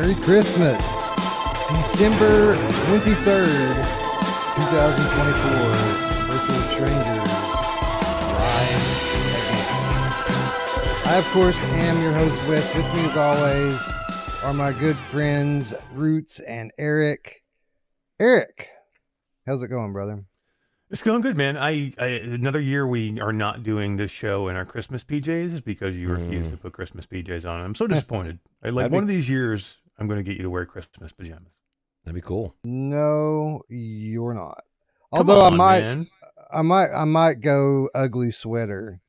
Merry Christmas. December 23rd, 2024. Virtual Strangers Rise Again. I, of course, am your host, Wes. With me, as always, are my good friends, Roots and Eric. Eric, how's it going, brother? It's going good, man. Another year we are not doing this show in our Christmas PJs because you refuse to put Christmas PJs on. I'm so disappointed. One of these years, I'm going to get you to wear Christmas pajamas. That'd be cool. No, you're not. Come Although on, man. I might go ugly sweater.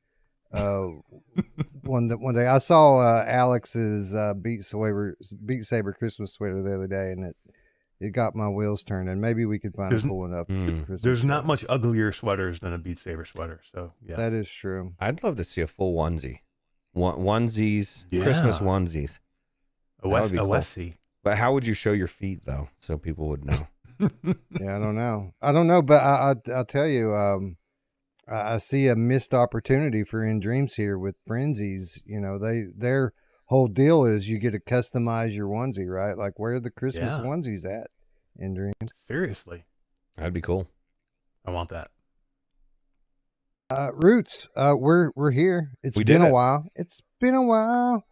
One day I saw Alex's Beat Saber Christmas sweater the other day, and it got my wheels turning. Maybe we could find a cool one up. There's not much uglier sweaters than a Beat Saber sweater. So yeah, that is true. I'd love to see a full onesie, onesies, yeah. Christmas onesies. A Wessie. But how would you show your feet though, so people would know? Yeah, I don't know, but I'll tell you, I see a missed opportunity for In Dreams here with Frenzies. You know, their whole deal is you get to customize your onesie, right? Like, where are the Christmas onesies at In Dreams? Seriously, that'd be cool. I want that. Roots, we're here. It's been a while. It's been a while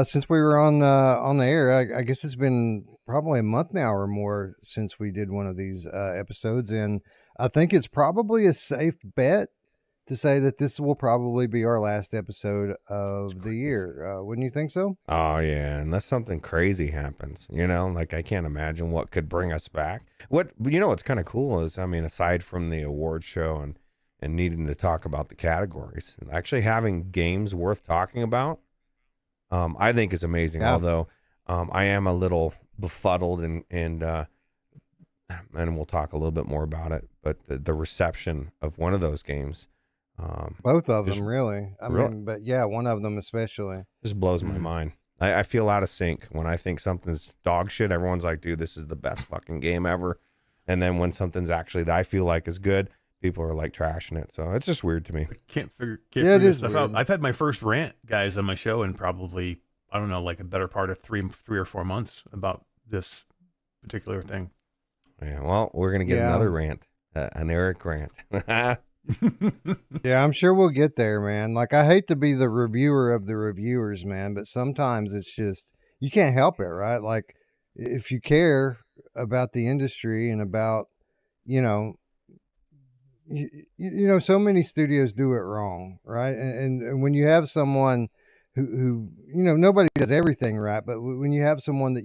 since we were on the air. I guess it's been probably a month now or more since we did one of these episodes, and I think it's probably a safe bet to say that this will probably be our last episode of the year. Wouldn't you think so? Oh yeah, unless something crazy happens, like I can't imagine what could bring us back. What's kind of cool is, I mean, aside from the award show and needing to talk about the categories, actually having games worth talking about, I think is amazing. Yeah. Although I am a little befuddled and we'll talk a little bit more about it, but the reception of one of those games, both of them really. I mean, but yeah, one of them especially just blows my mind. I feel out of sync when I think something's dog shit. Everyone's like, dude, this is the best fucking game ever. And then when something's actually that I feel like is good, people are like trashing it. So it's just weird to me. I can't figure stuff out. I've had my first rant, guys, on my show in probably, I don't know, like a better part of three or 4 months about this particular thing. Yeah, well, we're going to get another rant, an Eric rant. Yeah, I'm sure we'll get there, man. Like, I hate to be the reviewer of the reviewers, man, but sometimes it's just, you can't help it, right? Like, if you care about the industry and about, so many studios do it wrong, right? And when you have someone who nobody does everything right, but when you have someone that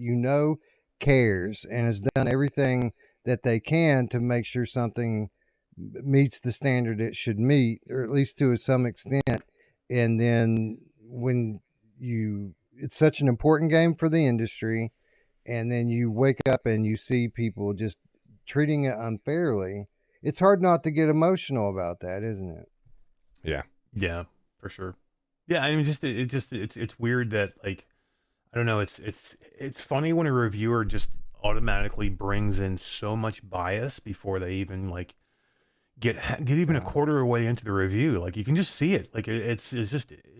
cares and has done everything that they can to make sure something meets the standard it should meet, or at least to some extent, and then it's such an important game for the industry, and then you wake up and you see people just treating it unfairly, it's hard not to get emotional about that, isn't it? Yeah, for sure. Yeah, I mean, it's weird that, like, I don't know, it's funny when a reviewer just automatically brings in so much bias before they even like get even a quarter of the way into the review. Like, you can just see it. Like, it's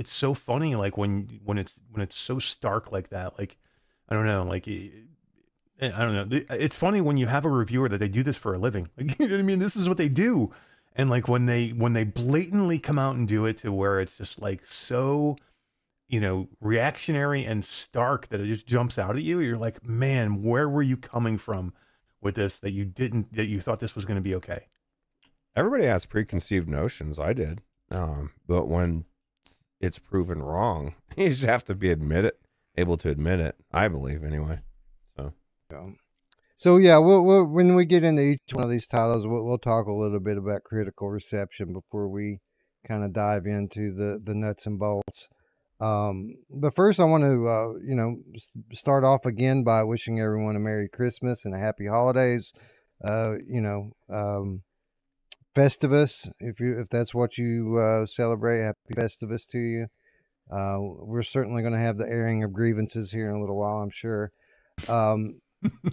so funny. Like when it's so stark like that. Like, I don't know. Like, I don't know. It's funny when you have a reviewer that they do this for a living. Like, you know what I mean? This is what they do. And like when they blatantly come out and do it to where it's just like so, reactionary and stark that it just jumps out at you. You're like, man, where were you coming from with this that you thought this was going to be okay? Everybody has preconceived notions. I did. But when it's proven wrong, you just have to be able to admit it, I believe, anyway. So yeah, we'll when we get into each one of these titles, we'll talk a little bit about critical reception before we kind of dive into the nuts and bolts. But first, I want to start off again by wishing everyone a Merry Christmas and a Happy Holidays. Festivus, if that's what you celebrate, Happy Festivus to you. We're certainly going to have the airing of grievances here in a little while, I'm sure.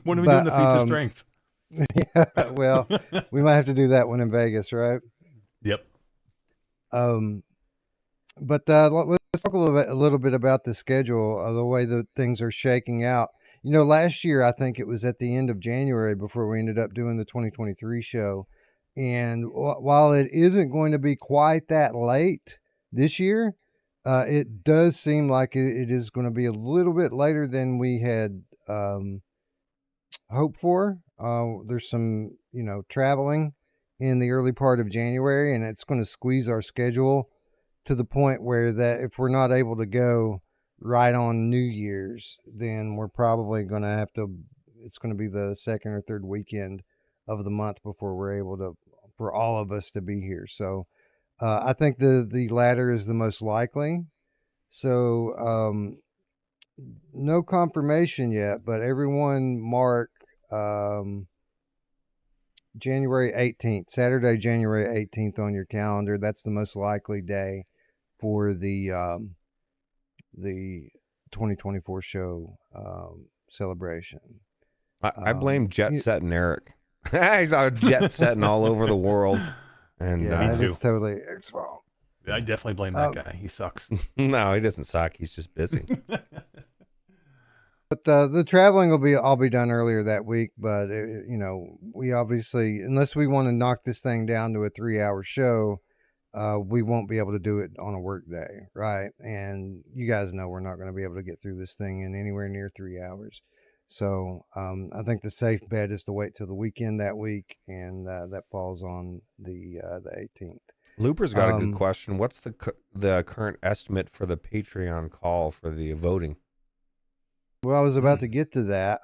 When are we doing the feats of strength? Yeah, well, we might have to do that one in Vegas, right? Yep. But let's talk a little bit about the schedule, the way that things are shaking out. You know, last year I think it was at the end of January before we ended up doing the 2023 show. And while it isn't going to be quite that late this year, it does seem like it is going to be a little bit later than we had hoped for. There's some, traveling in the early part of January, and it's going to squeeze our schedule to the point where that if we're not able to go right on New Year's, then we're probably going to have to, it's going to be the second or third weekend of the month before we're able to, for all of us to be here. So I think the latter is the most likely. So no confirmation yet, but everyone mark January 18th, Saturday, January 18th on your calendar. That's the most likely day for the 2024 show celebration. I blame jet setting Eric. He's out jet setting all over the world, and yeah, it's totally Eric's fault. I definitely blame that guy. He sucks. No, he doesn't suck. He's just busy. But the traveling will all be done earlier that week. But we obviously, unless we want to knock this thing down to a 3-hour show, we won't be able to do it on a work day, right? And you guys know we're not going to be able to get through this thing in anywhere near 3 hours. So I think the safe bet is to wait till the weekend that week, and that falls on the 18th. Looper's got a good question. What's the current estimate for the Patreon call for the voting? Well, I was about to get to that.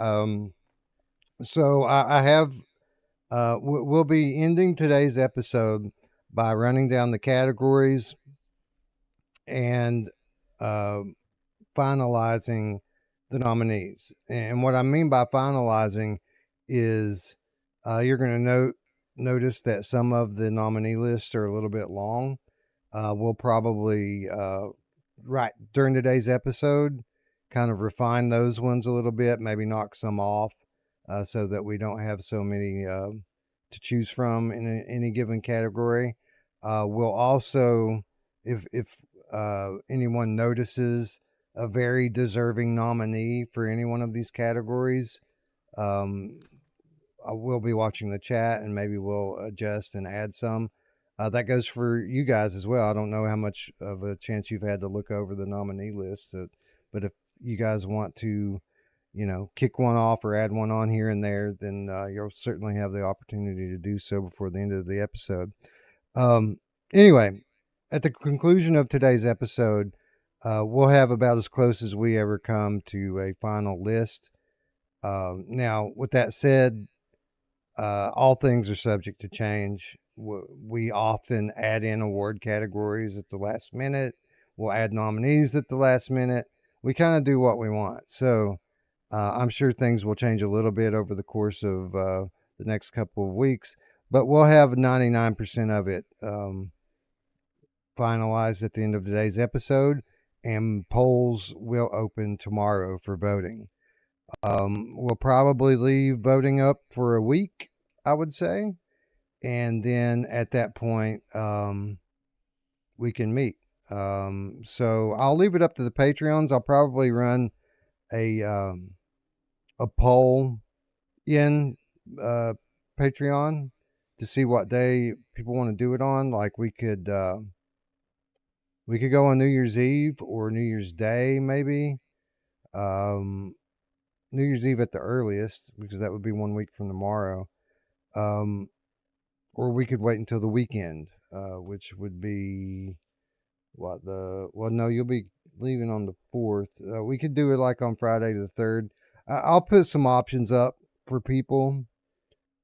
So I have, we'll be ending today's episode by running down the categories and finalizing the nominees. And what I mean by finalizing is you're going to notice that some of the nominee lists are a little bit long. We'll probably, right during today's episode, kind of refine those ones a little bit, maybe knock some off so that we don't have so many to choose from in any given category. We'll also, if anyone notices a very deserving nominee for any one of these categories, I will be watching the chat, and maybe we'll adjust and add some. That goes for you guys as well. I don't know how much of a chance you've had to look over the nominee list, but if you guys want to, kick one off or add one on here and there, then you'll certainly have the opportunity to do so before the end of the episode. Anyway, at the conclusion of today's episode, we'll have about as close as we ever come to a final list. Now, with that said, all things are subject to change. We often add in award categories at the last minute. We'll add nominees at the last minute. We kind of do what we want. So I'm sure things will change a little bit over the course of the next couple of weeks, but we'll have 99% of it finalized at the end of today's episode, and polls will open tomorrow for voting. We'll probably leave voting up for a week, I would say, and then at that point we can meet. So I'll leave it up to the Patreons. I'll probably run a poll in Patreon to see what day people want to do it on. Like we could go on New Year's Eve or New Year's Day, maybe. New Year's Eve at the earliest, because that would be 1 week from tomorrow. Or we could wait until the weekend, which would be no, you'll be leaving on the 4th. We could do it like on Friday the 3rd. I'll put some options up for people,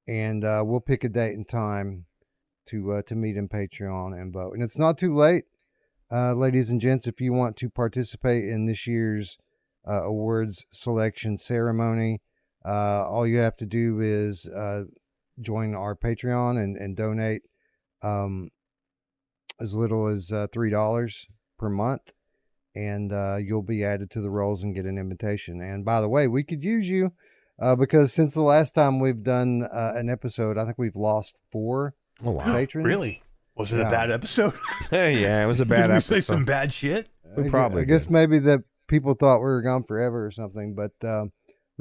and we'll pick a date and time to meet in Patreon and vote. And it's not too late, ladies and gents, if you want to participate in this year's awards selection ceremony. All you have to do is join our Patreon and donate as little as $3 per month, and you'll be added to the rolls and get an invitation. And by the way, we could use you because since the last time we've done an episode, I think we've lost 4 patrons. Really? Was it a bad episode? Yeah, it was a bad episode. Did we say some bad shit? We probably I guess maybe that people thought we were gone forever or something, but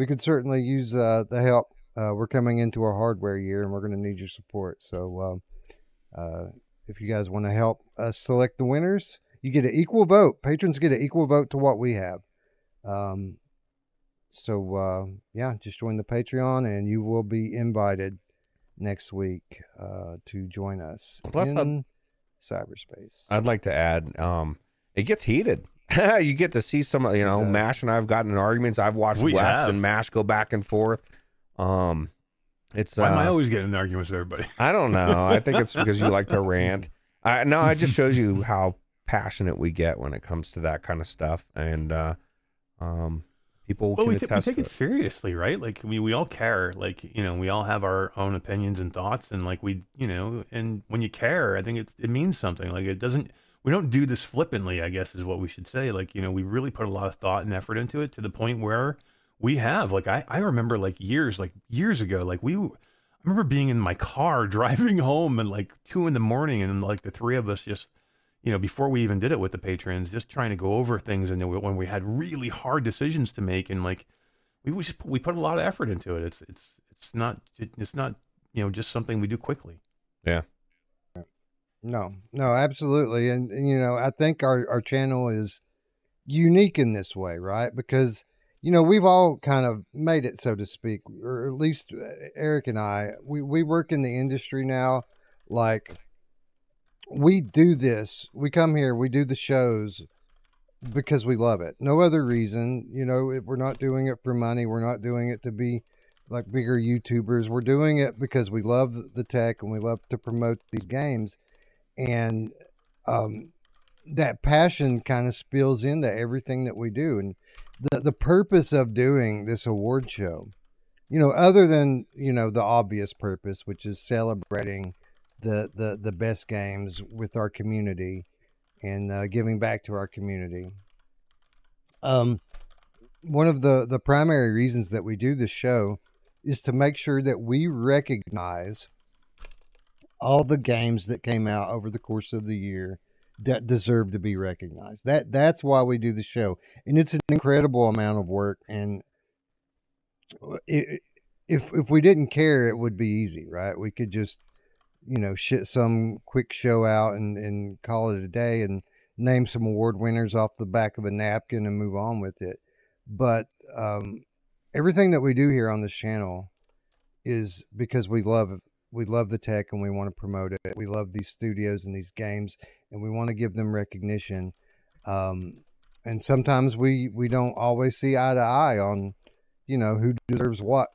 we could certainly use the help. We're coming into our hardware year, and we're going to need your support. So if you guys want to help us select the winners, you get an equal vote. Patrons get an equal vote to what we have. Yeah, just join the Patreon, and you will be invited next week to join us in cyberspace. I'd like to add, it gets heated. You get to see some, Mash and I've gotten in arguments. I've watched Wes and Mash go back and forth. It's why am I always getting in arguments with everybody? I don't know. I think it's because you like to rant. No, it just shows you how passionate we get when it comes to that kind of stuff, and people can attest to it. We take it seriously, right? Like we all care. Like we all have our own opinions and thoughts, and like and when you care, I think it means something. Like it doesn't. We don't do this flippantly, I guess is what we should say. Like, we really put a lot of thought and effort into it to the point where we have, like, I remember years ago, like I remember being in my car driving home and like 2 a.m. and like the 3 of us just, before we even did it with the patrons, just trying to go over things. And when we had really hard decisions to make, and like, we put a lot of effort into it. It's not, just something we do quickly. Yeah. No, absolutely. And I think our channel is unique in this way, right? Because, we've all kind of made it, so to speak, or at least Eric and I, we work in the industry now. Like, we do this. We come here, we do the shows because we love it. No other reason. We're not doing it for money. We're not doing it to be like bigger YouTubers. We're doing it because we love the tech and we love to promote these games. And that passion kind of spills into everything that we do. And the purpose of doing this award show, other than, the obvious purpose, which is celebrating the best games with our community and giving back to our community. One of the primary reasons that we do this show is to make sure that we recognize all the games that came out over the course of the year that deserve to be recognized. That's why we do the show. And it's an incredible amount of work. And if we didn't care, it would be easy, right? We could just, shit some quick show out and call it a day and name some award winners off the back of a napkin and move on with it. But everything that we do here on this channel is because we love it. We love the tech and we want to promote it. We love these studios and these games and we want to give them recognition. And sometimes we don't always see eye to eye on, who deserves what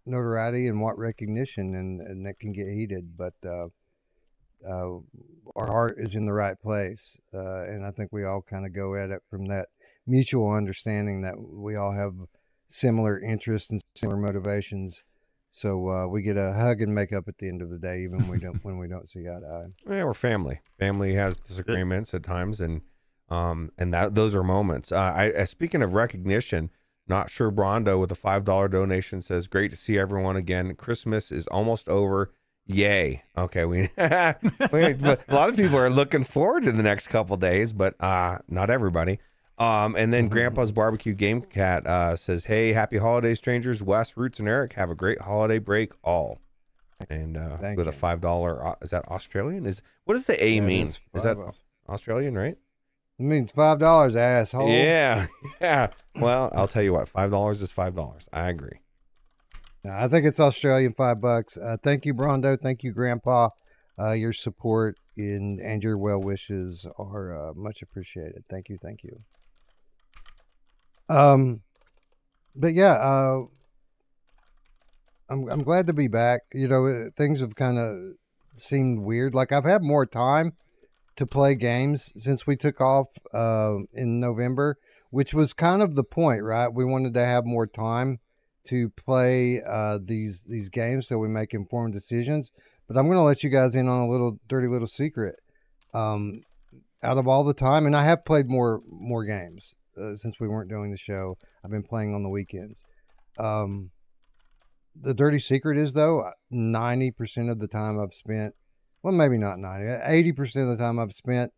notoriety and what recognition, and that can get heated. But our heart is in the right place. And I think we all kind of go at it from that mutual understanding that we all have similar interests and similar motivations. So we get a hug and make up at the end of the day, even when we don't see eye to eye. Yeah, we're family. Family has disagreements at times, and those are moments. Speaking of recognition, Not Sure Brondo with a $5 donation says, "Great to see everyone again. Christmas is almost over. Yay!" Okay, but a lot of people are looking forward to the next couple days, but not everybody. And then Grandpa's Barbecue Game Cat says, "Hey, happy holidays, strangers. Wes, Roots, and Eric, have a great holiday break, all." And with a $5, is that Australian? What does the A mean? Is that Australian, right? It means $5, asshole. Yeah. Well, I'll tell you what, $5 is $5. I agree. I think it's Australian $5. Thank you, Brondo. Thank you, Grandpa. Your support and your well wishes are much appreciated. Thank you. But yeah, I'm glad to be back. Things have kind of seemed weird. Like, I've had more time to play games since we took off in November, which was kind of the point, right? We wanted to have more time to play these games so we make informed decisions. But I'm going to let you guys in on a dirty little secret. Out of all the time, and I have played more games since we weren't doing the show. I've been playing on the weekends. The dirty secret is, though, 90% of the time I've spent, well, maybe not 90, 80% of the time I've spent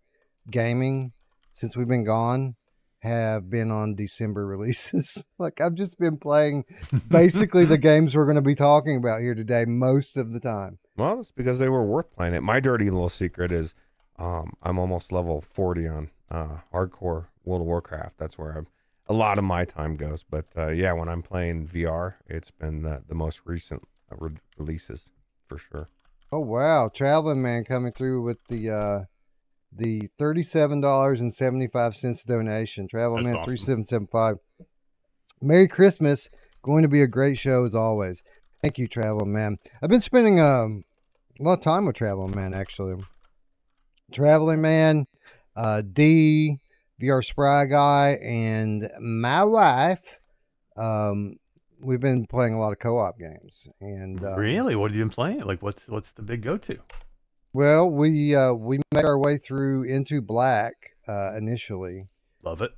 gaming since we've been gone have been on December releases. Like, I've just been playing basically the games we're going to be talking about here today most of the time. Well, it's because they were worth playing. It. My dirty little secret is I'm almost level 40 on hardcore World of Warcraft. That's where a lot of my time goes. But yeah, when I'm playing VR, it's been the most recent releases for sure. Oh, wow. Traveling Man coming through with the $37.75 donation. Traveling Man That's awesome. 3775. Merry Christmas. Going to be a great show as always. Thank you, Traveling Man. I've been spending a lot of time with Traveling Man, actually. Traveling Man, D, VR SpryGuy, and my wife. We've been playing a lot of co-op games. And Really? What have you been playing? Like, what's the big go-to? well, we made our way through Into Black initially. Love it.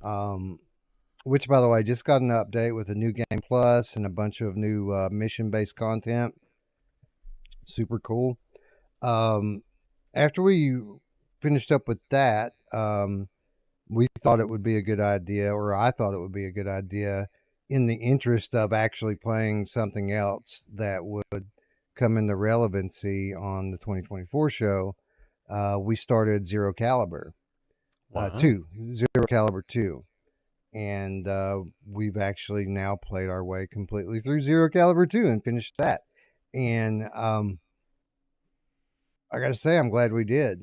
Which, by the way, just got an update with a new game plus and a bunch of new mission-based content. Super cool. After we finished up with that, we thought it would be a good idea, or I thought it would be a good idea, in the interest of actually playing something else that would come into relevancy on the 2024 show. We started Zero Caliber. Wow. 2. Zero Caliber 2. And we've actually now played our way completely through Zero Caliber 2 and finished that. And I got to say, I'm glad we did,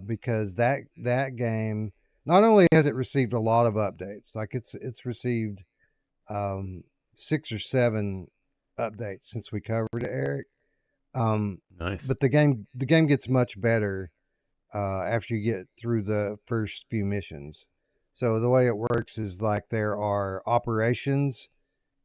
because that game, not only has it received a lot of updates, like it's received 6 or 7 updates since we covered it, Eric. Nice. But the game gets much better after you get through the first few missions. So the way it works is like there are operations,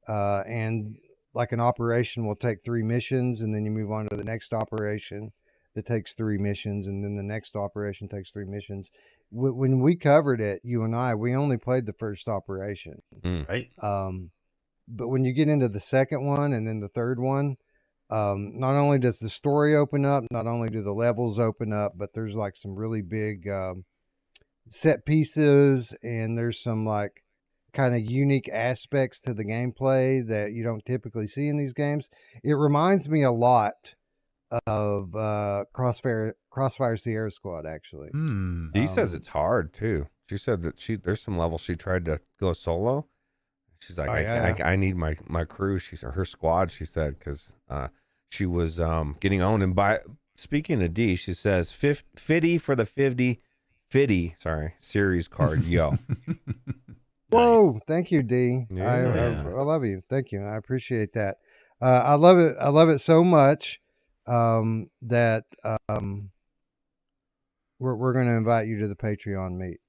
and like an operation will take 3 missions, and then you move on to the next operation that takes 3 missions, and then the next operation takes 3 missions. When we covered it, you and I, we only played the first operation. Right. But when you get into the second one and then the third one, not only does the story open up, not only do the levels open up, but there's like some really big set pieces, and there's some like kind of unique aspects to the gameplay that you don't typically see in these games. It reminds me a lot of Crossfire Sierra Squad, actually. Dee says it's hard too. She said that there's some levels she tried to go solo. She's like, I need my crew. Her squad. She said, because she was getting owned. And speaking of D, she says 50 for the 50 series card. Yo. Whoa, thank you, D. Yeah. I love you. Thank you. I appreciate that. I love it. I love it so much that we're going to invite you to the Patreon meet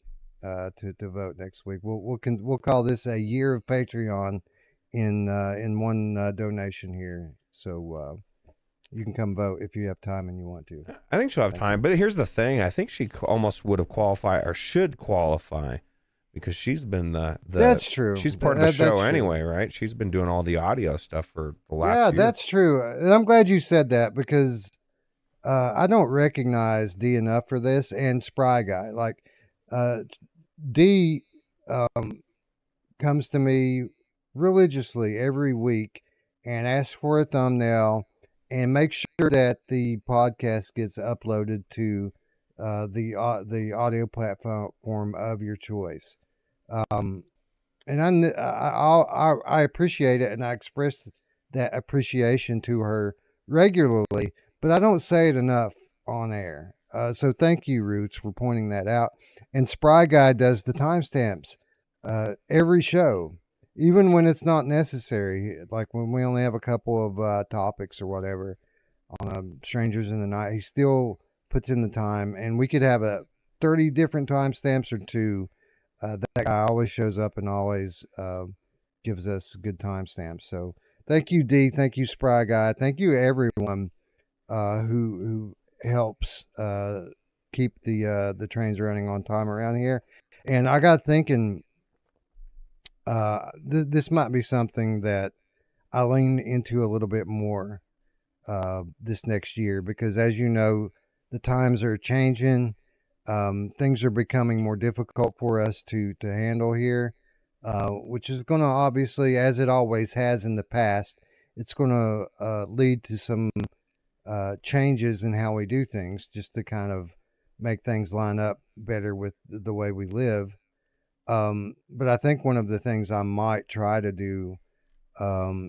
to vote next week. We'll call this a year of Patreon in one donation here. So you can come vote if you have time and you want to. I think she'll have time, but here's the thing. I think she almost would have qualified, or should qualify, because she's been the That's true. She's part of the show anyway, right? She's been doing all the audio stuff for the last year. That's true. And I'm glad you said that, because I don't recognize D enough for this, and SpryGuy. Like D comes to me religiously every week and asks for a thumbnail and make sure that the podcast gets uploaded to the audio platform of your choice. And I appreciate it, and I express that appreciation to her regularly, but I don't say it enough on air. So thank you, Roots, for pointing that out. And SpryGuy does the timestamps every show, even when it's not necessary, like when we only have a couple of topics or whatever on Strangers in the Night. He still puts in the time, and we could have 30 different timestamps or 2. That guy always shows up and always gives us good timestamps. So thank you, D. Thank you, SpryGuy. Thank you, everyone who helps keep the trains running on time around here. And I got thinking, this might be something that I lean into a little bit more this next year, because as you know, the times are changing. things are becoming more difficult for us to handle here, which is going to obviously, as it always has in the past, it's going to lead to some changes in how we do things, just to kind of make things line up better with the way we live. But I think one of the things I might try to do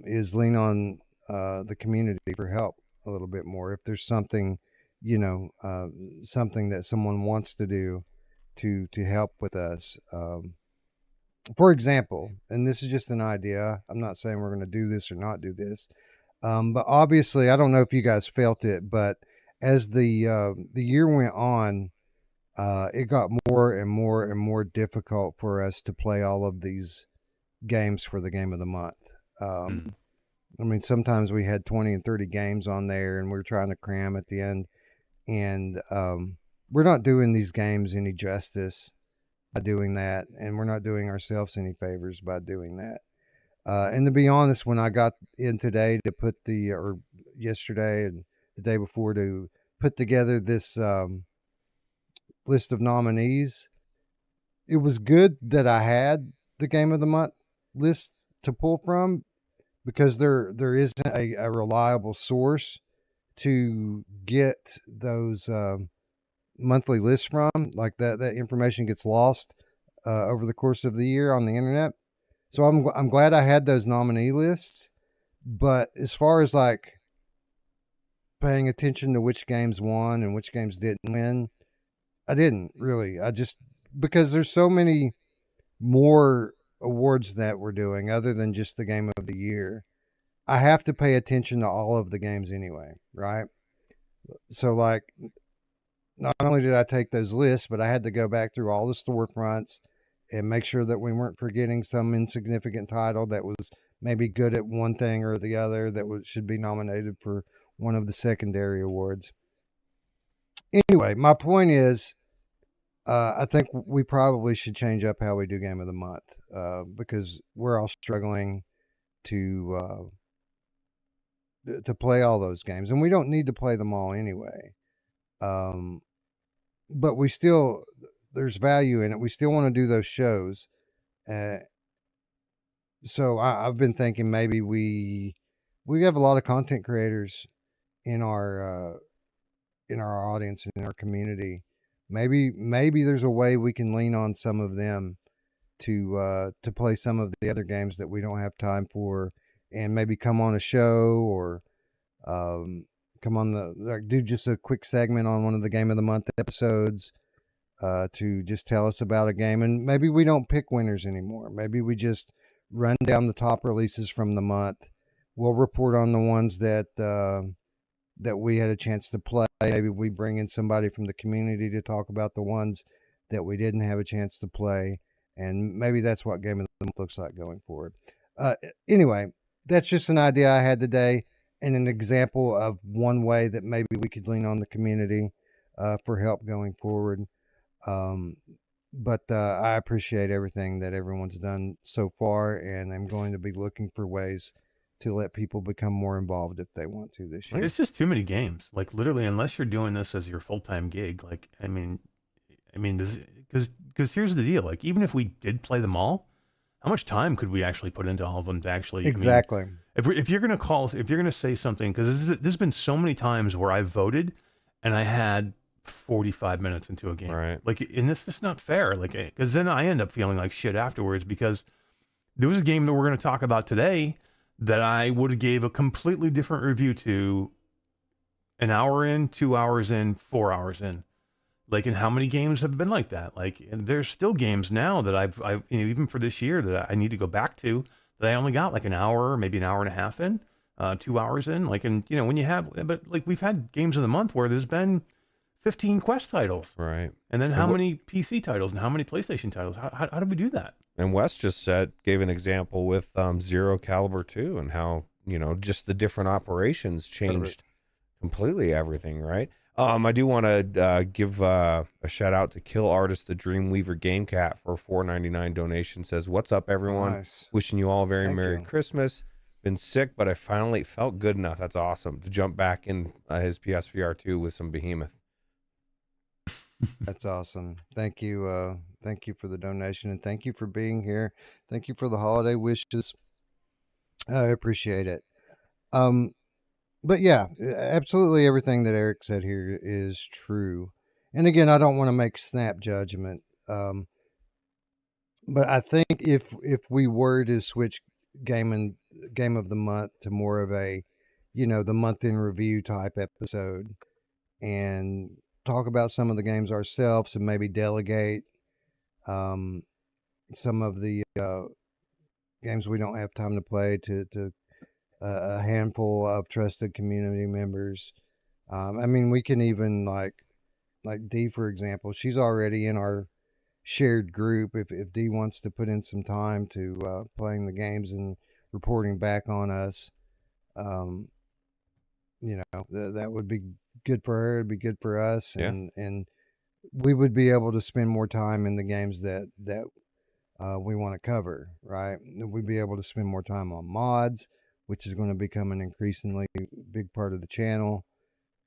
is lean on the community for help a little bit more. If there's something, you know, something that someone wants to do to help with us. For example, and this is just an idea, I'm not saying we're going to do this or not do this, but obviously, I don't know if you guys felt it, but as the year went on, it got more and more and more difficult for us to play all of these games for the game of the month. I mean, sometimes we had 20 and 30 games on there, and we were trying to cram at the end. And we're not doing these games any justice by doing that, and we're not doing ourselves any favors by doing that. And to be honest, when I got in today to put or yesterday and the day before to put together this list of nominees, it was good that I had the game of the month list to pull from, because there isn't a reliable source to get those monthly lists from. Like that information gets lost over the course of the year on the internet. So I'm glad I had those nominee lists. But as far as like paying attention to which games won and which games didn't win, I didn't really. I just, because there's so many more awards that we're doing other than just the game of the year. I have to pay attention to all of the games anyway, right? So like, not only did I take those lists, but I had to go back through all the storefronts and make sure that we weren't forgetting some insignificant title that was maybe good at one thing or the other that should be nominated for one of the secondary awards. Anyway, my point is, I think we probably should change up how we do Game of the Month, because we're all struggling to play all those games, and we don't need to play them all anyway. But we still, there's value in it. We still want to do those shows. So I've been thinking maybe we have a lot of content creators in our audience and in our community. Maybe there's a way we can lean on some of them to play some of the other games that we don't have time for, and maybe come on a show or come on do just a quick segment on one of the Game of the Month episodes to just tell us about a game. And maybe we don't pick winners anymore. Maybe we just run down the top releases from the month. We'll report on the ones that we had a chance to play. Maybe we bring in somebody from the community to talk about the ones that we didn't have a chance to play. And maybe that's what Game of the Month looks like going forward. Anyway, that's just an idea I had today, and an example of one way that maybe we could lean on the community for help going forward. But I appreciate everything that everyone's done so far, and I'm going to be looking for ways to let people become more involved if they want to this year. It's just too many games. Like literally, unless you're doing this as your full-time gig, like, I mean, because here's the deal. Like, even if we did play them all, how much time could we actually put into all of them to actually? Exactly. I mean, if you're gonna say something, because there's been so many times where I voted and I had 45 minutes into a game, Right. like, and it's just not fair. Like, because then I end up feeling like shit afterwards, because there was a game that we're going to talk about today that I would have gave a completely different review to an hour in, 2 hours in, 4 hours in. Like, and how many games have been like that? Like, and there's still games now that I've even for this year that I need to go back to, that I only got like an hour, maybe an hour and a half in, 2 hours in. Like, and when you have, but like, we've had games of the month where there's been 15 Quest titles. Right. And then how many PC titles and how many PlayStation titles? How did we do that? And Wes just gave an example with Zero Caliber 2 and how, just the different operations changed completely everything, right? I do want to give a shout out to Kill Artist, the Dreamweaver Game Cat, for a $4.99 donation. Says, "What's up, everyone? Nice. Wishing you all a very Merry you. Christmas. Been sick, but I finally felt good enough." That's awesome, to jump back in his PSVR 2 with some Behemoth. That's awesome. Thank you. Thank you for the donation, and thank you for being here. Thank you for the holiday wishes. I appreciate it. Um, but yeah, absolutely everything that Eric said here is true. And again, I don't want to make snap judgment. But I think if we were to switch game of the month to more of a, the month in review type episode, and talk about some of the games ourselves, and maybe delegate um, some of the games we don't have time to play to a handful of trusted community members. I mean, we can even like D, for example. She's already in our shared group. If D wants to put in some time to playing the games and reporting back on us, um, that would be good for her. It'd be good for us, Yeah. and we would be able to spend more time in the games that we want to cover. Right? We'd be able to spend more time on mods, which is going to become an increasingly big part of the channel.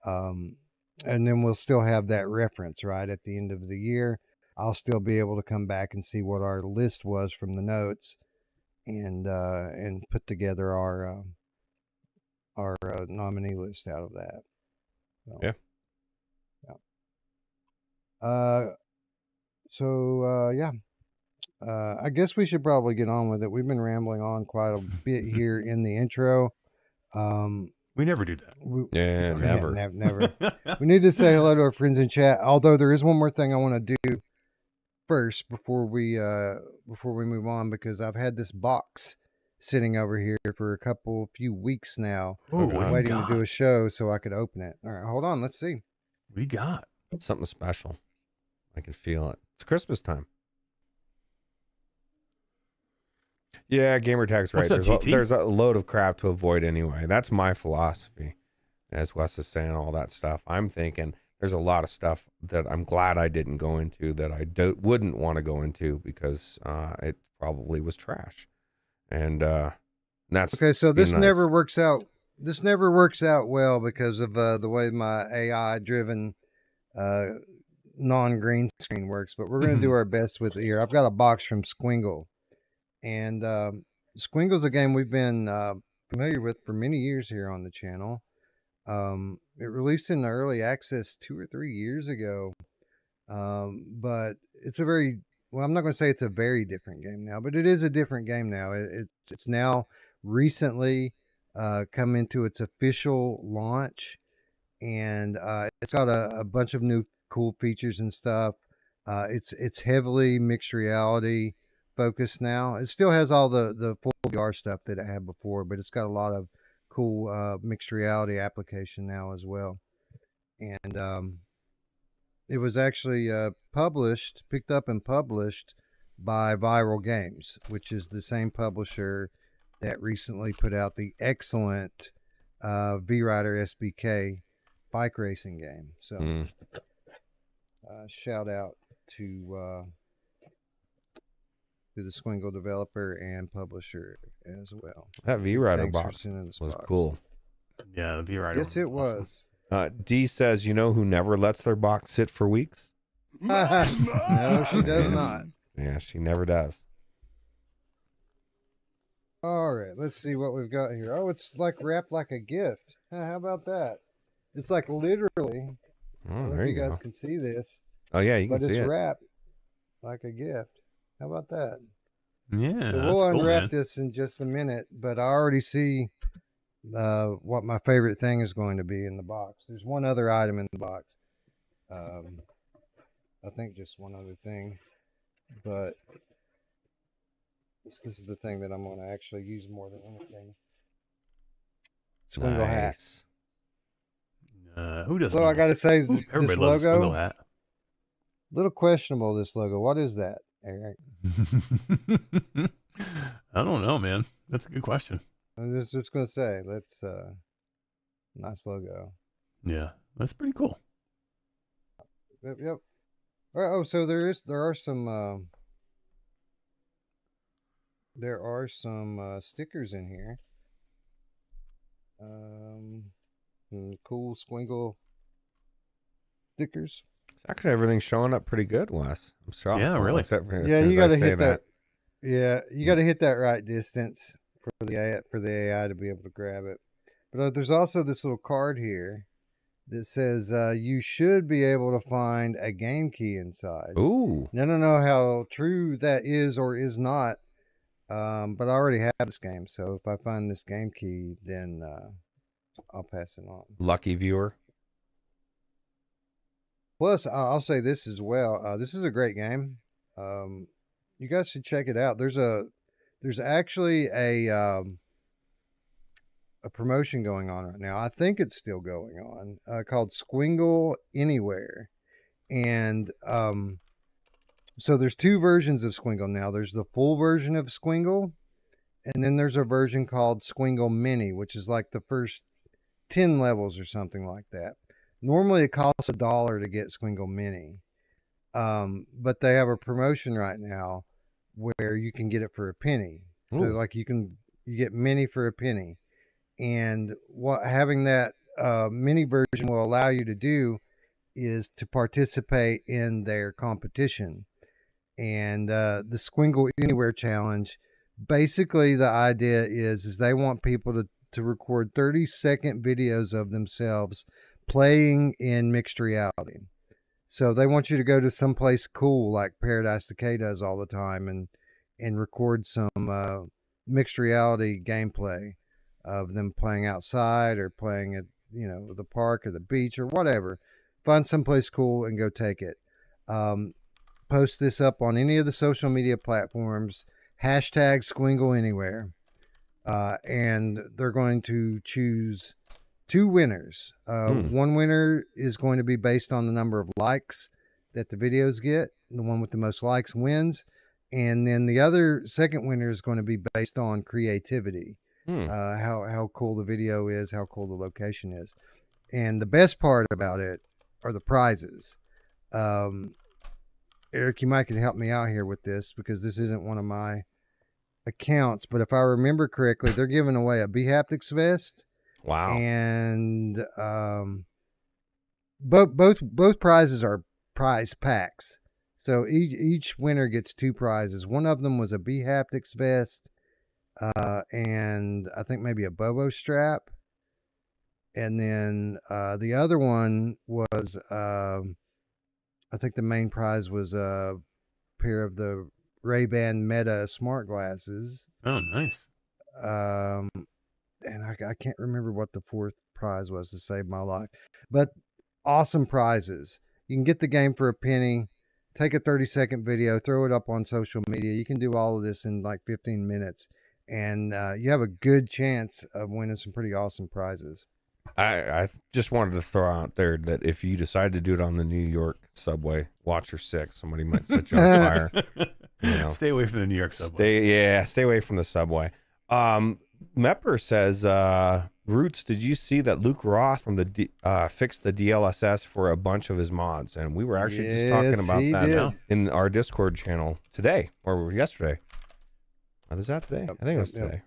And then we'll still have that reference, right? At the end of the year, I'll still be able to come back and see what our list was from the notes, and put together our nominee list out of that. So, Yeah. Yeah. I guess we should probably get on with it. We've been rambling on quite a bit here in the intro. We never do that. Yeah, never. Never. We need to say hello to our friends in chat. Although there is one more thing I want to do first before we move on, because I've had this box sitting over here for a few weeks now, Oh, what do you waiting to do got? a show so I could open it. All right, hold on. Let's see. We got Something special. I can feel it. It's Christmas time. Yeah, gamertag's right. What's up, TT? There's a load of crap to avoid anyway. That's my philosophy. As Wes is saying, all that stuff. I'm thinking there's a lot of stuff that I'm glad I didn't go into that I wouldn't want to go into because it probably was trash. And that's Okay, so this nice. never works out. This never works out well because of the way my AI-driven non-green screen works. But we're going to do our best with it here. I've got a box from Squingle, and Squingle's a game we've been familiar with for many years here on the channel. It released in early access 2 or 3 years ago, but it's a very well. I'm not going to say it's a very different game now, but it is a different game now. It's now recently come into its official launch, and it's got a bunch of new cool features and stuff. It's heavily mixed reality focused now. It still has all the full VR stuff that it had before, but it's got a lot of cool mixed reality application now as well. And it was actually picked up and published by Viral Games, which is the same publisher that recently put out the excellent V-Rider SBK bike racing game. So shout out to the Squingle developer and publisher as well. That V-Rider box was cool. Yeah, the V-Rider. Yes, it was. D says, you know who never lets their box sit for weeks? No, she does not. Yeah, she never does. All right, let's see what we've got here. Oh, it's like wrapped like a gift. How about that? It's like literally. I don't know if you guys can see this. Oh yeah, you can see it. But it's wrapped like a gift. How about that? Yeah. So we'll unwrap this in just a minute, but I already see what my favorite thing is going to be in the box. There's one other item in the box. I think just one other thing, but this is the thing that I'm going to actually use more than anything. Squingle hat. Who doesn't? So I got to say, this logo, hat. Little questionable. This logo. What is that, Eric? I don't know, man. That's a good question. I'm just going to say, that's nice logo. Yeah, that's pretty cool. Yep. Oh, so there are some stickers in here. Cool Squingle stickers. Actually, everything's showing up pretty good, Wes. I'm shocked. Yeah, really. Except for as Yeah, soon you as I got to say hit that. Yeah, you got to hit that right distance for the AI to be able to grab it. But there's also this little card here that says you should be able to find a game key inside. Ooh. Now, I don't know how true that is or is not, but I already have this game. So if I find this game key, then I'll pass it on. Lucky viewer. Plus, I'll say this as well. This is a great game. You guys should check it out. There's actually a promotion going on right now. I think it's still going on, called Squingle Anywhere. And so there's two versions of Squingle now. There's the full version of Squingle, and then there's a version called Squingle Mini, which is like the first 10 levels or something like that. Normally it costs $1 to get Squingle Mini, but they have a promotion right now where you can get it for a penny. So Ooh. like you get Mini for a penny, and what having that mini version will allow you to do is to participate in their competition. And the Squingle Anywhere challenge, basically the idea is they want people to record 30-second videos of themselves playing in mixed reality. So they want you to go to someplace cool like Paradise Decay does all the time and record some mixed reality gameplay of them playing outside or playing at the park or the beach or whatever. Find someplace cool and go take it. Post this up on any of the social media platforms. Hashtag Squingle Anywhere. And they're going to choose 2 winners. One winner is going to be based on the number of likes that the videos get. The one with the most likes wins. And then the second winner is going to be based on creativity. How cool the video is, how cool the location is. And the best part about it are the prizes. Eric, you might can help me out here with this because this isn't one of my accounts, but if I remember correctly, they're giving away a BEHEMOTH vest. Wow. And both prizes are prize packs. So each winner gets 2 prizes. One of them was a BEHEMOTH vest, and I think maybe a Bobo strap. And then the other one was, I think the main prize was a pair of the Ray-Ban Meta smart glasses. Oh, nice. And I can't remember what the 4th prize was to save my life. But awesome prizes. You can get the game for a penny, take a 30-second video, throw it up on social media. You can do all of this in like 15 minutes. And you have a good chance of winning some pretty awesome prizes. I just wanted to throw out there that if you decide to do it on the New York subway, watch your 6. Somebody might set you on fire. Stay away from the New York subway. Stay away from the subway. Mepper says, Roots, did you see that Luke Ross from the fixed the DLSS for a bunch of his mods? And we were actually just talking about that in our Discord channel today or yesterday. Was that today? I think it was today.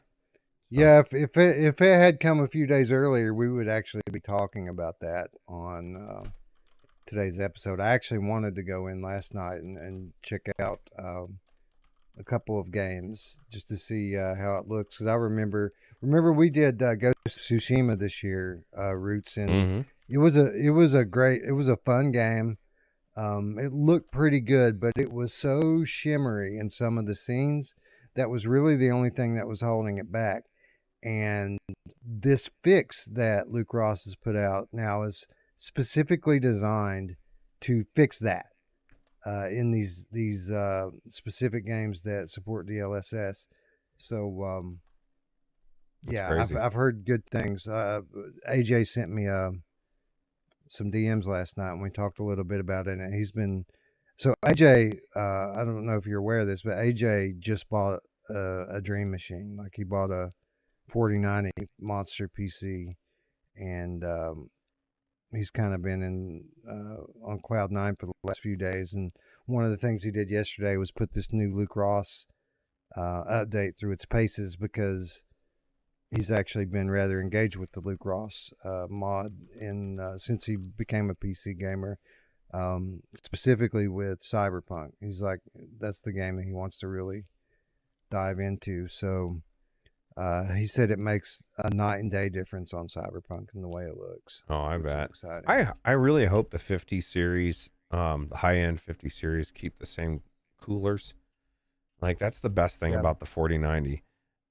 Yeah, if it had come a few days earlier, we would actually be talking about that on today's episode. I actually wanted to go in last night and check out a couple of games just to see how it looks. Because I remember we did Ghost of Tsushima this year, Roots, and it was a fun game. It looked pretty good, but it was so shimmery in some of the scenes. That was really the only thing that was holding it back. And this fix that Luke Ross has put out now is specifically designed to fix that in these specific games that support DLSS. So yeah, I've heard good things. AJ sent me some DMs last night and we talked a little bit about it. And he's been AJ. I don't know if you're aware of this, but AJ just bought a Dream Machine. Like he bought a 4090 monster PC, and he's kind of been on cloud 9 for the last few days. And one of the things he did yesterday was put this new Luke Ross update through its paces, because he's actually been rather engaged with the Luke Ross mod since he became a PC gamer. specifically with Cyberpunk. He's like, that's the game that he wants to really dive into. So he said it makes a night and day difference on Cyberpunk and the way it looks. Oh, I which is bet. exciting. I really hope the 50 series, the high-end 50 series, keep the same coolers. Like, that's the best thing Yeah. about the 4090,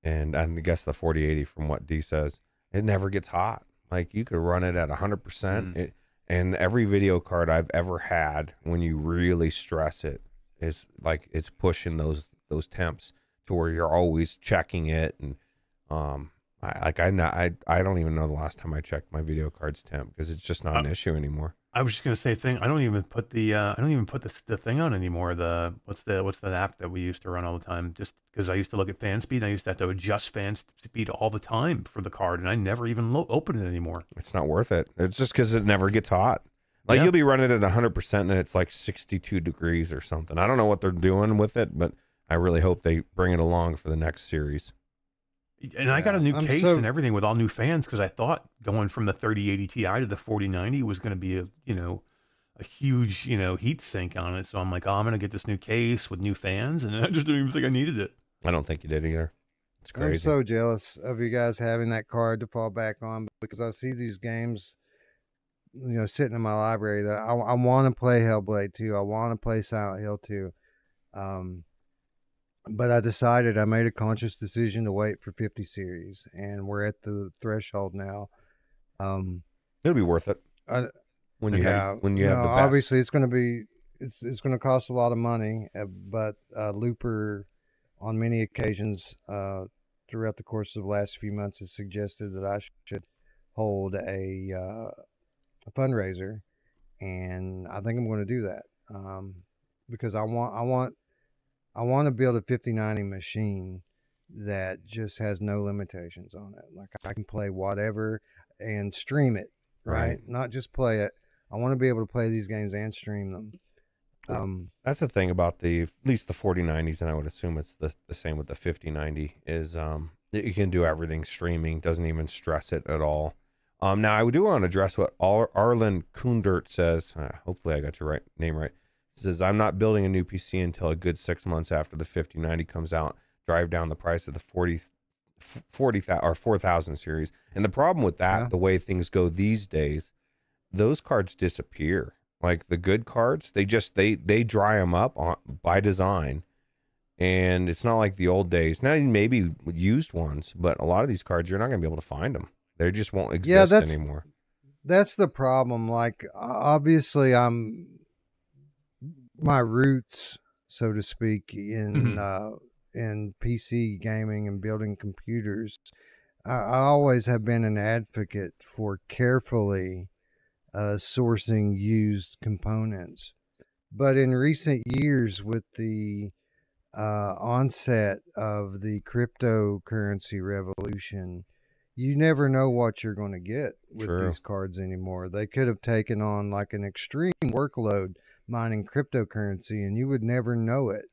and I guess the 4080 from what D says. It never gets hot. Like, you could run it at 100%. And every video card I've ever had, when you really stress it, is like it's pushing those temps to where you're always checking it. And I don't even know the last time I checked my video card's temp, because it's just not an issue anymore. I was just gonna say I don't even put the thing on anymore. What's the app that we used to run all the time? Just because I used to look at fan speed, and I used to have to adjust fan speed all the time for the card, and I never even open it anymore. It's not worth it. It's just because it never gets hot. Like, you'll be running it at 100% and it's like 62 degrees or something. I don't know what they're doing with it, but I really hope they bring it along for the next series. And I got a new case and everything with all new fans, because I thought going from the 3080 Ti to the 4090 was going to be a huge heat sink on it. So I'm like, oh, I'm going to get this new case with new fans, and I just didn't even think I needed it. I don't think you did either. It's crazy. I'm so jealous of you guys having that card to fall back on, because I see these games, sitting in my library that I want to play Hellblade 2. I want to play Silent Hill 2. But I made a conscious decision to wait for 50 series, and we're at the threshold now. It'll be worth it when you have the best. Obviously, it's going to cost a lot of money, but Looper, on many occasions throughout the course of the last few months, has suggested that I should hold a fundraiser, and I think I'm going to do that because I want to build a 5090 machine that just has no limitations on it. Like, I can play whatever and stream it, right? Not just play it. I want to be able to play these games and stream them. That's the thing about at least the 4090s, and I would assume it's the same with the 5090, is you can do everything streaming, doesn't even stress it at all. Now, I do want to address what Arlen Kundert says. Hopefully I got your name right. Says, I'm not building a new PC until a good 6 months after the 5090 comes out. Drive down the price of the 4000 series. And the problem with that, the way things go these days, those cards disappear. Like, the good cards, they dry them up by design. And it's not like the old days. Now, maybe used ones, but a lot of these cards, you're not going to be able to find them. They just won't exist anymore. That's the problem. Like, obviously, my roots, so to speak, in PC gaming and building computers, I always have been an advocate for carefully sourcing used components. But in recent years, with the onset of the cryptocurrency revolution, you never know what you're going to get with these cards anymore. They could have taken on like an extreme workload mining cryptocurrency, and you would never know it.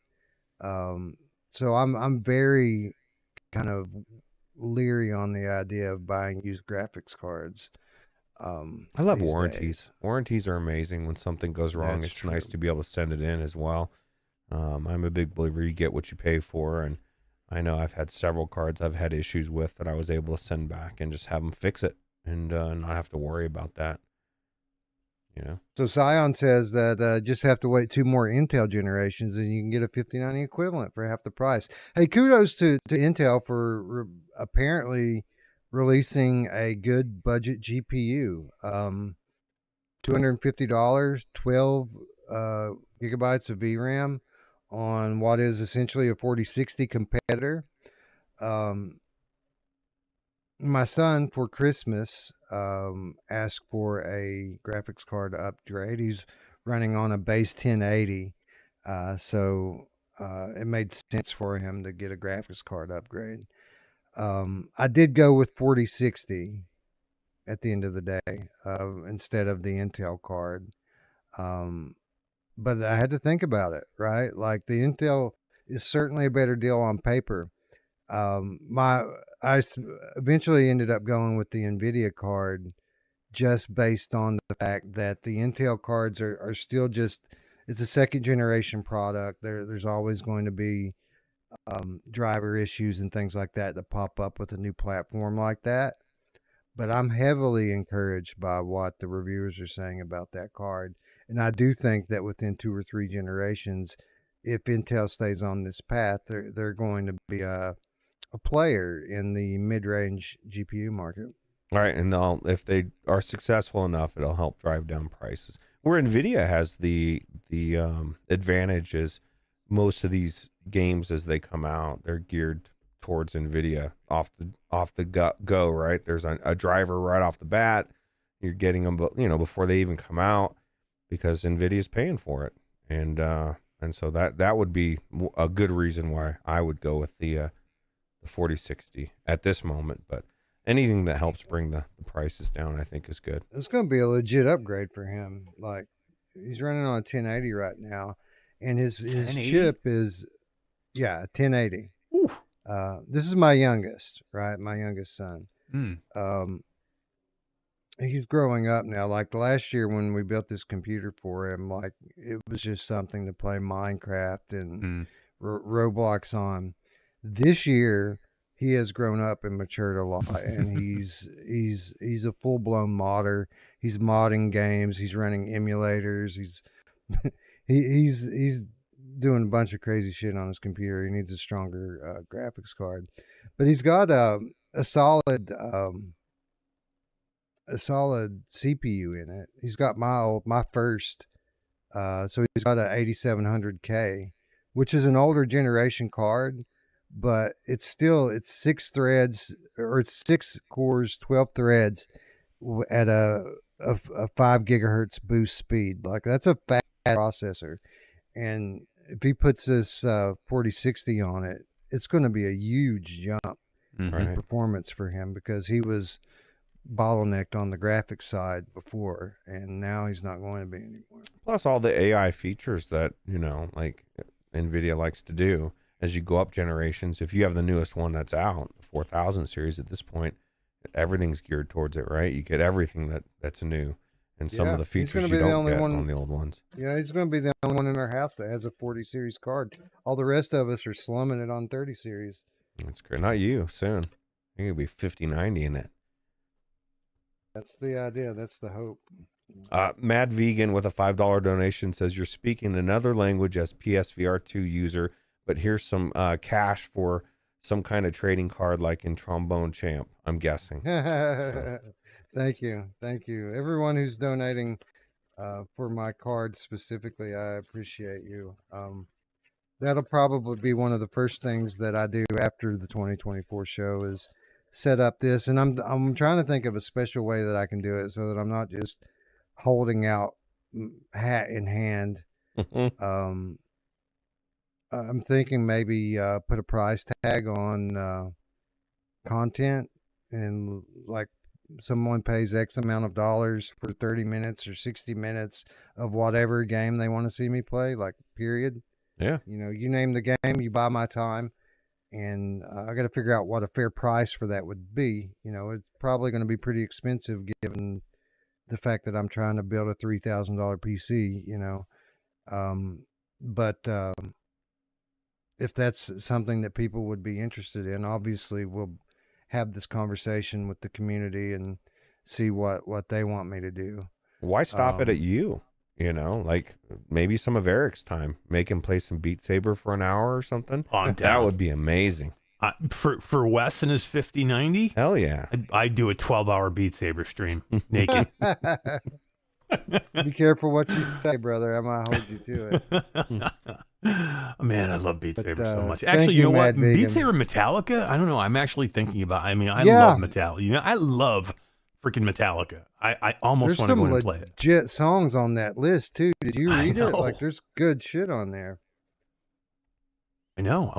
So I'm very kind of leery on the idea of buying used graphics cards. I love warranties. Warranties are amazing. When something goes wrong, it's nice to be able to send it in as well. I'm a big believer you get what you pay for, and I know I've had several cards I've had issues with that I was able to send back and just have them fix it and not have to worry about that. So Scion says that just have to wait 2 more Intel generations and you can get a 5090 equivalent for half the price. Hey, kudos to Intel for apparently releasing a good budget GPU. $250, 12 gigabytes of VRAM on what is essentially a 4060 competitor. My son for Christmas asked for a graphics card upgrade. He's running on a base 1080, so it made sense for him to get a graphics card upgrade. I did go with 4060 at the end of the day instead of the Intel card. But I had to think about it, right? Like, the Intel is certainly a better deal on paper. I eventually ended up going with the NVIDIA card just based on the fact that the Intel cards are still just, it's a second generation product. There's always going to be driver issues and things like that pop up with a new platform like that. But I'm heavily encouraged by what the reviewers are saying about that card. And I do think that within 2 or 3 generations, if Intel stays on this path, they're going to be a player in the mid-range GPU market. All right, and if they are successful enough, it'll help drive down prices. Where NVIDIA has the advantage is most of these games as they come out, they're geared towards NVIDIA off the go, right? There's a driver right off the bat. You're getting them, before they even come out, because NVIDIA is paying for it, and so that would be a good reason why I would go with the 4060 at this moment. But anything that helps bring the prices down, I think, is good. It's going to be a legit upgrade for him. Like, he's running on a 1080 right now, and his chip is 1080. Ooh. This is my youngest, right? My youngest son. He's growing up now. Like last year when we built this computer for him, like it was just something to play Minecraft and Roblox on. This year he has grown up and matured a lot, and he's a full blown modder. He's modding games. He's running emulators. He's doing a bunch of crazy shit on his computer. He needs a stronger graphics card, but he's got a solid CPU in it. He's got my first, so he's got a 8700K, which is an older generation card, but it's 6 threads, or it's 6 cores, 12 threads at a 5 gigahertz boost speed. Like, that's a fast processor, and if he puts this 4060 on it, it's going to be a huge jump in performance for him, because he was bottlenecked on the graphics side before, and now he's not going to be anymore. Plus all the AI features that, like NVIDIA likes to do as you go up generations. If you have the newest one that's out, the 4000 series at this point, everything's geared towards it, right? You get everything that's new. And some of the features you don't get on the old ones. Yeah, he's going to be the only one in our house that has a 40 series card. All the rest of us are slumming it on 30 series. That's great. Not you, soon. You're going to be 5090 in it. That's the idea. That's the hope. Mad Vegan with a $5 donation says, you're speaking another language as PSVR2 user, but here's some cash for some kind of trading card like in Trombone Champ, I'm guessing. So. Thank you. Everyone who's donating for my card specifically, I appreciate you. That'll probably be one of the first things that I do after the 2024 show is set up this, and I'm trying to think of a special way that I can do it so that I'm not just holding out hat in hand. I'm thinking maybe put a price tag on content, and like someone pays X amount of dollars for 30 minutes or 60 minutes of whatever game they want to see me play, like, period. Yeah. You name the game, you buy my time, and I got to figure out what a fair price for that would be. It's probably going to be pretty expensive given the fact that I'm trying to build a $3,000 PC, but if that's something that people would be interested in, obviously we'll have this conversation with the community and see what they want me to do. Why stop it at you? Like maybe some of Eric's time, make him play some Beat Saber for an hour or something. That would be amazing. For Wes and his 5090, hell yeah, I'd do a 12-hour Beat Saber stream naked. Be careful what you say, brother. I might hold you to it. Man, I love Beat Saber so much. Actually, you know what? Beat Saber Metallica? I don't know. I'm actually thinking about I love Metallica. I love freaking Metallica. I almost want to go and play it. There's some legit songs on that list, too. Did you read it? Like, there's good shit on there. I know.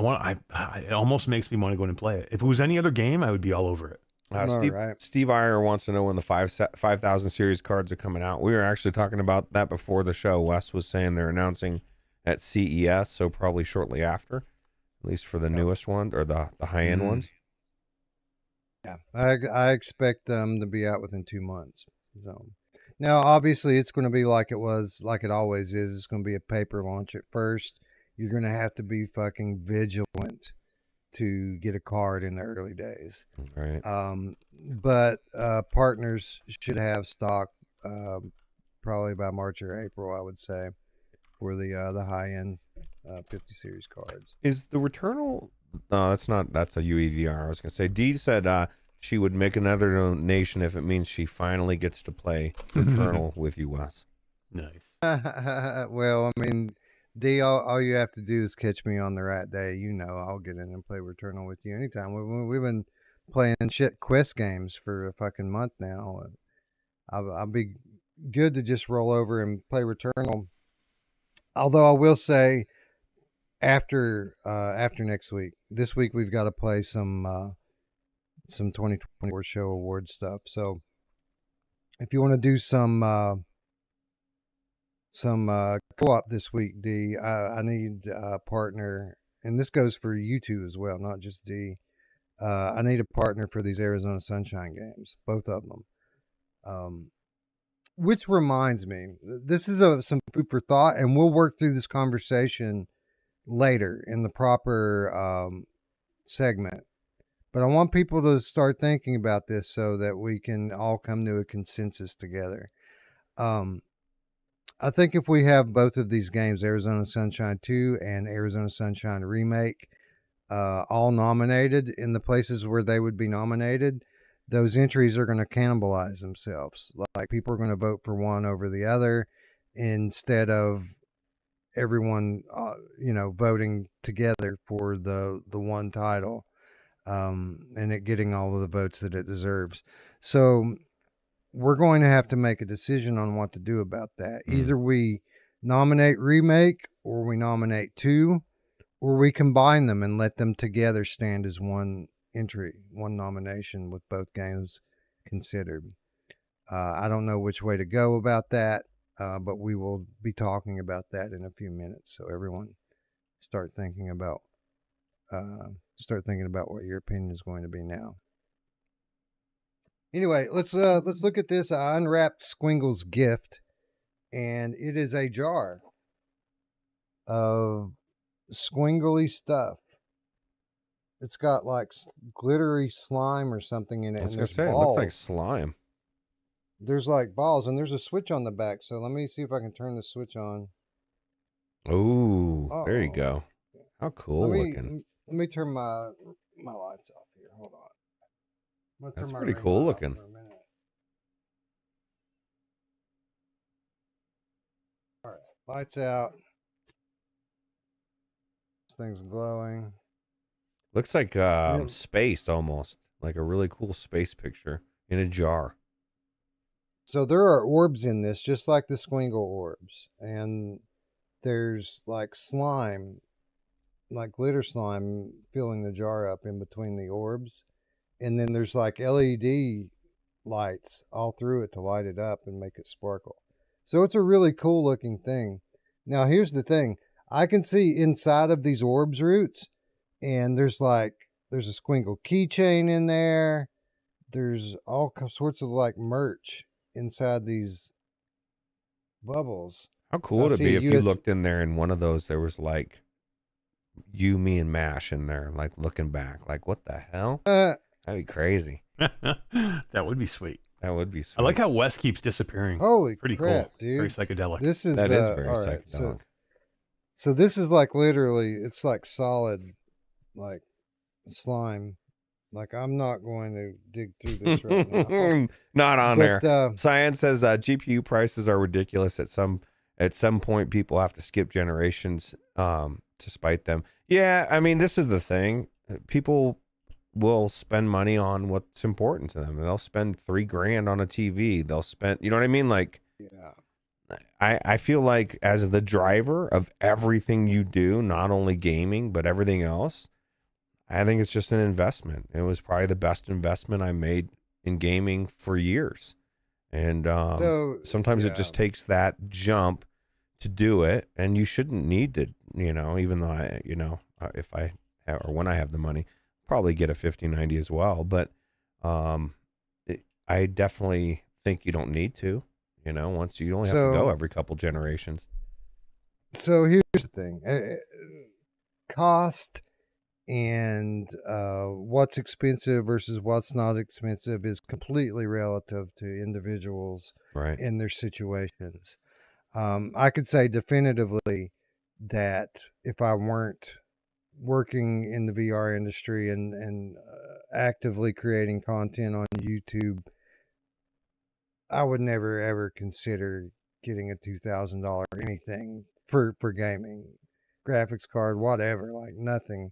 It almost makes me want to go in and play it. If it was any other game, I would be all over it. Steve Iyer wants to know when the 5000 series cards are coming out. We were actually talking about that before the show. Wes was saying they're announcing at CES, so probably shortly after, at least for the newest one, or the high-end ones. Yeah, I expect them to be out within 2 months. So now, obviously, it's going to be like it always is. It's going to be a paper launch at first. You're going to have to be fucking vigilant to get a card in the early days. Right. But partners should have stock probably by March or April, I would say, for the high end 50 series cards. Is the Returnal? No, that's not. That's a UEVR. I was gonna say. Dee said she would make another donation if it means she finally gets to play Returnal with you, Wes. Nice. Well, I mean, D, all you have to do is catch me on the right day. You know, I'll get in and play Returnal with you anytime. We've been playing shit quest games for a fucking month now. I'll be good to just roll over and play Returnal. Although I will say, after next week, this week we've got to play some 2024 show award stuff. So if you want to do some co-op this week, D, I need a partner, and this goes for you two as well, not just D. I need a partner for these Arizona Sunshine games, both of them. Which reminds me, this is some food for thought, and we'll work through this conversation later in the proper segment. But I want people to start thinking about this so that we can all come to a consensus together. I think if we have both of these games, Arizona Sunshine 2 and Arizona Sunshine Remake, all nominated in the places where they would be nominated, those entries are going to cannibalize themselves. Like, people are going to vote for one over the other instead of everyone, voting together for the one title, and it getting all of the votes that it deserves. So we're going to have to make a decision on what to do about that. Either we nominate Remake, or we nominate 2, or we combine them and let them together stand as one entry, one nomination with both games considered. I don't know which way to go about that, but we will be talking about that in a few minutes. So everyone, start thinking about what your opinion is going to be now. Anyway, let's look at this. I unwrapped Squingle's gift, and it is a jar of squingly stuff. It's got like glittery slime or something in it. I was and gonna there's say, balls. it looks like slime. There's like balls, and there's a switch on the back. So let me see if I can turn the switch on. Ooh, there you Oh. go. How cool looking. Let me turn my lights off here. Hold on. I'm gonna turn That's my pretty ring cool light off looking. for a minute. All right, lights out. This thing's glowing. Looks like space almost, like a really cool space picture in a jar. So there are orbs in this, just like the Squingle orbs, and there's like slime, like glitter slime, filling the jar up in between the orbs, and then there's like LED lights all through it to light it up and make it sparkle. So it's a really cool looking thing. Now here's the thing: I can see inside of these orbs roots, and there's a Squingle keychain in there. There's all sorts of like merch inside these bubbles. How cool would it be if you looked in there and one of those, there was like you, me, and MASH in there, like looking back, like what the hell? That'd be crazy. That would be sweet. That would be sweet. I like how Wes keeps disappearing. Holy Pretty crap, cool. dude. Very psychedelic. That is very all right, psychedelic. So this is like literally, it's like solid, like slime. Like, I'm not going to dig through this right now. Not on there. Science says GPU prices are ridiculous. At some point, people have to skip generations to spite them. Yeah, I mean, this is the thing. People will spend money on what's important to them. They'll spend $3,000 on a TV. They'll spend, you know what I mean? Like, yeah. I feel like as the driver of everything you do, not only gaming but everything else, I think it's just an investment. It was probably the best investment I made in gaming for years. And sometimes it just takes that jump to do it, and you shouldn't need to, even though if I have, or when I have the money, probably get a 5090 as well. But I definitely think you don't need to. You know, once you only have to go every couple generations. So here's the thing: cost and what's expensive versus what's not expensive is completely relative to individuals Right. in their situations. I could say definitively that if I weren't working in the VR industry and actively creating content on YouTube, I would never ever consider getting a $2,000 anything for gaming, graphics card, whatever, like nothing.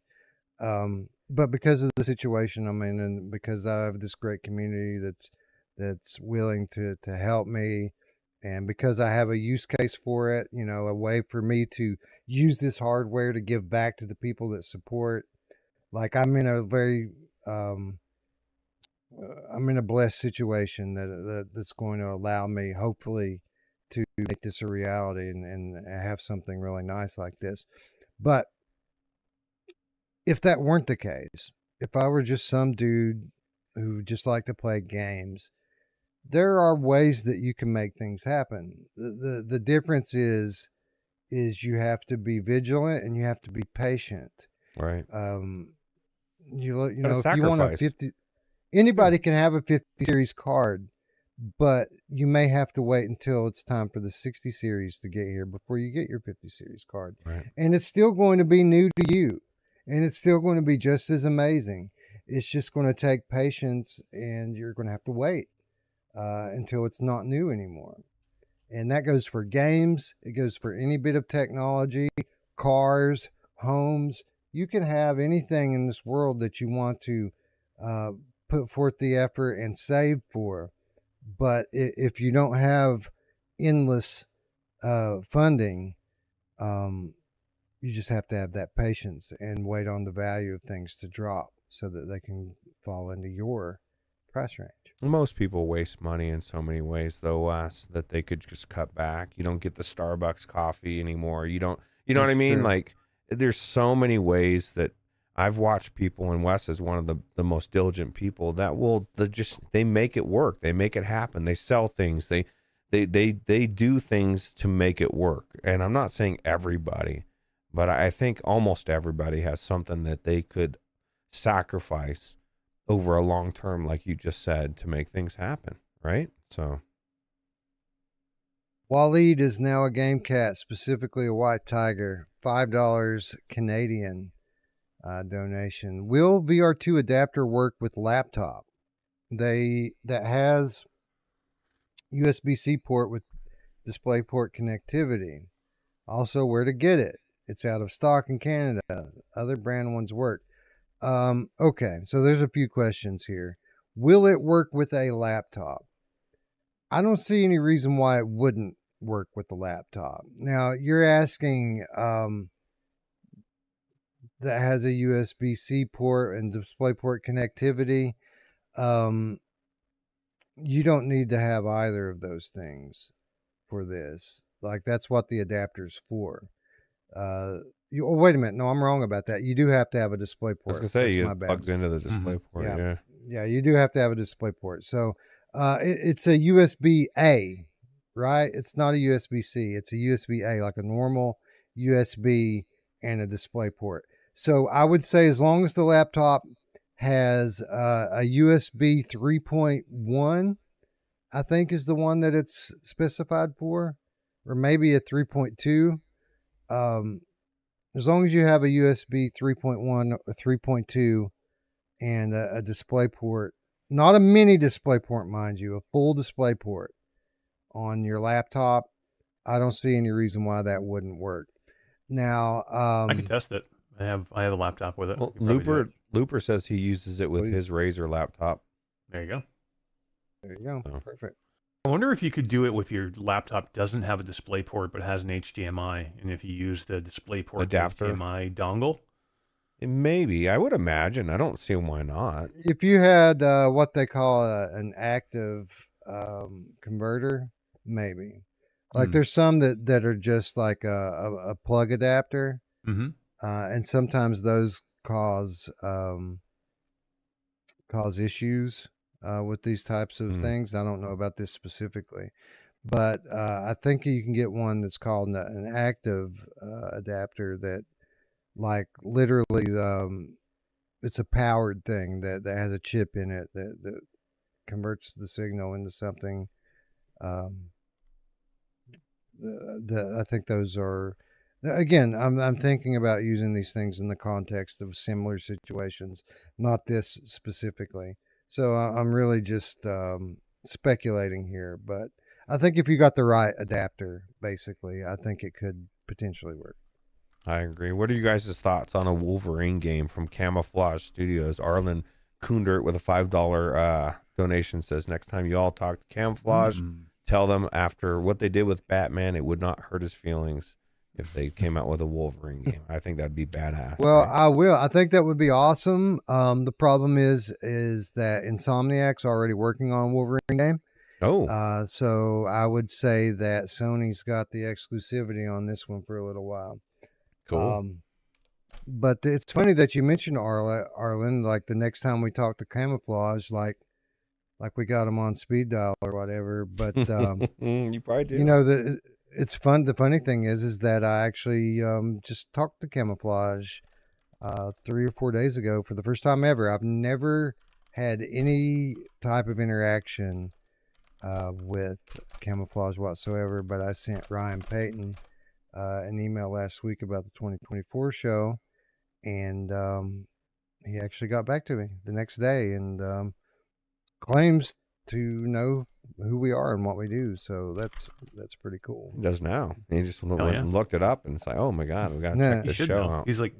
But because of the situation I'm in, and because I have this great community that's willing to help me, and because I have a use case for it, you know, a way for me to use this hardware to give back to the people that support. Like I'm in a blessed situation that's going to allow me, hopefully, to make this a reality and have something really nice like this. But if that weren't the case, if I were just some dude who just liked to play games, there are ways that you can make things happen. The difference is you have to be vigilant and you have to be patient. Right. You know, if you want a 50, anybody can have a 50 series card, but you may have to wait until it's time for the 60 series to get here before you get your 50 series card. Right. And it's still going to be new to you, and it's still going to be just as amazing. It's just going to take patience, and you're going to have to wait until it's not new anymore. And that goes for games. It goes for any bit of technology, cars, homes. You can have anything in this world that you want to put forth the effort and save for. But if you don't have endless funding, you just have to have that patience and wait on the value of things to drop so that they can fall into your price range. Most people waste money in so many ways, though, Wes, that they could just cut back. You don't get the Starbucks coffee anymore. You know what I mean? True. Like, there's so many ways that I've watched people, and Wes is one of the most diligent people that they make it work. They make it happen. They sell things. They do things to make it work. And I'm not saying everybody, but I think almost everybody has something that they could sacrifice over a long term, like you just said, to make things happen, right? So Waleed is now a game cat, specifically a white tiger, $5 Canadian donation. Will VR2 adapter work with laptop? That has USB-C port with DisplayPort connectivity. Also, where to get it? It's out of stock in Canada. Other brand ones work. Okay, so there's a few questions here. Will it work with a laptop? I don't see any reason why it wouldn't work with the laptop. Now, you're asking that has a USB-C port and DisplayPort connectivity. You don't need to have either of those things for this. Like, that's what the adapter's for. Wait a minute. No, I'm wrong about that. You do have to have a DisplayPort. I was going to say, it plugs into the DisplayPort. Yeah. Yeah, you do have to have a DisplayPort. So it's a USB-A, right? It's not a USB-C. It's a USB-A, like a normal USB and a DisplayPort. So I would say as long as the laptop has a USB 3.1, I think is the one that it's specified for, or maybe a 3.2. As long as you have a USB 3.1 or 3.2 and a DisplayPort, not a mini DisplayPort, mind you, a full DisplayPort on your laptop, I don't see any reason why that wouldn't work. Now, I can test it. I have a laptop with it. Well, Looper says he uses it with his Razer laptop. There you go. There you go. Oh. Perfect. I wonder if you could do it with your laptop doesn't have a DisplayPort but has an HDMI, and if you use the DisplayPort adapter HDMI dongle. Maybe. I would imagine. I don't see why not. If you had what they call an active converter, maybe. Like there's some that are just like a plug adapter. Mm-hmm. And sometimes those cause issues with these types of Mm. things. I don't know about this specifically, but I think you can get one that's called an active adapter that, like, literally, it's a powered thing that has a chip in it that converts the signal into something. I think those are, again, I'm thinking about using these things in the context of similar situations, not this specifically. So I'm really just speculating here, but I think if you got the right adapter, basically, I think it could potentially work. I agree. What are you guys' thoughts on a Wolverine game from Camouflage Studios? Arlen Kundert with a $5 donation says, next time you all talk to Camouflage, tell them after what they did with Batman, it would not hurt his feelings if they came out with a Wolverine game. I think that'd be badass. Well, right? I will. I think that would be awesome. The problem is that Insomniac's already working on a Wolverine game. Oh, So I would say that Sony's got the exclusivity on this one for a little while. cool. But it's funny that you mentioned Arlen. Like, the next time we talk to Camouflage, like we got him on speed dial or whatever. But You probably do. you know, it's fun. The funny thing is that I actually just talked to Camouflage 3 or 4 days ago for the first time ever. I've never had any type of interaction with Camouflage whatsoever, but I sent Ryan Payton an email last week about the 2024 show, and he actually got back to me the next day and claims to know who we are and what we do. So that's pretty cool. He does now. He just went yeah. and looked it up and it's like, oh my God, we got to Yeah. check He this should show know. out. He's like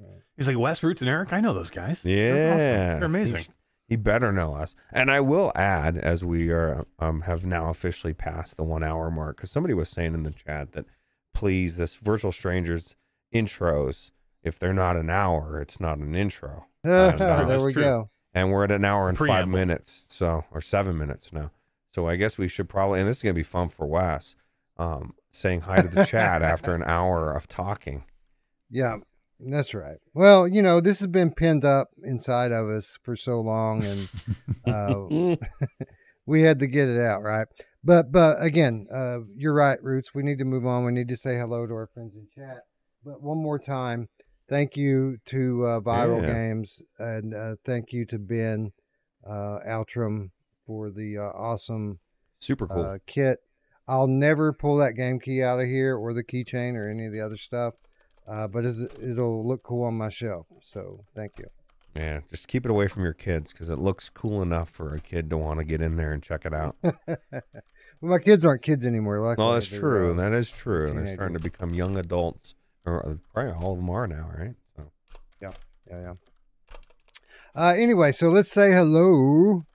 Wes, Roots, and Eric. I know those guys. Yeah. They're awesome. They're amazing. He better know us. And I will add, as we are have now officially passed the 1 hour mark, because somebody was saying in the chat that please, this Virtual Strangers intros, if they're not an hour, it's not an intro. There we true. go. And we're at an hour and 5 Preamble. minutes, so, or 7 minutes now. So I guess we should probably, and this is going to be fun for Wes, saying hi to the chat after an hour of talking. Yeah, that's right. Well, you know, this has been pinned up inside of us for so long, and we had to get it out, right? But again, you're right, Roots. We need to move on. We need to say hello to our friends in chat. But one more time, thank you to Viral Games, and thank you to Ben Altram for the awesome Super cool. kit. I'll never pull that game key out of here or the keychain or any of the other stuff, but it'll look cool on my shelf. So thank you. Yeah, just keep it away from your kids because it looks cool enough for a kid to want to get in there and check it out. Well, my kids aren't kids anymore. Luckily. Oh, that's true. That is true. They're teenagers. starting to become young adults. Or probably all of them are now, right? So. Yeah. Anyway, so let's say hello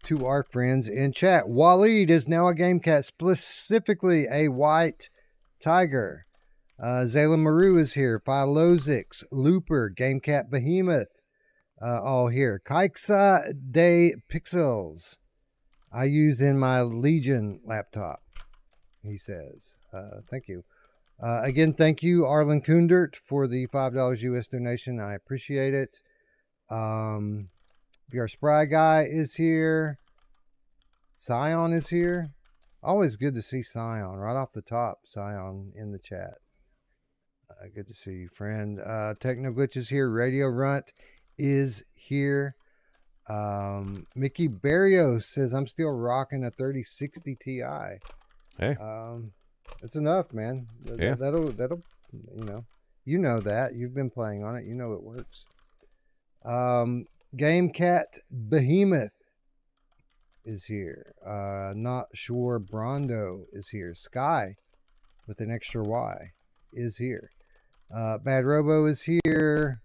to our friends in chat. Waleed is now a game cat, specifically a white tiger. Zayla Maru is here. Philozix, Looper, Game Cat Behemoth, all here. Kaiksa de Pixels. I use in my Legion laptop, he says. Thank you. Again, thank you, Arlen Kundert, for the $5 US donation. I appreciate it. VR SpryGuy is here. Scion is here. Always good to see Scion right off the top. Scion in the chat. Good to see you, friend. Technoglitch is here. Radio Runt is here. Mickey Barrios says, I'm still rocking a 3060 Ti. Hey. It's enough, man. Yeah. That'll, you know that. You've been playing on it. You know it works. Game Cat Behemoth is here. Not Sure Brondo is here. Sky with an extra Y is here. Bad Robo is here.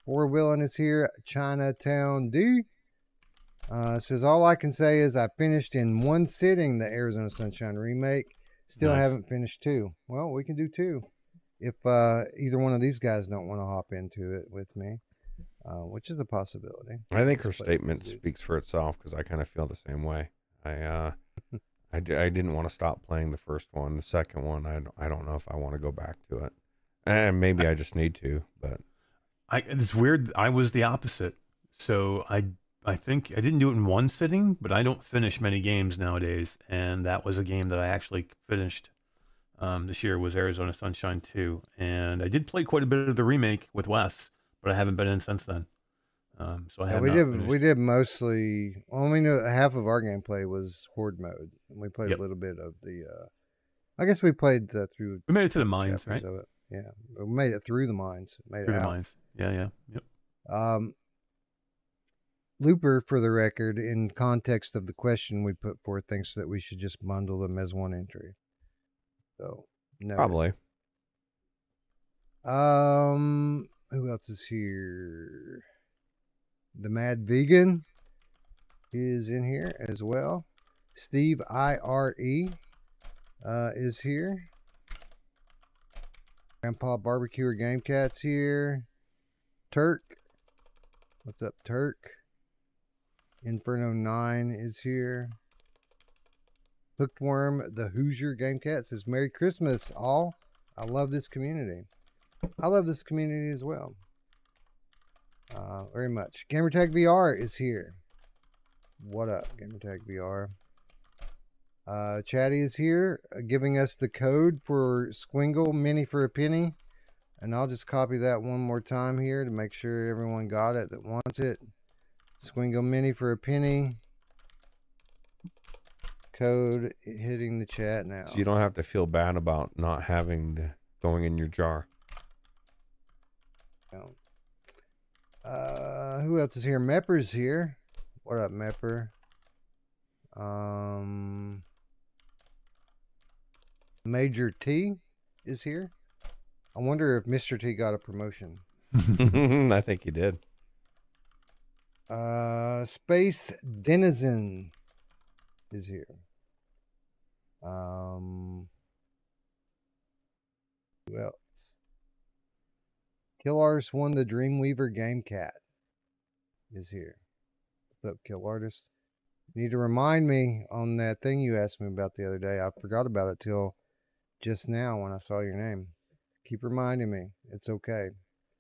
Four Willin is here. Chinatown D says, all I can say is I finished in one sitting the Arizona Sunshine remake. Still Nice. haven't finished two. Well, we can do two if either one of these guys don't want to hop into it with me, which is a possibility. I think her Let's play statement these dudes. speaks for itself because I kind of feel the same way. I didn't want to stop playing the first one. The second one, I don't know if I want to go back to it. And maybe I just need to, but It's weird. I was the opposite. So I think I didn't do it in one sitting, but I don't finish many games nowadays, and that was a game that I actually finished this year was Arizona Sunshine 2, and I did play quite a bit of the remake with Wes, but I haven't been in since then. So I Yeah, have we not did. finished. We did mostly. Well, we knew half of our gameplay was horde mode, and we played Yep. a little bit of the. I guess we played through We made it to the mines, chapters right? of it. Yeah, we made it through the mines. Made Through it the out. mines. Yeah. Yep. Looper, for the record, in context of the question we put forth, thinks that we should just bundle them as one entry. So no. Probably. Who else is here? The Mad Vegan is in here as well. Steve IRE is here. Grandpa Barbecuer Game Cat's here. Turk. What's up, Turk? Inferno 9 is here. Hooked Worm, the Hoosier Game Cat, says, Merry Christmas, all. I love this community. I love this community as well. Very much. Gamertag VR is here. What up, Gamertag VR? Chatty is here, giving us the code for Squingle Mini for a penny. And I'll just copy that one more time here to make sure everyone got it that wants it. Squingle Mini for a penny. Code hitting the chat now. So you don't have to feel bad about not having the going in your jar. Who else is here? Mepper's here. What up, Mepper? Major T is here. I wonder if Mr. T got a promotion. I think you did. Space Denizen is here. Who else? Kill Artist won the Dreamweaver Game Cat is here. What's up, Kill Artist? You need to remind me on that thing you asked me about the other day. I forgot about it till just now when I saw your name. Keep reminding me. It's okay.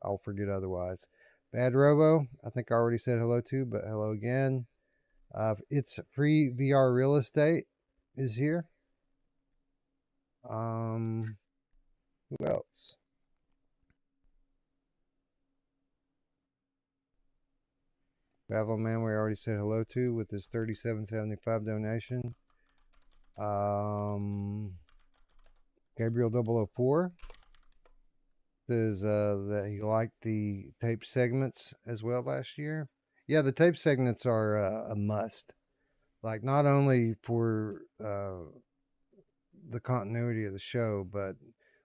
I'll forget otherwise. Bad Robo, I think I already said hello to, but hello again. It's Free VR Real Estate is here. Who else? Travel Man, we already said hello to with his $37.75 donation. Gabriel 004 says that he liked the tape segments as well last year. Yeah, the tape segments are a must. Like, not only for the continuity of the show, but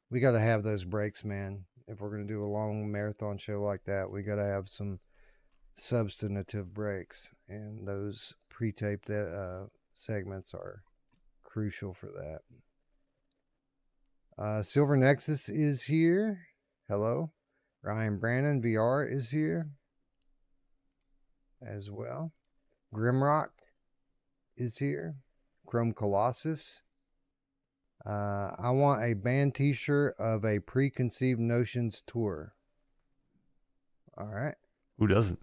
we got to have those breaks, man. If we're going to do a long marathon show like that, we got to have some substantive breaks, and those pre-taped segments are crucial for that. Silver Nexus is here. Hello. Ryan Brandon VR is here as well. Grimrock is here. Chrome Colossus. I want a band t-shirt of a Preconceived Notions tour. All right. Who doesn't?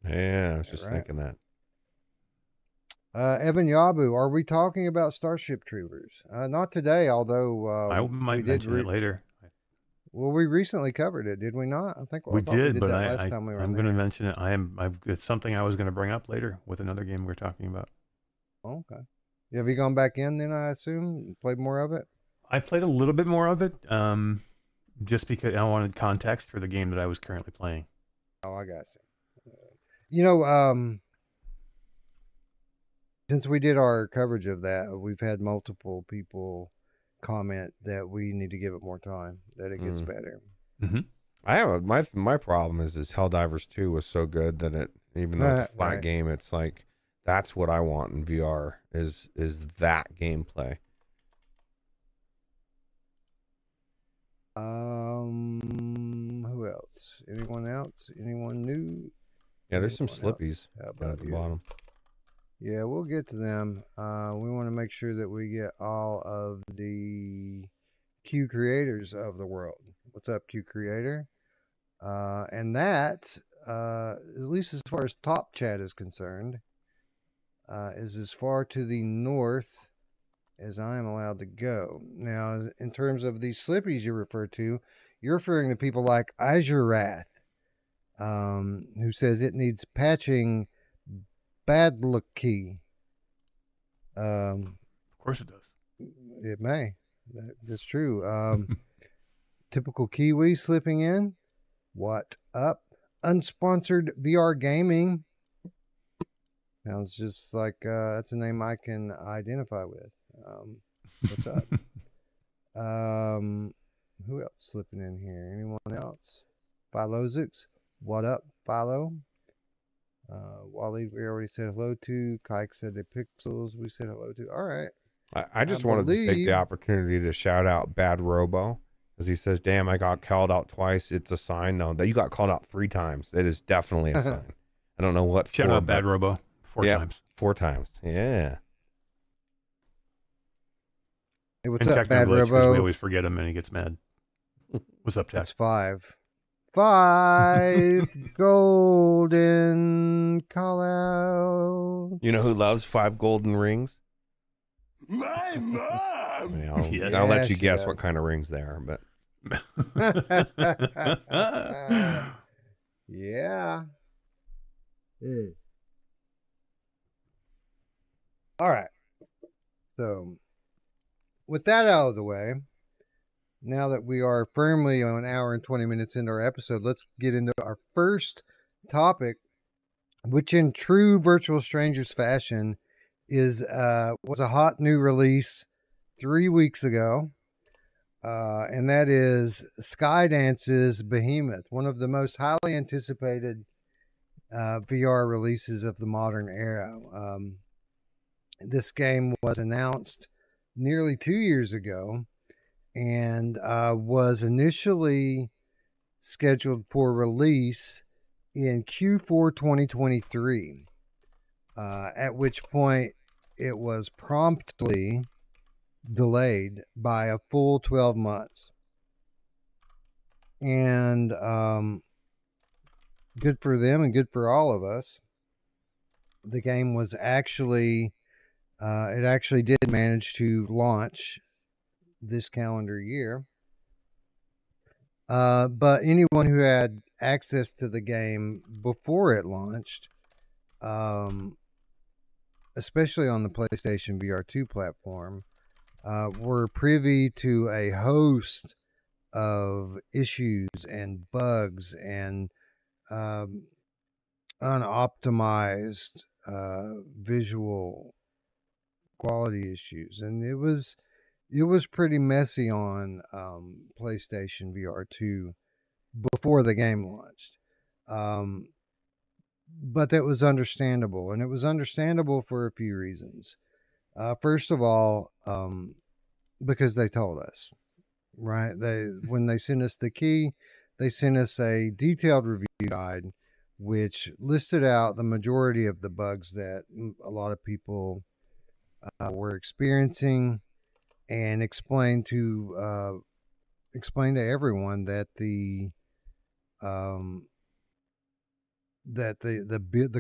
Yeah, I was just thinking that. Evan Yabu, are we talking about Starship Troopers? Not today, although I might mention it later. Well, we recently covered it, did we not? I think we did, but last time we were I'm going to mention it. It's something I was going to bring up later with another game we're talking about. Okay. Have you gone back in then, I assume? Played more of it? I played a little bit more of it, just because I wanted context for the game that I was currently playing. Oh, I got you. You know, since we did our coverage of that, we've had multiple people comment that we need to give it more time, that it gets better. Mm-hmm. I have my problem is Helldivers 2 was so good that it, even though it's a flat game, it's like that's what I want in VR is that gameplay. Who else? Anyone else? Anyone new? Yeah, there's some slippies down at the bottom. Yeah, we'll get to them. We want to make sure that we get all of the Q creators of the world. What's up, Q creator? And that at least as far as Top Chat is concerned, is as far to the north as I am allowed to go. Now, in terms of these slippies you refer to, you're referring to people like Azurath, who says it needs patching bad look key. Of course it does. It may. That's true. Typical Kiwi slipping in. What up? Unsponsored VR Gaming. Sounds just like that's a name I can identify with. What's up? Who else slipping in here? Anyone else? Philozix. What up, Philo? Wally, we already said hello to. Kike said the Pixels. We said hello to. All right. I just wanted to take the opportunity to shout out Bad Robo, as he says, damn, I got called out twice. It's a sign. No, that you got called out 3 times. It is definitely a sign. I don't know what. Shout out Bad Robo 4 times. 4 times. Yeah. Hey, what's and up, Bad Robo? We always forget him and he gets mad. What's up, Tech? That's 5. 5 golden call out. You know who loves 5 golden rings? My mom. I'll let you guess what kind of rings they are, but yeah. All right. So, with that out of the way, now that we are firmly on an hour and 20 minutes into our episode, let's get into our first topic, which in true Virtual Strangers fashion was a hot new release 3 weeks ago, and that is Skydance's Behemoth, one of the most highly anticipated VR releases of the modern era. This game was announced nearly 2 years ago and was initially scheduled for release in Q4 2023, at which point it was promptly delayed by a full 12 months. And good for them and good for all of us. The game was actually, it actually did manage to launch this calendar year. But anyone who had access to the game before it launched, especially on the PlayStation VR2 platform, were privy to a host of issues and bugs and unoptimized visual quality issues, and it was pretty messy on PlayStation VR2 before the game launched. But that was understandable, and it was understandable for a few reasons. First of all, because they told us, right? When they sent us the key, they sent us a detailed review guide, which listed out the majority of the bugs that a lot of people were experiencing, and explained to everyone that the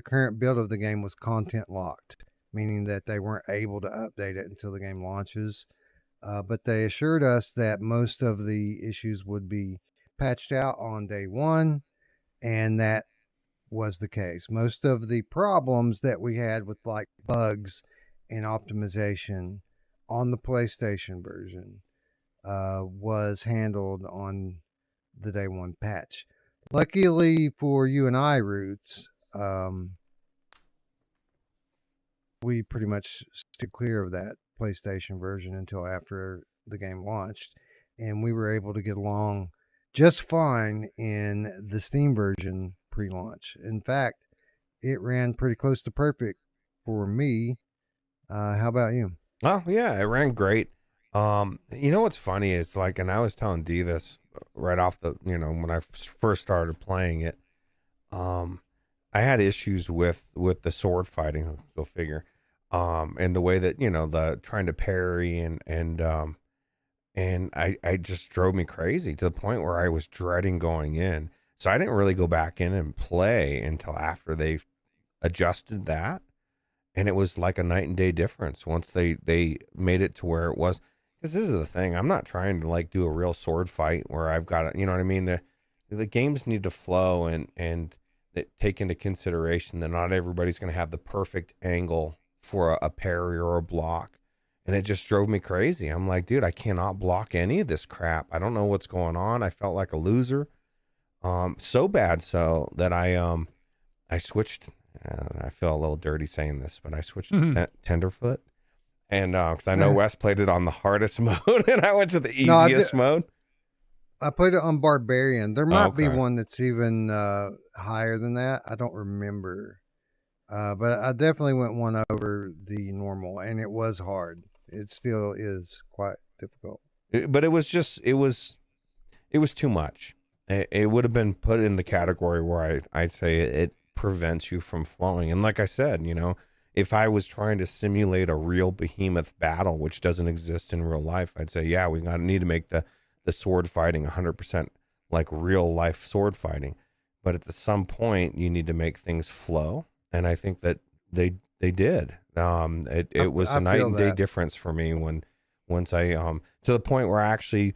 current build of the game was content locked, meaning that they weren't able to update it until the game launches. But they assured us that most of the issues would be patched out on day one, and that was the case. Most of the problems that we had with like bugs and optimization on the PlayStation version was handled on the day one patch. Luckily for you and I, Roots, we pretty much stood clear of that PlayStation version until after the game launched, and we were able to get along just fine in the Steam version pre-launch. In fact, it ran pretty close to perfect for me. How about you? Oh yeah, it ran great. You know what's funny is like, and I was telling Dee this right off the, when I first started playing it, I had issues with the sword fighting. Go figure. And the way that the trying to parry and I just drove me crazy to the point where I was dreading going in. So I didn't really go back in and play until after they adjusted that. And it was like a night and day difference once they made it to where it was. Because this is the thing. I'm not trying to like do a real sword fight where I've got to, you know what I mean? The games need to flow and take into consideration that not everybody's going to have the perfect angle for a parry or a block. And it just drove me crazy. I'm like, dude, I cannot block any of this crap. I don't know what's going on. I felt like a loser. So bad so that I switched. I feel a little dirty saying this, but I switched to Tenderfoot. And because I know Wes played it on the hardest mode, and I went to the easiest mode. I played it on Barbarian. There might be one that's even higher than that. I don't remember. But I definitely went one over the normal, and it was hard. It still is quite difficult. But it was too much. It would have been put in the category where I'd say it prevents you from flowing. And like I said, you know, if I was trying to simulate a real behemoth battle, which doesn't exist in real life, I'd say, yeah, we need to make the sword fighting 100% like real life sword fighting. But at some point, you need to make things flow. And I think that they did. It was a night and day difference for me once I to the point where I actually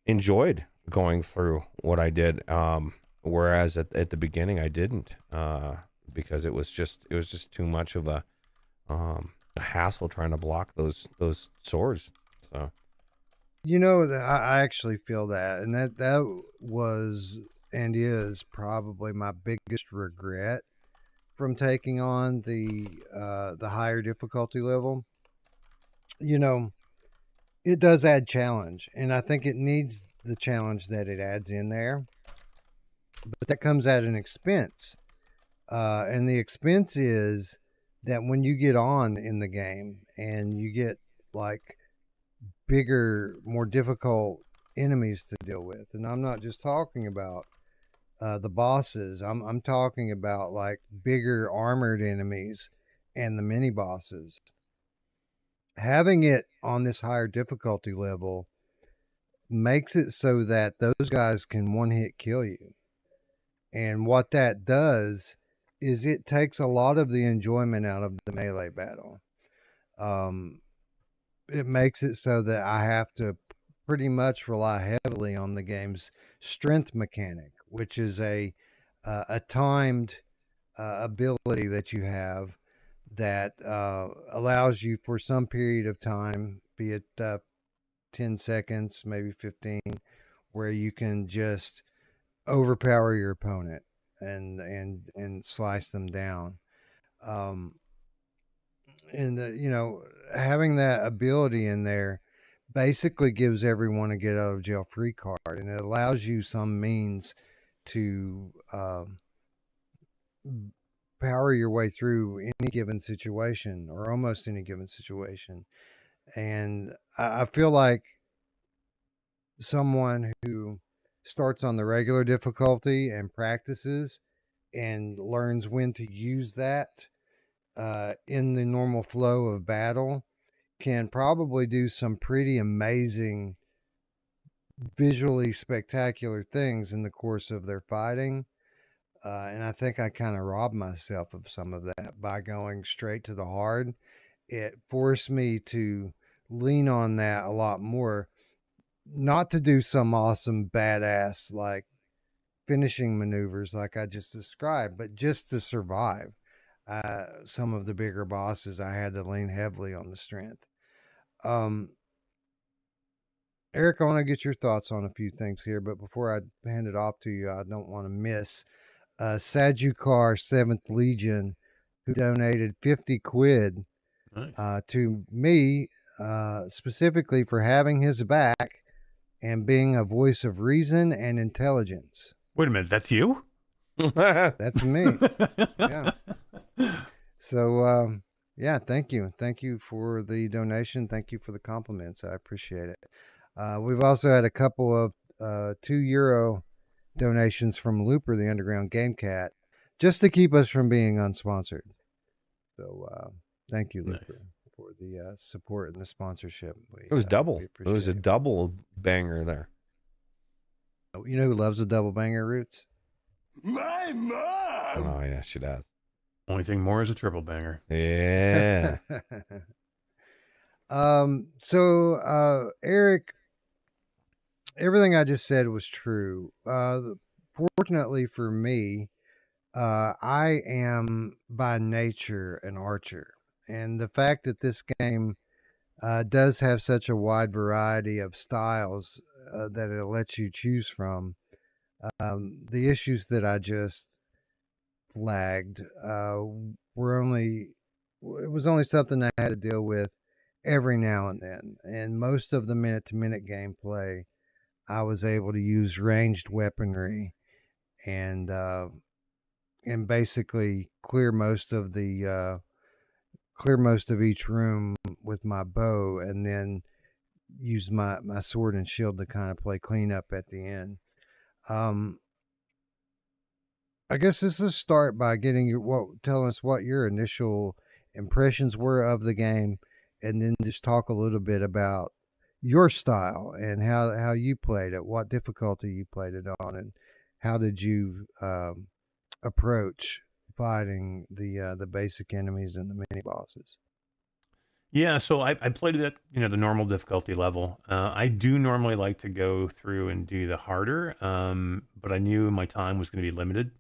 enjoyed going through what I did. Whereas at the beginning I didn't, because it was just too much of a hassle trying to block those swords. So, you know, I actually feel that, and that was and is probably my biggest regret from taking on the higher difficulty level. You know, it does add challenge, and I think it needs the challenge that it adds in there. But that comes at an expense. And the expense is that when you get on in the game and you get like bigger, more difficult enemies to deal with, and I'm not just talking about the bosses, I'm talking about like bigger armored enemies and the mini bosses. Having it on this higher difficulty level makes it so that those guys can one-hit kill you. And what that does is it takes a lot of the enjoyment out of the melee battle. It makes it so that I have to pretty much rely heavily on the game's strength mechanic, which is a timed ability that you have that allows you for some period of time, be it 10 seconds, maybe 15, where you can just overpower your opponent and slice them down. You know, having that ability in there basically gives everyone a get out of jail free card, and it allows you some means to power your way through any given situation, or almost any given situation. And I feel like someone who starts on the regular difficulty and practices and learns when to use that in the normal flow of battle can probably do some pretty amazing, visually spectacular things in the course of their fighting. And I think I kind of robbed myself of some of that by going straight to the hard. It forced me to lean on that a lot more, not to do some awesome badass like finishing maneuvers like I just described, but just to survive some of the bigger bosses. I had to lean heavily on the strength. Eric, I want to get your thoughts on a few things here, but before I hand it off to you, I don't want to miss Sajukar 7th Legion, who donated 50 quid to me specifically for having his back and being a voice of reason and intelligence. Wait a minute, that's you? That's me. Yeah. So, yeah, thank you. Thank you for the donation. Thank you for the compliments. I appreciate it. We've also had a couple of €2 donations from Looper, the Underground Game Cat, just to keep us from being unsponsored. So, thank you, Looper, for the support and the sponsorship. It was double. It was a double banger there. You know who loves a double banger, Roots? My mom! Oh yeah, she does. Only thing more is a triple banger. Yeah. Eric, everything I just said was true. Fortunately for me, I am by nature an archer. And the fact that this game does have such a wide variety of styles that it lets you choose from, the issues that I just flagged were only, it was only something I had to deal with every now and then. And most of the minute to minute gameplay, I was able to use ranged weaponry and basically clear most of each room with my bow, and then use my sword and shield to kind of play cleanup at the end. I guess this is start by telling us what your initial impressions were of the game, and then just talk a little bit about your style and how you played it, what difficulty you played it on, and how did you approach fighting the basic enemies and the mini bosses. Yeah, so I played it at the normal difficulty level. I do normally like to go through and do the harder, but I knew my time was going to be limited,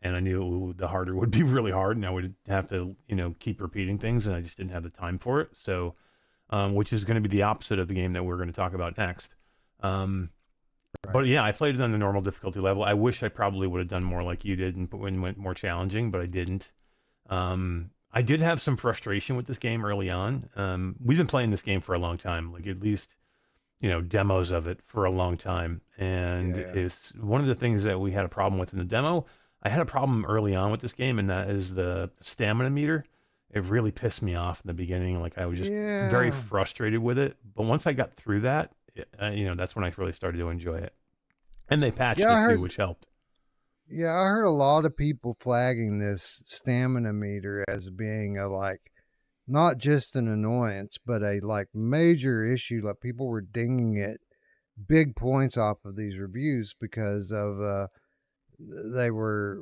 and I knew the harder would be really hard, and I would have to keep repeating things, and I just didn't have the time for it. So, which is going to be the opposite of the game that we're going to talk about next. But yeah, I played it on the normal difficulty level. I wish I probably would have done more like you did and went more challenging, but I didn't. I did have some frustration with this game early on. We've been playing this game for a long time, like at least, demos of it for a long time. And it's one of the things that we had a problem with in the demo. I had a problem early on with this game, and that is the stamina meter. It really pissed me off in the beginning. Like I was just very frustrated with it. But once I got through that, that's when I really started to enjoy it. And they patched it too, which helped. Yeah, I heard a lot of people flagging this stamina meter as being not just an annoyance, but a major issue. Like people were dinging it big points off of these reviews because of they were,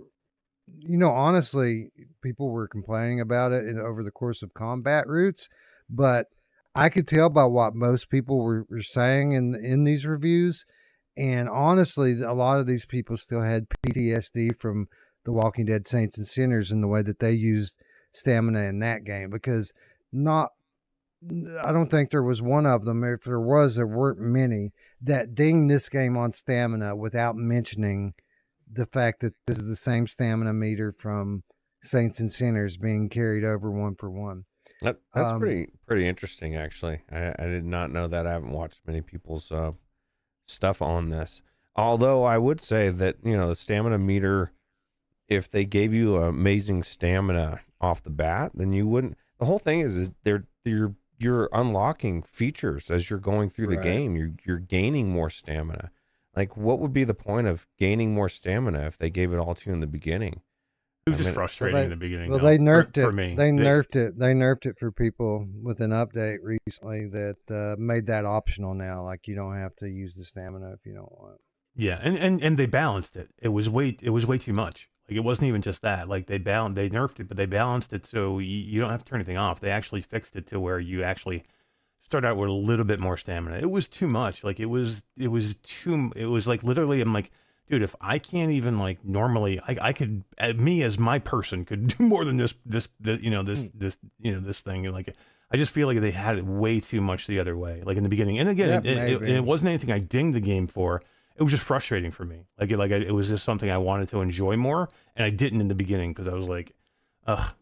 honestly, people were complaining about it over the course of combat routes, but I could tell by what most people were saying in these reviews. And honestly, a lot of these people still had PTSD from The Walking Dead Saints and Sinners and the way that they used stamina in that game, because I don't think there was one of them. If there was, there weren't many that dinged this game on stamina without mentioning the fact that this is the same stamina meter from Saints and Sinners being carried over one for one. That's pretty interesting, actually. I did not know that. I haven't watched many people's stuff on this. Although I would say that, the stamina meter, if they gave you amazing stamina off the bat, then you wouldn't. The whole thing is you're unlocking features as you're going through the game. You're gaining more stamina. Like, what would be the point of gaining more stamina if they gave it all to you in the beginning? It was just frustrating in the beginning. Well, they nerfed it. For me. They nerfed it. They nerfed it for people with an update recently that made that optional now. Like, you don't have to use the stamina if you don't want. Yeah, and they balanced it. It was way too much. Like, it wasn't even just that. Like, they nerfed it, but they balanced it so you don't have to turn anything off. They actually fixed it to where you actually start out with a little bit more stamina. It was too much. Like, it was like literally, I'm like, dude, if I can't even normally, I could, me as my person could do more than this thing. Like, I just feel like they had it way too much the other way, like in the beginning. And again, it wasn't anything I dinged the game for. It was just frustrating for me. It was just something I wanted to enjoy more, and I didn't in the beginning because I was like,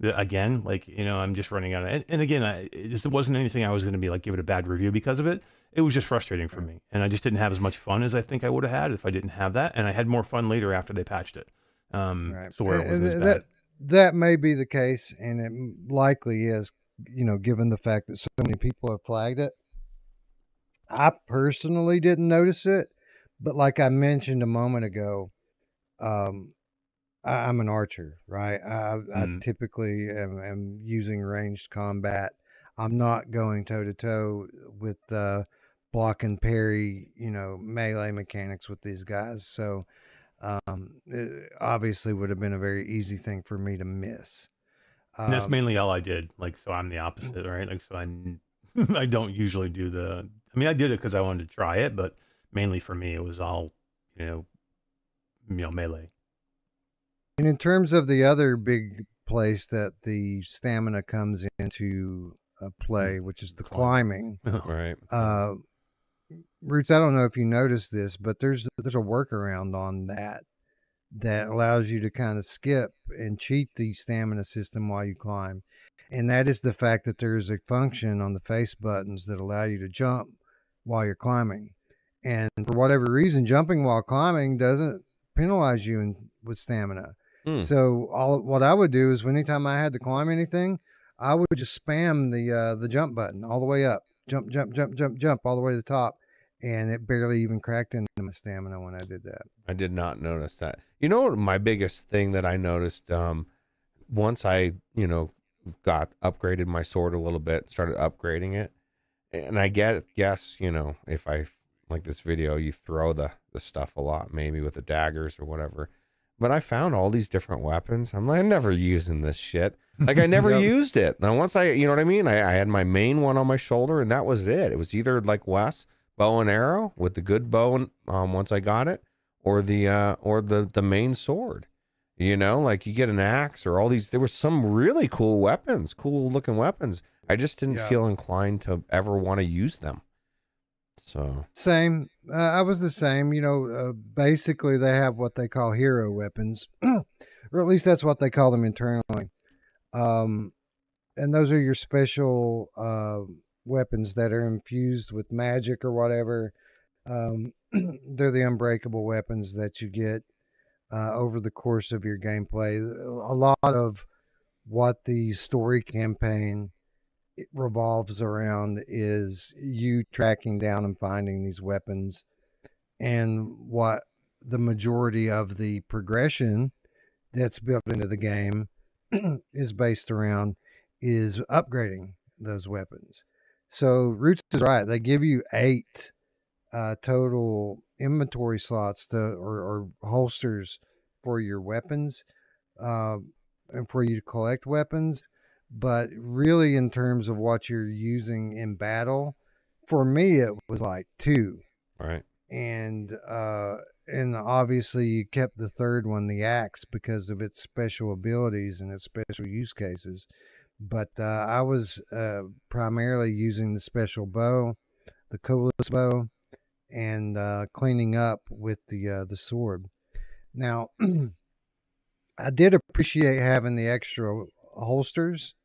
again, I'm just running out of. And again, it wasn't anything I was going to be give it a bad review because of it. It was just frustrating for me, and I just didn't have as much fun as I think I would have had if I didn't have that. And I had more fun later after they patched it. So where it was that may be the case, and it likely is. Given the fact that so many people have flagged it, I personally didn't notice it, but like I mentioned a moment ago, I'm an archer, right? I typically am using ranged combat. I'm not going toe to toe with block and parry, melee mechanics with these guys. So It obviously would have been a very easy thing for me to miss. And that's mainly all I did. Like, so I'm the opposite, right? Like, so I don't usually do the. I mean, I did it because I wanted to try it, but mainly for me, it was all, melee. And in terms of the other big place that the stamina comes into play, which is the climbing. Right. Roots, I don't know if you noticed this, but there's a workaround on that allows you to kind of skip and cheat the stamina system while you climb. And that is the fact that there is a function on the face buttons that allow you to jump while you're climbing. And for whatever reason, jumping while climbing doesn't penalize you with stamina. So what I would do is anytime I had to climb anything, I would just spam the jump button all the way up. Jump, jump, jump, jump, jump all the way to the top. And it barely even cracked into my stamina when I did that. I did not notice that. You know, my biggest thing that I noticed once I, got upgraded my sword a little bit, started upgrading it, and I guess, if I like this video, you throw the stuff a lot, maybe with the daggers or whatever. But I found all these different weapons. I'm like, I'm never using this shit. Like, I never used it. Now, once you know what I mean? I had my main one on my shoulder, and that was it. It was either like Wes, bow and arrow with the good bow, once I got it, or the main sword. Like you get an axe or all these. There were some really cool looking weapons. I just didn't feel inclined to ever want to use them. So same. I was the same. Basically they have what they call hero weapons, or at least that's what they call them internally. And those are your special weapons that are infused with magic or whatever. They're the unbreakable weapons that you get over the course of your gameplay. A lot of what the story campaign revolves around is you tracking down and finding these weapons, and what the majority of the progression that's built into the game is based around is upgrading those weapons. So Roots is right. They give you 8 total inventory slots or holsters for your weapons, and for you to collect weapons. But really, in terms of what you're using in battle, for me, it was like 2. Right. And obviously you kept the third one, the axe, because of its special abilities and its special use cases. But I was primarily using the special bow, the coolest bow, and cleaning up with the sword. Now, I did appreciate having the extra holsters,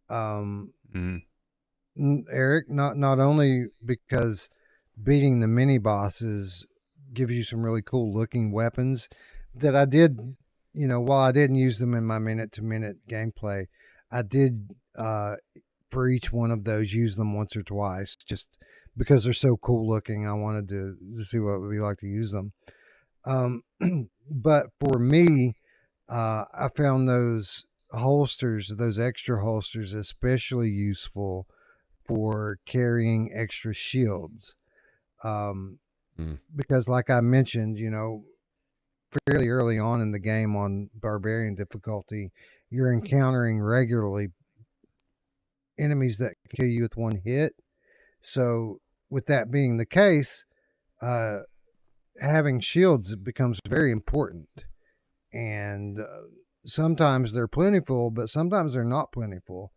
Eric. Not only because beating the mini bosses gives you some really cool looking weapons that I did, while I didn't use them in my minute-to-minute gameplay, I did for each one of those use them once or twice, just because they're so cool looking. I wanted to see what it would be like to use them. But for me, I found those holsters, those extra holsters, especially useful for carrying extra shields. Because like I mentioned, fairly early on in the game on Barbarian difficulty, you're encountering regularly enemies that can kill you with one hit. So with that being the case, having shields becomes very important. And sometimes they're plentiful, but sometimes they're not plentiful.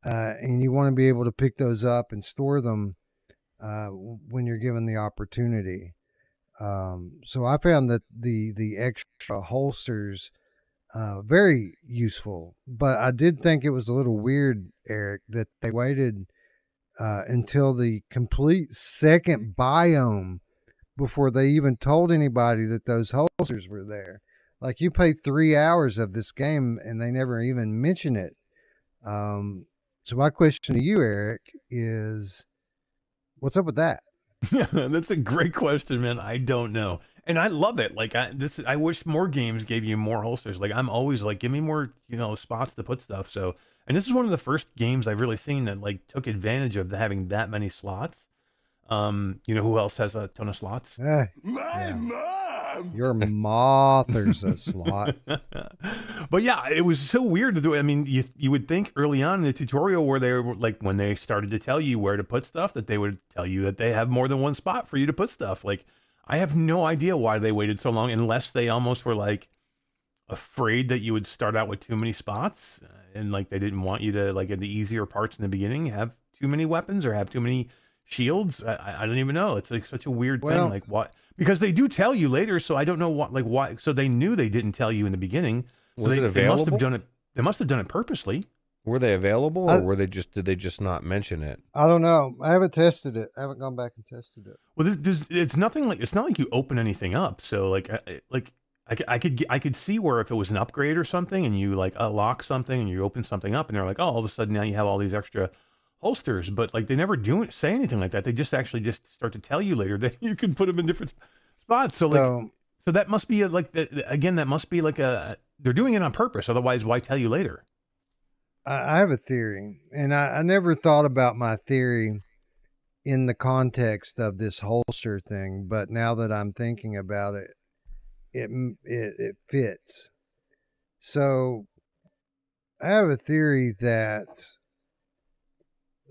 And you want to be able to pick those up and store them when you're given the opportunity. So I found that the extra holsters very useful, but I did think it was a little weird, Eric, that they waited until the complete second biome before they even told anybody that those holsters were there. Like, you played 3 hours of this game and they never even mention it. So my question to you, Eric, is what's up with that? Yeah, that's a great question, man. I don't know. And I love it. Like, I wish more games gave you more holsters. Like, I'm always like, give me more, spots to put stuff. So, and this is one of the first games I've really seen that like took advantage of having that many slots. Who else has a ton of slots? My mom! Your mother's a slot. But yeah, it was so weird to do. I mean, you would think early on in the tutorial where they were like, when they started to tell you where to put stuff, that they would tell you that they have more than one spot for you to put stuff. Like, I have no idea why they waited so long, unless they almost were like afraid that you would start out with too many spots, and like they didn't want you to, like, in the easier parts in the beginning, have too many weapons or have too many shields. I don't even know. It's like such a weird thing. Like, what? Because they do tell you later, so I don't know what, like, why. So they knew they didn't tell you in the beginning. So Was it available? They must have done it. They must have done it purposely. Were they available, or were they just? Did they just not mention it? I don't know. I haven't tested it. I haven't gone back and tested it. Well, it's nothing like, it's not like you open anything up. So like I could see where if it was an upgrade or something, and you like unlock something and you open something up, and they're like, oh, all of a sudden now you have all these extra holsters. But like they never say anything like that. They just actually just start to tell you later that you can put them in different spots. So like, so that must be again, that must be like they're doing it on purpose. Otherwise, why tell you later? I have a theory, and I never thought about my theory in the context of this holster thing, but now that I'm thinking about it, it fits. So I have a theory that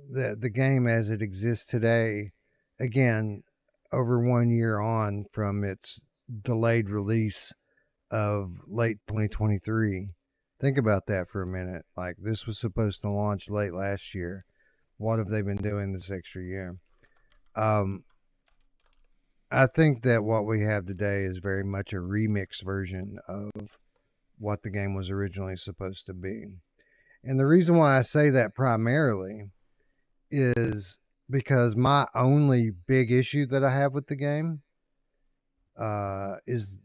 the game as it exists today, again, over 1 year on from its delayed release of late 2023. Think about that for a minute. Like, this was supposed to launch late last year. What have they been doing this extra year? I think that what we have today is very much a remix version of what the game was originally supposed to be. And the reason why I say that primarily is because my only big issue that I have with the game is,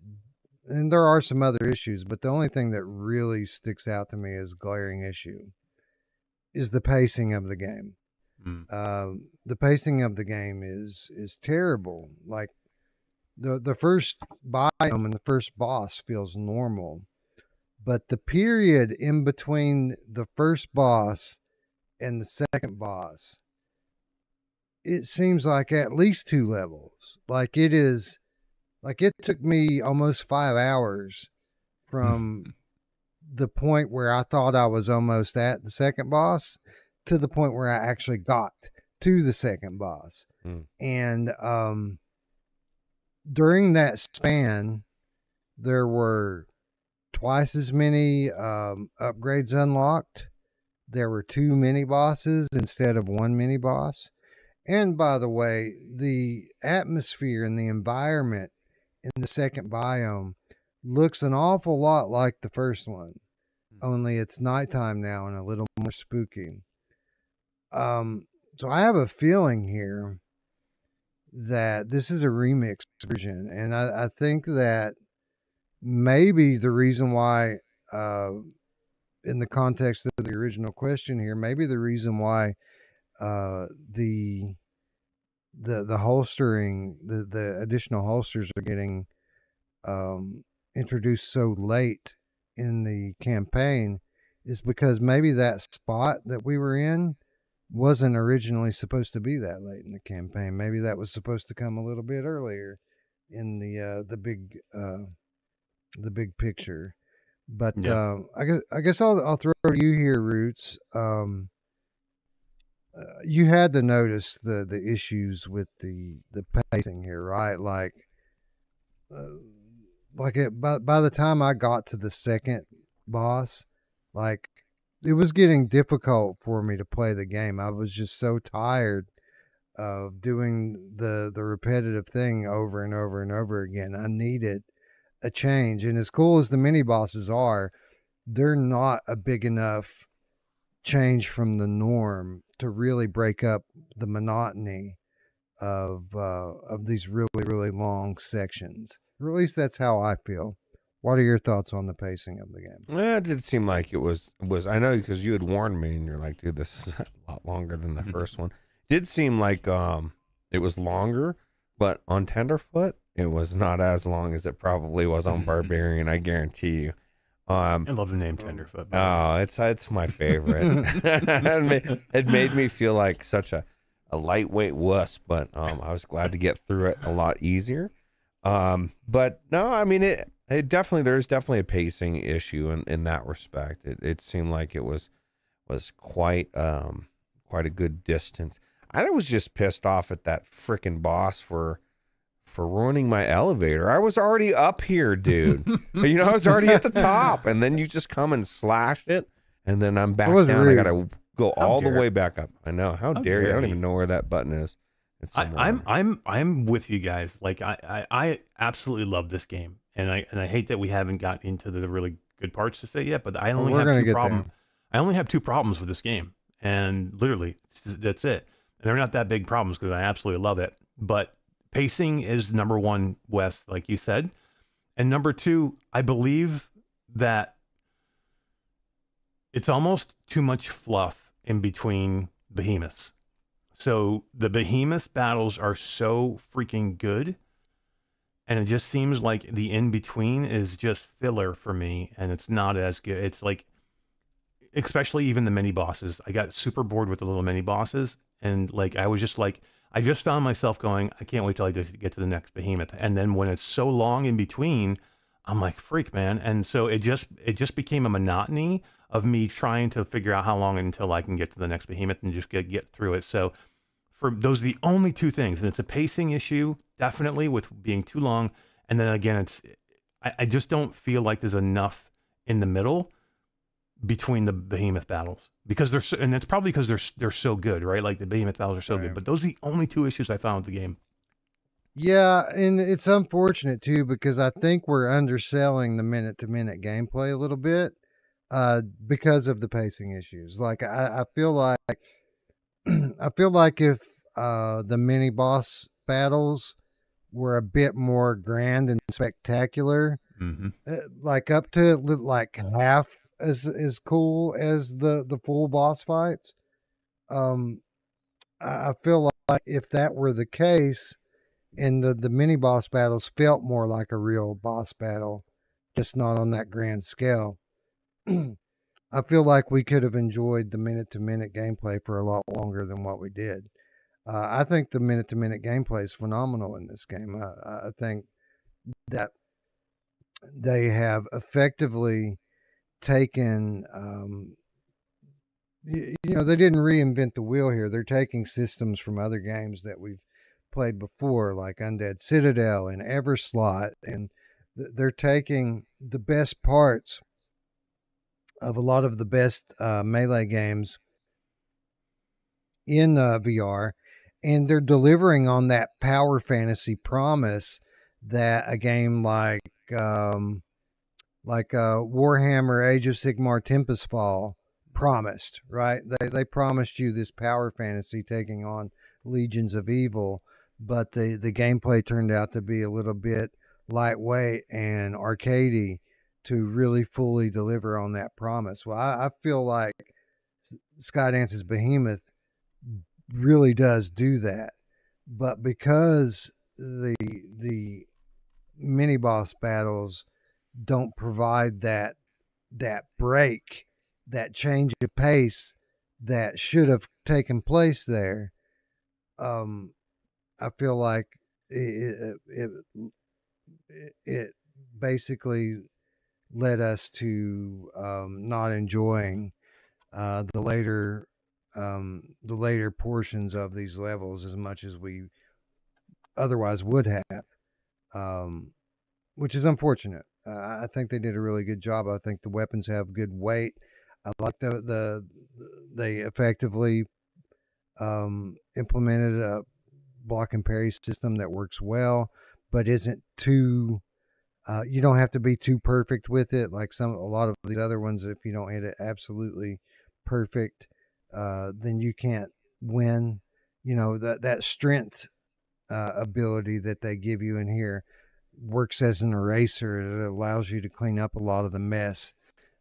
and there are some other issues, but the only thing that really sticks out to me as a glaring issue is the pacing of the game. The pacing of the game is terrible. Like the first biome and the first boss feels normal, but the period in between the first boss and the second boss, it seems like at least 2 levels. Like it took me almost 5 hours from the point where I thought I was almost at the second boss to the point where I actually got to the second boss. And during that span, there were twice as many upgrades unlocked. There were 2 mini bosses instead of 1 mini boss. And by the way, the atmosphere and the environment in the second biome looks an awful lot like the first one, only it's nighttime now and a little more spooky. So I have a feeling here that this is a remix version, and I think that maybe the reason why, in the context of the original question here, maybe the reason why the holstering, the additional holsters are getting introduced so late in the campaign is because maybe that spot that we were in wasn't originally supposed to be that late in the campaign. Maybe that was supposed to come a little bit earlier in the big picture. But yeah. I guess I'll throw to you here, Roots. You had to notice the issues with the pacing here, right? Like by the time I got to the second boss, like it was getting difficult for me to play the game. I was just so tired of doing the repetitive thing over and over and over again. I needed a change. And as cool as the mini bosses are, they're not a big enough change from the norm to really break up the monotony of these really, really long sections. Or at least that's how I feel. What are your thoughts on the pacing of the game? Well, it did seem like it was I know, because you had warned me and you're like, dude, this is a lot longer than the first one. It did seem like it was longer, but on Tenderfoot, it was not as long as it probably was on Barbarian, I guarantee you. I love the name Tenderfoot. Oh, it's my favorite. It made me feel like such a lightweight wuss, but I was glad to get through it a lot easier. But no, I mean it definitely, there's definitely a pacing issue in that respect. It seemed like it was quite quite a good distance. I was just pissed off at that freaking boss for ruining my elevator. I was already up here, dude. You know, I was already at the top, and then you just come and slash it, and then I'm back down. Rude. I gotta go all the way back up. I know. How dare you? I don't even know where that button is. I'm with you guys. Like I absolutely love this game, and I hate that we haven't gotten into the really good parts to say yet. But I only have two problems. I only have two problems with this game, and literally that's it. And they're not that big problems because I absolutely love it. But pacing is number one, Wes, like you said, and number two, I believe that it's almost too much fluff in between behemoths. So the behemoth battles are so freaking good, and it just seems like the in-between is just filler for me, and it's not as good. It's like, especially even the mini bosses. I got super bored with the little mini bosses, and like I was just like, I just found myself going, I can't wait till I get to the next behemoth. And then when it's so long in between, I'm like, freak, man. And so it just became a monotony of me trying to figure out how long until I can get to the next behemoth and just get through it. So for those are the only two things, and it's a pacing issue, definitely, with being too long. And then again, I just don't feel like there's enough in the middle between the behemoth battles, because and it's probably because they're so good, right? Like the behemoth battles are so good, but those are the only two issues I found with the game. Yeah, and it's unfortunate too, because I think we're underselling the minute-to-minute gameplay a little bit because of the pacing issues. Like I feel like I feel like if the mini boss battles were a bit more grand and spectacular, like up to like half as cool as the full boss fights, I feel like if that were the case, and the mini boss battles felt more like a real boss battle, just not on that grand scale, I feel like we could have enjoyed the minute-to-minute gameplay for a lot longer than what we did. I think the minute-to-minute gameplay is phenomenal in this game. I think that they have effectively taken, you know, they didn't reinvent the wheel here. They're taking systems from other games that we've played before, like Undead Citadel and Everslot, and they're taking the best parts of a lot of the best melee games in VR, and they're delivering on that power fantasy promise that a game like Warhammer Age of Sigmar Tempest Fall promised, right? They promised you this power fantasy taking on legions of evil, but the gameplay turned out to be a little bit lightweight and arcadey to really fully deliver on that promise. Well, I feel like Skydance's Behemoth really does do that, but because the mini boss battles don't provide that break, that change of pace that should have taken place there, I feel like it basically led us to not enjoying the later portions of these levels as much as we otherwise would have, which is unfortunate. I think they did a really good job. I think the weapons have good weight. I like they effectively implemented a block and parry system that works well, but isn't too. You don't have to be too perfect with it, like a lot of the other ones. If you don't hit it absolutely perfect, then you can't win. You know, that strength ability that they give you in here works as an eraser. It allows you to clean up a lot of the mess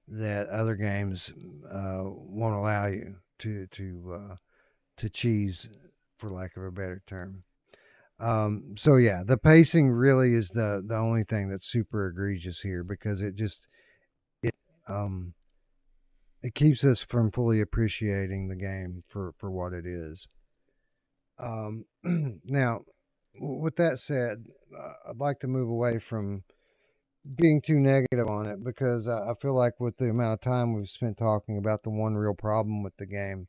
that other games won't allow you to cheese, for lack of a better term. So yeah, the pacing really is the only thing that's super egregious here, because it keeps us from fully appreciating the game for what it is. Now, with that said, I'd like to move away from being too negative on it because I feel like with the amount of time we've spent talking about the one real problem with the game,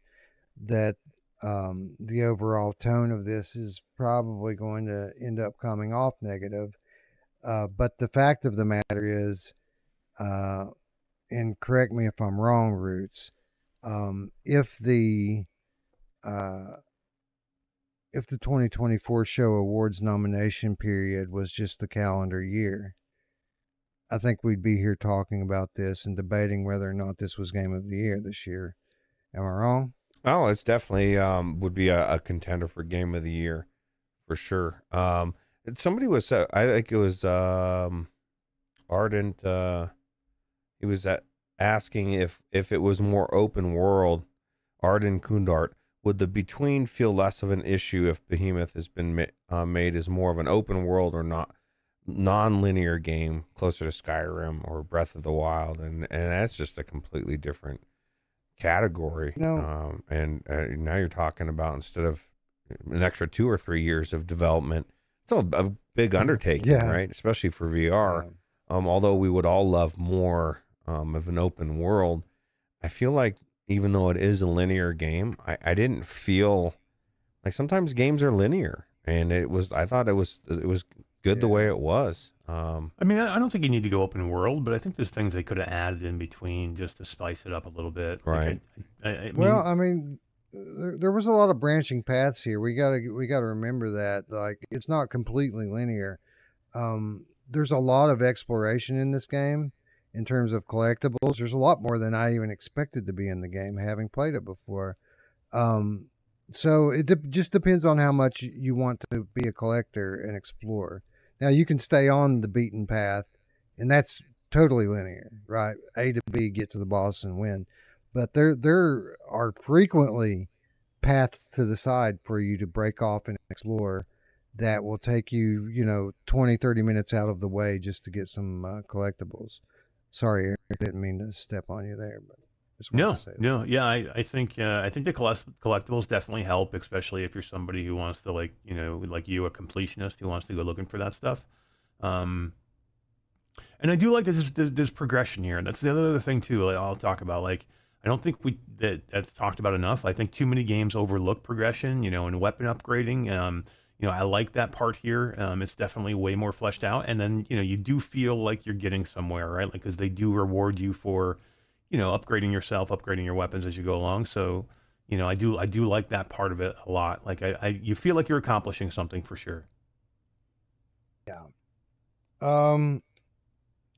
that the overall tone of this is probably going to end up coming off negative. But the fact of the matter is, and correct me if I'm wrong, Roots, if uh, the 2024 show awards nomination period was just the calendar year, I think we'd be here talking about this and debating whether or not this was Game of the Year this year. Am I wrong? Oh, it's definitely would be a contender for Game of the Year for sure. Somebody was, I think it was Ardent. He was asking if it was more open world. Arden Kundart, would the between feel less of an issue if Behemoth has been made as more of an open world or not non-linear game closer to Skyrim or Breath of the Wild, and that's just a completely different category. No. And now you're talking about, instead of an extra 2 or 3 years of development, it's a big undertaking, Yeah. right? Especially for VR. Although we would all love more of an open world, I feel like even though it is a linear game, I didn't feel like, sometimes games are linear, and I thought it was good the way it was. I mean, I don't think you need to go open world, but I think there's things they could have added in between just to spice it up a little bit. Right. I mean, there was a lot of branching paths here. We gotta remember that, like, it's not completely linear. There's a lot of exploration in this game in terms of collectibles. There's a lot more than I even expected to be in the game, having played it before. So it just depends on how much you want to be a collector and explore. Now, you can stay on the beaten path, and that's totally linear, right? A to B, get to the boss and win. But there are frequently paths to the side for you to break off and explore that will take you, 20, 30 minutes out of the way just to get some collectibles. Sorry, Eric, I didn't mean to step on you there, but just wanted to say that. No, yeah, I think the collectibles definitely help, especially if you're somebody who wants to, like, like you, a completionist who wants to go looking for that stuff. And I do like that there's progression here. That's the other thing too. Like, I'll talk about, like, I don't think that's talked about enough. I think too many games overlook progression, and weapon upgrading. I like that part here. It's definitely way more fleshed out, and then you do feel like you're getting somewhere, right? Like, because they do reward you for upgrading yourself, upgrading your weapons as you go along. So, I do like that part of it a lot. Like, you feel like you're accomplishing something for sure. Yeah.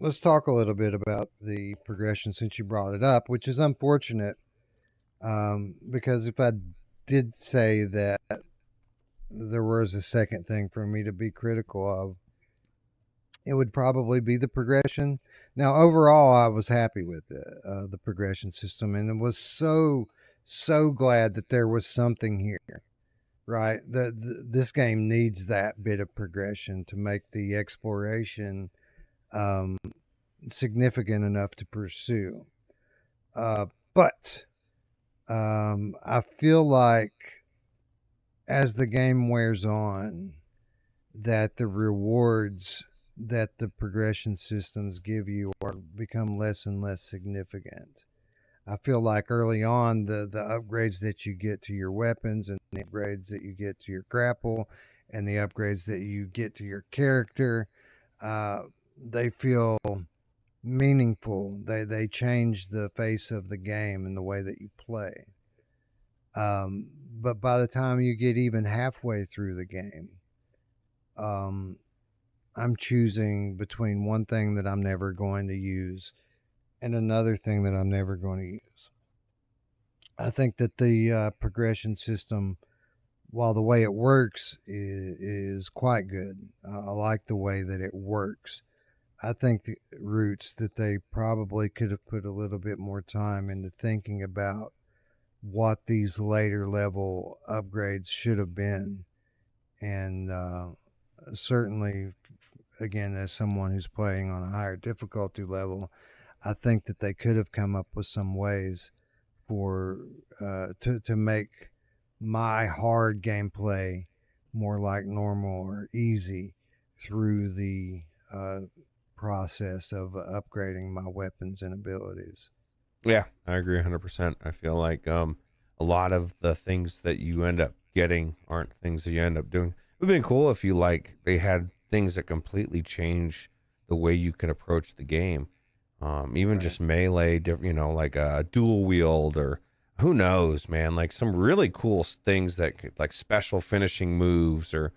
Let's talk a little bit about the progression since you brought it up, which is unfortunate. Because if I did say that there was a second thing for me to be critical of, it would probably be the progression. Now, overall, I was happy with the progression system, and it was so glad that there was something here, right? This game needs that bit of progression to make the exploration significant enough to pursue. But I feel like as the game wears on, that the rewards that the progression systems give you become less and less significant. I feel like early on, the upgrades that you get to your weapons, and the upgrades that you get to your grapple, and the upgrades that you get to your character, they feel meaningful. They change the face of the game and the way that you play. But by the time you get even halfway through the game, I'm choosing between one thing that I'm never going to use and another thing that I'm never going to use. I think that the progression system, while the way it works is quite good, I like the way that it works. I think the Roots, that they probably could have put a little bit more time into thinking about what these later level upgrades should have been. And certainly, again, as someone who's playing on a higher difficulty level, I think that they could have come up with some ways for to make my hard gameplay more like normal or easy through the process of upgrading my weapons and abilities. Yeah, I agree 100%. I feel like a lot of the things that you end up getting aren't things that you end up doing. It would have been cool if you like they had things that completely change the way you can approach the game. Even Right. just melee, you know, like a dual wield or who knows, man, like some really cool things that could, like special finishing moves or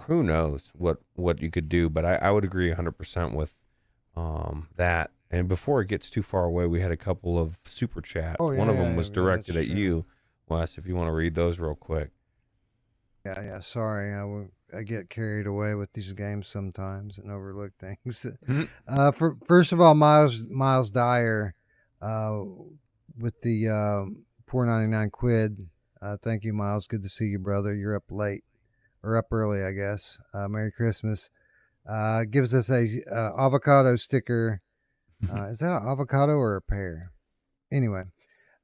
who knows what you could do. But I would agree 100% with that. And before it gets too far away, we had a couple of super chats. Oh, One yeah, of them yeah, was yeah, directed that's at true. you, Wes, if you want to read those real quick. Yeah. Sorry, I get carried away with these games sometimes and overlook things. Mhm. First of all, Miles Dyer, with the $4.99. Thank you, Miles. Good to see you, brother. You're up late or up early, I guess. Merry Christmas. Gives us a avocado sticker. Is that an avocado or a pear? Anyway,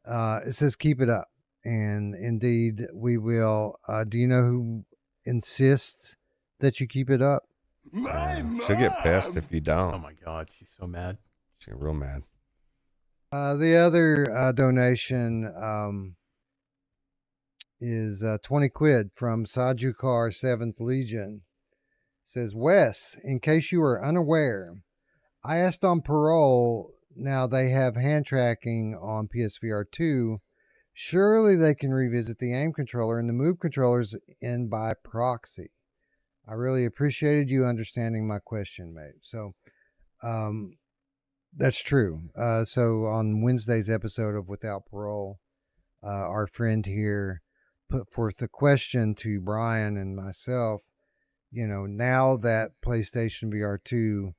it says keep it up. And indeed, we will. Do you know who insists that you keep it up? My She'll get pissed mom! if you Oh don't. my God, she's so mad. She'll get real mad. The other donation is 20 quid from Sajukar 7th Legion. Says, Wes, in case you are unaware, I asked on parole. Now they have hand tracking on PSVR 2. Surely they can revisit the aim controller and the move controllers in by proxy. I really appreciated you understanding my question, mate. So, that's true. So on Wednesday's episode of Without Parole, our friend here put forth a question to Brian and myself. You know, now that PlayStation VR2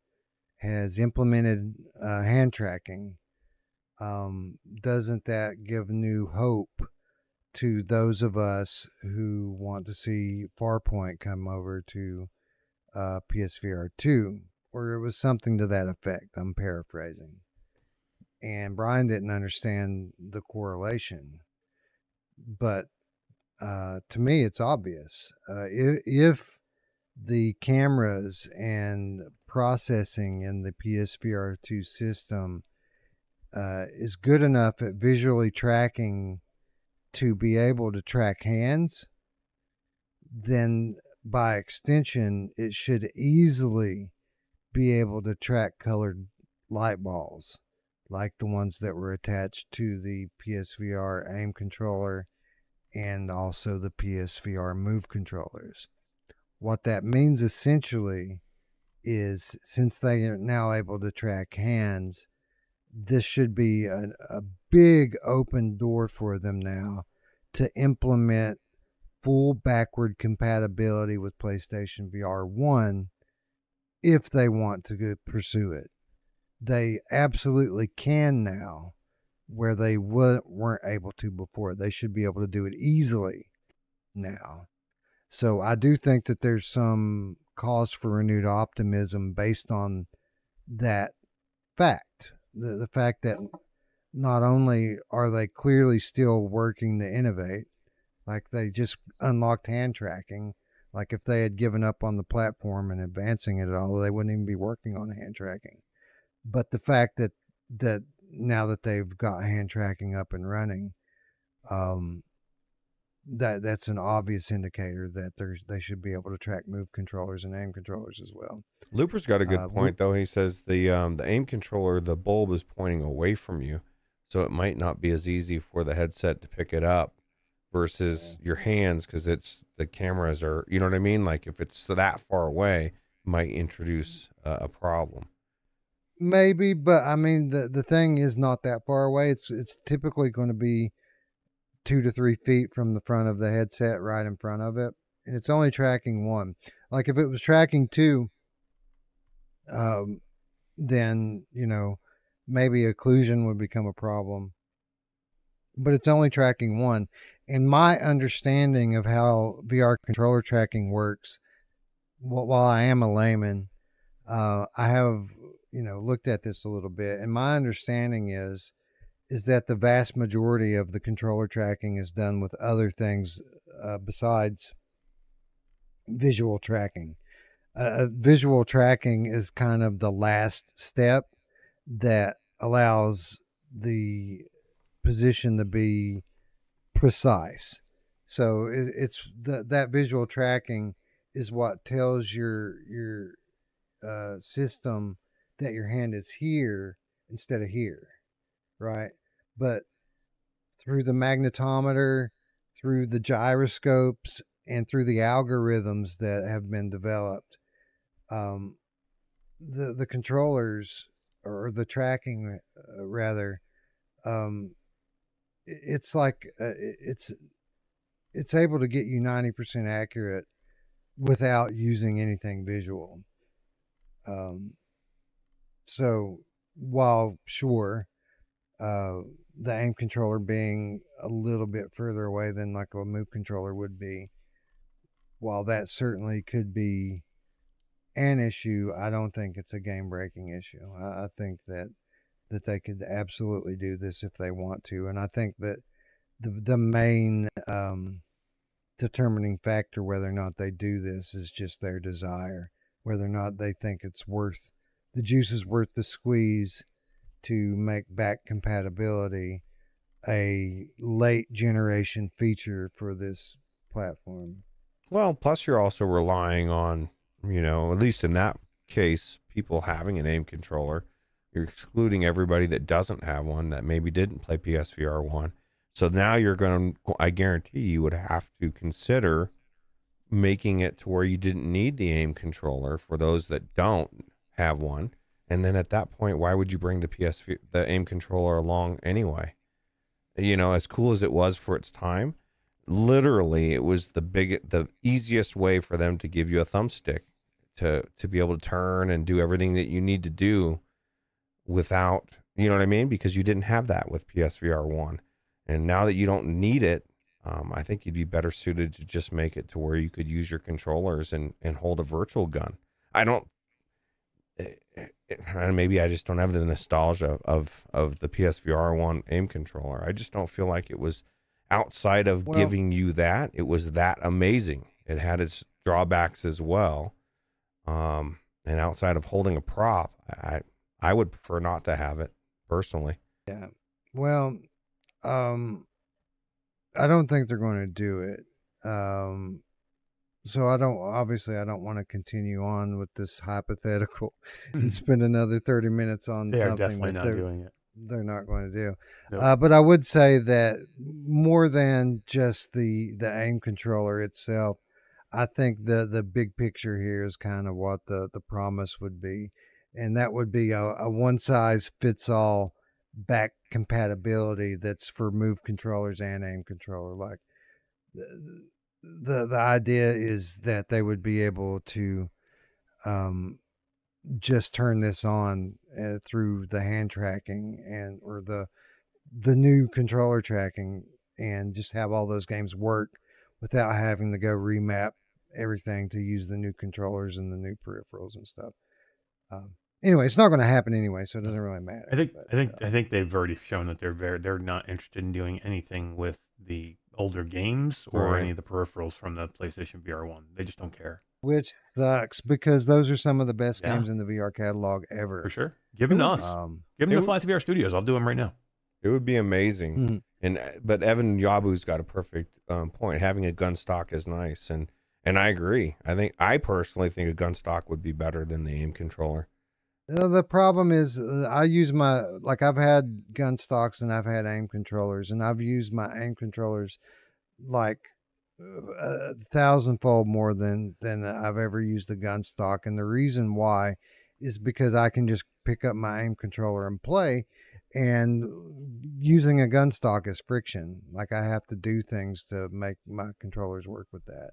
has implemented hand tracking, doesn't that give new hope to those of us who want to see Farpoint come over to PSVR 2? Or it was something to that effect. I'm paraphrasing. And Brian didn't understand the correlation. But to me, it's obvious. If the cameras and processing in the PSVR 2 system is good enough at visually tracking to be able to track hands, then by extension, it should easily be able to track colored light balls like the ones that were attached to the PSVR aim controller and also the PSVR move controllers. What that means essentially is since they are now able to track hands, this should be a big open door for them now to implement full backward compatibility with PlayStation VR 1 if they want to pursue it. They absolutely can now, where they weren't able to before. They should be able to do it easily now. So I do think that there's some cause for renewed optimism based on that fact. The fact that not only are they clearly still working to innovate, like they just unlocked hand tracking. Like if they had given up on the platform and advancing it at all, they wouldn't even be working on hand tracking. But the fact that now that they've got hand tracking up and running, that's an obvious indicator that they should be able to track move controllers and aim controllers as well. Looper's got a good point though. He says the aim controller, the bulb is pointing away from you, so it might not be as easy for the headset to pick it up versus your hands, because it's the cameras are, you know what I mean? Like if it's that far away, it might introduce a problem. Maybe, but I mean the thing is not that far away. It's typically going to be 2 to 3 feet from the front of the headset, right in front of it, and it's only tracking one. Like if it was tracking two, then maybe occlusion would become a problem. But it's only tracking one. And my understanding of how VR controller tracking works, while I am a layman, I have looked at this a little bit, and my understanding is that the vast majority of the controller tracking is done with other things besides visual tracking. Visual tracking is kind of the last step that allows the position to be precise. So it's that visual tracking is what tells your system that your hand is here instead of here, right? But through the magnetometer, through the gyroscopes, and through the algorithms that have been developed, the controllers or the tracking rather, it's like it's able to get you 90% accurate without using anything visual. So while sure, the aim controller being a little bit further away than like a move controller would be, while that certainly could be an issue, I don't think it's a game breaking issue. I think that they could absolutely do this if they want to, and I think that the main determining factor whether or not they do this is just their desire, whether or not they think it's worth the juice is worth the squeeze to make back compatibility a late generation feature for this platform. Well, plus you're also relying on, at least in that case, people having an aim controller. You're excluding everybody that doesn't have one, that maybe didn't play PSVR 1. So now I guarantee you would have to consider making it to where you didn't need the aim controller for those that don't have one. And then at that point, why would you bring the aim controller along anyway? As cool as it was for its time, literally it was the easiest way for them to give you a thumbstick to be able to turn and do everything that you need to do without, you know what I mean? Because you didn't have that with PSVR 1. And now that you don't need it, I think you'd be better suited to just make it to where you could use your controllers and hold a virtual gun. Maybe I just don't have the nostalgia of the PSVR 1 aim controller. I just don't feel like it was, outside of giving you that, it was that amazing. It had its drawbacks as well. And outside of holding a prop, I would prefer not to have it personally. Yeah. Well, I don't think they're going to do it. So I don't want to continue on with this hypothetical and spend another 30 minutes on they are something definitely that not doing it. they're not going to do. Nope. But I would say that more than just the aim controller itself, I think the big picture here is kind of what the promise would be. And that would be a one size fits all back compatibility that's for move controllers and aim controller. Like the idea is that they would be able to just turn this on through the hand tracking or the new controller tracking and just have all those games work without having to go remap everything to use the new controllers and the new peripherals and stuff. Anyway, it's not going to happen anyway, so it doesn't really matter. I think they've already shown that they're not interested in doing anything with the older games or any of the peripherals from the PlayStation VR 1. They just don't care. Which sucks because those are some of the best games in the VR catalog ever. For sure. Give them to us. Give them to Flat VR Studios. I'll do them right now. It would be amazing. Mm-hmm. But Evan Yabu's got a perfect point. Having a gun stock is nice, and I agree. I personally think a gun stock would be better than the aim controller. The problem is I use I've had gun stocks and I've had aim controllers, and I've used my aim controllers like 1,000-fold more than I've ever used a gun stock. And the reason why is because I can just pick up my aim controller and play, and using a gun stock is friction. Like I have to do things to make my controllers work with that.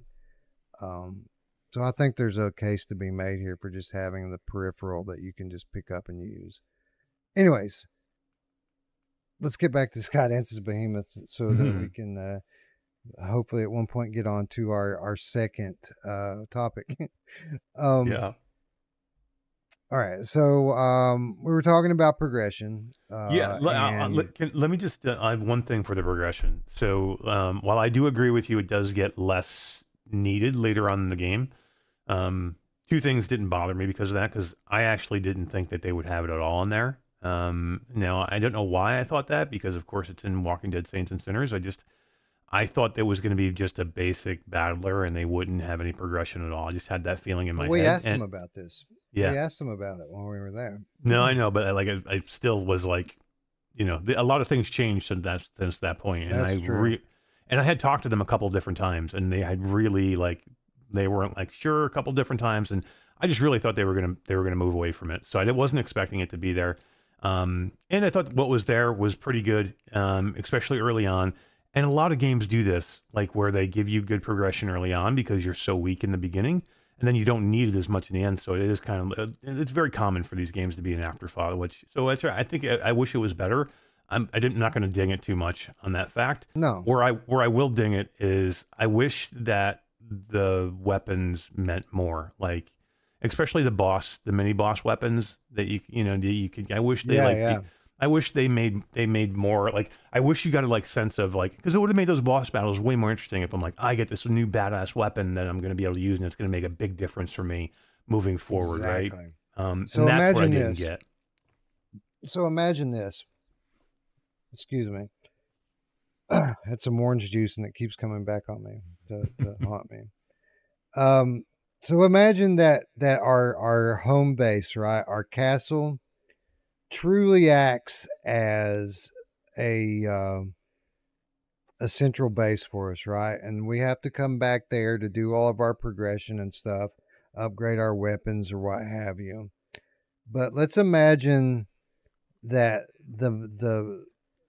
So I think there's a case to be made here for just having the peripheral that you can just pick up and use. Anyways, let's get back to Skydance's Behemoth so that we can hopefully at one point get on to our second topic. Yeah. All right. So we were talking about progression. Let me just I have one thing for the progression. So while I do agree with you, it does get less needed later on in the game. Two things didn't bother me because of that, because I actually didn't think that they would have it at all in there. Now, I don't know why I thought that, because of course it's in Walking Dead Saints and Sinners. I thought there was going to be just a basic battler and they wouldn't have any progression at all. I just had that feeling in my head. We asked them about this. Yeah. We asked them about it when we were there. No, I know, but I still was like, you know, a lot of things changed since that point. And That's true. And I had talked to them a couple of different times, and they had really they weren't sure a couple of different times, and I just really thought they were gonna move away from it. So I wasn't expecting it to be there. And I thought what was there was pretty good, especially early on. And a lot of games do this, where they give you good progression early on because you're so weak in the beginning, and then you don't need it as much in the end. So it is it's very common for these games to be an afterthought. I think I wish it was better. I'm not going to ding it too much on that fact. No. Where I will ding it is I wish that the weapons meant more, especially the mini boss weapons that you could. I wish they I wish they made more, I wish you got a sense of because it would have made those boss battles way more interesting if I'm I get this new badass weapon that I'm going to be able to use, and it's going to make a big difference for me moving forward, exactly. right? So and that's what I imagine didn't this. get. So imagine this. Excuse me. Had some orange juice and it keeps coming back on me to haunt me. So imagine that our home base, right, our castle, truly acts as a central base for us, right? And we have to come back there to do all of our progression and stuff, upgrade our weapons or what have you. But let's imagine that the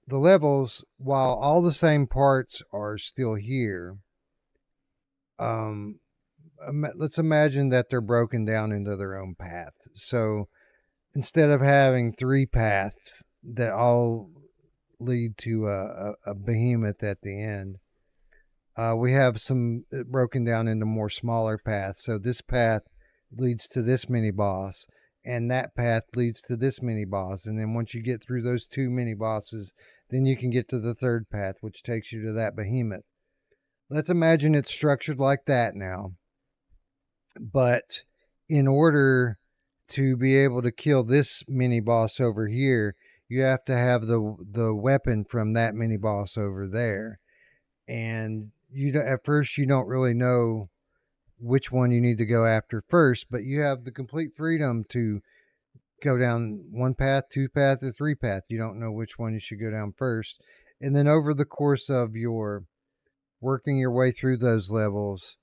levels, while all the same parts are still here, let's imagine that they're broken down into their own path. So instead of having 3 paths that all lead to a behemoth at the end, we have some broken down into more smaller paths. So this path leads to this mini boss, and that path leads to this mini boss. And then once you get through those 2 mini bosses, then you can get to the 3rd path, which takes you to that behemoth. Let's imagine it's structured like that now. But in order to be able to kill this mini boss over here, you have to have the weapon from that mini boss over there. And at first you don't really know which one you need to go after first, but you have the complete freedom to go down 1 path, 2 path, or 3 path. You don't know which one you should go down first. And then over the course of your working your way through those levels,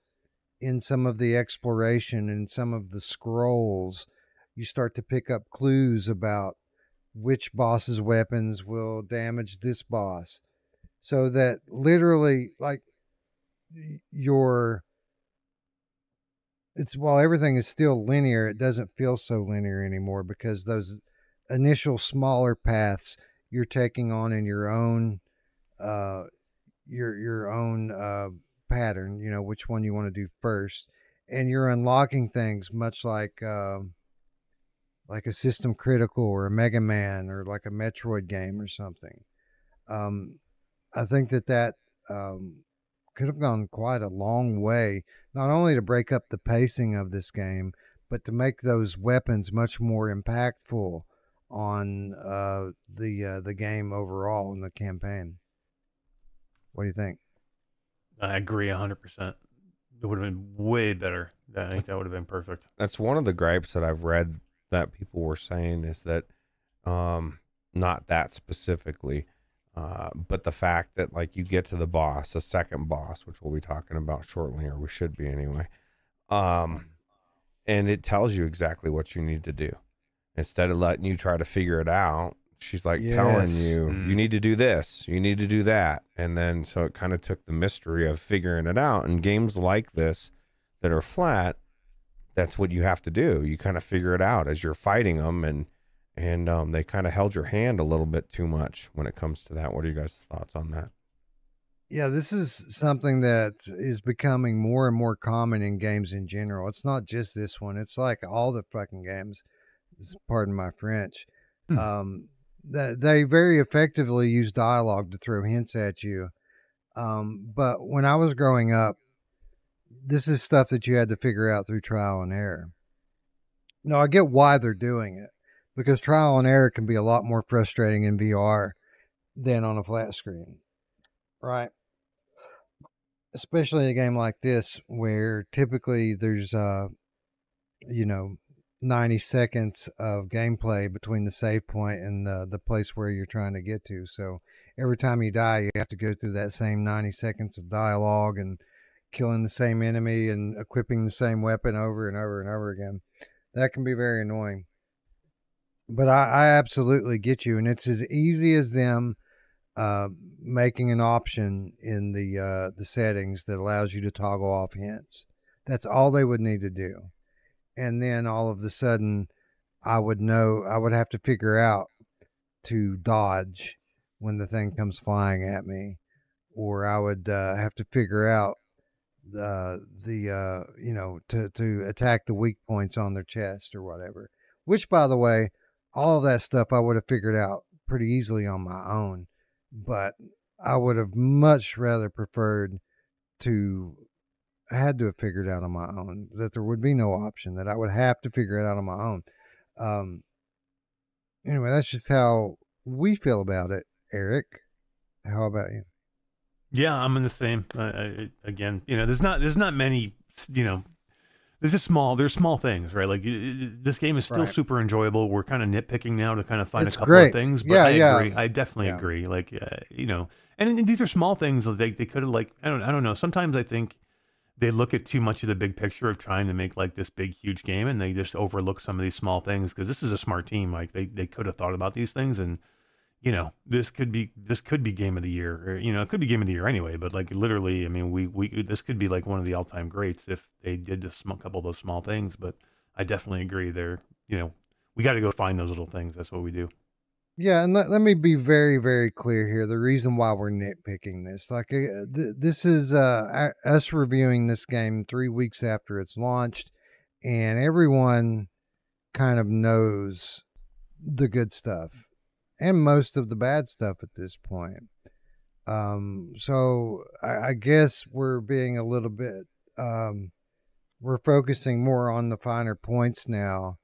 in some of the exploration and some of the scrolls, you start to pick up clues about which boss's weapons will damage this boss. So that literally, while everything is still linear, it doesn't feel so linear anymore, because those initial smaller paths you're taking on in your own your own pattern, which one you want to do first, and you're unlocking things much like a System Critical or a Mega Man or like a Metroid game or something. I think that could have gone quite a long way, not only to break up the pacing of this game, but to make those weapons much more impactful on the game overall in the campaign. What do you think? I agree 100%. It would have been way better. I think that would have been perfect. That's one of the gripes that I've read that people were saying, is that not that specifically, but the fact that you get to the boss, a second boss, which we'll be talking about shortly, or we should be anyway, and it tells you exactly what you need to do. Instead of letting you try to figure it out, she's telling you, you need to do this, you need to do that. And then, so it kind of took the mystery of figuring it out. And games like this that are flat, that's what you have to do. You kind of figure it out as you're fighting them, and they kind of held your hand a little bit too much when it comes to that. What are you guys' thoughts on that? Yeah, this is something that is becoming more and more common in games in general. It's not just this one. It's like all the fucking games, pardon my French. That they very effectively use dialogue to throw hints at you. But when I was growing up, this is stuff that you had to figure out through trial and error. Now, I get why they're doing it, because trial and error can be a lot more frustrating in VR than on a flat screen, right? Especially a game like this, where typically there's, 90 seconds of gameplay between the save point and the place where you're trying to get to. So every time you die, you have to go through that same 90 seconds of dialogue and killing the same enemy and equipping the same weapon over and over and over again. That can be very annoying. But I absolutely get you, and it's as easy as them making an option in the settings that allows you to toggle off hints. That's all they would need to do. And then all of a sudden, I would have to figure out to dodge when the thing comes flying at me, or I would have to figure out to attack the weak points on their chest or whatever. Which, by the way, all of that stuff I would have figured out pretty easily on my own, but I would have much rather preferred to had to have figured out on my own, that there would be no option, that I would have to figure it out on my own. Anyway, that's just how we feel about it. Eric, how about you? Yeah, I'm in the same. Again, there's not many, there's small things, right? Like this game is still Right. super enjoyable. We're kind of nitpicking now to kind of find It's a couple great. of things, but Yeah, I yeah. agree. I definitely Yeah. agree. Like, and these are small things that they could have, like, I don't know. Sometimes I think they look at too much of the big picture of trying to make like this big, huge game, and they just overlook some of these small things, because this is a smart team. Like they could have thought about these things, and this could be game of the year, or it could be game of the year anyway. But like literally, I mean, we this could be like one of the all-time greats if they did just a couple of those small things. But I definitely agree. We got to go find those little things. That's what we do. Yeah, and let me be very, very clear here. The reason why we're nitpicking this, like, this is us reviewing this game 3 weeks after it's launched, and everyone kind of knows the good stuff and most of the bad stuff at this point. So I guess we're being a little bit, we're focusing more on the finer points now.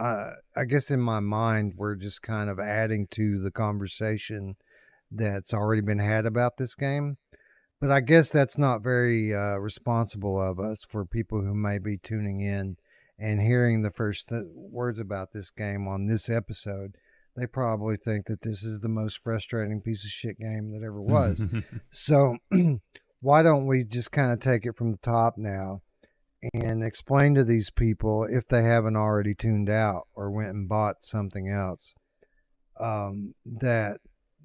I guess in my mind, we're just kind of adding to the conversation that's already been had about this game. But I guess that's not very responsible of us for people who may be tuning in and hearing the first words about this game on this episode. They probably think that this is the most frustrating piece of shit game that ever was. So why don't we just kind of take it from the top now and explain to these people, if they haven't already tuned out or went and bought something else, that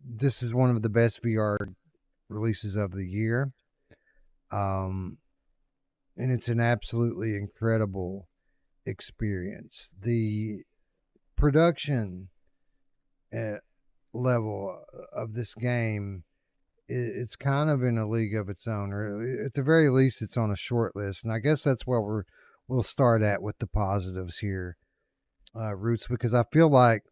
this is one of the best VR releases of the year. And it's an absolutely incredible experience. The production level of this game, it's kind of in a league of its own, or at the very least it's on a short list. And I guess that's where we'll start at with the positives here, Roots, because I feel like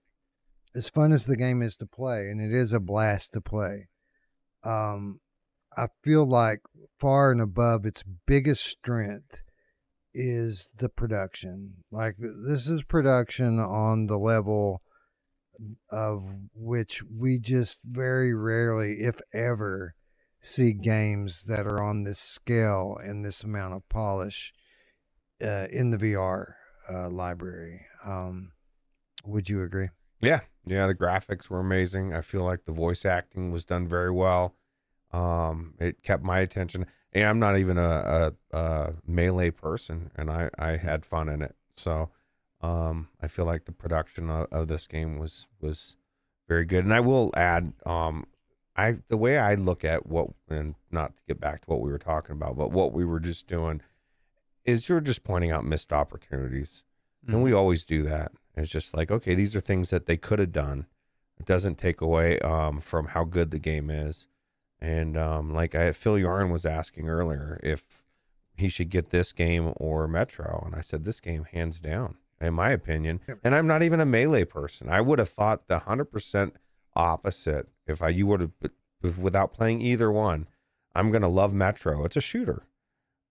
as fun as the game is to play, and it is a blast to play, I feel like far and above its biggest strength is the production. Like, this is production on the level of which we just very rarely, if ever, see games that are on this scale and this amount of polish in the VR library. Would you agree? Yeah, the graphics were amazing. I feel like the voice acting was done very well. It kept my attention. And I'm not even a melee person, and I had fun in it. So I feel like the production of this game was very good. And I will add, the way I look at what, and not to get back to what we were talking about, but what we were just doing, is you're just pointing out missed opportunities. Mm-hmm. And we always do that. It's just like, okay, these are things that they could have done. It doesn't take away from how good the game is. And like Phil Yarn was asking earlier if he should get this game or Metro, and I said this game hands down, in my opinion. Yep. And I'm not even a melee person. I would have thought the 100% opposite if you would have, without playing either one. I'm gonna love Metro. It's a shooter.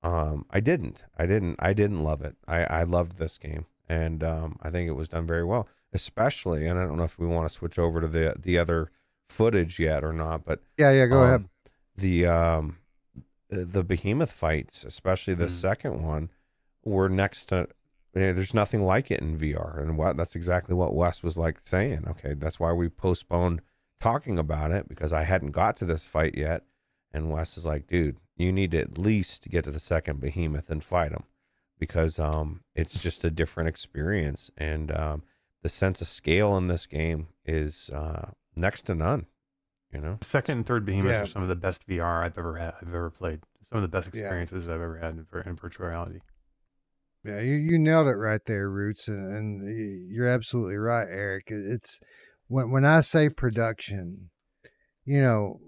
I didn't love it. I loved this game, and I think it was done very well, especially. And I don't know if we want to switch over to the other footage yet or not, but Yeah, go ahead. The behemoth fights, especially the second one, were next to. There's nothing like it in VR, and that's exactly what Wes was like saying. Okay, that's why we postponed talking about it, because I hadn't got to this fight yet, and Wes is like, dude, you need to at least get to the second behemoth and fight him, because it's just a different experience, and the sense of scale in this game is next to none. You know, Second and third behemoths Yeah. are some of the best VR I've ever played. Some of the best experiences I've ever had in virtual reality. Yeah, you nailed it right there, Roots, and you're absolutely right, Eric. It's when I say production, you know,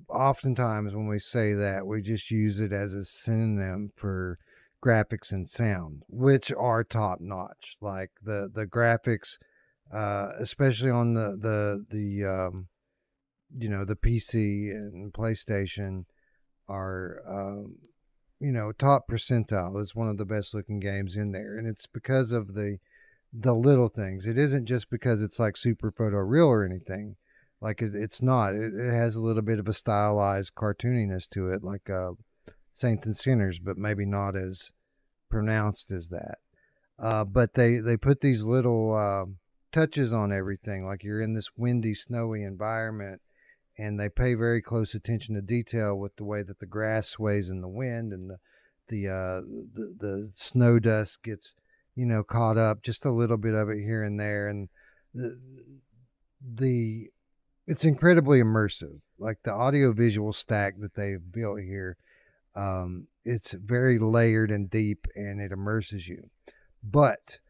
oftentimes when we say that, we just use it as a synonym for graphics and sound, which are top notch. Like the graphics, especially on the PC and PlayStation, are top percentile. Is one of the best looking games in there, and it's because of the little things. It isn't just because it's like super photo real or anything. Like it's not. It has a little bit of a stylized cartooniness to it, like Saints and Sinners, but maybe not as pronounced as that. But they put these little touches on everything. Like you're in this windy, snowy environment, and they pay very close attention to detail with the way that the grass sways in the wind, and the snow dust gets caught up, just a little bit of it here and there, and the it's incredibly immersive. Like the audio visual stack that they've built here, it's very layered and deep, and it immerses you. But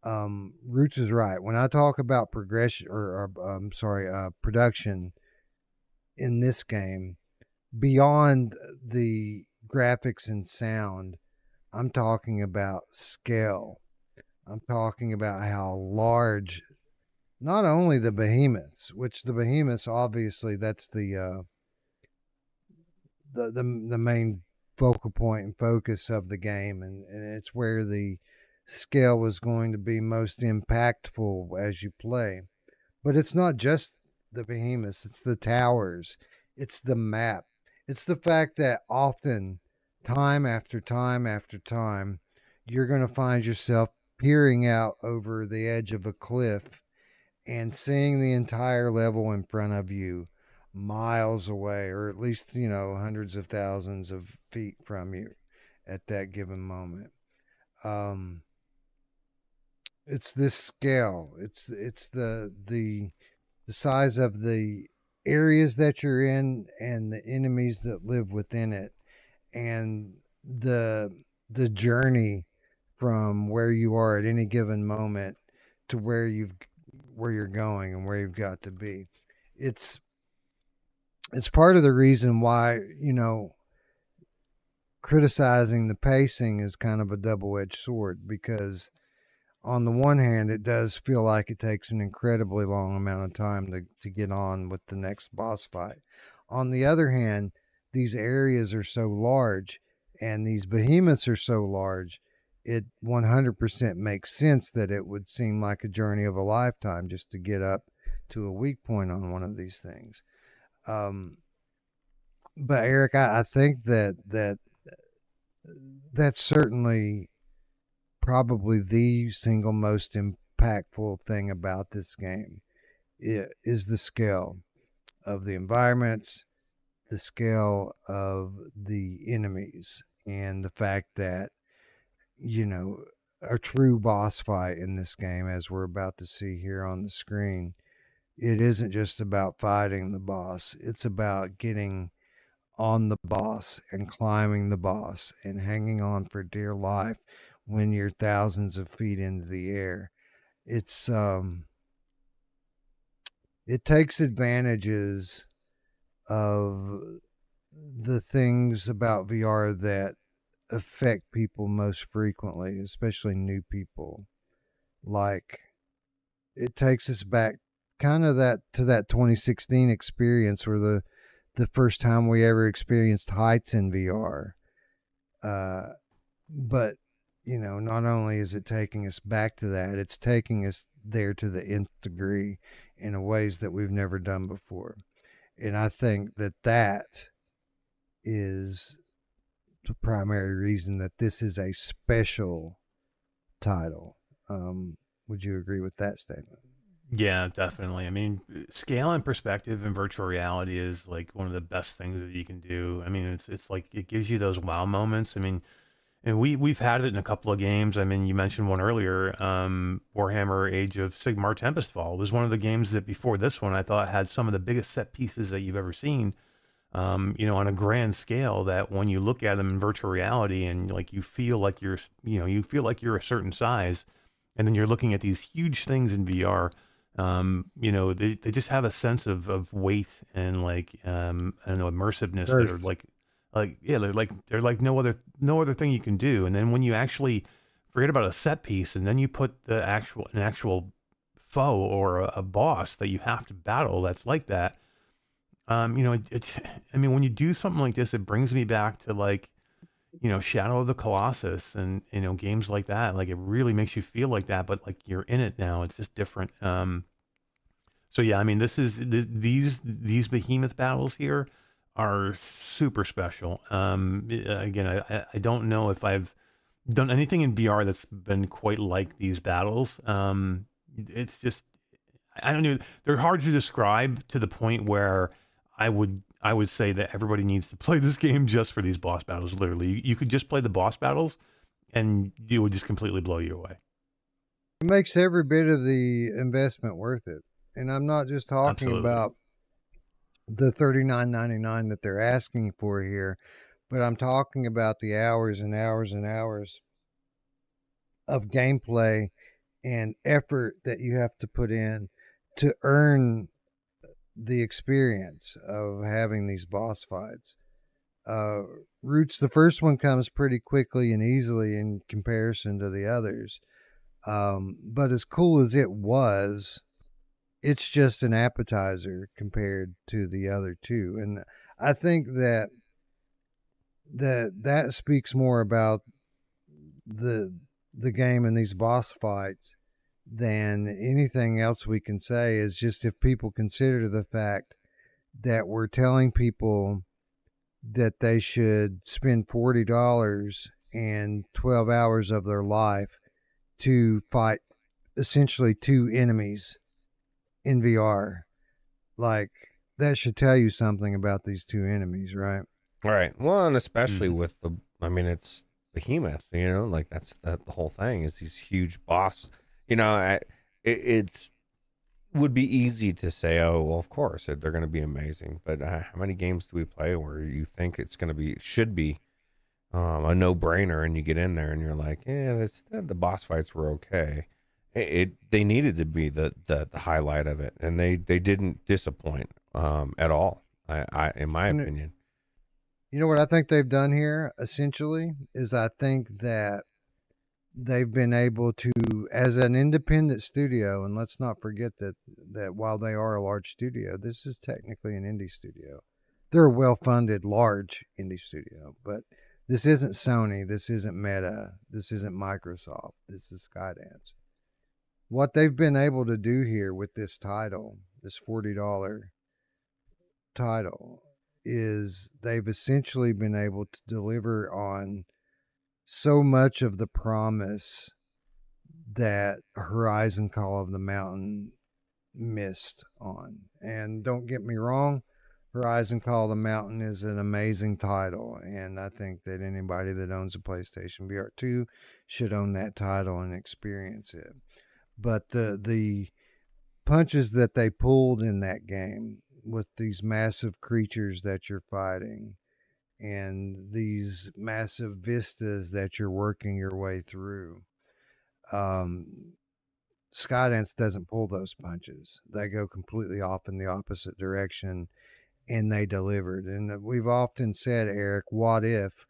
Roots is right. When I talk about progression, or I'm sorry, production in this game, beyond the graphics and sound, I'm talking about scale. I'm talking about how large, not only the behemoths, which the behemoths, obviously that's the main focal point and focus of the game, and it's where the scale was going to be most impactful as you play. But it's not just the behemoths, it's the towers, it's the map, it's the fact that often, time after time after time, you're going to find yourself peering out over the edge of a cliff and seeing the entire level in front of you, miles away, or at least hundreds of thousands of feet from you at that given moment. It's this scale. It's the size of the areas that you're in and the enemies that live within it, and the journey from where you are at any given moment to where you're going and where you've got to be. It's part of the reason why criticizing the pacing is kind of a double-edged sword, because on the one hand, it does feel like it takes an incredibly long amount of time to get on with the next boss fight. On the other hand, these areas are so large and these behemoths are so large, it 100% makes sense that it would seem like a journey of a lifetime just to get up to a weak point on one of these things. But Eric, I think that's certainly probably the single most impactful thing about this game. It is the scale of the environments, the scale of the enemies, and the fact that a true boss fight in this game, as we're about to see here on the screen, it isn't just about fighting the boss. It's about getting on the boss and climbing the boss and hanging on for dear life when you're thousands of feet into the air. It's it takes advantages of the things about VR that affect people most frequently, especially new people. Like, it takes us back kind of that 2016 experience where the the first time we ever experienced heights in VR. But, you know, not only is it taking us back to that, it's taking us there to the nth degree in ways that we've never done before. And I think that that is the primary reason that this is a special title. Would you agree with that statement? Yeah, definitely. I mean, scale and perspective in virtual reality is like one of the best things that you can do. I mean, it's like it gives you those wow moments. I mean, and we've had it in a couple of games. I mean, you mentioned one earlier, Warhammer Age of Sigmar Tempestfall was one of the games that before this one I thought had some of the biggest set pieces that you've ever seen. You know, on a grand scale, that when you look at them in virtual reality and like you feel like you're, you know, you feel like you're a certain size, and then you're looking at these huge things in VR. You know, they just have a sense of weight and like I don't know, immersiveness that are Girth. like yeah, they're like no other thing you can do. And then when you actually forget about a set piece and then you put an actual foe or a boss that you have to battle that's like that, you know, I mean, when you do something like this, it brings me back to like, you know, Shadow of the Colossus and, you know, games like that. Like it really makes you feel like that, but like you're in it now. It's just different. So yeah, I mean, these behemoth battles here are super special. Again, I don't know if I've done anything in VR that's been quite like these battles. It's just, I don't know. They're hard to describe to the point where I would say that everybody needs to play this game just for these boss battles. Literally, you could just play the boss battles, and it would just completely blow you away. It makes every bit of the investment worth it. And I'm not just talking Absolutely. about the $39.99 that they're asking for here, but I'm talking about the hours and hours and hours of gameplay and effort that you have to put in to earn the experience of having these boss fights. Roots, the first one comes pretty quickly and easily in comparison to the others. But as cool as it was, it's just an appetizer compared to the other two. And I think that speaks more about the game and these boss fights than anything else we can say. Is just if people consider the fact that we're telling people that they should spend $40 and 12 hours of their life to fight essentially two enemies in VR. Like, that should tell you something about these two enemies, right? Right. Well, and especially Mhm. with the, I mean, it's behemoth, you know, like that's the whole thing is these huge boss, you know, it's would be easy to say, oh, well, of course they're going to be amazing. But how many games do we play where you think it's going to be, should be a no brainer, and you get in there and you're like, yeah, the boss fights were okay. They needed to be the highlight of it, and they didn't disappoint at all. I in my And opinion. you know what I think they've done here essentially is I think that they've been able to, as an independent studio, and let's not forget that while they are a large studio, this is technically an indie studio. They're a well-funded large indie studio, but this isn't Sony, this isn't Meta, this isn't Microsoft, this is Skydance. What they've been able to do here with this title, this $40 title, is they've essentially been able to deliver on so much of the promise that Horizon Call of the Mountain missed on. And don't get me wrong, Horizon Call of the Mountain is an amazing title, and I think that anybody that owns a PlayStation VR2 should own that title and experience it. But the punches that they pulled in that game with these massive creatures that you're fighting and these massive vistas that you're working your way through, Skydance doesn't pull those punches. They go completely off in the opposite direction, and they delivered. And we've often said, Eric, what if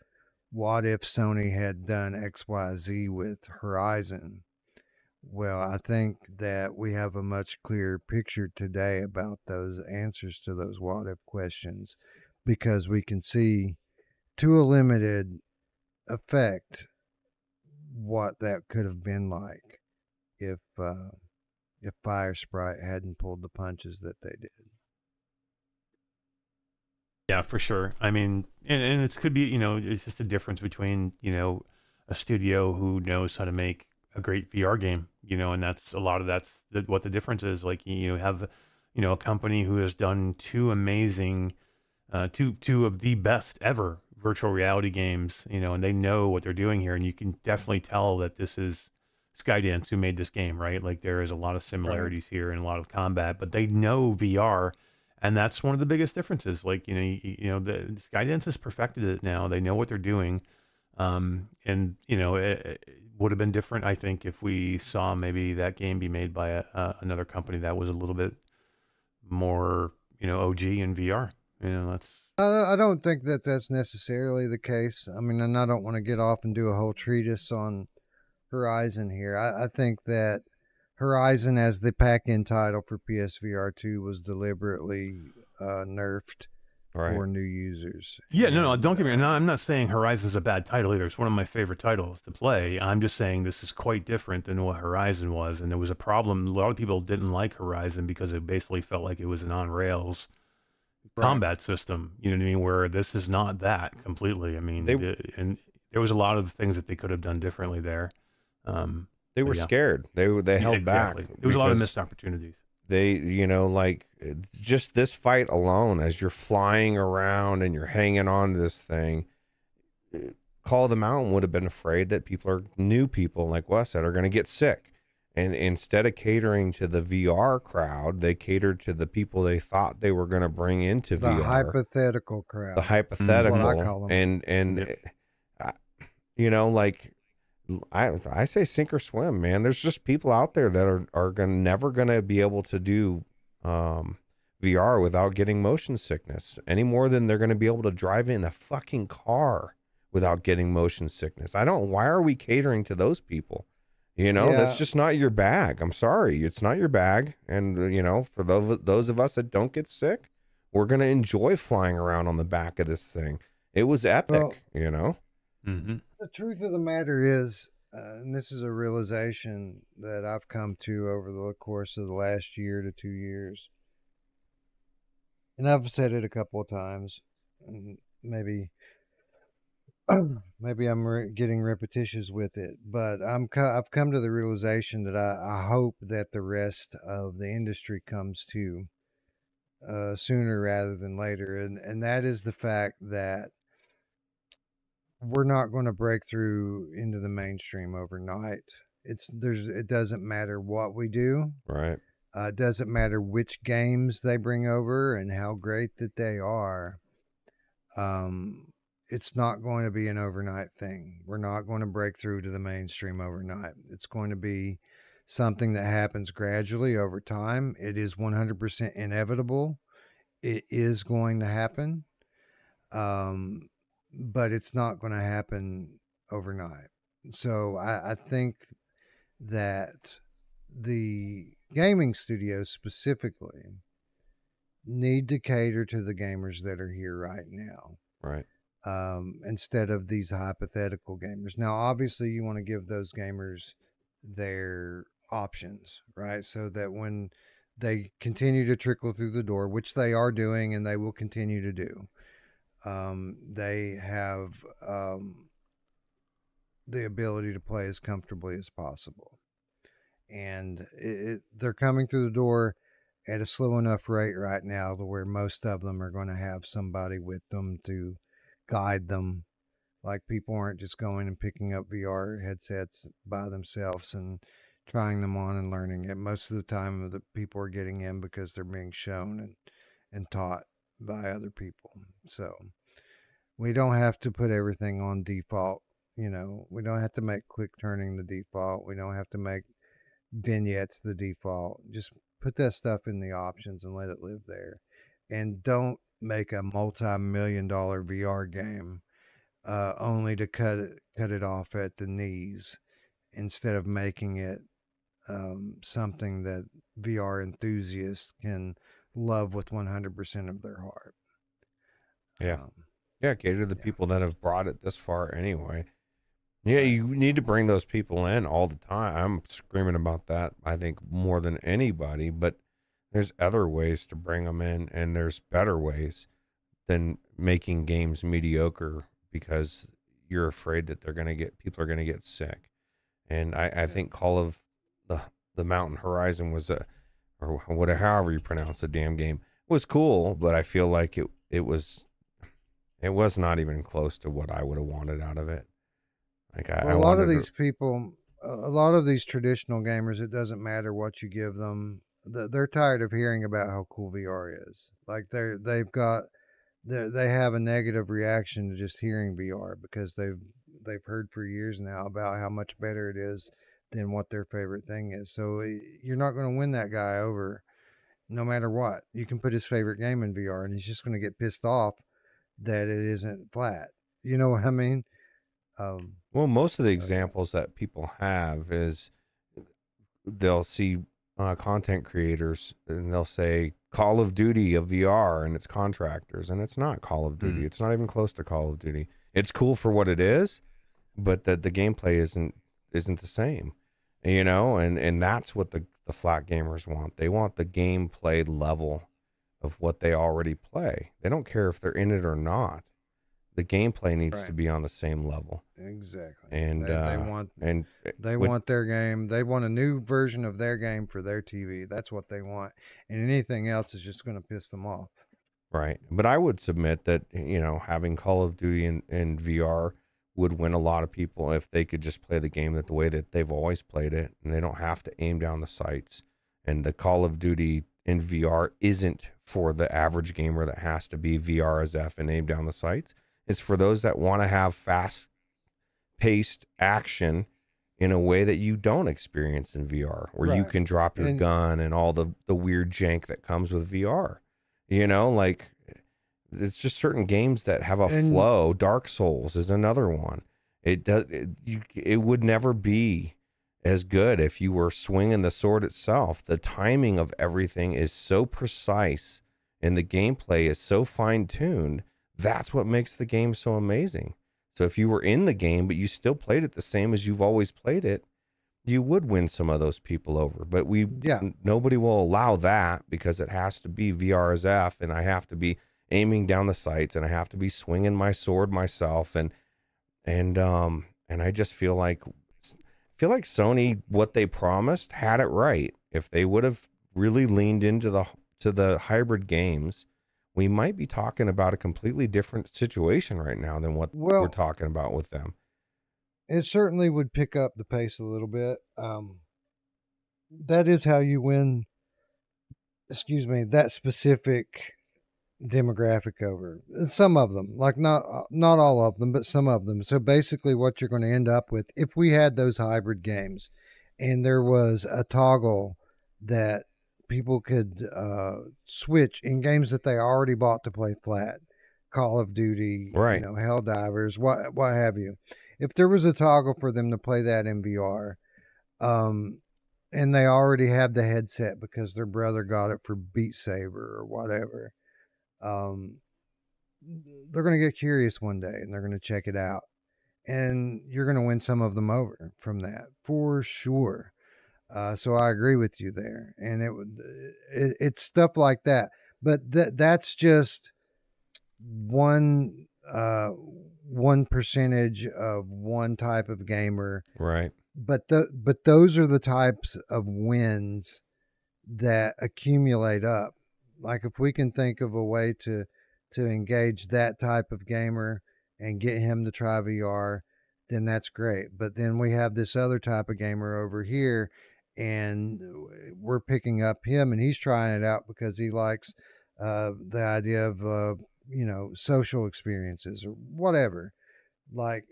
Sony had done XYZ with Horizon? Well, I think that we have a much clearer picture today about those answers to those what if questions because we can see to a limited effect what that could have been like if Fire Sprite hadn't pulled the punches that they did. Yeah, for sure. I mean, and it could be, you know, it's just a difference between, you know, a studio who knows how to make a great VR game, you know, and that's a lot of what the difference is. Like, you have, you know, a company who has done two amazing, two of the best ever virtual reality games, you know, and they know what they're doing here, and you can definitely tell that this is Skydance who made this game, right? Like there is a lot of similarities here and a lot of combat, but they know VR. And that's one of the biggest differences. Like, you know, the Skydance has perfected it now. They know what they're doing. And, you know, it would have been different, I think, if we saw maybe that game be made by another company that was a little bit more, you know, OG in VR. You know, that's... I don't think that that's necessarily the case. I mean, and I don't want to get off and do a whole treatise on Horizon here. I think that Horizon as the pack-in title for PSVR 2 was deliberately nerfed for new users. Yeah, no, don't get me wrong. I'm not saying Horizon's a bad title either. It's one of my favorite titles to play. I'm just saying this is quite different than what Horizon was, and there was a problem. A lot of people didn't like Horizon because it basically felt like it was an on-rails combat system. You know what I mean? Where this is not that completely. I mean, and there was a lot of things that they could have done differently there. They were scared. They held back. There was a lot of missed opportunities. They, you know, like just this fight alone, as you're flying around and you're hanging on to this thing, Call of the Mountain would have been afraid that new people, like Wes said, are going to get sick. And instead of catering to the VR crowd, they catered to the people they thought they were going to bring into VR. The hypothetical crowd. The hypothetical. That's what I call them. And you know, like, I say sink or swim, man. There's just people out there that are never going to be able to do VR without getting motion sickness any more than they're going to be able to drive in a fucking car without getting motion sickness. Why are we catering to those people? You know, that's just not your bag. I'm sorry. It's not your bag. And, you know, for those of us that don't get sick, we're going to enjoy flying around on the back of this thing. It was epic, you know? Mm-hmm. The truth of the matter is, and this is a realization that I've come to over the course of the last year to 2 years, and I've said it a couple of times, and maybe I'm getting repetitious with it, but I've come to the realization that I hope that the rest of the industry comes to sooner rather than later, and that is the fact that we're not going to break through into the mainstream overnight. It doesn't matter what we do. Right. It doesn't matter which games they bring over and how great that they are. It's not going to be an overnight thing. We're not going to break through to the mainstream overnight. It's going to be something that happens gradually over time. It is 100% inevitable. It is going to happen. But it's not going to happen overnight. So I think that the gaming studios specifically need to cater to the gamers that are here right now. Right. Instead of these hypothetical gamers. Now, obviously, you want to give those gamers their options, right? So that when they continue to trickle through the door, which they are doing and they will continue to do, they have the ability to play as comfortably as possible. And they're coming through the door at a slow enough rate right now to where most of them are going to have somebody with them to guide them. Like, people aren't just going and picking up VR headsets by themselves and trying them on and learning it. Most of the time, the people are getting in because they're being shown and taught by other people. So we don't have to put everything on default. You know, we don't have to make quick turning the default. We don't have to make vignettes the default. Just put that stuff in the options and let it live there. And don't make a multi-million-dollar VR game only to cut it off at the knees, instead of making it something that VR enthusiasts can love with 100% of their heart. Yeah. Yeah, cater to the Yeah. people that have brought it this far anyway. Yeah, you need to bring those people in all the time. I'm screaming about that, I think, more than anybody, but there's other ways to bring them in, and there's better ways than making games mediocre because you're afraid that people are going to get sick. And I think Call of the Mountain Horizon was or whatever, however you pronounce the damn game, was cool, but I feel like it was not even close to what I would have wanted out of it. Like I A lot of wanted these people, a lot of these traditional gamers, it doesn't matter what you give them. They're tired of hearing about how cool VR is. Like they have a negative reaction to just hearing VR because they've heard for years now about how much better it is than what their favorite thing is. So you're not going to win that guy over no matter what. You can put his favorite game in VR and he's just going to get pissed off that it isn't flat. You know what I mean? well, most of the So, yeah. examples that people have is they'll see content creators and they'll say Call of Duty of VR and it's contractors, and it's not Call of Duty. It's not even close to Call of Duty. It's cool for what it is, but the gameplay isn't the same, you know. And that's what the flat gamers want. They want the gameplay level of what they already play. They don't care if they're in it or not. The gameplay needs to Right. be on the same level. Exactly. And They want their game. They want a new version of their game for their TV. That's what they want. And anything else is just going to piss them off. right. But I would submit that, you know, having Call of Duty in VR would win a lot of people if they could just play the game the way that they've always played it, and they don't have to aim down the sights. And the Call of Duty in VR isn't for the average gamer that has to be VR as F and aim down the sights. It's for those that want to have fast-paced action in a way that you don't experience in VR, where you Right. can drop your And- gun and all the weird jank that comes with VR. You know, like it's just certain games that have a And- flow. Dark Souls is another one. It would never be as good if you were swinging the sword itself. The timing of everything is so precise and the gameplay is so fine-tuned. That's what makes the game so amazing. So if you were in the game, but you still played it the same as you've always played it, you would win some of those people over. But nobody will allow that because it has to be VR as F, and I have to be aiming down the sights, and I have to be swinging my sword myself, and I just feel like Sony, what they promised, had it right. If they would have really leaned into the hybrid games, we might be talking about a completely different situation right now than what we're talking about with them. It certainly would pick up the pace a little bit. That is how you win, that specific demographic over. Some of them, like not all of them, but some of them. So basically what you're going to end up with, if we had those hybrid games and there was a toggle that people could switch in games that they already bought to play flat, Call of Duty, Right. Helldivers, what have you. If there was a toggle for them to play that in VR, and they already have the headset because their brother got it for Beat Saber or whatever, they're going to get curious one day and they're going to check it out. And you're going to win some of them over from that for sure. So I agree with you there. And it's stuff like that. But that's just one percentage of one type of gamer. Right. But those are the types of wins that accumulate up. Like if we can think of a way to engage that type of gamer and get him to try VR, then that's great. But then we have this other type of gamer over here, and we're picking up him, and he's trying it out because he likes the idea of social experiences or whatever. Like,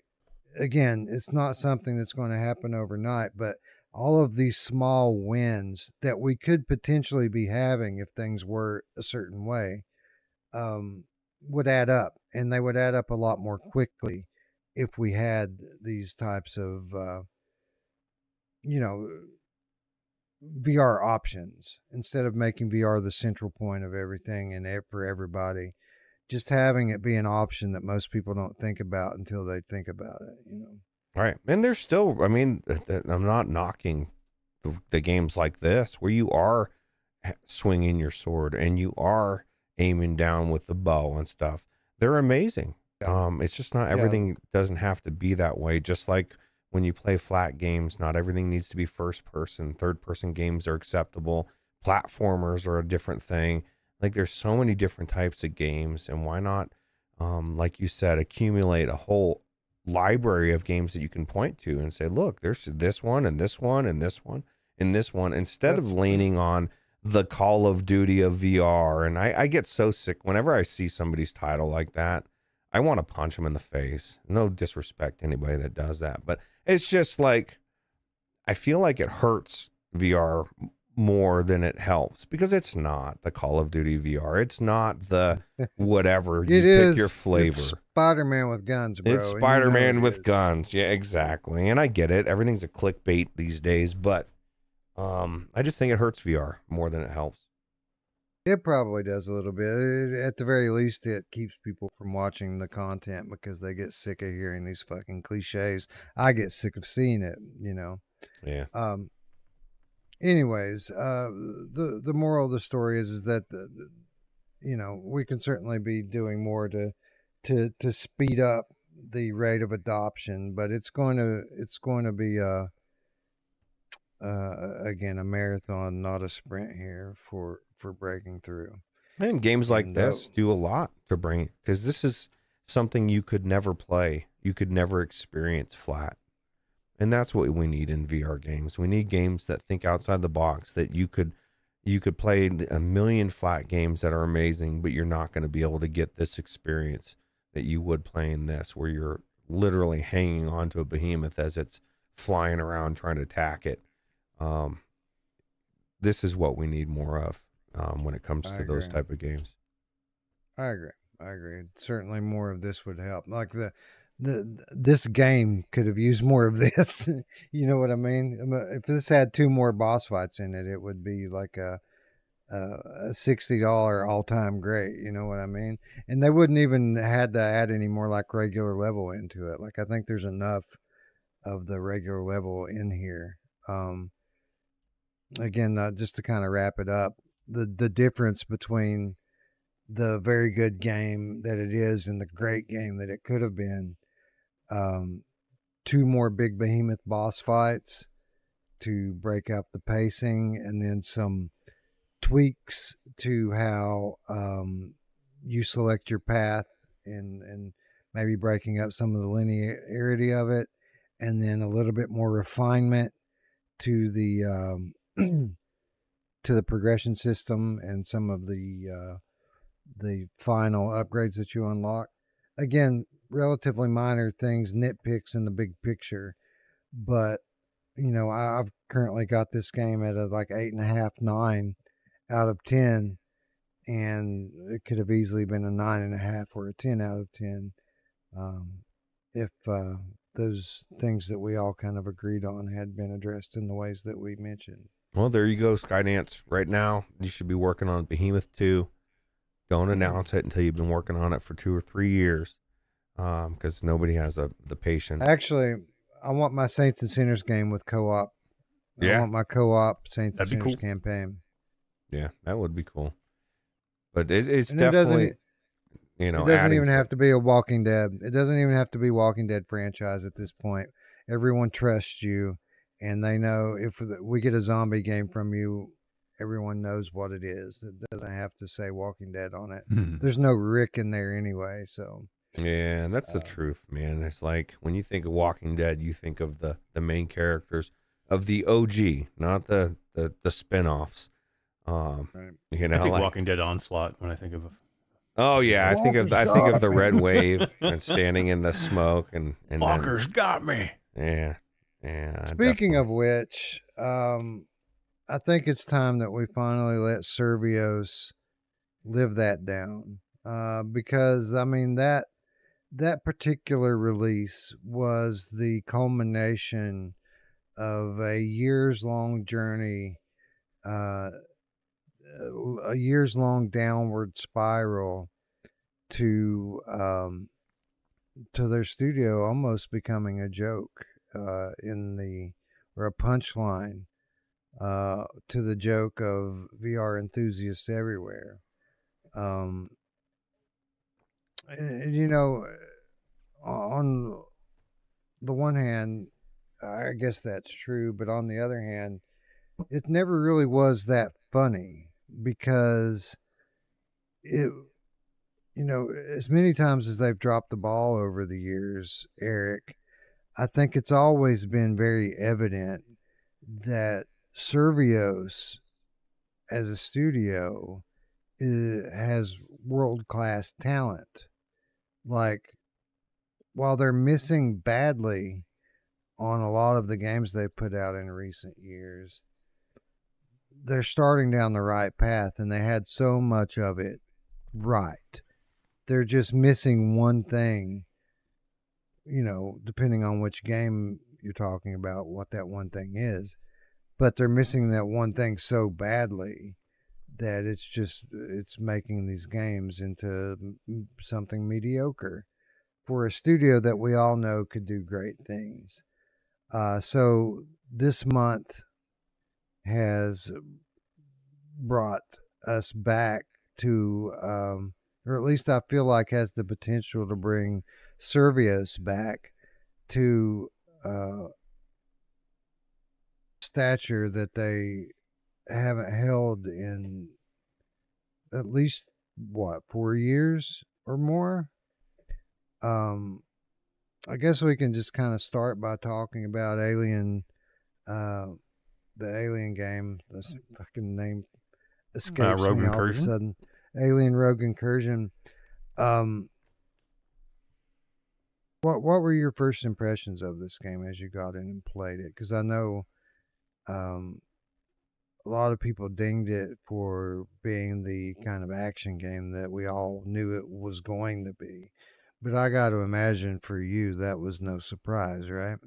again, it's not something that's going to happen overnight, but all of these small wins that we could potentially be having if things were a certain way would add up, and they would add up a lot more quickly if we had these types of VR options instead of making VR the central point of everything and for everybody. just having it be an option that most people don't think about until they think about it, you know. Right. And there's still, I mean, I'm not knocking the games like this where you are swinging your sword and you are aiming down with the bow and stuff. They're amazing. It's just not everything doesn't have to be that way. Just like when you play flat games, not everything needs to be first person. Third person games are acceptable. Platformers are a different thing. Like there's so many different types of games, and why not, like you said, accumulate a whole library of games that you can point to and say, look, there's this one and this one and this one and this one, instead of leaning on the Call of Duty of VR. And I get so sick whenever I see somebody's title like that. I want to punch them in the face. No disrespect to anybody that does that, but it's just like, I feel like it hurts VR more than it helps, because it's not the Call of Duty VR. It's not the whatever. You pick your flavor. It's Spider-Man with guns, bro. It's Spider-Man with guns. Yeah, exactly. And I get it. Everything's a clickbait these days, but I just think it hurts VR more than it helps. It probably does a little bit. At the very least, it keeps people from watching the content because they get sick of hearing these fucking cliches. I get sick of seeing it, you know. Yeah. Anyways, the moral of the story is that you know, we can certainly be doing more to speed up the rate of adoption, but it's going to be again, a marathon, not a sprint here for breaking through. And games like this do a lot to bring it, because this is something you could never play. You could never experience flat. And that's what we need in VR games. We need games that think outside the box, that you could play a million flat games that are amazing, but you're not going to be able to get this experience that you would playing this, where you're literally hanging onto a behemoth as it's flying around trying to attack it. This is what we need more of when it comes to those type of games. I agree. Certainly more of this would help. Like this game could have used more of this. You know what I mean? If this had 2 more boss fights in it, it would be like a $60 all-time great. You know what I mean? And they wouldn't even had to add any more like regular level into it. Like I think there's enough of the regular level in here. Again, just to kind of wrap it up, the difference between the very good game that it is and the great game that it could have been, 2 more big behemoth boss fights to break up the pacing, and then some tweaks to how you select your path, and maybe breaking up some of the linearity of it, and then a little bit more refinement to the to the progression system and some of the final upgrades that you unlock. Again, relatively minor things, nitpicks in the big picture, but you know, I've currently got this game at a like 8.5, 9 out of 10, and it could have easily been a 9.5 or a 10 out of 10 if those things that we all kind of agreed on had been addressed in the ways that we mentioned. Well, there you go, Skydance. Right now, you should be working on Behemoth 2. Don't announce it until you've been working on it for 2 or 3 years, because nobody has the patience. Actually, I want my Saints and Sinners game with co-op. I want my co-op Saints and Sinners campaign. Yeah, that would be cool. But it's definitely, you know, it doesn't even have to be a Walking Dead. It doesn't even have to be Walking Dead franchise at this point. Everyone trusts you, and they know if we get a zombie game from you, everyone knows what it is. It doesn't have to say Walking Dead on it. There's no Rick in there anyway, so. Yeah, that's the truth, man. It's like when you think of Walking Dead, you think of the main characters of the OG, not the spin-offs. Right. You know, I think like Walking Dead Onslaught when I think of. Oh yeah, I think of the red wave and standing in the smoke and Walker's got me. Yeah. Speaking of which, I think it's time that we finally let Survios live that down, because I mean that particular release was the culmination of a years-long journey, a years-long downward spiral to their studio almost becoming a joke or a punchline to the joke of VR enthusiasts everywhere. And, you know, on the one hand, I guess that's true, but on the other hand, it never really was that funny because it, you know, as many times as they've dropped the ball over the years, Eric, I think it's always been very evident that Survios as a studio has world-class talent. Like, while they're missing badly on a lot of the games they've put out in recent years, they're starting down the right path, and they had so much of it right. They're just missing one thing, you know, depending on which game you're talking about, what that one thing is. But they're missing that one thing so badly that it's making these games into something mediocre for a studio that we all know could do great things. So this month has brought us back to, or at least I feel like has the potential to bring Survios back to stature that they haven't held in at least, 4 years or more. I guess we can just kind of start by talking about Alien, the Alien game. This fucking name escapes Rogue me all of a Incursion? sudden. Alien Rogue Incursion. What were your first impressions of this game as you got in and played it? Because I know a lot of people dinged it for being the kind of action game that we all knew it was going to be. But I got to imagine for you that was no surprise, right?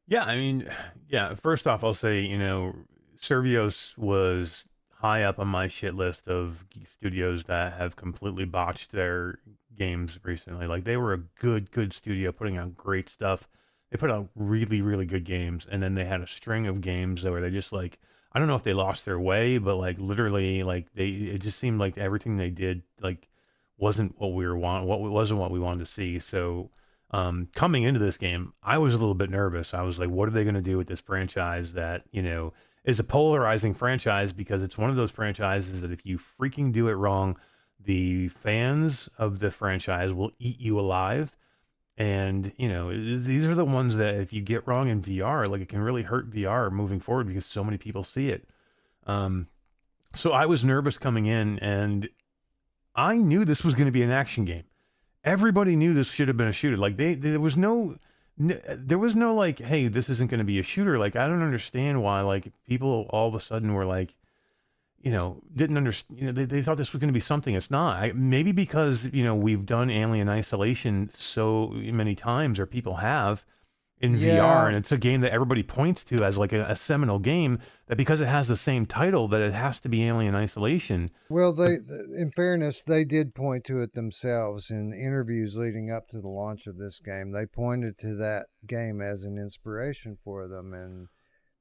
Yeah, I mean, yeah, first off, I'll say, you know, Survios was high up on my shit list of studios that have completely botched their games recently. Like, they were a good studio putting out great stuff. They put out really, really good games, and then they had a string of games where they just, like, I don't know if they lost their way, but, like, literally, like, it just seemed like everything they did, like, wasn't what we wasn't what we wanted to see. So coming into this game, I was a little bit nervous. I was like, what are they going to do with this franchise that, you know, is a polarizing franchise, because it's one of those franchises that if you freaking do it wrong, the fans of the franchise will eat you alive. And, you know, these are the ones that if you get wrong in VR, like, it can really hurt VR moving forward because so many people see it. So I was nervous coming in, and I knew this was going to be an action game. Everybody knew this should have been a shooter. Like, there was no like, hey, this isn't going to be a shooter. Like, I don't understand why, like, people all of a sudden were like, you know, didn't understand, you know, they thought this was going to be something it's not. Maybe because, you know, we've done Alien Isolation so many times, or people have, in VR, and it's a game that everybody points to as like a seminal game, that because it has the same title, that it has to be Alien Isolation. Well, in fairness, they did point to it themselves in interviews leading up to the launch of this game. They pointed to that game as an inspiration for them, and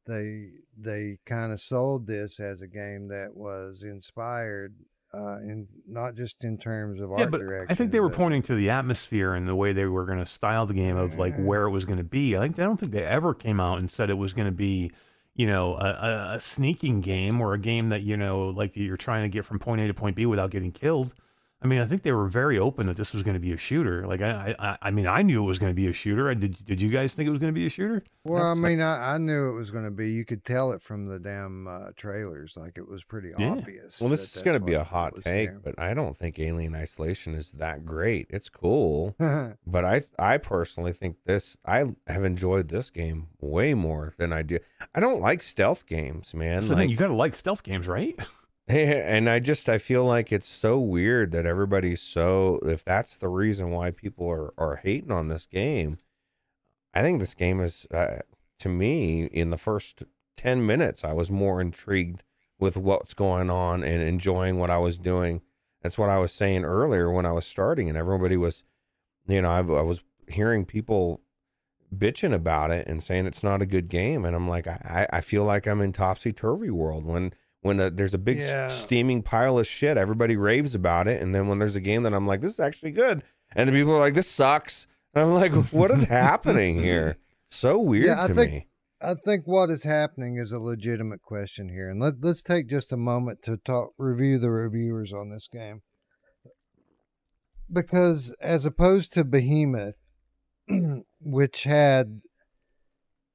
they kind of sold this as a game that was inspired, in not just in terms of art direction. I think they were pointing to the atmosphere and the way they were going to style the game, of like where it was going to be. I don't think they ever came out and said it was going to be, you know, a sneaking game, or a game that, you know, like, you're trying to get from point A to point B without getting killed. I mean, I think they were very open that this was going to be a shooter. Like, I mean, I knew it was going to be a shooter. Did you guys think it was going to be a shooter? Well, I mean, I knew it was going to be. You could tell it from the damn trailers. Like, it was pretty obvious. Well, this is going to be a hot take, but I don't think Alien Isolation is that great. It's cool, but I personally think I have enjoyed this game way more than I do. I don't like stealth games, man. So like, you got to like stealth games, right? And I feel like it's so weird that everybody's so, if that's the reason why people are hating on this game, I think this game is, to me, in the first 10 minutes, I was more intrigued with what's going on and enjoying what I was doing That's what I was saying earlier when I was starting, and everybody was, you know, I was hearing people bitching about it and saying it's not a good game, and I'm like, I feel like I'm in topsy-turvy world when there's a big steaming pile of shit, everybody raves about it, and then when there's a game that I'm like, this is actually good, and the people are like, this sucks, and I'm like, what is happening here? So weird to me. I think what is happening is a legitimate question here, and let's take just a moment to review the reviewers on this game, because as opposed to Behemoth, which had,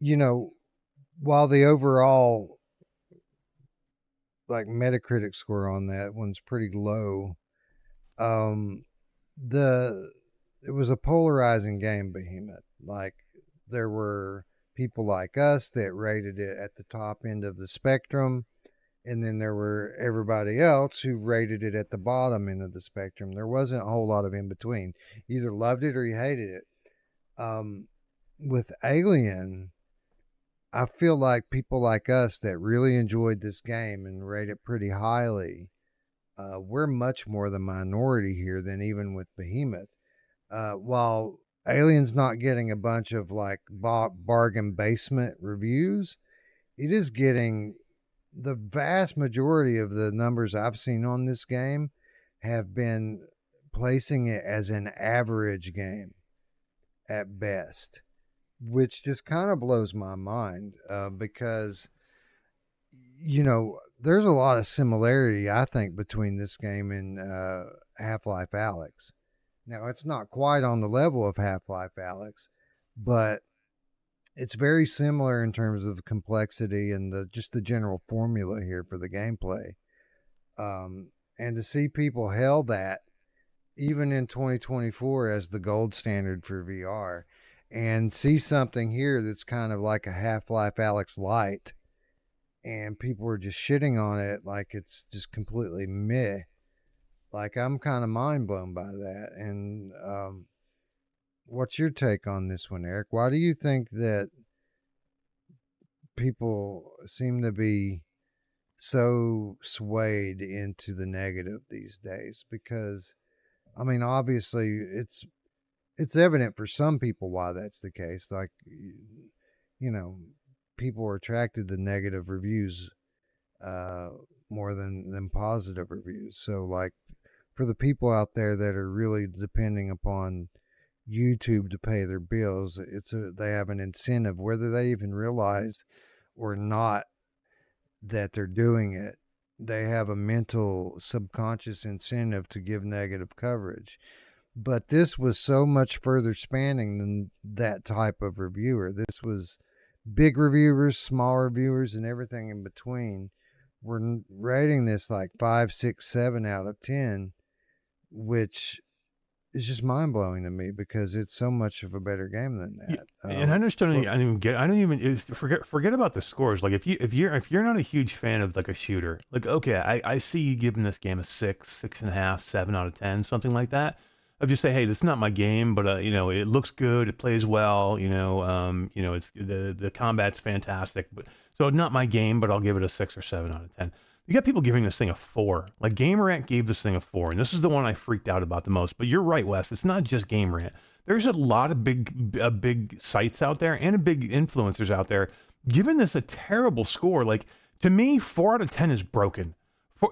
you know, while the overall like Metacritic score on that one's pretty low, it was a polarizing game, Behemoth. Like, there were people like us that rated it at the top end of the spectrum, and then there were everybody else who rated it at the bottom end of the spectrum. There wasn't a whole lot of in between. You either loved it or you hated it. With Alien, I feel like people like us that really enjoyed this game and rate it pretty highly, we're much more the minority here than even with Behemoth. While Alien's not getting a bunch of like bargain basement reviews, it is getting the vast majority of the numbers I've seen on this game have been placing it as an average game at best, which just kind of blows my mind, because, you know, there's a lot of similarity, I think, between this game and Half-Life Alyx. Now, it's not quite on the level of Half-Life Alyx, but it's very similar in terms of complexity and just the general formula here for the gameplay. And to see people hail that, even in 2024, as the gold standard for VR, and see something here that's kind of like a Half-Life Alyx light, and people are just shitting on it like it's just completely meh. Like, I'm kind of mind blown by that. And what's your take on this one, Eric? Why do you think that people seem to be so swayed into the negative these days? Because, I mean, obviously it's evident for some people why that's the case. Like, you know, people are attracted to negative reviews more than positive reviews. So, like, for the people out there that are really depending upon YouTube to pay their bills, they have an incentive, whether they even realize or not that they're doing it. They have a mental subconscious incentive to give negative coverage. But this was so much further spanning than that type of reviewer. This was big reviewers, small reviewers, and everything in between. We're rating this like 5, 6, 7 out of 10, which is just mind blowing to me because it's so much of a better game than that. And I understand. I don't even forget about the scores. Like, if you're not a huge fan of like a shooter, like, okay, I see you giving this game a 6, 6.5, 7 out of 10, something like that. I'll just say, hey, this is not my game, but you know, it looks good, it plays well, you know, it's the combat's fantastic, but so not my game, but I'll give it a 6 or 7 out of 10. You got people giving this thing a 4. Like, GameRant gave this thing a 4, and this is the one I freaked out about the most. But you're right, Wes. It's not just GameRant. There's a lot of big sites out there and big influencers out there giving this a terrible score. Like, to me, 4 out of 10 is broken.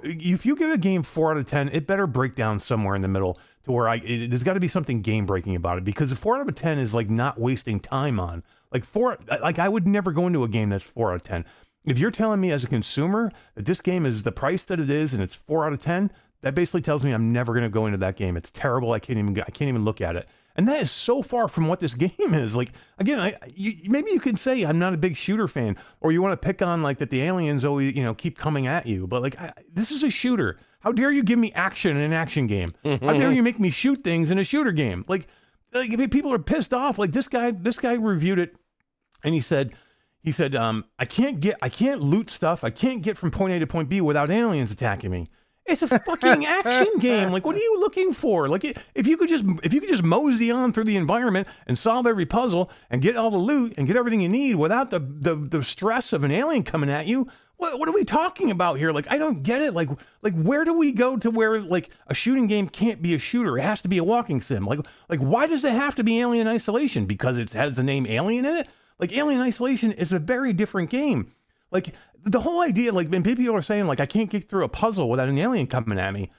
If you give a game 4 out of 10, it better break down somewhere in the middle to where there's got to be something game breaking about it, because 4 out of 10 is like not wasting time on. Like, I would never go into a game that's 4 out of 10. If you're telling me as a consumer that this game is the price that it is and it's 4 out of 10, that basically tells me I'm never going to go into that game. It's terrible. I can't even look at it. And that is so far from what this game is. Like, again, maybe you could say I'm not a big shooter fan, or you want to pick on like that the aliens always, you know, keep coming at you. But like, this is a shooter. How dare you give me action in an action game? How dare you make me shoot things in a shooter game? Like people are pissed off. Like, this guy reviewed it, and he said, I can't loot stuff. I can't get from point A to point B without aliens attacking me. It's a fucking action game. Like, what are you looking for? Like, if you could just mosey on through the environment and solve every puzzle and get all the loot and get everything you need without the stress of an alien coming at you, what are we talking about here? Like, I don't get it. Like where do we go to where like a shooting game can't be a shooter? It has to be a walking sim. Like why does it have to be Alien Isolation? Because it has the name Alien in it? Like, Alien Isolation is a very different game. Like, the whole idea, like, when people are saying, like, I can't get through a puzzle without an alien coming at me.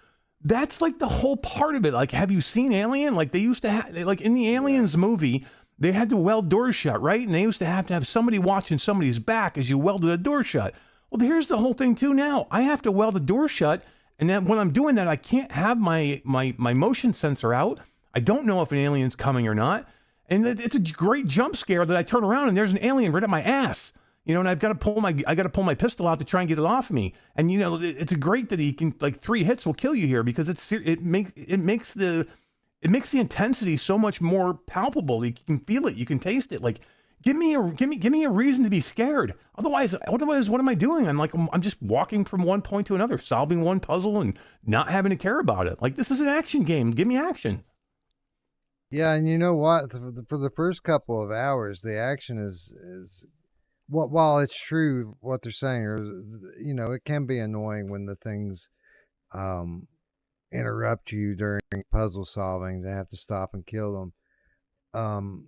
That's like the whole part of it. Like, have you seen Alien? Like, they used to have, like, in the Aliens movie, they had to weld doors shut, right? And they used to have somebody watching somebody's back as you welded a door shut. Well, here's the whole thing too now. I have to weld a door shut, and then when I'm doing that, I can't have my motion sensor out. I don't know if an alien's coming or not. And it's a great jump scare that I turn around and there's an alien right at my ass. You know, and I got to pull my pistol out to try and get it off me. And you know, it's great that he can, like, 3 hits will kill you here, because it makes the intensity so much more palpable. You can feel it, you can taste it. Like, give me a reason to be scared. Otherwise, what am I doing? I'm just walking from one point to another, solving one puzzle and not having to care about it. Like, this is an action game. Give me action. Yeah, and you know what? For the first couple of hours, the action is while it's true what they're saying, you know, it can be annoying when the things interrupt you during puzzle solving to have to stop and kill them.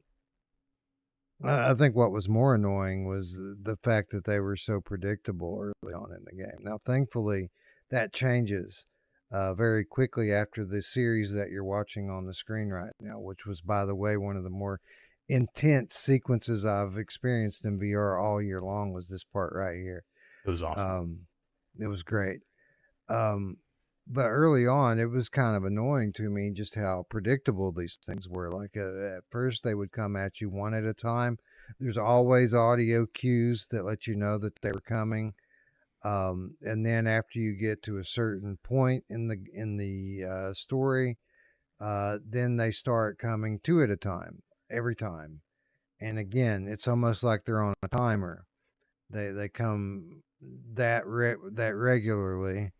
I think what was more annoying was the fact that they were so predictable early on in the game. Now, thankfully, that changes very quickly after the series that you're watching on the screen right now, which was, by the way, one of the more intense sequences I've experienced in VR all year long, was this part right here. It was awesome. It was great. But early on, it was kind of annoying to me just how predictable these things were. Like, at first, they would come at you one at a time. There's always audio cues that let you know that they were coming. And then after you get to a certain point in the story, then they start coming 2 at a time, every time. And again, it's almost like they're on a timer. They come that regularly,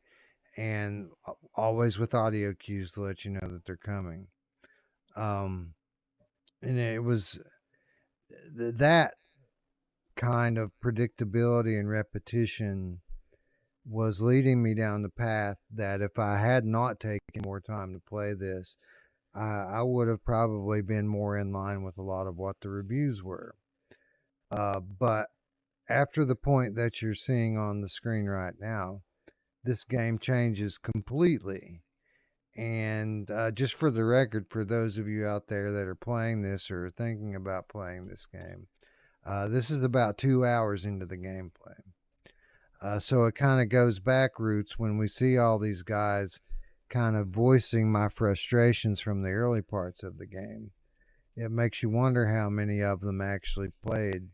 and always with audio cues to let you know that they're coming. And it was that kind of predictability and repetition was leading me down the path that if I had not taken more time to play this, I would have probably been more in line with a lot of what the reviews were. But after the point that you're seeing on the screen right now, this game changes completely. And just for the record, for those of you out there that are playing this or thinking about playing this game, this is about 2 hours into the gameplay. So it kind of goes back roots when we see all these guys kind of voicing my frustrations from the early parts of the game. It makes you wonder how many of them actually played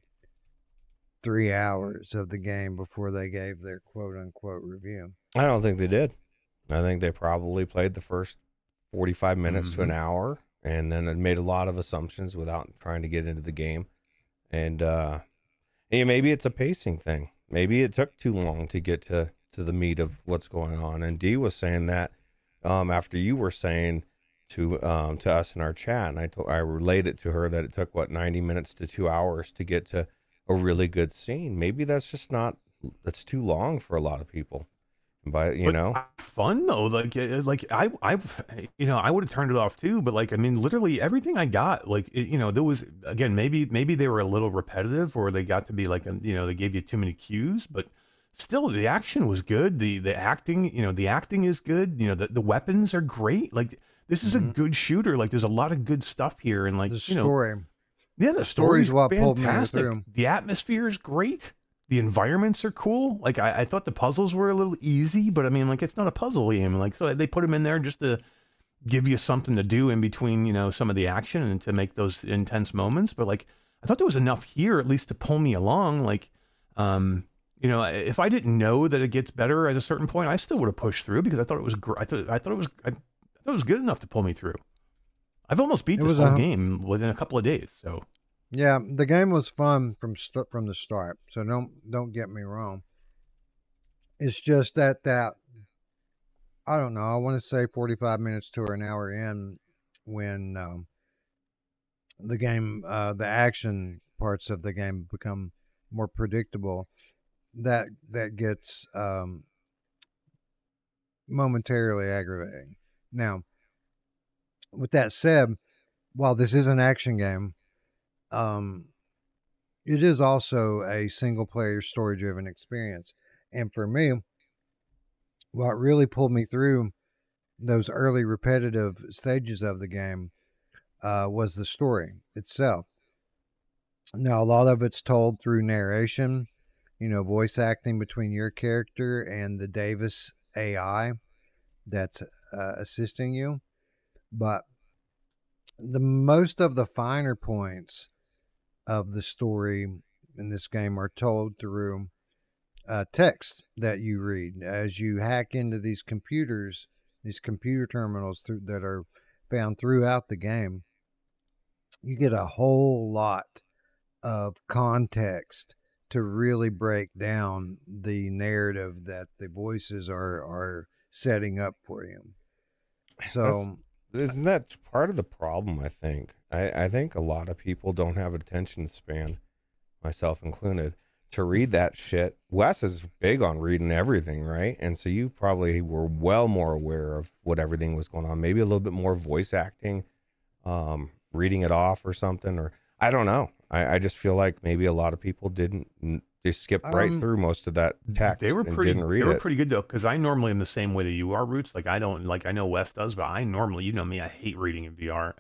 3 hours of the game before they gave their quote-unquote review. I don't think they did. I think they probably played the first 45 minutes to an hour, and then it made a lot of assumptions without trying to get into the game. And maybe it's a pacing thing. Maybe it took too long to get to the meat of what's going on. And Dee was saying that after you were saying to us in our chat, and I relayed it to her that it took 90 minutes to 2 hours to get to a really good scene. Maybe that's just that's too long for a lot of people. But fun though. Like I would have turned it off too. But like, I mean, literally everything I got, there was, again, maybe they were a little repetitive, or they got to be like, they gave you too many cues. But still, the action was good. The acting, the acting is good. The weapons are great. Like, this is a good shooter. Like, there's a lot of good stuff here, and like the story. Yeah, the story's what fantastic. pulled me through. The atmosphere is great. The environments are cool. Like, I thought the puzzles were a little easy, but I mean, like, it's not a puzzle game. Like, so they put them in there just to give you something to do in between, some of the action and to make those intense moments. But like, I thought there was enough here at least to pull me along. Like, if I didn't know that it gets better at a certain point, I still would have pushed through, because I thought it was I thought it was good enough to pull me through. I've almost beat this whole game within a couple of days. So. Yeah, the game was fun from the start. So don't get me wrong. It's just that I don't know. I want to say 45 minutes to an hour in, when the game, the action parts of the game become more predictable. that gets momentarily aggravating. Now, with that said, while this is an action game, it is also a single-player, story-driven experience. And for me, what really pulled me through those early repetitive stages of the game was the story itself. Now, a lot of it's told through narration, voice acting between your character and the Davis AI that's assisting you. But the most of the finer points of the story in this game are told through text that you read as you hack into these computers, these computer terminals that are found throughout the game. You get a whole lot of context to really break down the narrative that the voices are setting up for you. So isn't that part of the problem? I think a lot of people don't have attention span, myself included, to read that shit. Wes is big on reading everything, right? And so you probably were well more aware of what everything was going on. Maybe a little bit more voice acting, reading it off or something, or I don't know. I just feel like maybe a lot of people just skipped right through most of that text. They were and pretty. Didn't read they were it. pretty good though, because I normally am the same way that you are, Roots. Like I don't like. I know Wes does, but I normally, you know me, I hate reading in VR.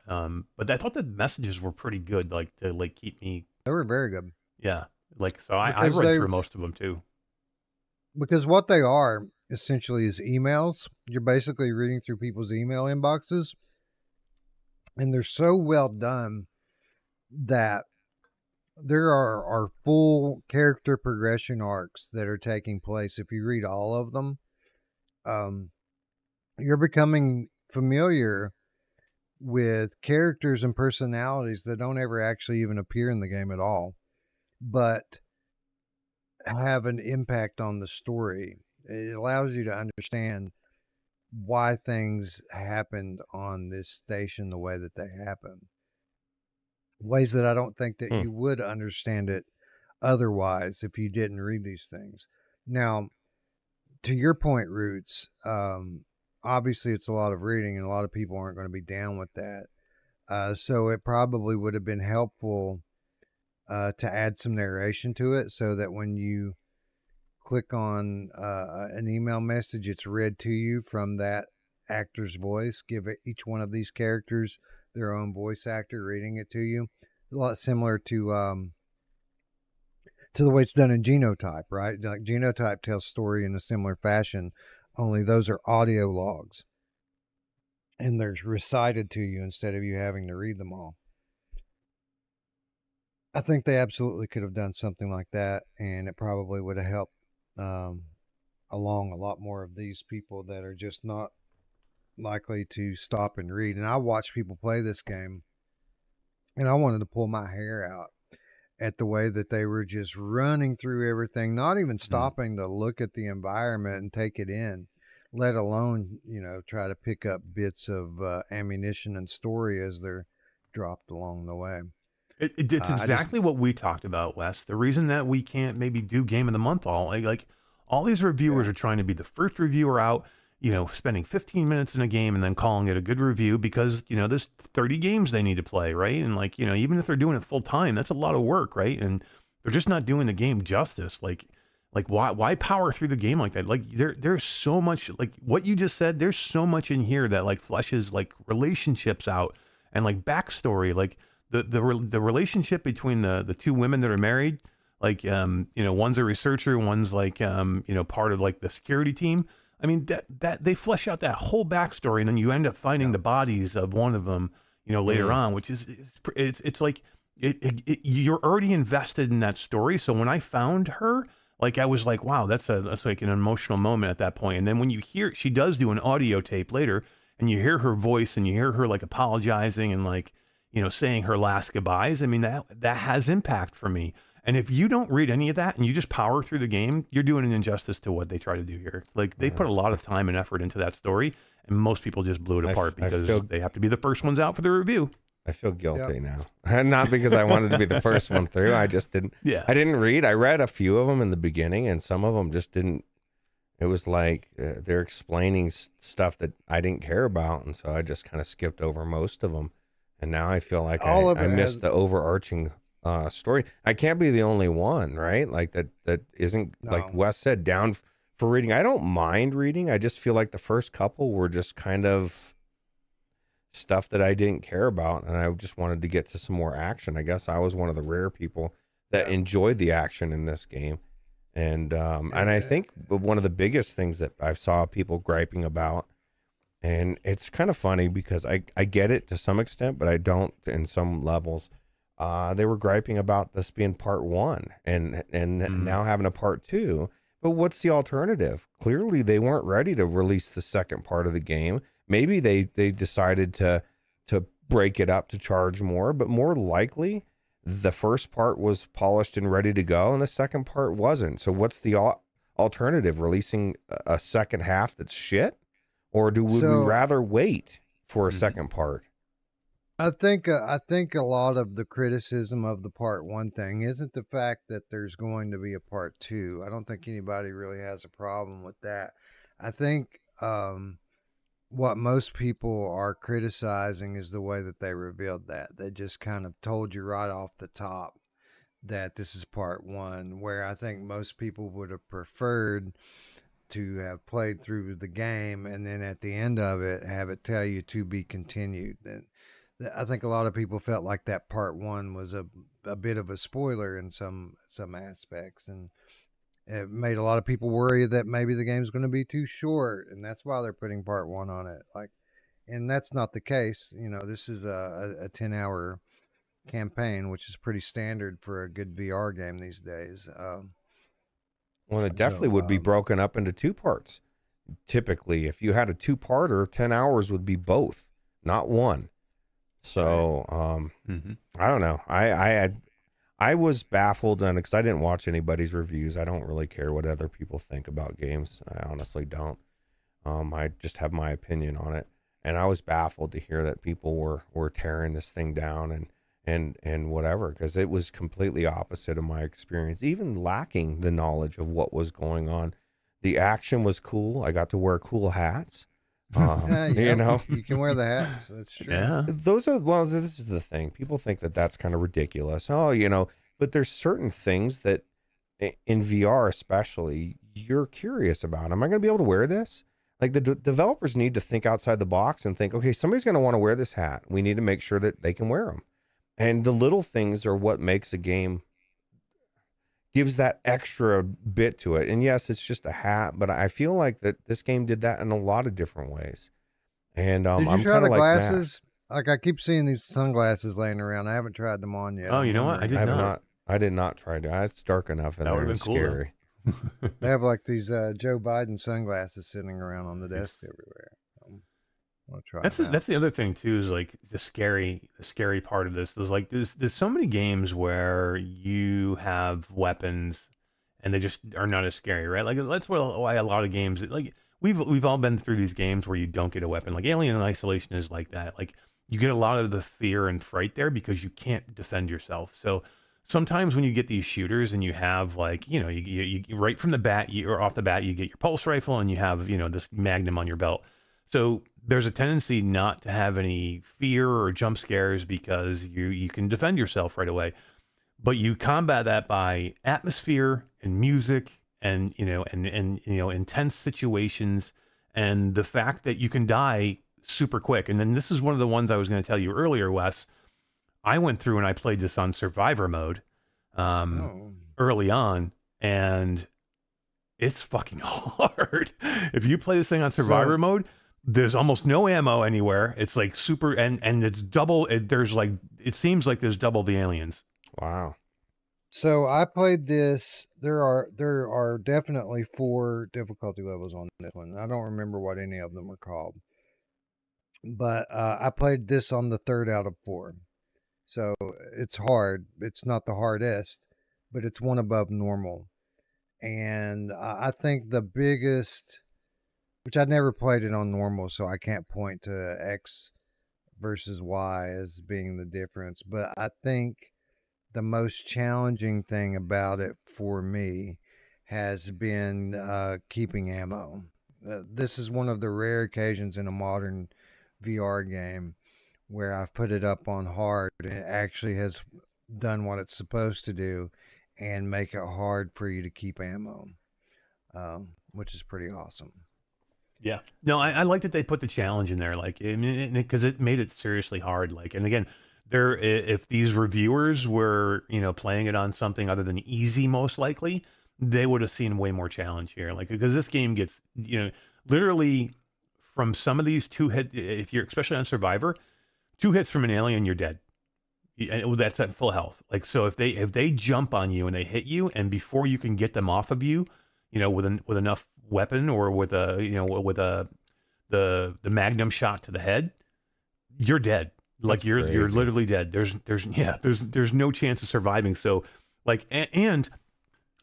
But I thought the messages were pretty good, like to like keep me. they were very good. Yeah, like so I Because read through most of them too. Because what they are essentially is emails. You're basically reading through people's email inboxes, and they're so well done that there are full character progression arcs that are taking place. If you read all of them, you're becoming familiar with characters and personalities that don't ever actually even appear in the game at all, but have an impact on the story. It allows you to understand why things happened on this station the way that they happen. Ways that I don't think that you would understand it otherwise if you didn't read these things. Now, to your point, Roots, obviously it's a lot of reading and a lot of people aren't going to be down with that. So it probably would have been helpful to add some narration to it so that when you click on an email message, it's read to you from that actor's voice. Give each one of these characters their own voice actor reading it to you. A lot similar to the way it's done in Genotype, right? Like Genotype tells story in a similar fashion, only those are audio logs. And they're recited to you instead of you having to read them all. I think they absolutely could have done something like that, and it probably would have helped along a lot more of these people that are just not likely to stop and read. And I watched people play this game, and I wanted to pull my hair out at the way that they were just running through everything, not even stopping to look at the environment and take it in, let alone, try to pick up bits of ammunition and story as they're dropped along the way. It's exactly what we talked about, Wes. The reason that we can't maybe do Game of the Month like all these reviewers are trying to be the first reviewer out, spending 15 minutes in a game and then calling it a good review because, there's 30 games they need to play, right? And even if they're doing it full time, that's a lot of work, right? And they're just not doing the game justice. Like why power through the game like that? Like there's so much, like what you just said, there's so much in here that like fleshes like relationships out and like backstory, like the relationship between the two women that are married, like, one's a researcher, one's like, part of like the security team. I mean, that they flesh out that whole backstory, and then you end up finding the bodies of one of them, later on, which is, it's like, you're already invested in that story. So when I found her, like, I was like, wow, that's like an emotional moment at that point. And then when you hear, she does do an audio tape later, and you hear her voice, and you hear her like apologizing and like, saying her last goodbyes. I mean, that has impact for me. And if you don't read any of that and you just power through the game, you're doing an injustice to what they try to do here. Like they put a lot of time and effort into that story, and most people just blew it apart because they have to be the first ones out for the review. I feel guilty now. Not because I wanted to be the first one through. I just didn't. Yeah. I didn't read. I read a few of them in the beginning, and some of them just didn't. It was like they're explaining stuff that I didn't care about, and so I just kind of skipped over most of them. And now I feel like I missed the overarching story. I can't be the only one, right? Like that isn't, like Wes said, down for reading. I don't mind reading. I just feel like the first couple were just kind of stuff that I didn't care about, and I just wanted to get to some more action. I guess I was one of the rare people that enjoyed the action in this game. And I think one of the biggest things that I saw people griping about, and it's kind of funny because I get it to some extent, but I don't in some levels. They were griping about this being part 1 and now having a part 2. But what's the alternative? Clearly, they weren't ready to release the second part of the game. Maybe they decided to break it up to charge more, but more likely the first part was polished and ready to go, and the second part wasn't. So what's the alternative? Releasing a second half that's shit? Or would we rather wait for a second part? I think a lot of the criticism of the part 1 thing isn't the fact that there's going to be a part 2. I don't think anybody really has a problem with that. I think what most people are criticizing is the way that they revealed that. They just kind of told you right off the top that this is part 1, where I think most people would have preferred to have played through the game and then at the end of it have it tell you to be continued. And I think a lot of people felt like that part 1 was a bit of a spoiler in some aspects, and it made a lot of people worry that maybe the game's going to be too short, and that's why they're putting part 1 on it. And that's not the case. You know, this is a 10-hour campaign, which is pretty standard for a good VR game these days. Well, it definitely would be broken up into 2 parts. Typically, if you had a 2-parter, 10 hours would be both, not 1. So, I don't know. I was baffled, and because I didn't watch anybody's reviews, I don't really care what other people think about games. I honestly don't. I just have my opinion on it, and I was baffled to hear that people were tearing this thing down and whatever, because it was completely opposite of my experience, even lacking the knowledge of what was going on. The action was cool. I got to wear cool hats. You know, you can wear the hats. That's true. Yeah. This is the thing. People think that that's kind of ridiculous. Oh, you know, but there's certain things that in VR, especially, you're curious about. Am I going to be able to wear this? Like the developers need to think outside the box and think, okay, somebody's going to want to wear this hat. We need to make sure that they can wear them. And the little things are what makes a game, gives that extra bit to it. And yes, it's just a hat, but I feel like that this game did that in a lot of different ways. And did you I'm try the like glasses? Like I keep seeing these sunglasses laying around. I haven't tried them on yet. Oh, you know what? I did not try to. It's dark enough in there. It's scary. They have like these Joe Biden sunglasses sitting around on the desk everywhere. I'll try that's the other thing too, is like the scary part of this. There's like there's so many games where you have weapons and they just are not as scary, right? Like that's why a lot of games, like we've all been through these games where you don't get a weapon. Like Alien Isolation is like that. Like you get a lot of the fear and fright there because you can't defend yourself. So sometimes when you get these shooters and you have like, you know, you right from the bat, or off the bat, you get your pulse rifle and you have, you know, this Magnum on your belt. So there's a tendency not to have any fear or jump scares because you can defend yourself right away. But you combat that by atmosphere and music and, you know, and you know, intense situations and the fact that you can die super quick. And then this is one of the ones I was going to tell you earlier, Wes. I went through and I played this on survivor mode early on, and it's fucking hard. If you play this thing on survivor mode, there's almost no ammo anywhere. It's like super, and it's double. There's like, it seems like there's double the aliens. Wow. So I played this. There are definitely 4 difficulty levels on this one. I don't remember what any of them are called, but I played this on the 3rd out of 4. So it's hard. It's not the hardest, but it's one above normal. And I think the biggest, which I never played it on normal, so I can't point to X versus Y as being the difference. But I think the most challenging thing about it for me has been keeping ammo. This is one of the rare occasions in a modern VR game where I've put it up on hard and it actually has done what it's supposed to do and make it hard for you to keep ammo, which is pretty awesome. Yeah. No, I like that they put the challenge in there, like, because it made it seriously hard. Like, and again, if these reviewers were, playing it on something other than easy, most likely, they would have seen way more challenge here. Like, because this game gets, literally from some of these if you're, especially on Survivor, 2 hits from an alien, you're dead. That's at full health. Like, so if they jump on you and they hit you, and before you can get them off of you, with enough weapon or with the magnum shot to the head, you're dead. Like, you're literally dead. There's no chance of surviving. So, like, and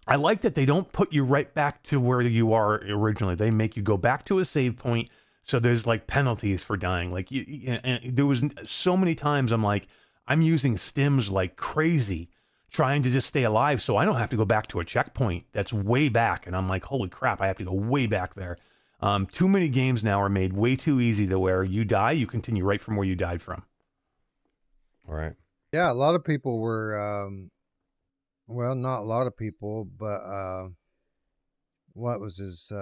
I like that they don't put you right back to where you are originally. They make you go back to a save point. So there's like penalties for dying. Like, and there was so many times I'm using stims like crazy, trying to just stay alive so I don't have to go back to a checkpoint that's way back. And I'm like, holy crap, I have to go way back there. Too many games now are made way too easy to where you die, you continue right from where you died from. All right. Yeah, a lot of people were, well, not a lot of people, but what was his,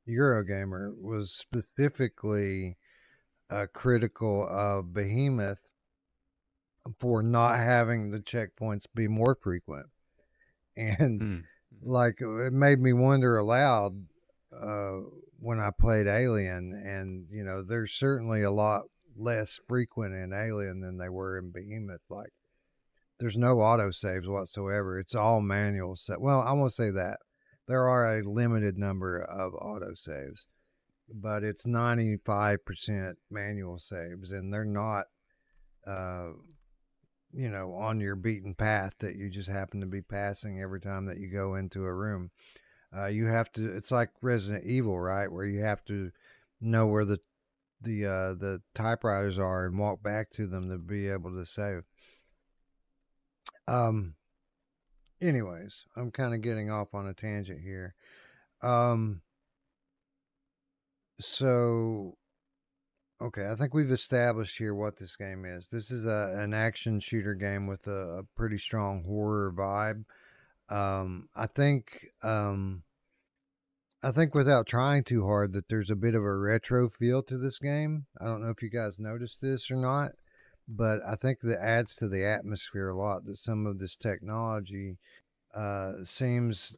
Eurogamer was specifically critical of Behemoth for not having the checkpoints be more frequent. And like, it made me wonder aloud when I played Alien, and there's certainly a lot less frequent in Alien than they were in Behemoth. Like, there's no autosaves whatsoever. It's all manual set. Well, I won't say that. There are a limited number of autosaves, but it's 95% manual saves, and they're not on your beaten path that you just happen to be passing every time that you go into a room. You have to, it's like Resident Evil, right? Where you have to know where the typewriters are and walk back to them to be able to save. Anyways, I'm kind of getting off on a tangent here. So, okay, I think we've established here what this game is. This is an action shooter game with a pretty strong horror vibe. I think without trying too hard that there's a bit of a retro feel to this game. I don't know if you guys noticed this or not, but I think that adds to the atmosphere a lot, that some of this technology seems,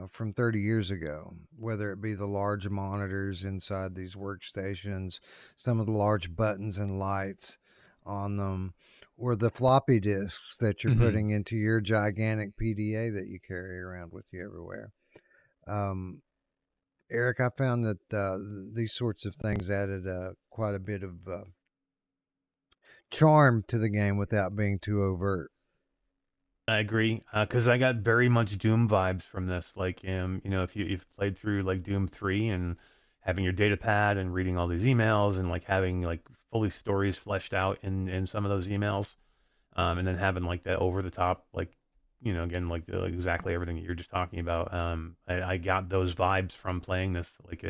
from 30 years ago, whether it be the large monitors inside these workstations, some of the large buttons and lights on them, or the floppy disks that you're putting into your gigantic PDA that you carry around with you everywhere. Eric, I found that these sorts of things added quite a bit of charm to the game without being too overt. I agree, because I got very much Doom vibes from this. Like, if you've played through like Doom 3 and having your data pad and reading all these emails and like having like fully stories fleshed out in some of those emails, and then having like that over the top, like, again, like exactly everything that you're just talking about. I got those vibes from playing this. Like,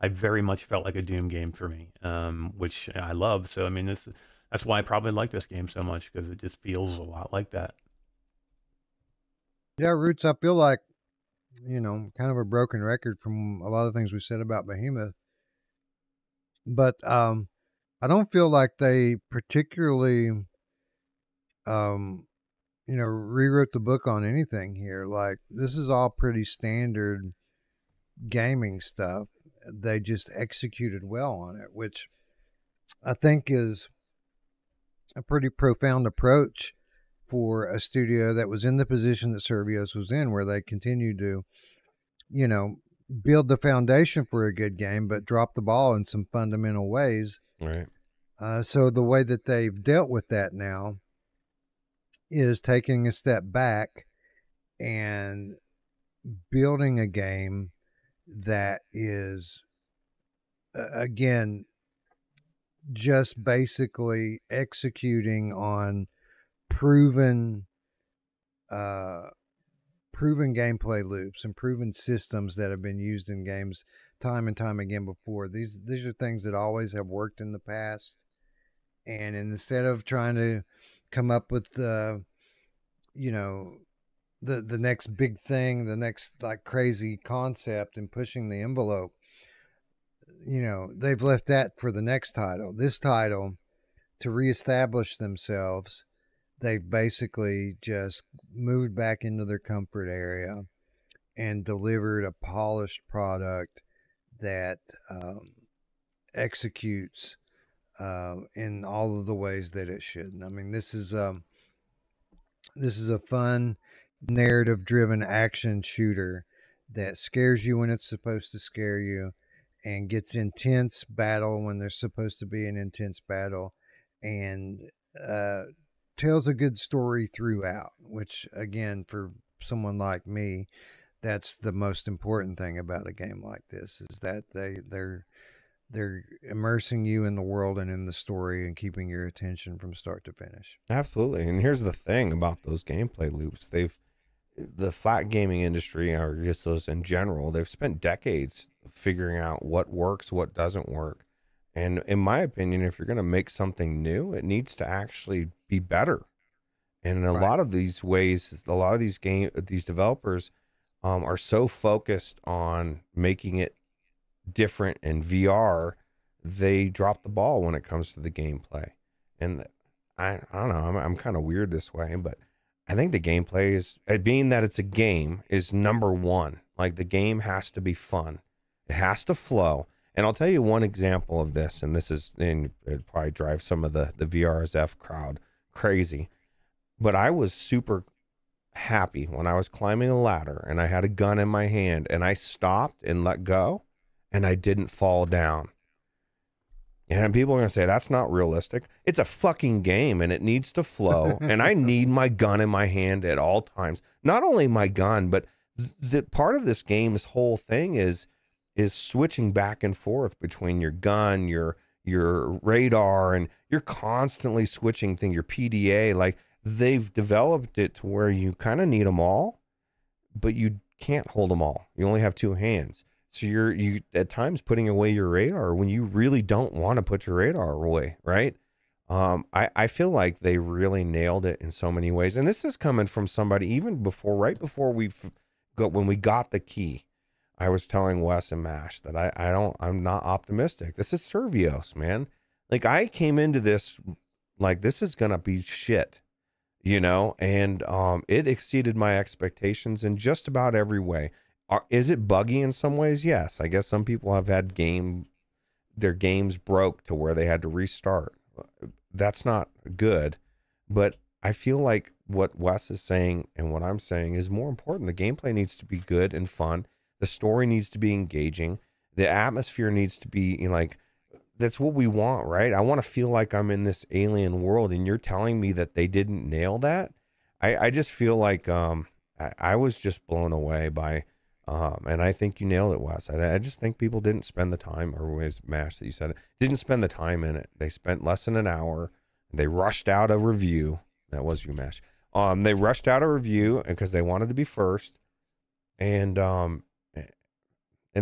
I very much felt like a Doom game for me, which I love. So I mean, that's why I probably like this game so much, because it just feels a lot like that. Yeah, Roots, I feel like, kind of a broken record from a lot of things we said about Behemoth. But I don't feel like they particularly, rewrote the book on anything here. Like, this is all pretty standard gaming stuff. They just executed well on it, which I think is a pretty profound approach for a studio that was in the position that Survios was in, where they continued to, build the foundation for a good game, but drop the ball in some fundamental ways. Right. So the way that they've dealt with that now is taking a step back and building a game that is, again, just basically executing on proven proven gameplay loops and proven systems that have been used in games time and time again before. These are things that always have worked in the past, and instead of trying to come up with you know, the next big thing, the next like crazy concept and pushing the envelope, you know, they've left that for the next title. This title, to reestablish themselves, they've basically just moved back into their comfort area and delivered a polished product that executes in all of the ways that it should. I mean, this is a fun, narrative-driven action shooter that scares you when it's supposed to scare you, and gets intense battle when there's supposed to be an intense battle, and tells a good story throughout, which again, for someone like me, that's the most important thing about a game like this, is that they're immersing you in the world and in the story and keeping your attention from start to finish. Absolutely. And here's the thing about those gameplay loops. The flat gaming industry, or just those in general, they've spent decades figuring out what works, what doesn't work. And in my opinion, if you're going to make something new, it needs to actually be better. And in a lot of these ways, a lot of these developers are so focused on making it different in VR, they drop the ball when it comes to the gameplay. And I don't know, I'm kind of weird this way, but I think the gameplay is, being that it's a game, is number one. Like, the game has to be fun. It has to flow. And I'll tell you one example of this, and it probably drives some of the VRSF crowd crazy. But I was super happy when I was climbing a ladder and I had a gun in my hand and I stopped and let go and I didn't fall down. And people are going to say, that's not realistic. It's a fucking game and it needs to flow. And I need my gun in my hand at all times. Not only my gun, but the part of this game's whole thing is switching back and forth between your gun, your radar, and you're constantly switching things, your PDA. Like, they've developed it to where you kind of need them all, but you can't hold them all. You only have two hands. So you at times putting away your radar when you really don't want to put your radar away, right? I feel like they really nailed it in so many ways. And this is coming from somebody even before, right before when we got the key. I was telling Wes and Mash that I'm not optimistic. This is Servios, man. Like, I came into this like, this is gonna be shit, you know, and it exceeded my expectations in just about every way. Is it buggy in some ways? Yes. I guess some people have had their games broke to where they had to restart. That's not good. But I feel like what Wes is saying and what I'm saying is more important. The gameplay needs to be good and fun. The story needs to be engaging. The atmosphere needs to be, you know, like, that's what we want, right? I want to feel like I'm in this alien world, and you're telling me that they didn't nail that. I just feel like I was just blown away by, and I think you nailed it, Wes. I just think people didn't spend the time, or was Mash that you said it, didn't spend the time in it. They spent less than an hour. They rushed out a review. That was you, Mash. They rushed out a review because they wanted to be first, and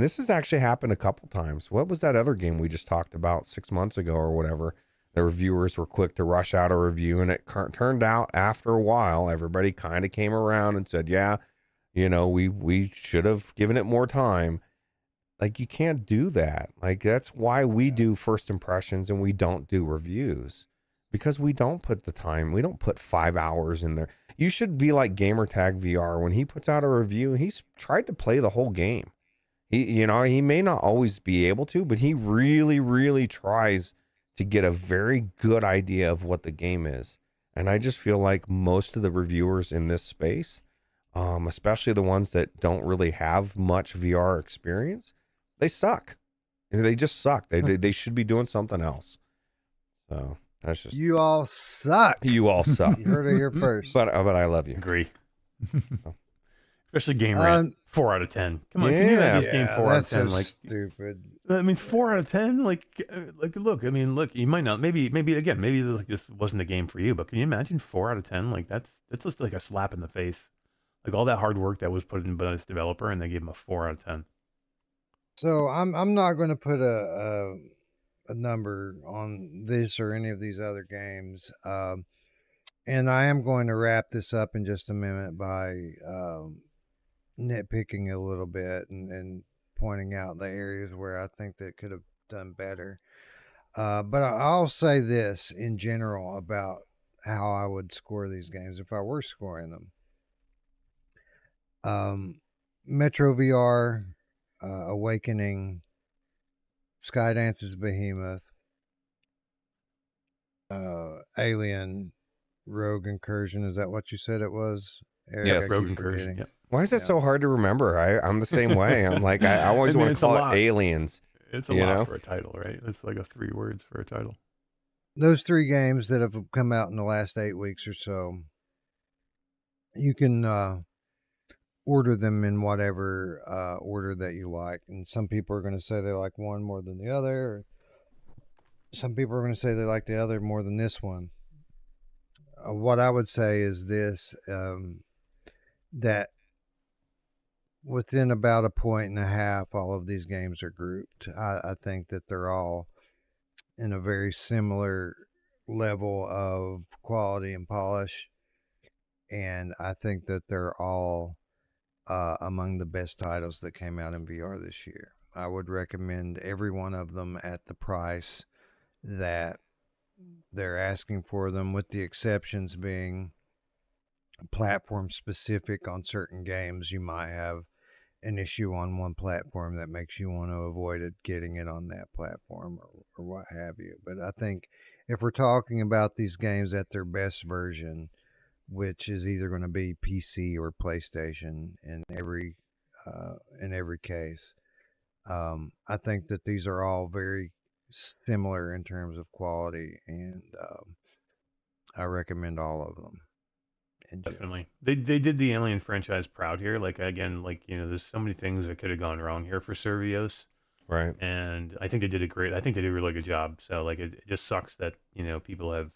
this has actually happened a couple times. What was that other game we just talked about 6 months ago or whatever? The reviewers were quick to rush out a review, and it turned out after a while, everybody kind of came around and said, yeah, you know, we should have given it more time. Like, you can't do that. Like, that's why we do first impressions and we don't do reviews, because we don't put the time. We don't put 5 hours in there. You should be like Gamertag VR. When he puts out a review, he's tried to play the whole game. You know, he may not always be able to, but he really, really tries to get a very good idea of what the game is. And I just feel like most of the reviewers in this space, especially the ones that don't really have much VR experience, they suck. They just suck. They should be doing something else. So that's just... You all suck. You all suck. You heard it here first. But I love you. Agree. Especially Game Rant, 4 out of 10. Come on, can you imagine this game 4 out of 10? That's Like stupid. I mean, 4 out of 10. Like, look. I mean, look. You might not. Maybe again. Maybe like this wasn't a game for you. But can you imagine 4 out of 10? Like that's just like a slap in the face. Like all that hard work that was put in by this developer, and they gave him a 4 out of 10. So I'm not going to put a number on this or any of these other games. And I am going to wrap this up in just a minute by nitpicking a little bit and pointing out the areas where I think they could have done better. But I'll say this in general about how I would score these games if I were scoring them. Metro VR, Awakening, Skydance's Behemoth, Alien, Rogue Incursion. Is that what you said it was? Eric, Yes. Rogue Incursion. Yep. Why is that so hard to remember? I'm the same way. I'm like, I always want to call it Aliens. It's a lot for a title, right? It's like 3 words for a title. Those 3 games that have come out in the last 8 weeks or so, you can order them in whatever order that you like. And some people are going to say they like one more than the other. Or some people are going to say they like the other more than this one. What I would say is this, that within about 1.5 points, all of these games are grouped. I think that they're all in a very similar level of quality and polish. And I think that they're all among the best titles that came out in VR this year. I would recommend every one of them at the price that they're asking for them, with the exceptions being platform specific. On certain games, you might have an issue on one platform that makes you want to avoid it, getting it on that platform or what have you. But I think if we're talking about these games at their best version, which is either going to be PC or PlayStation in every case, I think that these are all very similar in terms of quality, and I recommend all of them. Definitely, they did the Alien franchise proud here. Like again, like there's so many things that could have gone wrong here for Survios, right? And I think they did I think they did a really good job. So like it just sucks that people have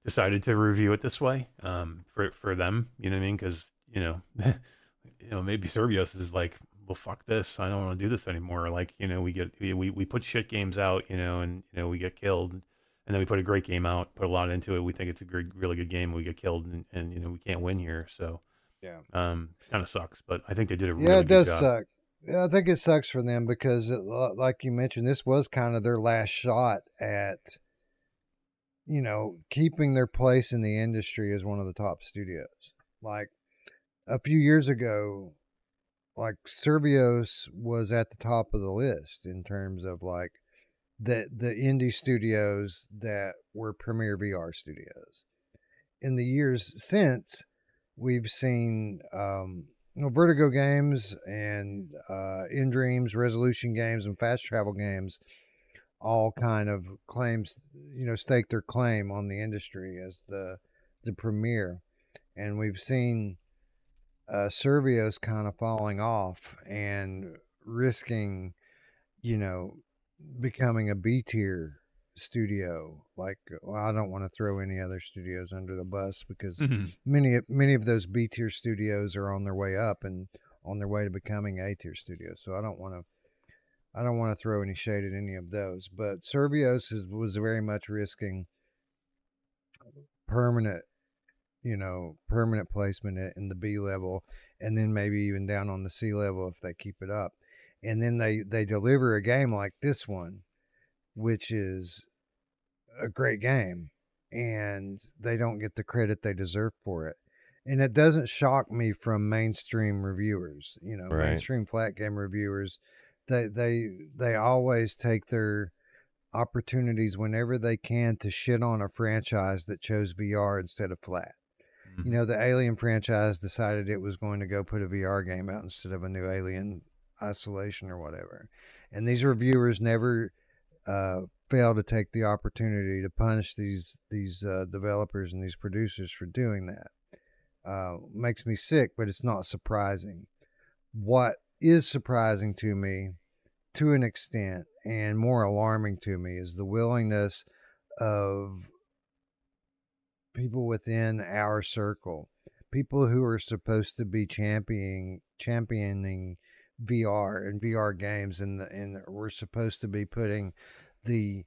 decided to review it this way for them. You know what I mean? Because maybe Survios is like, well, fuck this. I don't want to do this anymore. Like, we put shit games out, and, we get killed, and then we put a great game out, put a lot into it. We think it's a really good game. We get killed and we can't win here. So, yeah, kind of sucks, but I think they did a really good job. Yeah, it does suck. Yeah, I think it sucks for them because like you mentioned, this was kind of their last shot at, keeping their place in the industry as one of the top studios. Like a few years ago, like Survios was at the top of the list in terms of like the indie studios that were premier VR studios. In the years since, we've seen Vertigo games and In Dreams, Resolution games, and Fast Travel games all kind of stake their claim on the industry as the premier, and we've seen Survios kind of falling off and risking, becoming a B tier studio. Like, well, I don't want to throw any other studios under the bus because many of those B tier studios are on their way up and on their way to becoming A tier studios. So I don't want to throw any shade at any of those. But Survios was very much risking permanent placement in the B level, and then maybe even down on the C level if they keep it up. And then they deliver a game like this one, which is a great game, and they don't get the credit they deserve for it. And it doesn't shock me from mainstream reviewers, Right. Mainstream flat game reviewers. They always take their opportunities whenever they can to shit on a franchise that chose VR instead of flat. The Alien franchise decided it was going to go put a VR game out instead of a new Alien Isolation or whatever. And these reviewers never fail to take the opportunity to punish these developers and these producers for doing that. makes me sick, but it's not surprising. What is surprising to me, to an extent, and more alarming to me, is the willingness of people within our circle, people who are supposed to be championing VR and VR games, and we're supposed to be putting the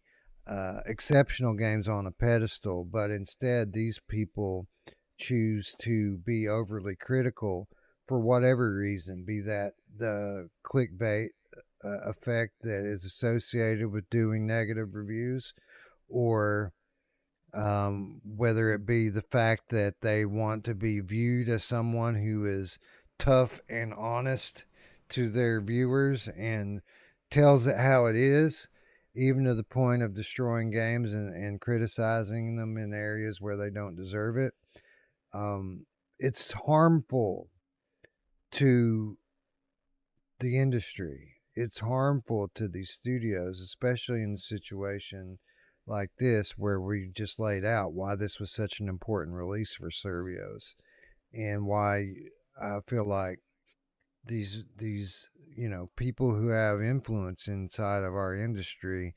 exceptional games on a pedestal, but instead these people choose to be overly critical for whatever reason, be that the clickbait effect that is associated with doing negative reviews, or whether it be the fact that they want to be viewed as someone who is tough and honest to their viewers and tells it how it is, even to the point of destroying games and criticizing them in areas where they don't deserve it. It's harmful to the industry. It's harmful to these studios, especially in a situation like this where we just laid out why this was such an important release for Servios, and why I feel like these people who have influence inside of our industry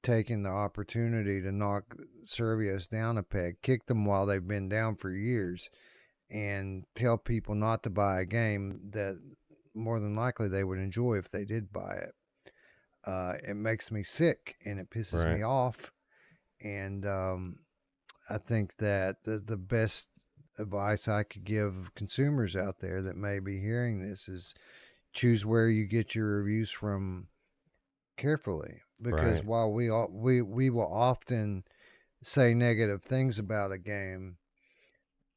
taking the opportunity to knock Servios down a peg, kick them while they've been down for years, and tell people not to buy a game that more than likely they would enjoy if they did buy it. It makes me sick and it pisses me off. And I think that the best advice I could give consumers out there that may be hearing this is choose where you get your reviews from carefully, because while we will often say negative things about a game,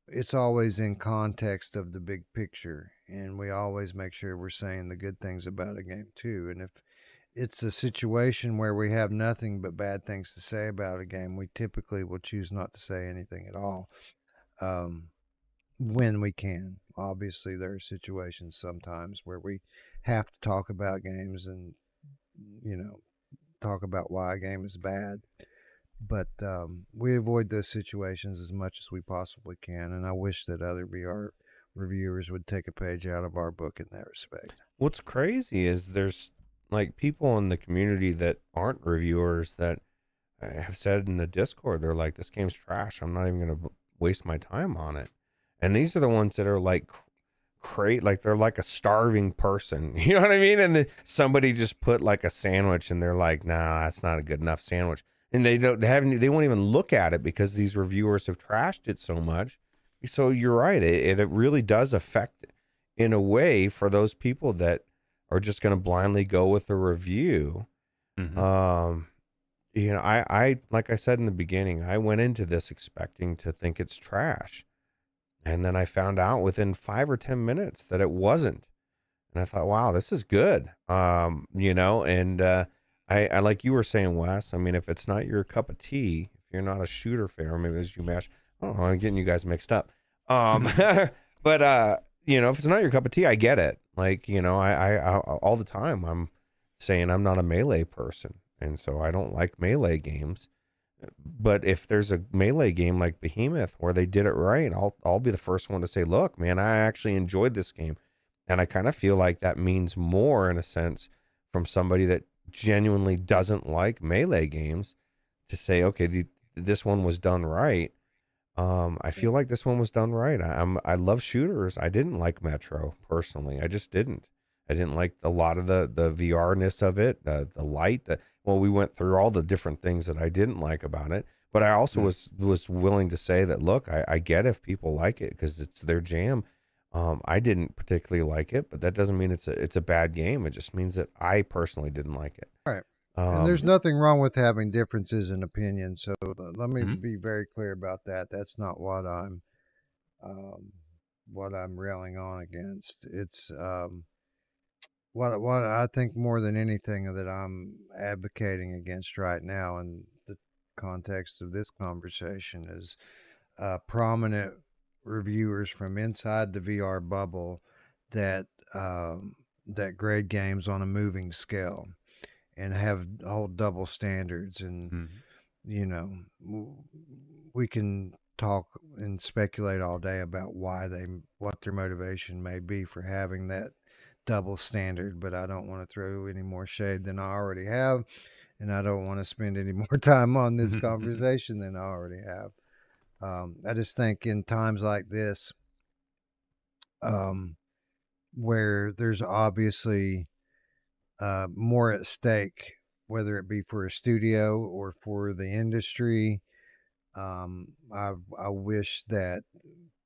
it's always in context of the big picture, and we always make sure we're saying the good things about a game too. And if it's a situation where we have nothing but bad things to say about a game, we typically will choose not to say anything at all when we can. Obviously, there are situations sometimes where we have to talk about games and, talk about why a game is bad. But we avoid those situations as much as we possibly can, and I wish that other VR reviewers would take a page out of our book in that respect. What's crazy is there's like people in the community that aren't reviewers that have said in the Discord, they're like, this game's trash. I'm not even going to waste my time on it. And these are the ones that are like like they're like a starving person. You know what I mean? And somebody just put like a sandwich and they're like, nah, that's not a good enough sandwich. And they won't even look at it because these reviewers have trashed it so much. So you're right. It really does affect in a way for those people that are just going to blindly go with a review. Mm-hmm. I like I said in the beginning, I went into this expecting to think it's trash. And then I found out within 5 or 10 minutes that it wasn't. And I thought, wow, this is good. I like you were saying, Wes, I mean, if it's not your cup of tea, if you're not a shooter fan, or maybe as you mash, I don't know, I'm getting you guys mixed up. But if it's not your cup of tea, I get it. Like, I all the time I'm saying I'm not a Melee person. And so I don't like Melee games. But if there's a Melee game like Behemoth where they did it right, I'll be the first one to say, look, man, I actually enjoyed this game. And I kind of feel like that means more in a sense from somebody that genuinely doesn't like Melee games to say, okay, this one was done right. I feel like this one was done right. I love shooters. I didn't like Metro personally. I just didn't. I didn't like a lot of the VR-ness of it, the light. We went through all the different things that I didn't like about it. But I also was willing to say that, look, I get if people like it because it's their jam. I didn't particularly like it, but that doesn't mean it's a bad game. It just means that I personally didn't like it. Right. And there's nothing wrong with having differences in opinion. So let me be very clear about that. That's not what I'm railing on against. It's what I think more than anything that I'm advocating against right now in the context of this conversation is prominent reviewers from inside the VR bubble that grade games on a moving scale and hold double standards. And we can talk and speculate all day about what their motivation may be for having that double standard, but I don't want to throw any more shade than I already have, and I don't want to spend any more time on this conversation than I already have. I just think in times like this, where there's obviously more at stake, whether it be for a studio or for the industry, I wish that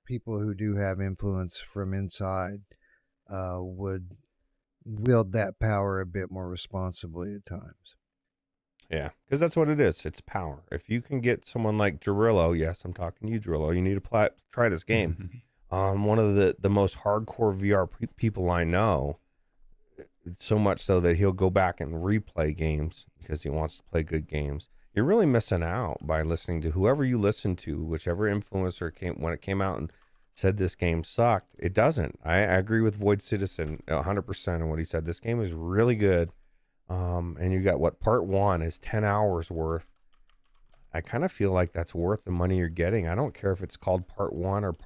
people who do have influence from inside would wield that power a bit more responsibly at times. Yeah, because that's what it is. It's power. If you can get someone like Jarillo, yes, I'm talking to you, Jarillo, you need to try this game. One of the most hardcore VR people I know, so much so that he'll go back and replay games because he wants to play good games. You're really missing out by listening to whoever you listen to, whichever influencer when it came out and said this game sucked. It doesn't. I agree with Void Citizen 100% on what he said. This game is really good. And you got what part 1 is 10 hours worth. I kind of feel like that's worth the money you're getting. I don't care if it's called part 1 or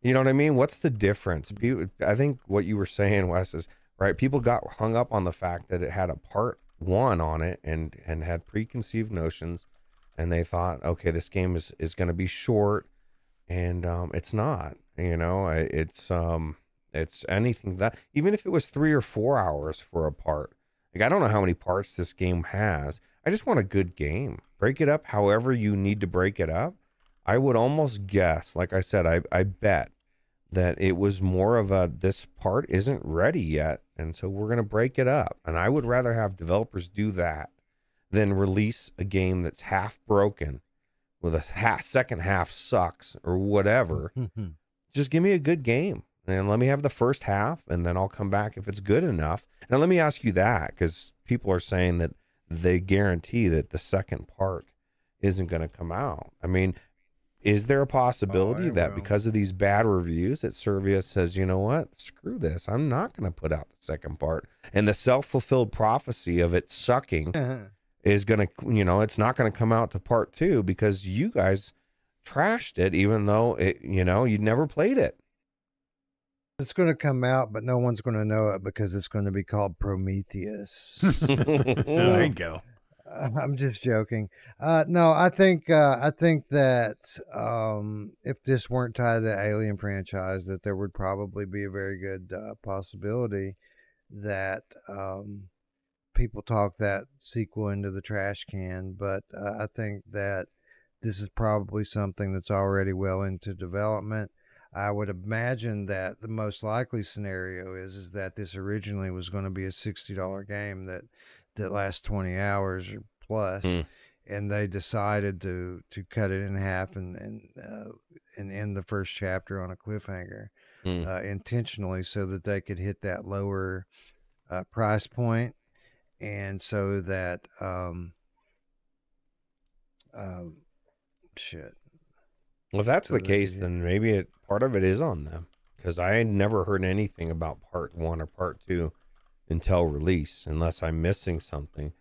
you know what I mean? What's the difference? I think what you were saying, Wes, is right. People got hung up on the fact that it had a part 1 on it and had preconceived notions, and they thought, okay, this game is going to be short, and it's not. You know, it's anything that, even if it was 3 or 4 hours for a part. Like, I don't know how many parts this game has. I just want a good game. Break it up however you need to break it up. I would almost guess, like I said, I bet that it was more of this part isn't ready yet, and so we're going to break it up. And I would rather have developers do that than release a game that's half broken with a second half sucks or whatever. Just give me a good game. And let me have the first half, and then I'll come back if it's good enough. Now, let me ask you that, because people are saying that they guarantee that the second part isn't going to come out. I mean, is there a possibility that because of these bad reviews that Servius says, you know what, screw this, I'm not going to put out the second part, and the self-fulfilled prophecy of it sucking is going to, you know, it's not going to come out to part 2 because you guys trashed it, even though it, you know, you'd never played it. It's going to come out, but no one's going to know it because it's going to be called Prometheus. There you go. I'm just joking. No, I think that if this weren't tied to the Alien franchise, that there would probably be a very good possibility that people talk that sequel into the trash can. But I think that this is probably something that's already well into development. I would imagine that the most likely scenario is that this originally was going to be a $60 game that lasts 20 hours or plus, and they decided to cut it in half and end the first chapter on a cliffhanger intentionally, so that they could hit that lower price point, and so that shit. Well, if that's the case, then maybe part of it is on them, because I never heard anything about part 1 or part 2 until release, unless I'm missing something.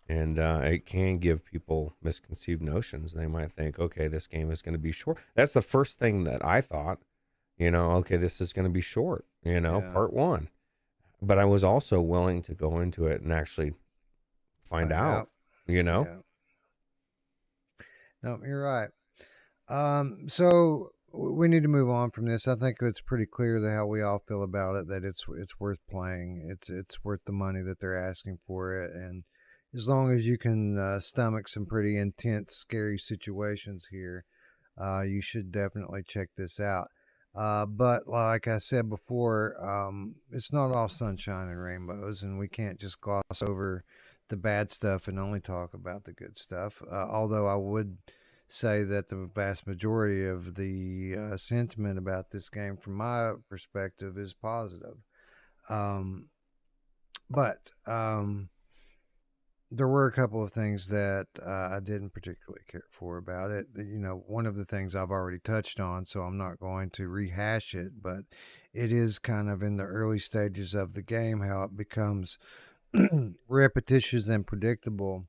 And it can give people misconceived notions. They might think, okay, this game is going to be short. That's the first thing that I thought, you know, okay, this is going to be short, you know, part 1. But I was also willing to go into it and actually find out, you know? Yeah. No, you're right. So we need to move on from this. I think it's pretty clear that how we all feel about it, that it's worth playing. It's worth the money that they're asking for it, and as long as you can stomach some pretty intense, scary situations here, you should definitely check this out. But like I said before, it's not all sunshine and rainbows, and we can't just gloss over the bad stuff and only talk about the good stuff. Although I would say that the vast majority of the sentiment about this game, from my perspective, is positive. But there were a couple of things that I didn't particularly care for about it. You know, one of the things I've already touched on, so I'm not going to rehash it, but it is kind of in the early stages of the game how it becomes repetitious and predictable.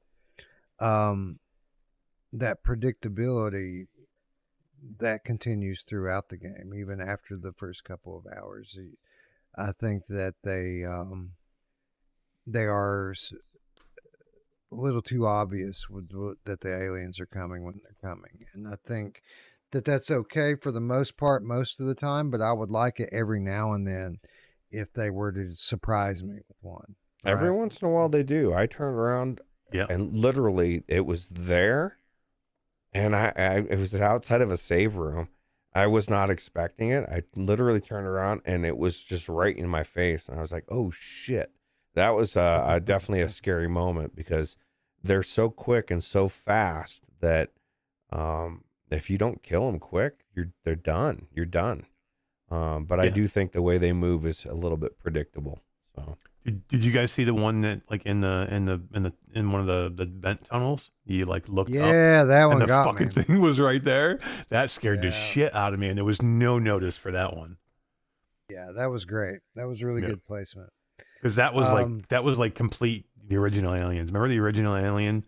That predictability that continues throughout the game, even after the first couple of hours. I think that they are a little too obvious with that the aliens are coming when they're coming, and I think that that's okay for the most part, most of the time. But I would like it every now and then if they were to surprise me with one. Every Right? once in a while they do. I turned around Yeah. and literally it was there, and it was outside of a save room. I was not expecting it. I literally turned around and it was just right in my face, and I was like, "Oh shit!" That was definitely a scary moment because they're so quick and so fast that if you don't kill them quick, they're done. You're done. But I do think the way they move is a little bit predictable. So. Did you guys see the one that like in one of the vent tunnels? You like looked up. Yeah, that one and the got fucking me. thing was right there. That scared the Yeah. shit out of me, and there was no notice for that one. Yeah, that was great. That was really good placement. Because that was like complete the original Aliens. Remember the original Alien?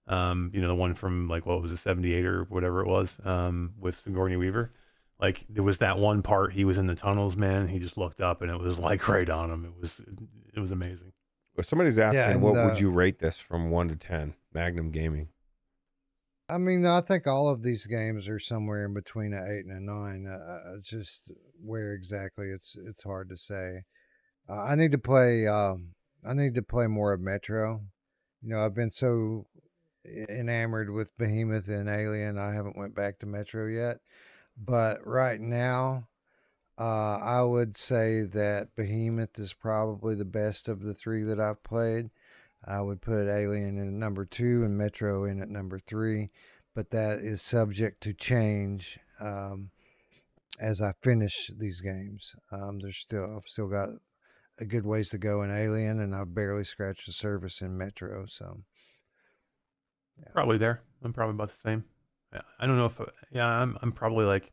The one from like what was it, 78 or whatever it was, with Sigourney Weaver. Like there was that one part he was in the tunnels, man. He just looked up and it was like right on him. It was amazing. If somebody's asking, and, what would you rate this from 1 to 10? Magnum Gaming. I mean, I think all of these games are somewhere in between an 8 and a 9. Just where exactly it's hard to say. I need to play. I need to play more of Metro. I've been so enamored with Behemoth and Alien. I haven't went back to Metro yet. But right now, I would say that Behemoth is probably the best of the three that I've played. I would put Alien in at number 2 and Metro in at number 3, but that is subject to change as I finish these games. I've still got a good ways to go in Alien, and I've barely scratched the surface in Metro. So yeah. Probably there. I'm probably about the same. I don't know if I'm probably like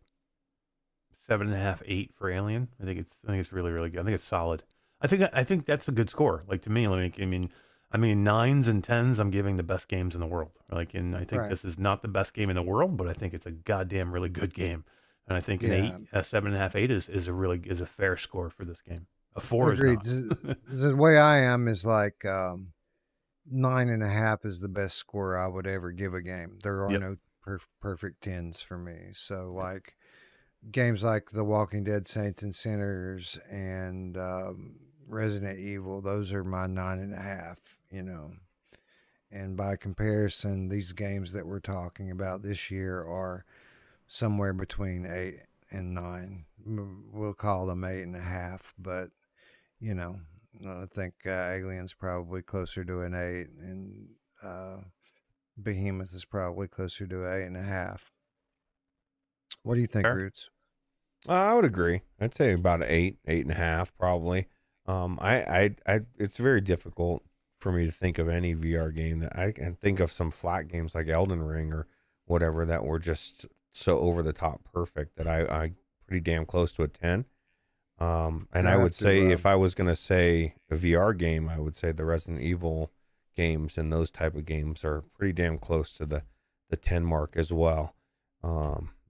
7.5, 8 for Alien. I think it's really, really good. I think it's solid. I think that's a good score. Like to me, like I mean 9s and 10s. I'm giving the best games in the world. Like, and I think this is not the best game in the world, but I think it's a goddamn really good game. And I think an 8, a 7.5, 8 is a fair score for this game. A 4 Agreed. is not. The way I am is like 9.5 is the best score I would ever give a game. There are no perfect 10s for me. So like games like The Walking Dead, Saints and Sinners, and Resident Evil, those are my 9.5. And by comparison, these games that we're talking about this year are somewhere between 8 and 9. We'll call them 8.5, but I think Alien's probably closer to an 8, and Behemoth is probably closer to an 8.5. What do you think, Roots? I would agree. I'd say about 8, 8.5, probably. It's very difficult for me to think of any VR game that I can think of. Some flat games like Elden Ring or whatever that were just so over the top perfect that I pretty damn close to a 10. And I would say if I was going to say a VR game, I would say the Resident Evil games and those type of games are pretty damn close to the 10 mark as well.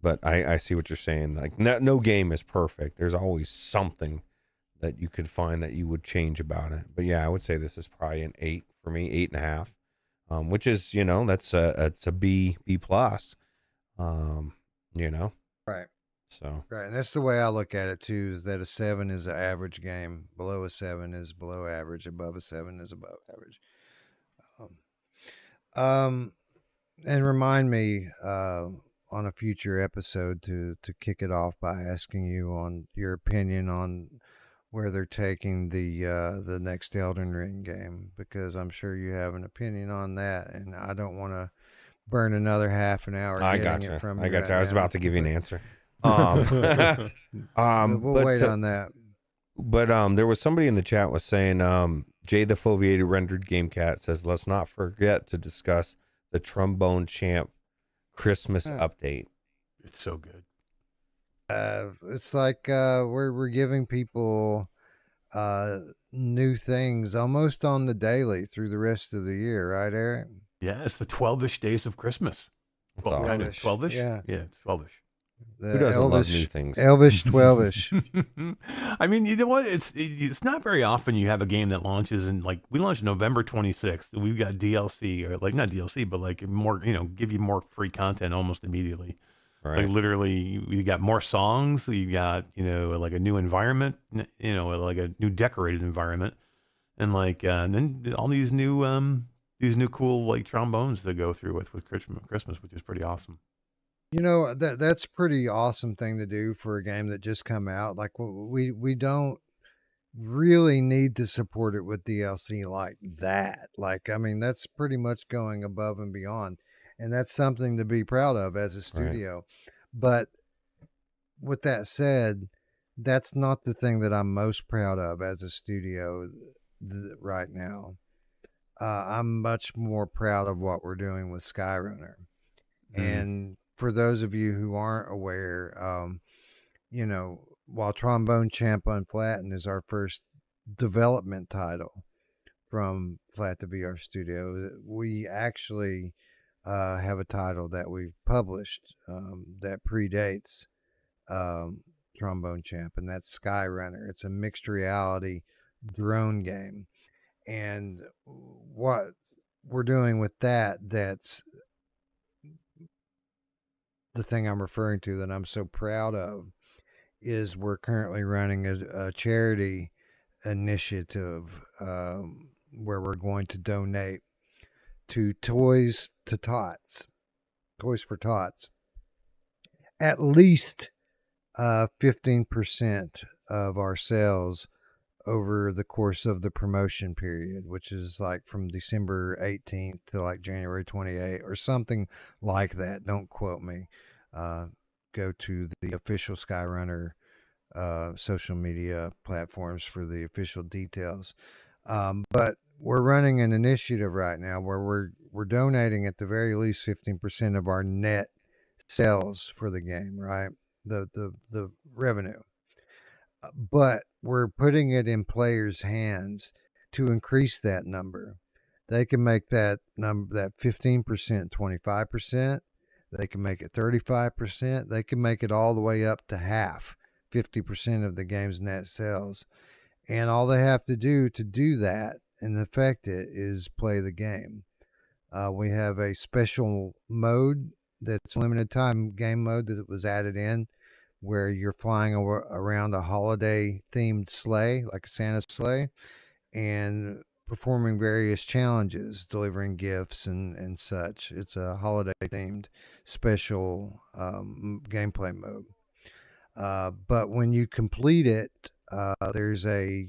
But I see what you're saying. Like no game is perfect. There's always something that you could find that you would change about it. But yeah, I would say this is probably an 8 for me, 8.5, which is, that's it's a B plus, Right. So right, and that's the way I look at it too. Is that a 7 is an average game, below a 7 is below average, above a 7 is above average. And remind me on a future episode to kick it off by asking you on your opinion on where they're taking the next Elden Ring game, because I'm sure you have an opinion on that, and I don't want to burn another half an hour. I got you. I was about to give you an answer. We'll wait on that. But there was somebody in the chat was saying, Jay the Foveated Rendered Game Cat says, let's not forget to discuss the Trombone Champ Christmas update. It's so good. It's like we're giving people new things almost on the daily through the rest of the year, right, Eric? Yeah, it's the 12-ish days of Christmas. 12-ish. Yeah, it's 12-ish. Who doesn't love new things? Elvish 12ish. I mean, you know what? It's not very often you have a game that launches and like we launched November 26th. We've got DLC or like not DLC, but like more, give you more free content almost immediately. Right. Like literally, you got more songs. You got like a new environment. Like a new decorated environment, and like and then all these new cool like trombones to go through with Christmas, which is pretty awesome. That's a pretty awesome thing to do for a game that just come out. Like we don't really need to support it with DLC like that. Like, I mean, that's pretty much going above and beyond, and that's something to be proud of as a studio. Right. But with that said, that's not the thing that I'm most proud of as a studio right now. I'm much more proud of what we're doing with Skyrunner. And for those of you who aren't aware, while Trombone Champ Unflattened is our first development title from Flat to VR Studio, we actually have a title that we've published that predates Trombone Champ, and that's Skyrunner. It's a mixed reality drone game. And what we're doing with that's the thing I'm referring to that I'm so proud of is we're currently running a charity initiative where we're going to donate to Toys for Tots, at least 15% of our sales over the course of the promotion period, which is like from December 18th to like January 28th or something like that. Don't quote me. Go to the official Skyrunner social media platforms for the official details. But we're running an initiative right now where we're donating at the very least 15% of our net sales for the game, right? The revenue. But we're putting it in players' hands to increase that number. They can make that number, that 15%, 25%. They can make it 35%. They can make it all the way up to half, 50% of the game's net sales. And all they have to do that and affect it is play the game. We have a special mode that's limited time game mode that was added in, where you're flying around a holiday themed sleigh, like a Santa sleigh, and performing various challenges, delivering gifts and such. It's a holiday themed special gameplay mode. But when you complete it, there's a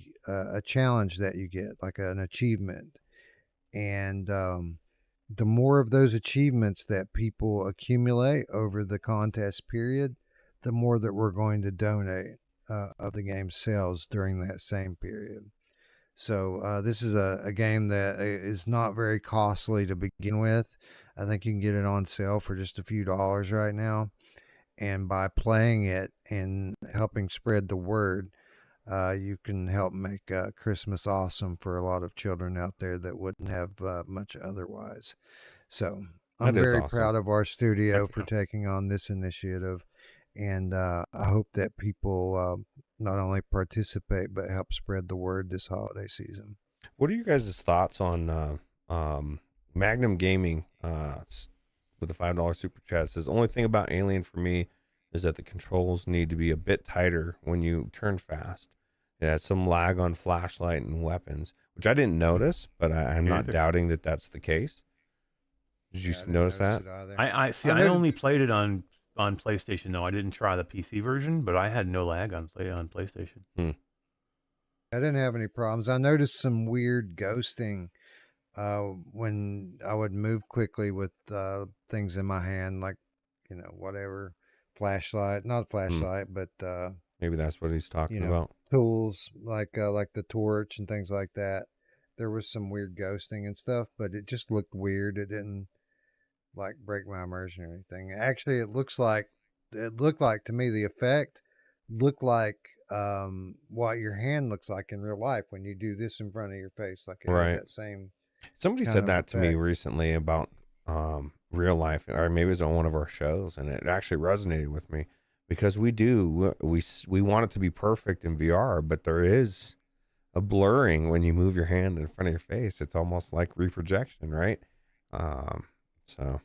challenge that you get, like an achievement. And the more of those achievements that people accumulate over the contest period, the more that we're going to donate of the game's sales during that same period. So this is a game that is not very costly to begin with. I think you can get it on sale for just a few dollars right now. And by playing it and helping spread the word, you can help make Christmas awesome for a lot of children out there that wouldn't have much otherwise. So I'm very proud of our studio for taking on this initiative. And I hope that people not only participate, but help spread the word this holiday season. What are you guys' thoughts on Magnum Gaming with the $5 super chat? Says, the only thing about Alien for me is that the controls need to be a bit tighter when you turn fast. It has some lag on flashlight and weapons, which I didn't notice, but I'm not doubting that that's the case. Did you notice that? I see. I only played it on PlayStation. No, I didn't try the PC version, but I had no lag on PlayStation. I didn't have any problems. I noticed some weird ghosting when I would move quickly with things in my hand, like whatever, not flashlight, but maybe that's what he's talking about. Tools like the torch and things like that. There was some weird ghosting and stuff, but it just looked weird. It didn't like break my immersion or anything. Actually, it looked like to me, the effect looked like what your hand looks like in real life when you do this in front of your face, like right. That same. Somebody said that to me recently about real life, or maybe it was on one of our shows, and it actually resonated with me. because we want it to be perfect in VR, but there is a blurring when you move your hand in front of your face. It's almost like reprojection, right? So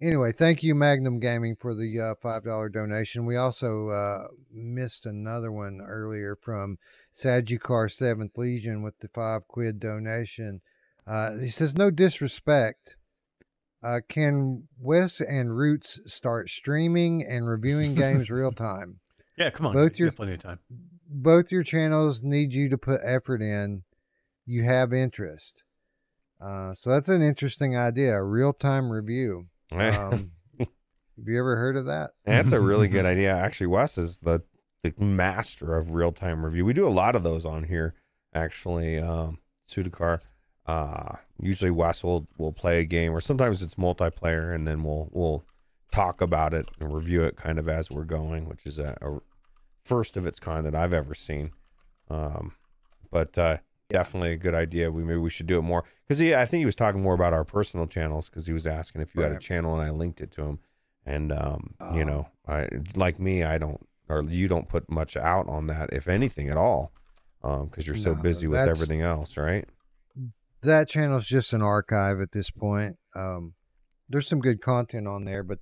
Anyway, thank you, Magnum Gaming, for the $5 donation. We also missed another one earlier from Sagicar 7th Legion with the £5 donation. He says, no disrespect. Can Wes and Roots start streaming and reviewing games real time? Yeah, come on. Both You your got plenty of time. both your channels need you to put effort in. You have interest. So that's an interesting idea, a real-time review. Have you ever heard of that? that's a really good idea. Actually, Wes is the master of real-time review. We do a lot of those on here, actually. Sudakar. Usually Wes will play a game, or sometimes it's multiplayer, and then we'll talk about it and review it kind of as we're going, which is a first of its kind that I've ever seen. But definitely a good idea. Maybe we should do it more, because I think he was talking more about our personal channels, because he was asking if you had a channel, and I linked it to him. And you know, like me, you don't put much out on that, if anything at all, because you're so busy with everything else, right? That channel's just an archive at this point. There's some good content on there, but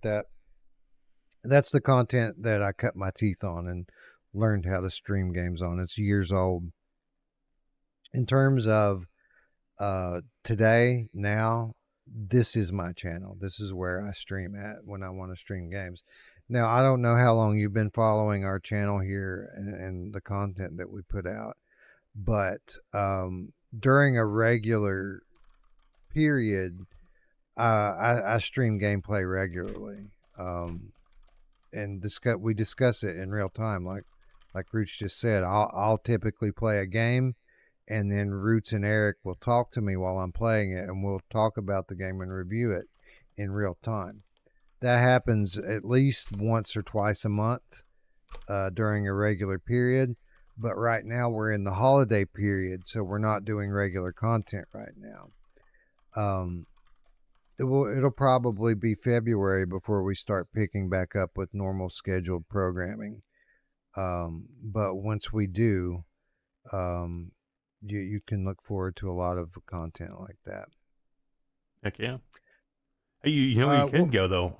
that's the content that I cut my teeth on and learned how to stream games on. It's years old. In terms of today, now, this is my channel. This is where I stream at when I want to stream games. Now, I don't know how long you've been following our channel here and the content that we put out, but during a regular period, I stream gameplay regularly, and we discuss it in real time. Like Roots just said, I'll typically play a game, and then Roots and Eric will talk to me while I'm playing it, and we'll talk about the game and review it in real time. That happens at least once or twice a month during a regular period. But right now we're in the holiday period, so we're not doing regular content right now. It'll probably be February before we start picking back up with normal scheduled programming. But once we do, you can look forward to a lot of content like that. Heck yeah. Hey, you know where you can go, though?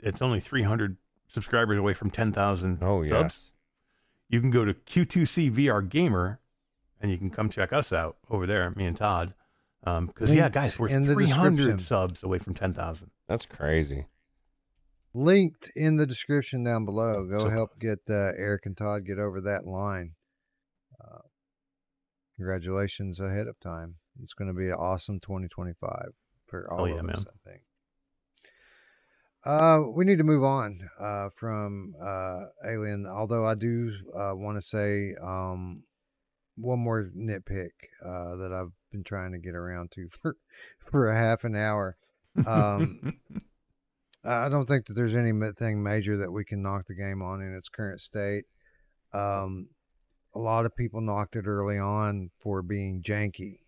It's only 300 subscribers away from 10,000 Oh, subs. yes. You can go to Q2C VR Gamer, and you can come check us out over there, me and Todd. Because, yeah, guys, we're 300 subs away from 10,000. That's crazy. Linked in the description down below. Go help get Eric and Todd get over that line. Congratulations ahead of time. It's going to be an awesome 2025 for all of us, I think. We need to move on from Alien, although I do want to say one more nitpick that I've been trying to get around to for a half an hour. I don't think that there's anything major that we can knock the game on in its current state. A lot of people knocked it early on for being janky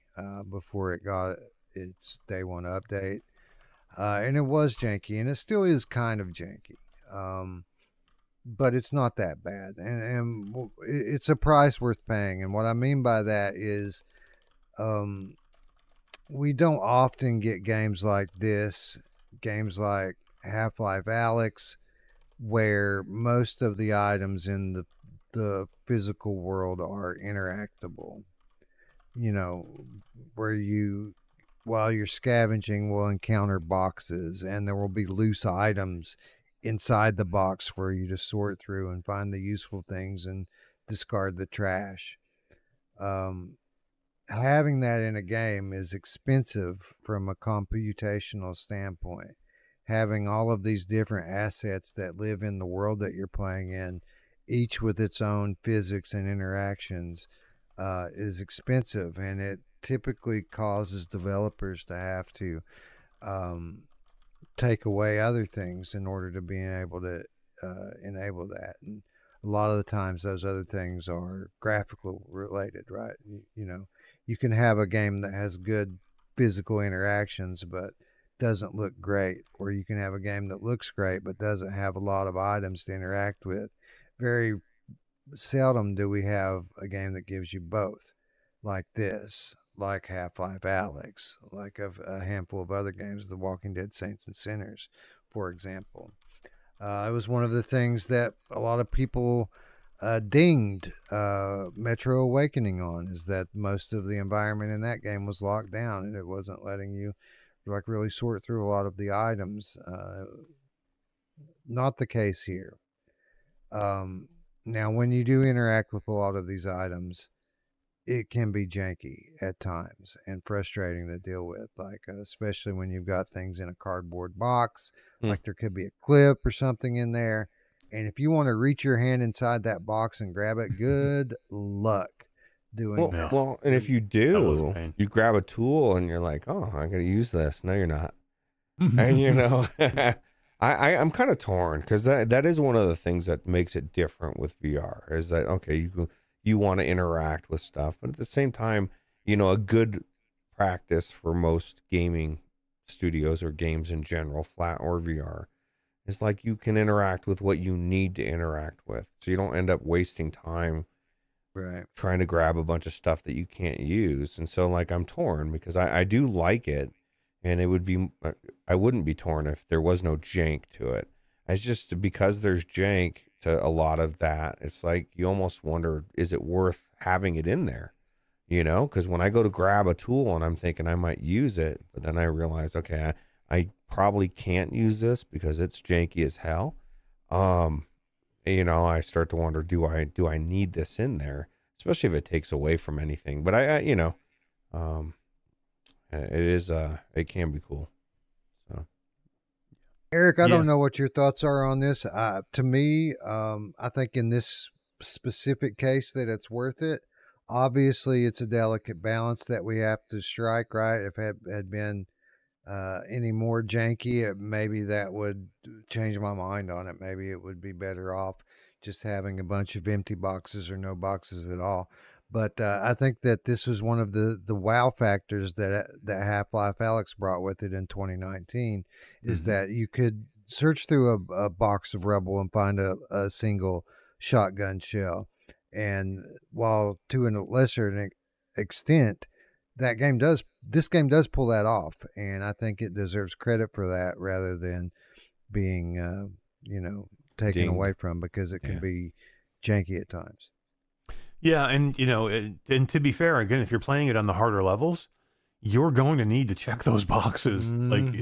before it got its day one update. And it was janky, and it still is kind of janky. But it's not that bad. And it's a price worth paying. And what I mean by that is we don't often get games like this, games like Half-Life Alyx, where most of the items in the physical world are interactable. You know, where while you're scavenging, will encounter boxes, and there will be loose items inside the box for you to sort through and find the useful things and discard the trash. Having that in a game is expensive from a computational standpoint. Having all of these different assets that live in the world that you're playing in, each with its own physics and interactions, is expensive, and it typically causes developers to have to take away other things in order to be able to enable that. And a lot of the times those other things are graphical related, right? You know, you can have a game that has good physical interactions but doesn't look great, or you can have a game that looks great but doesn't have a lot of items to interact with. Very seldom do we have a game that gives you both, like this, like Half-Life Alyx, like a handful of other games, The Walking Dead Saints and Sinners, for example. It was one of the things that a lot of people dinged Metro Awakening on, is that most of the environment in that game was locked down and it wasn't letting you like really sort through a lot of the items. Not the case here. Now, when you do interact with a lot of these items, it can be janky at times and frustrating to deal with, like especially when you've got things in a cardboard box, like there could be a clip or something in there. And if you want to reach your hand inside that box and grab it, good luck doing that. Well, and if you do, you grab a tool and you're like, oh, I'm going to use this. No, you're not. And, you know, I'm kind of torn because that is one of the things that makes it different with VR is that, okay, you want to interact with stuff, but at the same time, you know, a good practice for most gaming studios or games in general, flat or VR, is like you can interact with what you need to interact with. So you don't end up wasting time trying to grab a bunch of stuff that you can't use. And so like I'm torn because I do like it, and it would be, I wouldn't be torn if there was no jank to it. It's just because there's jank to a lot of that, it's like you almost wonder, is it worth having it in there? You know, because when I go to grab a tool and I'm thinking I might use it, but then I realize, okay, I probably can't use this because it's janky as hell. You know, I start to wonder, do I need this in there, especially if it takes away from anything? But I you know, it can be cool. So, Eric, I don't know what your thoughts are on this. To me, I think in this specific case that it's worth it. Obviously, it's a delicate balance that we have to strike, right? If it had been any more janky, maybe that would change my mind on it. Maybe it would be better off just having a bunch of empty boxes or no boxes at all. But I think that this was one of the wow factors that Half-Life Alyx brought with it in 2019, is that you could search through a box of rubble and find a single shotgun shell. And while to a lesser extent, this game does pull that off, and I think it deserves credit for that rather than being you know, taken away from, because it can be janky at times. Yeah, and you know, and to be fair, again, if you're playing it on the harder levels, you're going to need to check those boxes, like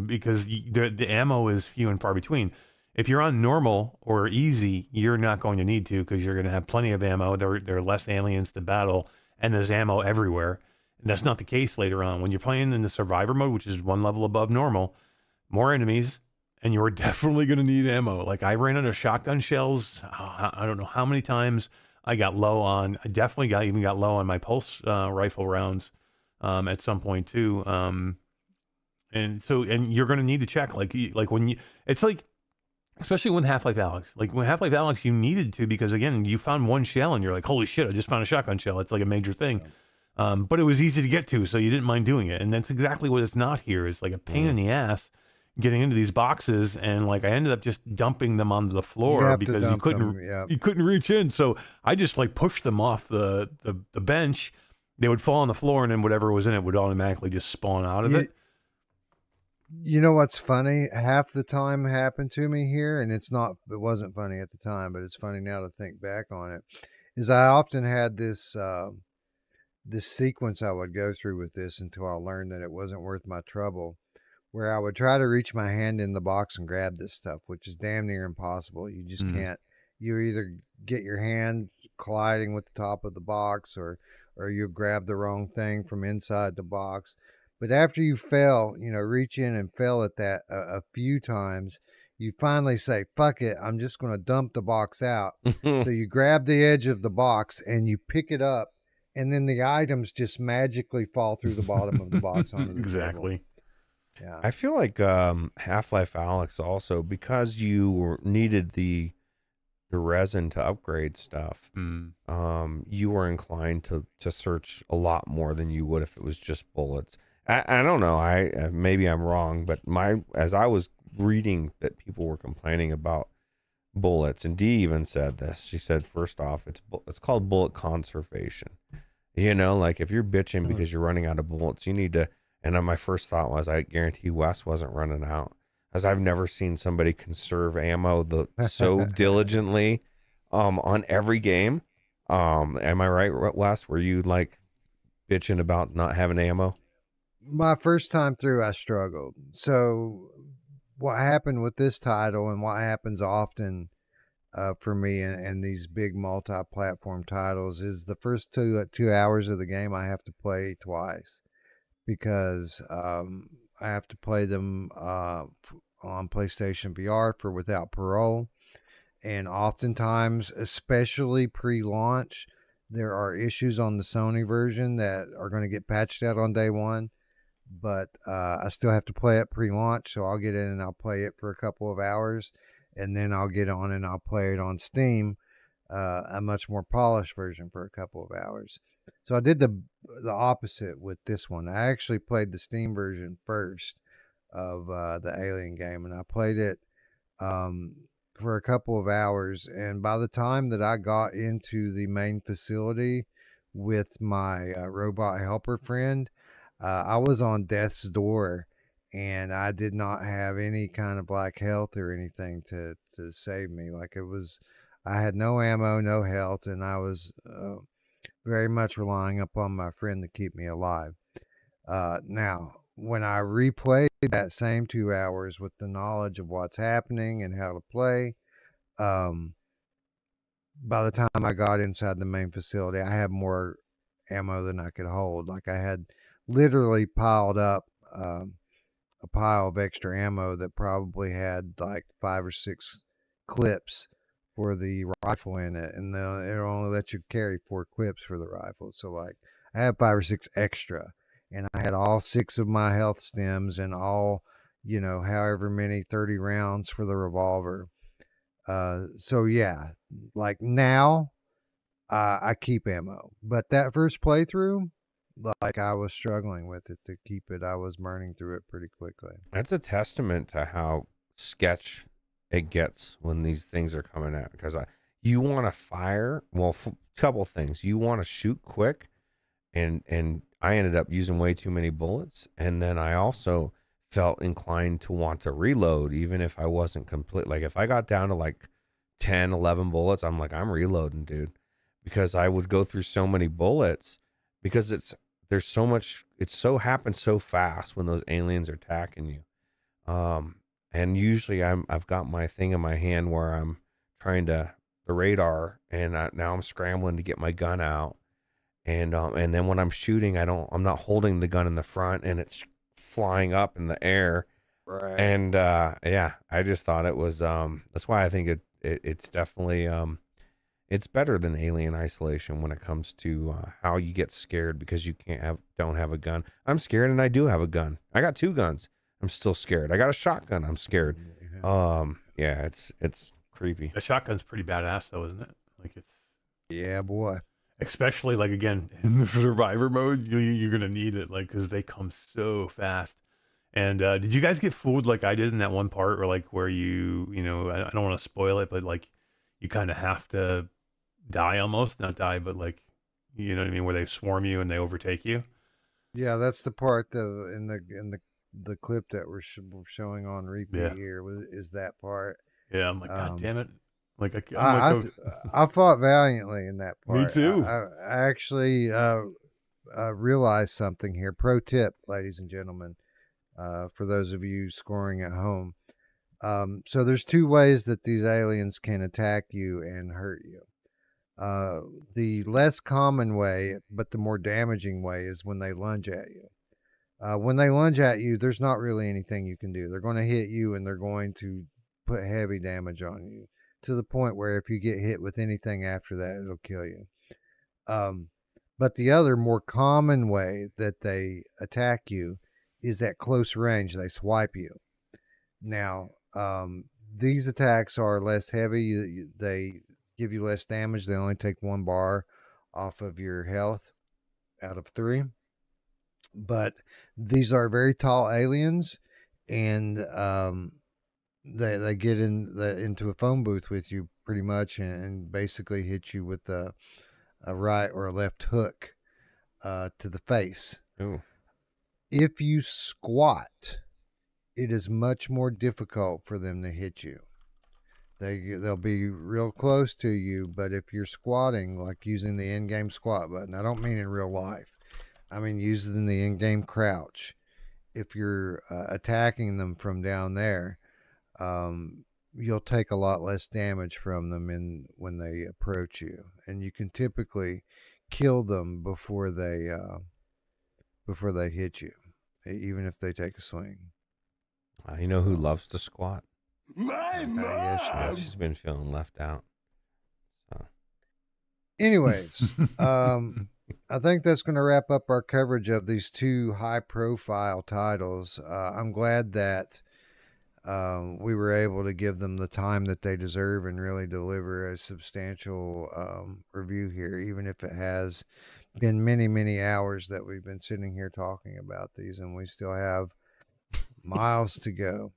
because the ammo is few and far between. If you're on normal or easy, you're not going to need to, because you're going to have plenty of ammo. There are less aliens to battle, and there's ammo everywhere. And that's not the case later on. When you're playing in the survivor mode, which is one level above normal, more enemies, and you're definitely going to need ammo. Like I ran out of shotgun shells. I don't know how many times I got low on. I definitely even got low on my pulse rifle rounds at some point too. And you're going to need to check like when you, it's like, especially with Half-Life Alyx. Like when Half-Life Alyx, you needed to, because again, you found one shell and you're like, holy shit, I just found a shotgun shell. It's like a major thing. But it was easy to get to, so you didn't mind doing it. And that's exactly what it's not here. It's like a pain in the ass getting into these boxes, and like I ended up just dumping them onto the floor because you couldn't reach in. So I just like pushed them off the bench. They would fall on the floor, and then whatever was in it would automatically just spawn out of it. You know what's funny? Half the time happened to me here, and it wasn't funny at the time, but it's funny now to think back on it, is I often had this sequence I would go through with this until I learned that it wasn't worth my trouble, where I would try to reach my hand in the box and grab this stuff, which is damn near impossible. You just can't. You either get your hand colliding with the top of the box, or you grab the wrong thing from inside the box. But after you fail, you know, reach in and fail at that a few times, you finally say, fuck it, I'm just going to dump the box out. So you grab the edge of the box and you pick it up, and then the items just magically fall through the bottom of the box onto the Exactly. table. Yeah. I feel like Half-Life Alyx also, because you needed the resin to upgrade stuff, you were inclined to search a lot more than you would if it was just bullets. I don't know. Maybe I'm wrong, but as I was reading that people were complaining about bullets, and Dee even said this. She said, first off, it's called bullet conservation. You know, like if you're bitching because you're running out of bullets, you need to. And then my first thought was, I guarantee Wes wasn't running out, as I've never seen somebody conserve ammo so diligently on every game. Am I right, Wes? Were you like bitching about not having ammo? My first time through, I struggled. So what happened with this title, and what happens often for me and these big multi-platform titles, is the first 2 hours of the game I have to play twice, because I have to play them on PlayStation VR for Without Parole. And oftentimes, especially pre-launch, there are issues on the Sony version that are going to get patched out on day one. But I still have to play it pre-launch, so I'll get in and I'll play it for a couple of hours, and then I'll get on and I'll play it on Steam, a much more polished version, for a couple of hours. So I did the opposite with this one. I actually played the Steam version first of the Alien game, and I played it for a couple of hours. And by the time that I got into the main facility with my robot helper friend, I was on death's door, and I did not have any kind of black health or anything to save me. Like, I had no ammo, no health, and I was very much relying upon my friend to keep me alive. Now, when I replayed that same 2 hours with the knowledge of what's happening and how to play, by the time I got inside the main facility, I had more ammo than I could hold. Like, I had literally piled up a pile of extra ammo that probably had like 5 or 6 clips for the rifle in it, and it'll only let you carry 4 clips for the rifle. So like, I had 5 or 6 extra, and I had all 6 of my health stems, and all, however many 30 rounds for the revolver. So yeah, like now I keep ammo, but that first playthrough, like, I was struggling with it to keep it. I was burning through it pretty quickly. That's a testament to how sketch it gets when these things are coming out. Because you want to fire, well, couple things. You want to shoot quick, and I ended up using way too many bullets. And then I also felt inclined to want to reload, even if I wasn't complete. Like, if I got down to like 10, 11 bullets, I'm like, I'm reloading, dude. Because I would go through so many bullets, because there's so much, it so happens so fast when those aliens are attacking you. And usually I've got my thing in my hand where I'm trying to, the radar, and now I'm scrambling to get my gun out. And then when I'm shooting, I'm not holding the gun in the front, and it's flying up in the air. Right. And yeah, I just thought it was, that's why I think it's definitely, it's better than Alien Isolation when it comes to how you get scared because you don't have a gun. I'm scared, and I do have a gun. I got 2 guns. I'm still scared. I got a shotgun. I'm scared. Yeah, it's creepy. The shotgun's pretty badass, though, isn't it? Like, it's, Yeah, boy. especially like, again, in the survivor mode, you're gonna need it, like, because they come so fast. And did you guys get fooled like I did in that one part, where you I don't want to spoil it, but like you kind of have to die, almost not die, but like, you know what I mean, where they swarm you and they overtake you. Yeah, that's the part in the clip that we're showing on repeat Yeah. here is that part. Yeah, I'm like, God damn it! Like I fought valiantly in that part. Me too. I actually realized something here. Pro tip, ladies and gentlemen, for those of you scoring at home. So there's 2 ways that these aliens can attack you and hurt you. The less common way, but the more damaging way, is when they lunge at you. When they lunge at you, there's not really anything you can do. They're going to hit you, and they're going to put heavy damage on you, to the point where if you get hit with anything after that, it'll kill you. But the other more common way that they attack you is at close range. They swipe you. Now, these attacks are less heavy. They give you less damage. They only take 1 bar off of your health out of 3. But these are very tall aliens, and they get into a phone booth with you pretty much, and basically hit you with a right or a left hook to the face. Ooh. If you squat, it is much more difficult for them to hit you. They'll be real close to you, but if you're squatting, like using the in-game squat button, I don't mean in real life. I mean using the in-game crouch. If you're attacking them from down there, you'll take a lot less damage from them when they approach you, and you can typically kill them before they hit you, even if they take a swing. You know who loves to squat? My Yeah, mom! she's been feeling left out. So. Anyways, I think that's going to wrap up our coverage of these two high-profile titles. I'm glad that we were able to give them the time that they deserve and really deliver a substantial review here, even if it has been many, many hours that we've been sitting here talking about these, and we still have miles to go.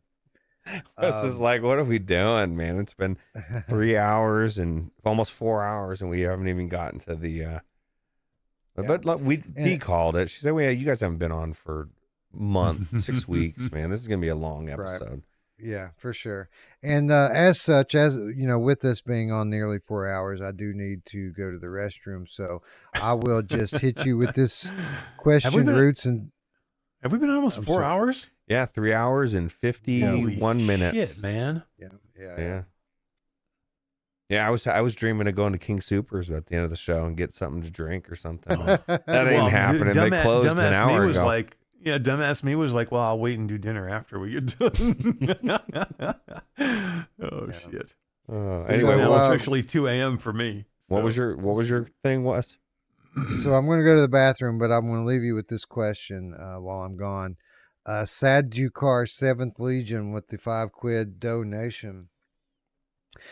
This is like, what are we doing, man? It's been 3 hours and almost 4 hours, and we haven't even gotten to the. But Dee called it. She said, "Well, you guys haven't been on for a month, 6 weeks, man. This is gonna be a long episode." Right. Yeah, for sure. And as such, as you know, with this being on nearly 4 hours, I do need to go to the restroom. So I will just hit you with this question, Roots. And have we been almost 4 hours? Yeah, 3 hours and 51 minutes. Shit, man. Yeah. I was dreaming of going to King Supers at the end of the show and get something to drink or something. That ain't happening. They closed an hour ago. Dumbass me was like, well, I'll wait and do dinner after we get done. Shit. Anyway, so it's actually 2 a.m. for me. So. What was your thing, Wes? So I'm going to go to the bathroom, but I'm going to leave you with this question while I'm gone. Sad Dukar 7th Legion with the £5 donation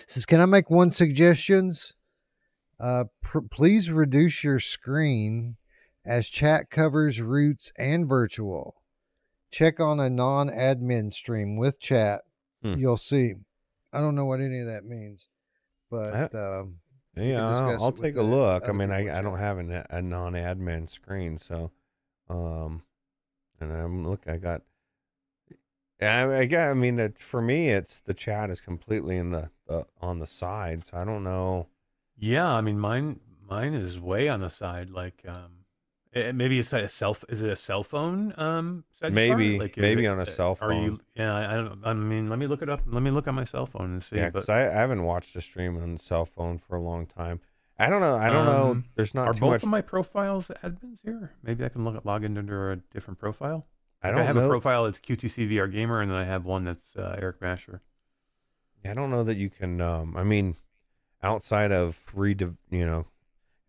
says, "Can I make one suggestions? Please reduce your screen as chat covers Roots and virtual. Check on a non-admin stream with chat. You'll see." I don't know what any of that means, but yeah, I'll take a look. I mean, I don't have a non-admin screen, so and I got. I mean, that for me, it's the chat is completely in the on the side, so I don't know. Yeah, I mean, mine is way on the side. Like, maybe it's a Is it a cell phone? Maybe like, maybe on a cell phone. Are you? Yeah, I don't. I mean, let me look it up. Let me look on my cell phone and see. Yeah, because I haven't watched a stream on the cell phone for a long time. I don't know. I don't know. There's not too much. Are both of my profiles admins here? Maybe I can log in under a different profile. I have a profile that's QTC VR Gamer, and then I have one that's Eric Masher. I don't know that you can. I mean, outside of and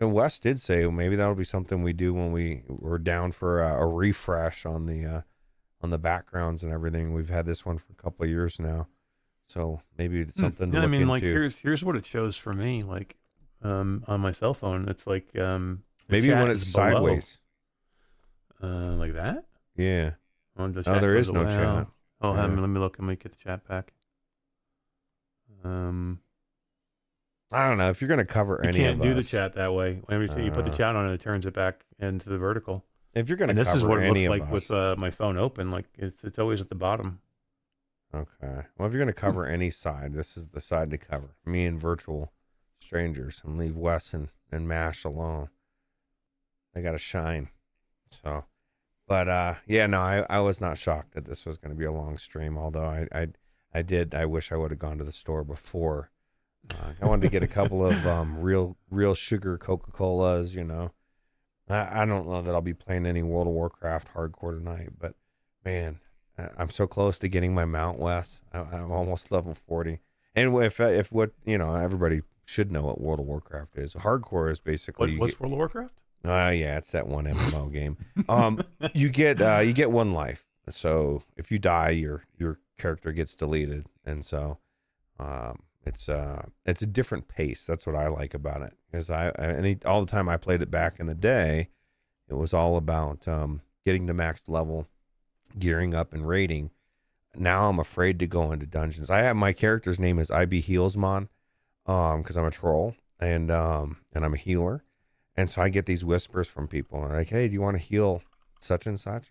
Wes did say maybe that'll be something we do when we're down for a refresh on the backgrounds and everything. We've had this one for a couple of years now, so maybe it's something to look into. Like here's what it shows for me. Like on my cell phone, it's like maybe when it's sideways, like that. Yeah. There is no chat. Oh, let me look. Let me get the chat back. I don't know if you're going to cover any of us. You can't do the chat that way. Every time you put the chat on, it turns it back into the vertical. If you're going to cover this is what it any looks of like us. with my phone open. Like it's always at the bottom. Okay. Well, if you're going to cover any side, this is the side to cover. Me and virtual strangers, and leave Wes and Mash alone. They got to shine. So. But yeah, no, I was not shocked that this was going to be a long stream. Although I wish I would have gone to the store before. I wanted to get a couple of real sugar Coca-Colas. I don't know that I'll be playing any World of Warcraft hardcore tonight. But man, I'm so close to getting my mount, Wes. I'm almost level 40. And if what everybody should know what World of Warcraft is. Hardcore is basically What's World of Warcraft? Yeah, it's that one MMO game. You get one life. So if you die, your character gets deleted, and so it's a different pace. That's what I like about it. Because all the time I played it back in the day, it was all about getting to max level, gearing up and raiding. Now I'm afraid to go into dungeons. I have my character's name is IB Healsmon, because I'm a troll and I'm a healer. And so I get these whispers from people like, hey, do you want to heal such and such?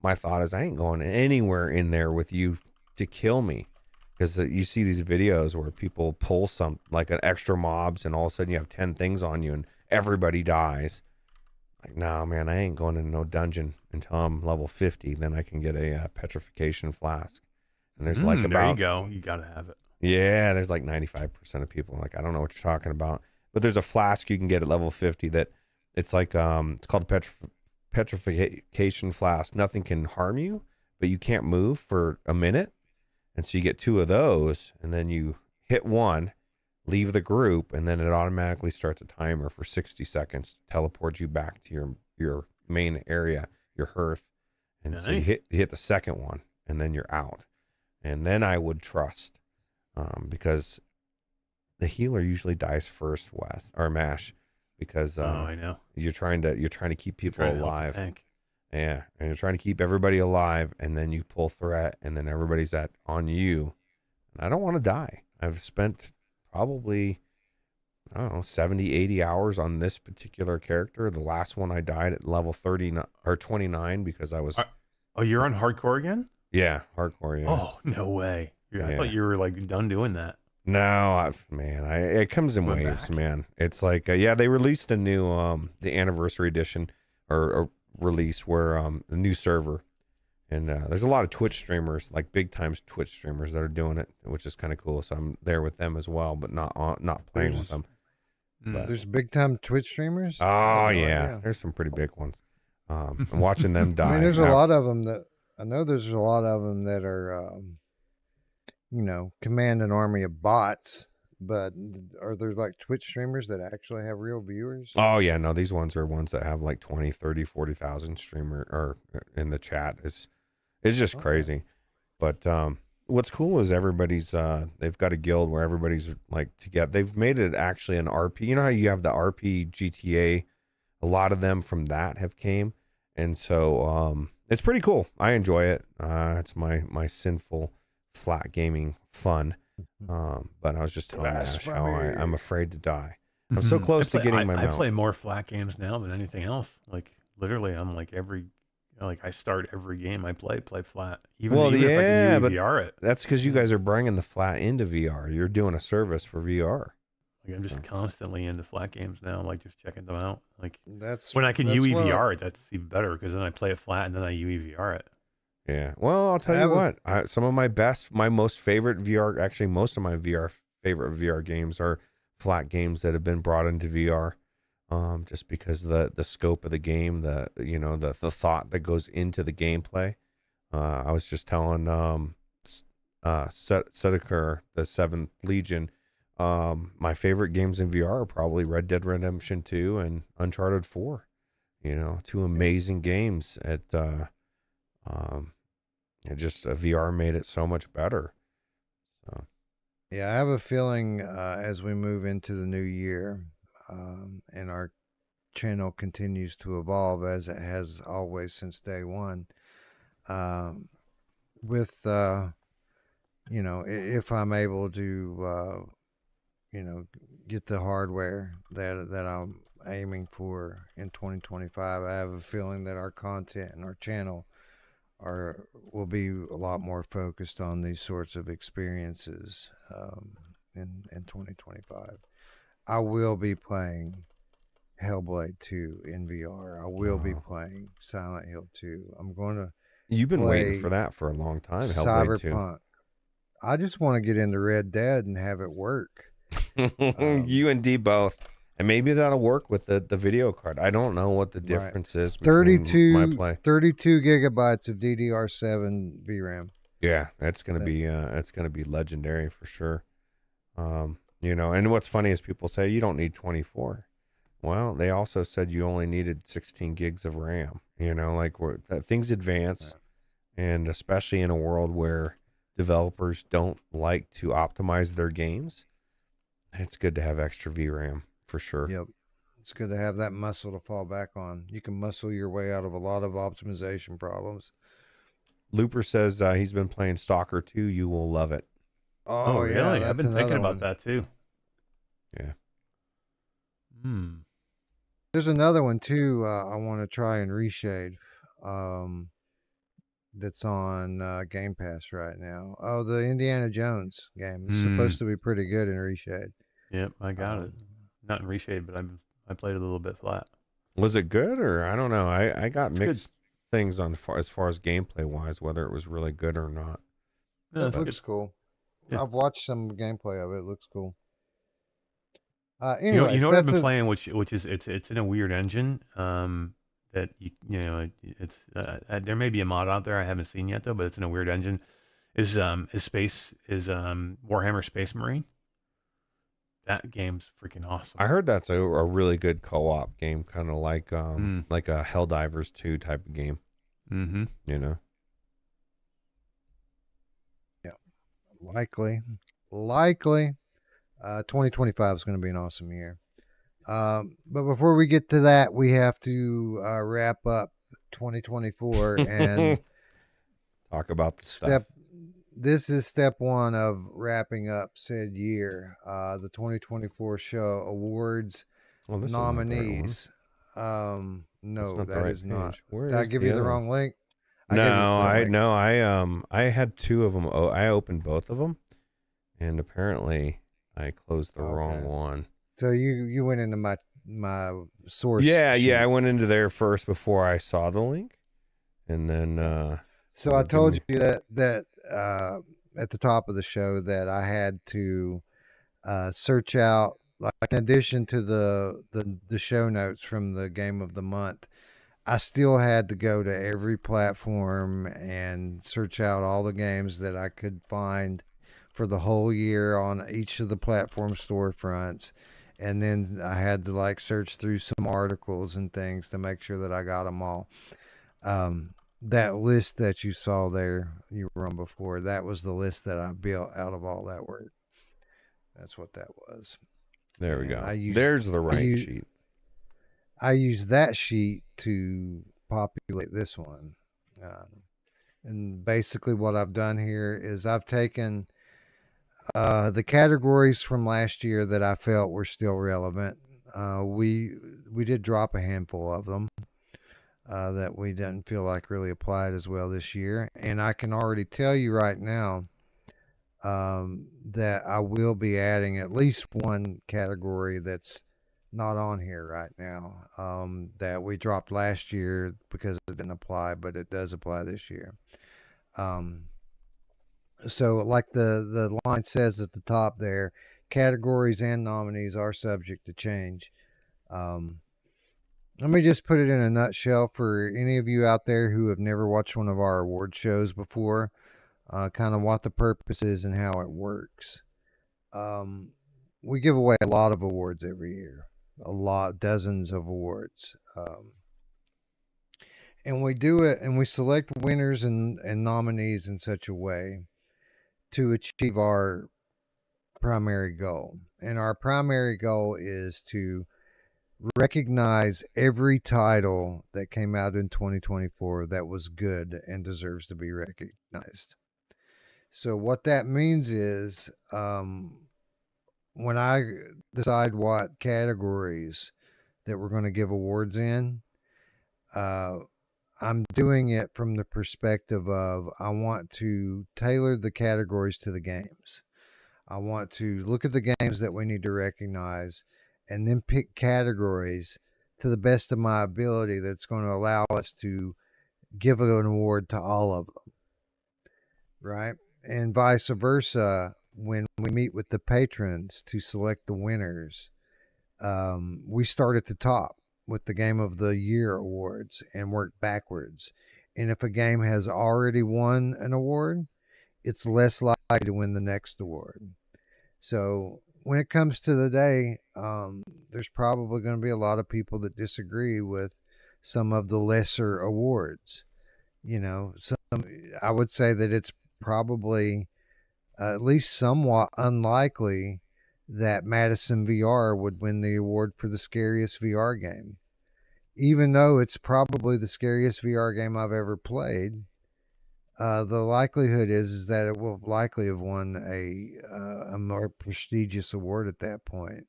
My thought is I ain't going anywhere in there with you to kill me. Because you see these videos where people pull some, like an extra mobs, and all of a sudden you have 10 things on you and everybody dies. Like, no, man, I ain't going into no dungeon until I'm level 50. Then I can get a petrification flask. And there's like about... There you go. You got to have it. Yeah, there's like 95% of people. Like, I don't know what you're talking about. But there's a flask you can get at level 50 that it's like, it's called a petrification flask. Nothing can harm you, but you can't move for a minute. And so you get 2 of those, and then you hit one, leave the group, and then it automatically starts a timer for 60 seconds to teleport you back to your main area, your hearth. And Nice. so you hit the second one, and then you're out. And then I would trust, because the healer usually dies first, Wes or Mash, because I know. you're trying to keep people Trying to help the alive. tank. Yeah, and you're trying to keep everybody alive, and then you pull threat, and then everybody's on you. And I don't want to die. I've spent probably, I don't know, 70, 80 hours on this particular character. The last one I died at level 30 or 29 because I was... Oh, you're on hardcore again? Yeah, hardcore, yeah. Oh, no way. I thought you were like done doing that. No, it comes in Went waves, back. man. It's like, yeah, they released a new, the anniversary edition or release where a new server, and there's a lot of Twitch streamers, like big time Twitch streamers, that are doing it, which is kind of cool. So I'm there with them as well, but not playing with them. But, There's big time Twitch streamers. oh yeah, there's some pretty big ones. I'm watching them die. I mean, there's a lot of them that I know. There's a lot of them that are, command an army of bots. But are there like Twitch streamers that actually have real viewers? Oh yeah, no, these ones are ones that have like 20, 30, 40,000 streamer or in the chat. It's just crazy. But what's cool is everybody's they've got a guild where everybody's like together. They've made it actually an RP. You know how you have the RP GTA? A lot of them from that have came. And so it's pretty cool. I enjoy it. It's my sinful flat gaming fun. But I was just telling Ash how I'm afraid to die. I'm so close to getting my mount. I play more flat games now than anything else. Like literally, I'm like I start every game I play flat. Even if I can VR it. That's because you guys are bringing the flat into VR. You're doing a service for VR. Like I'm just constantly into flat games now. Like just checking them out. Like That's when I can UEVR it, that's even better because then I play it flat and then I UEVR it. Yeah. Well, I'll tell you what. Some of my most favorite VR, actually most of my favorite VR games are flat games that have been brought into VR. Just because the scope of the game, the thought that goes into the gameplay. I was just telling Sedeker, the 7th Legion, my favorite games in VR are probably Red Dead Redemption 2 and Uncharted 4. 2 amazing games at just VR made it so much better. So. Yeah, I have a feeling as we move into the new year, and our channel continues to evolve as it has always since day one. With if I'm able to get the hardware that I'm aiming for in 2025, I have a feeling that our content and our channel will be a lot more focused on these sorts of experiences in 2025. I will be playing Hellblade 2 in VR. I will be playing Silent Hill 2. I'm going to You've been waiting for that for a long time, Hellblade 2. Cyberpunk. I just want to get into Red Dead and have it work. You and D both. And maybe that'll work with the video card. I don't know what the difference is between my play. 32 gigabytes of DDR7 VRAM. Yeah, that's gonna be legendary for sure. And what's funny is people say you don't need 24. Well, they also said you only needed 16 gigs of RAM. Things advance, and especially in a world where developers don't like to optimize their games, it's good to have extra VRAM. For sure. Yep. It's good to have that muscle to fall back on. You can muscle your way out of a lot of optimization problems. Looper says he's been playing Stalker 2. You will love it. Oh, yeah, really? I've that's been thinking another about one. that too. Yeah. There's another one too. I want to try and reshade. That's on Game Pass right now. Oh, the Indiana Jones game. It's supposed to be pretty good in reshade. Yep, I got it. Not in reshade, but I played it a little bit flat. Was it good, or I don't know? I got It's mixed things on as far as gameplay wise, whether it was really good or not. No, It looks cool. Yeah. I've watched some gameplay of it. It looks cool. You know Anyways, what I've that's been playing, which is it's in a weird engine. That you know it's there may be a mod out there I haven't seen yet though, but it's in a weird engine. Is Warhammer Space Marine. That game's freaking awesome. I heard that's a really good co-op game, kind of like a Helldivers 2 type of game. Mm-hmm. You know. Yeah, likely. 2025 is going to be an awesome year. But before we get to that, we have to wrap up 2024 and talk about the stuff. This is step one of wrapping up said year. The 2024 show awards nominees. No, that is not. Did I give you the wrong link? I had two of them. I opened both of them, and apparently I closed the wrong one. So you went into my source. Yeah, I went into there first before I saw the link, and then. So I told you that at the top of the show that I had to search out, like in addition to the show notes from the game of the month, I still had to go to every platform and search out all the games that I could find for the whole year on each of the platform storefronts. And then I had to search through some articles and things to make sure that I got them all. That list that you saw there, you were on before, that was the list that I built out of all that work. That's what that was. There we go. There's the right sheet. I used that sheet to populate this one. And basically what I've done here is I've taken the categories from last year that I felt were still relevant. We did drop a handful of them. That we didn't feel like really applied as well this year. And I can already tell you right now that I will be adding at least one category that's not on here right now that we dropped last year because it didn't apply, but it does apply this year. So like the line says at the top there, categories and nominees are subject to change. Let me just put it in a nutshell for any of you out there who have never watched one of our award shows before, kind of what the purpose is and how it works. We give away a lot of awards every year, dozens of awards. And we do it and we select winners and nominees in such a way to achieve our primary goal. And our primary goal is to recognize every title that came out in 2024 that was good and deserves to be recognized. So what that means is when I decide what categories that we're going to give awards in, I'm doing it from the perspective of I want to tailor the categories to the games. I want to look at the games that we need to recognize and then pick categories to the best of my ability that's going to allow us to give an award to all of them, right? And vice versa, when we meet with the patrons to select the winners, we start at the top with the Game of the Year awards and work backwards. And if a game has already won an award, it's less likely to win the next award. So when it comes to the day, there's probably going to be a lot of people that disagree with some of the lesser awards. I would say that it's probably at least somewhat unlikely that Madison VR would win the award for the scariest VR game. Even though it's probably the scariest VR game I've ever played, the likelihood is that it will likely have won a more prestigious award at that point,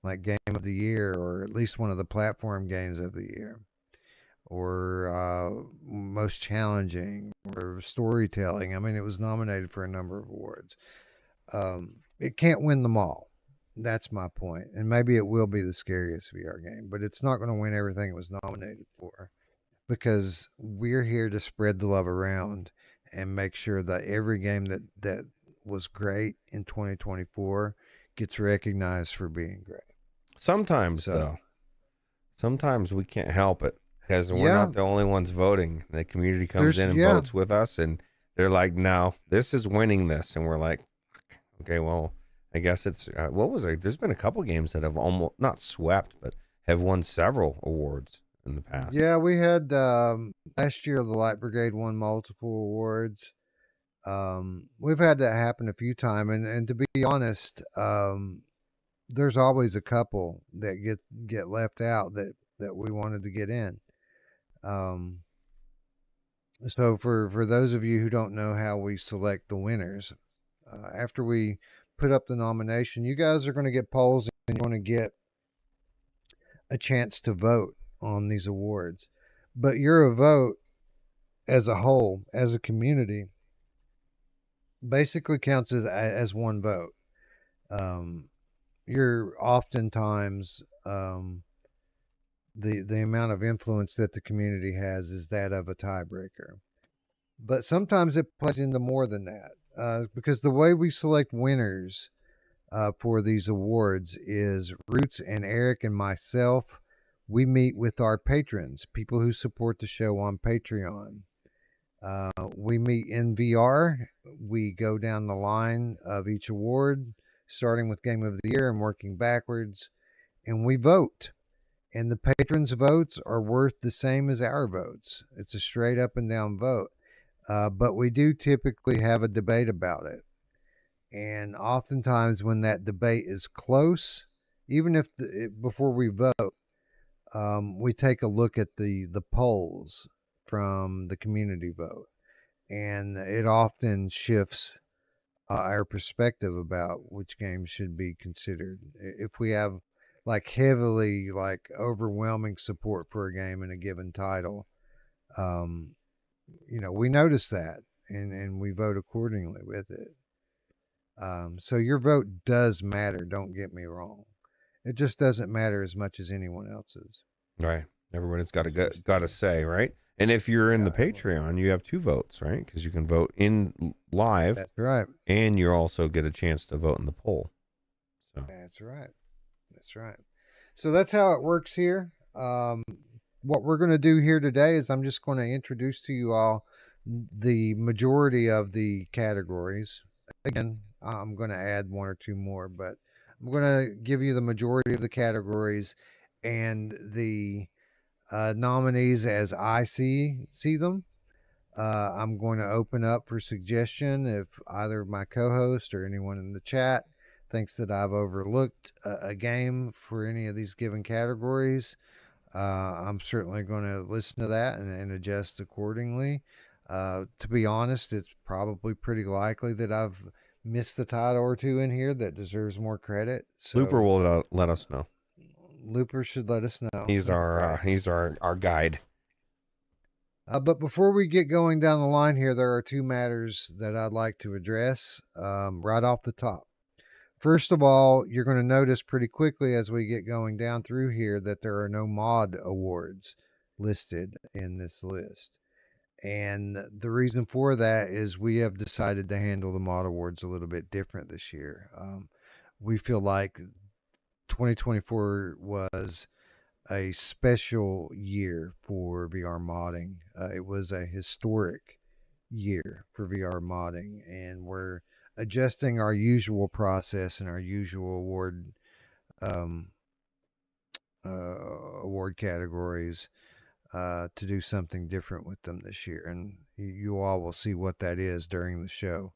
like Game of the Year, or at least one of the platform games of the year, or most challenging, or storytelling. I mean, it was nominated for a number of awards. It can't win them all. That's my point. And maybe it will be the scariest VR game, but it's not going to win everything it was nominated for, because we're here to spread the love around and make sure that every game that was great in 2024 gets recognized for being great. Sometimes, though, sometimes we can't help it because we're not the only ones voting. The community comes in and votes with us, and they're like, no, this is winning this. And we're like, okay, well, I guess it's, what was it? There's been a couple games that have almost, not swept, but have won several awards in the past. Yeah, we had last year the Light Brigade won multiple awards. We've had that happen a few times, and to be honest, there's always a couple that get left out that we wanted to get in. So for those of you who don't know how we select the winners, after we put up the nomination, you guys are going to get polls and you're going to get a chance to vote on these awards. But your vote as a whole, as a community, basically counts as one vote. You're oftentimes the amount of influence that the community has is that of a tiebreaker. But sometimes it plays into more than that, because the way we select winners for these awards is Roots and Eric and myself. We meet with our patrons, people who support the show on Patreon. We meet in VR. We go down the line of each award, starting with Game of the Year and working backwards, and we vote. And the patrons' votes are worth the same as our votes. It's a straight up and down vote. But we do typically have a debate about it. And oftentimes when that debate is close, even if before we vote, we take a look at the polls from the community vote. And it often shifts our perspective about which games should be considered. If we have like heavily, like overwhelming support for a game in a given title, you know, we notice that and we vote accordingly with it. So your vote does matter, don't get me wrong. It just doesn't matter as much as anyone else's. Right. Everybody's got to say, right? And if you're in the Patreon, you have 2 votes, right? Because you can vote in live. That's right. And you also get a chance to vote in the poll. So that's right. That's right. So that's how it works here. What we're going to do here today is I'm just going to introduce to you all the majority of the categories. Again, I'm going to add 1 or 2 more, but I'm going to give you the majority of the categories and the nominees as I see them. I'm going to open up for suggestion if either my co-host or anyone in the chat thinks that I've overlooked a game for any of these given categories. I'm certainly going to listen to that and adjust accordingly. To be honest, it's probably pretty likely that I've missed a title or 2 in here that deserves more credit. So Looper will let us know. Looper should let us know. He's our guide. But before we get going down the line here, there are 2 matters that I'd like to address right off the top. First of all, you're going to notice pretty quickly as we get going down through here that there are no mod awards listed in this list. And the reason for that is we have decided to handle the mod awards a little bit different this year. We feel like 2024 was a special year for VR modding. It was a historic year for VR modding, and we're adjusting our usual process and our usual award categories to do something different with them this year. And you all will see what that is during the show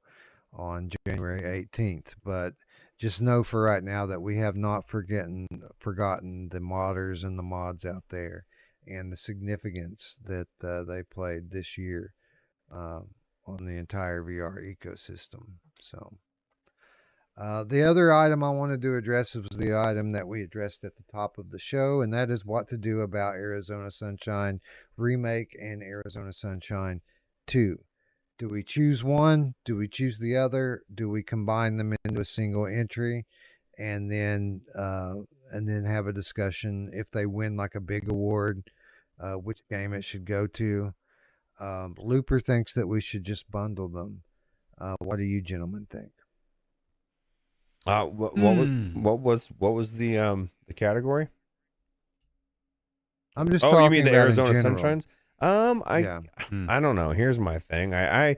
on January 18th. But just know for right now that we have not forgotten the modders and the mods out there and the significance that they played this year on the entire VR ecosystem. So the other item I wanted to address was the item that we addressed at the top of the show, and that is what to do about Arizona Sunshine Remake and Arizona Sunshine 2. Do we choose one? Do we choose the other? Do we combine them into a single entry and then have a discussion if they win like a big award, which game it should go to? Looper thinks that we should just bundle them. What do you gentlemen think? What was the category? I'm just Oh, talking you mean the about Arizona in general. Sunshines? I don't know. Here's my thing. I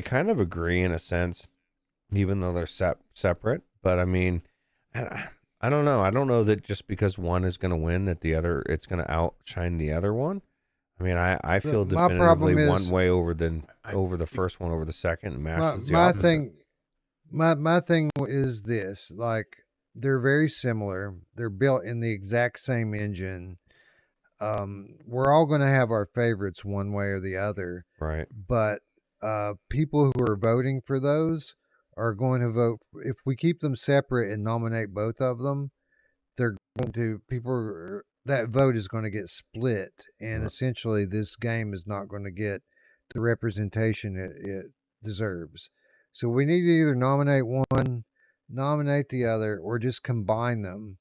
kind of agree in a sense, even though they're separate. But I mean, I don't know. I don't know that just because one is going to win that the other it's going to outshine the other one. I mean, I feel definitively one way over the first one over the second. And Mash is the opposite. My thing is this: like, they're very similar. They're built in the exact same engine. We're all going to have our favorites one way or the other, right? But people who are voting for those are going to vote. If we keep them separate and nominate both of them, they're going to that vote is going to get split, and essentially this game is not going to get the representation it deserves. So we need to either nominate one, nominate the other, or just combine them,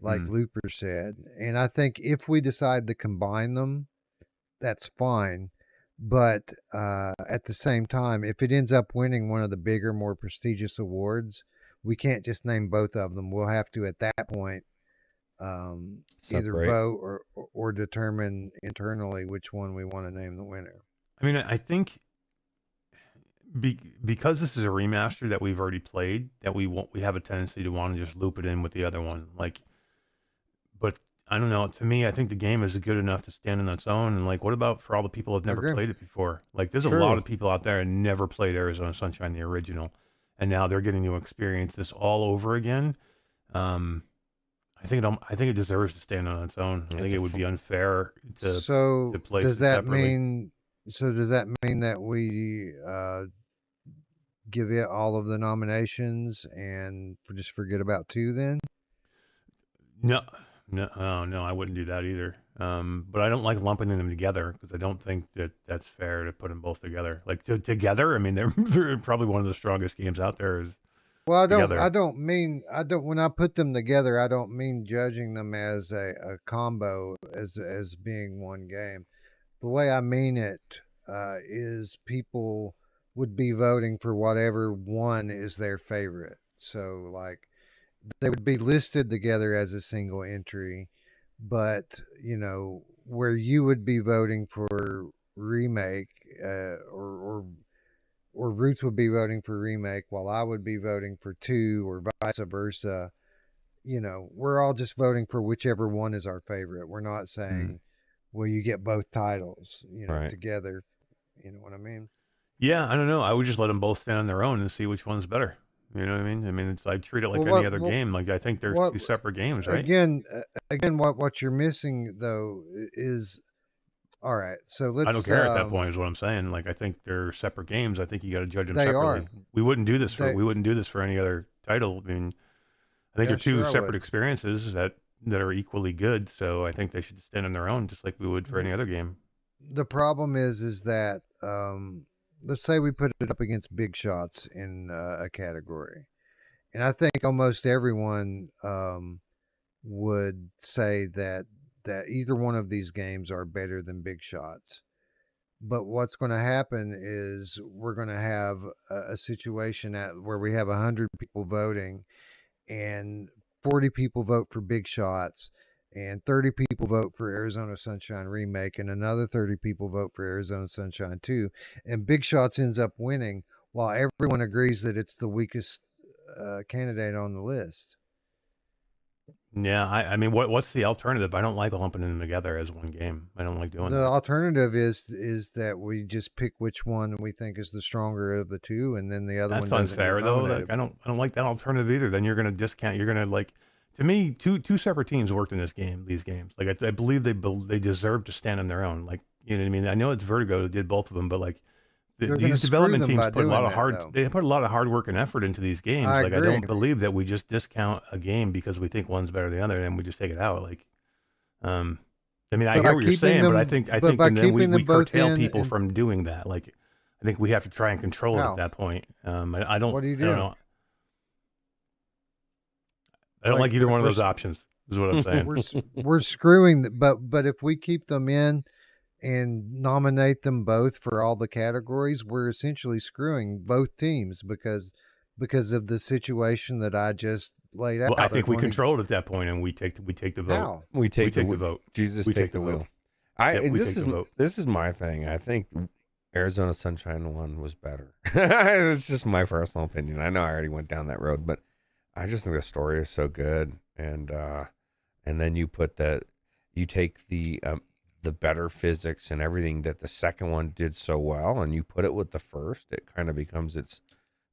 like Looper said. And I think if we decide to combine them, that's fine. But at the same time, if it ends up winning one of the bigger, more prestigious awards, we can't just name both of them. We'll have to, at that point, either vote or determine internally which one we want to name the winner. I mean, I think because this is a remaster that we've already played, that we have a tendency to want to just loop it in with the other one. Like, but I don't know. To me, I think the game is good enough to stand on its own. And like, what about for all the people who've never played it before? Like, there's a lot of people out there who never played Arizona Sunshine, the original, and now they're getting to experience this all over again. I think it deserves to stand on its own. I think it would be unfair to play. Does that mean that we give it all of the nominations and just forget about 2 then? No, I wouldn't do that either. But I don't like lumping them together because I don't think that that's fair to put them both together. Like together, I mean, they're probably one of the strongest games out there. Well, when I put them together, I don't mean judging them as a combo as being one game. The way I mean it is people would be voting for whatever one is their favorite. So like they would be listed together as a single entry, but where you would be voting for remake or Roots would be voting for remake while I would be voting for 2 or vice versa. We're all just voting for whichever one is our favorite. We're not saying, well, you get both titles, together. You know what I mean? Yeah, I don't know. I would just let them both stand on their own and see which one's better. You know what I mean? I mean, I treat it like any other game. Like, I think they're 2 separate games, right? Again, what you're missing though is, all right. So let's. I don't care at that point. Is what I'm saying. Like, I think they're separate games. I think you got to judge them separately. We wouldn't do this for any other title. I mean, I think they're 2 separate experiences that are equally good. So I think they should stand on their own, just like we would for any other game. The problem is that let's say we put it up against big shots in a category, and I think almost everyone would say that either one of these games are better than big shots. But what's going to happen is we're going to have a situation where we have 100 people voting and 40 people vote for big shots and 30 people vote for Arizona Sunshine Remake and another 30 people vote for Arizona Sunshine 2, and big shots ends up winning while everyone agrees that it's the weakest candidate on the list. Yeah, I mean, what's the alternative? I don't like lumping them together as one game. I don't like doing The that. alternative is that we just pick which one we think is the stronger of the two, and then the other That's one doesn't get unfair though. nominated. Like I don't like that alternative either. Then you're gonna discount. You're gonna like, to me, two separate teams worked in these games. Like I believe they deserve to stand on their own. Like, you know what I mean? I know it's Vertigo that did both of them, but like They're gonna these screw development them teams by put a lot doing of that, hard. though. They put a lot of hard work and effort into these games. I Like I agree. don't believe that we just discount a game because we think one's better than the other and we just take it out. Like, I mean, I But hear by what you're keeping saying, but I them- think but by and then we keeping them both curtail in people and- from doing that. Like, I think we have to try and control it How? at that point. I don't. What do you I do? don't know. I don't like either one of those options. Is what I'm saying. We're screwing, but if we keep them in and nominate them both for all the categories, we're essentially screwing both teams because of the situation that I just laid out. Well, I think we 20 control it at that point, and we take the vote. How? We take the the vote. Jesus We take the vote. wheel. Yep, we take the vote. This is my thing. I think Arizona Sunshine one was better. It's just my personal opinion. I know I already went down that road, but I just think the story is so good, and then you take the better physics and everything that the second one did so well, and you put it with the first. It kind of becomes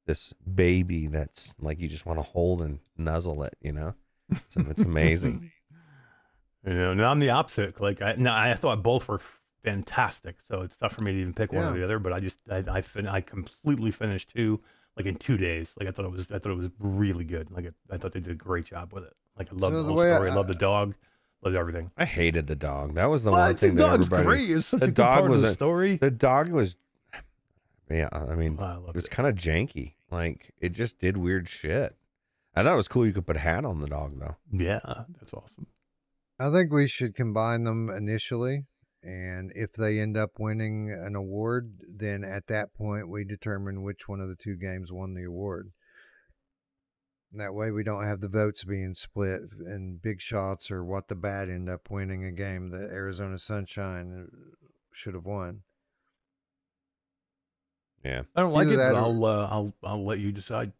this baby that's like you just want to hold and nuzzle it. You know, it's amazing. You know, now I'm the opposite. Like I thought both were fantastic, so it's tough for me to even pick one or the other. But I completely finished two like in 2 days. Like I thought it was really good. Like I thought they did a great job with it. Like I loved the whole story. I loved the dog. Loved everything. I hated the dog. That was the one thing that dog's everybody. great. It's such The a good dog part was of the story. The dog was, yeah. I mean, I it loved was it. kind of janky. Like it just did weird shit. I thought it was cool. You could put a hat on the dog though. Yeah, that's awesome. I think we should combine them initially, and if they end up winning an award, then at that point we determine which one of the two games won the award. And that way we don't have the votes being split in big shots or what the bad end up winning a game that Arizona Sunshine should have won. Yeah. I don't like Either it, that but I'll let you decide.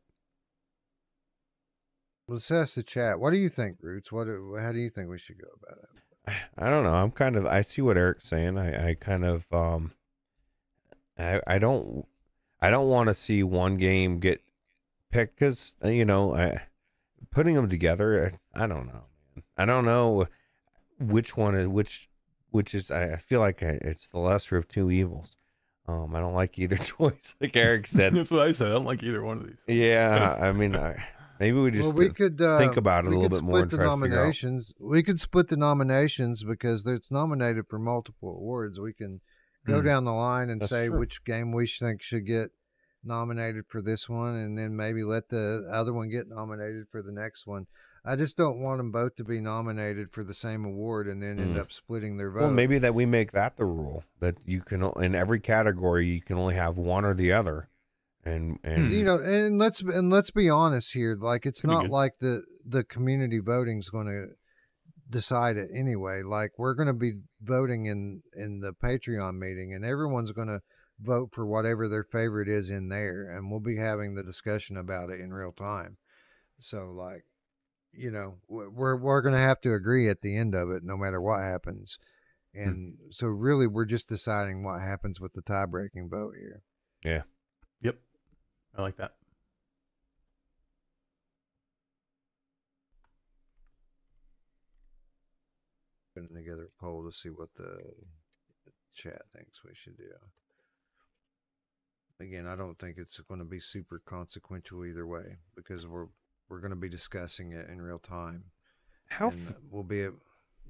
Let's ask the chat. What do you think, Roots? How do you think we should go about it? I don't know. I see what Eric's saying. I kind of, I don't want to see one game get picked because, you know, putting them together, I don't know, man. I don't know which one is which is, I feel like it's the lesser of two evils. I don't like either choice, like Eric said. That's what I said. I don't like either one of these. Yeah, I mean, maybe we just we could think about it a little bit more and the try to figure out. nominations. We could split the nominations because it's nominated for multiple awards. We can go down the line and That's say true. which game we think should get nominated for this one, and then maybe let the other one get nominated for the next one. I just don't want them both to be nominated for the same award and then end up splitting their vote. Well, maybe that we make that the rule that you can, in every category, you can only have one or the other. And you know, and let's be honest here. Like, it's Could be not good. like the community voting's going to decide it anyway. Like, we're going to be voting in the Patreon meeting, and everyone's going to vote for whatever their favorite is in there, and we'll be having the discussion about it in real time. So, like, you know, we're going to have to agree at the end of it, no matter what happens. And so, really, we're just deciding what happens with the tie-breaking vote here. yeah. Yep. I like that. Putting together a poll to see what the chat thinks we should do. Again, I don't think it's going to be super consequential either way because we're going to be discussing it in real time. And we'll be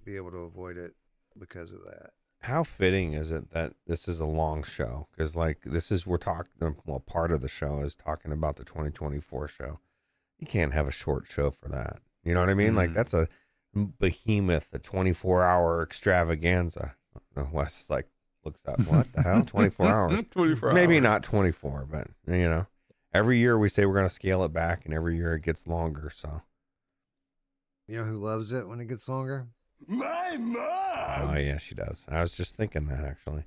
able to avoid it because of that. How fitting is it that this is a long show? Because like we're talking. Well, part of the show is talking about the 2024 show. You can't have a short show for that. You know what I mean? Like that's a behemoth, a 24-hour extravaganza. Wes is like looks up. What the hell? 24 hours? 24 Maybe hours. not 24, but you know, every year we say we're going to scale it back, and every year it gets longer. So. You know who loves it when it gets longer? My mom! Oh, yeah, she does. I was just thinking that, actually.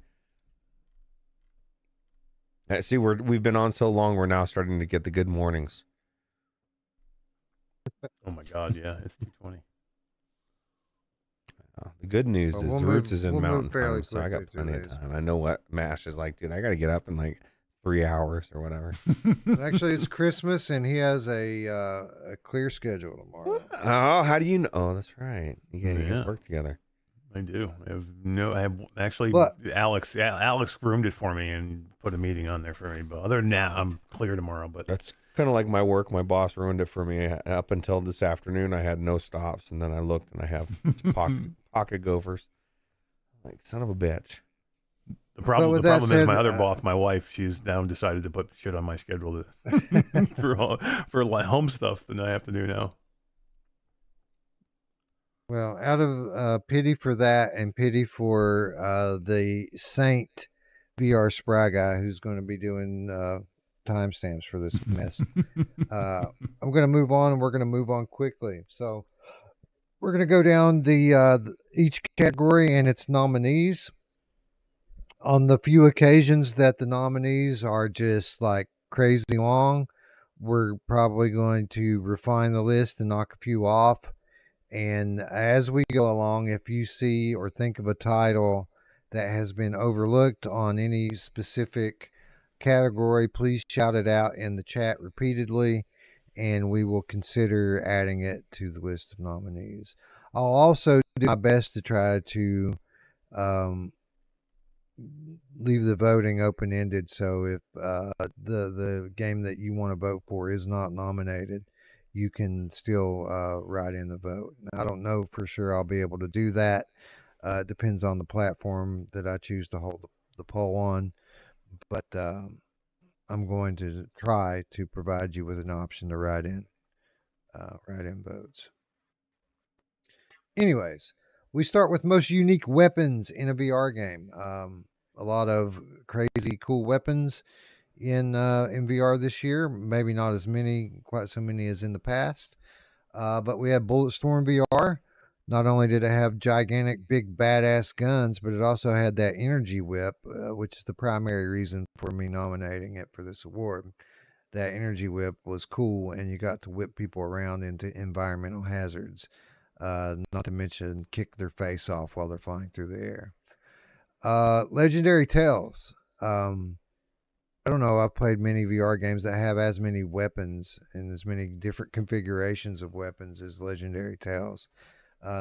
See, we've been on so long, we're now starting to get the good mornings. Oh my God, yeah, it's 2:20. The good news Well, is we'll Roots move- is in we'll move Mountain fairly Time, so I got quickly through plenty of these. time. I know what MASH is like, dude. I got to get up in like 3 hours or whatever. Actually, it's Christmas, and he has a clear schedule tomorrow. Oh, how do you know? Oh, that's right. You guys Yeah. work together. I do. I have actually But- Alex groomed it for me and put a meeting on there for me. But other than that, I'm clear tomorrow. But That's kind of like my work. My boss ruined it for me. Up until this afternoon, I had no stops, and then I looked and I have pocket gophers. Like, son of a bitch. the problem with the that problem is said, my other boss, my wife, she's now decided to put shit on my schedule to, for like home stuff that I have to do now. Well, out of pity for that and pity for the Saint VR SpryGuy who's going to be doing timestamps for this mess, I'm going to move on, and we're going to move on quickly. So we're going to go down the each category and its nominees. On the few occasions that the nominees are just like crazy long, we're probably going to refine the list and knock a few off. And as we go along, if you see or think of a title that has been overlooked on any specific category, please shout it out in the chat repeatedly, and we will consider adding it to the list of nominees. I'll also do my best to try to leave the voting open-ended, so if the game that you want to vote for is not nominated, you can still write in the vote. I don't know for sure I'll be able to do that. It depends on the platform that I choose to hold the poll on, but I'm going to try to provide you with an option to write in votes. Anyways, we start with most unique weapons in a VR game. A lot of crazy cool weapons in VR this year. Maybe not as many, quite so many as in the past. But we had Bulletstorm VR. Not only did it have gigantic, big, badass guns, but it also had that energy whip, which is the primary reason for me nominating it for this award. That energy whip was cool, and you got to whip people around into environmental hazards. Not to mention kick their face off while they're flying through the air. Legendary Tales. I don't know. I've played many VR games that have as many weapons and as many different configurations of weapons as Legendary Tales.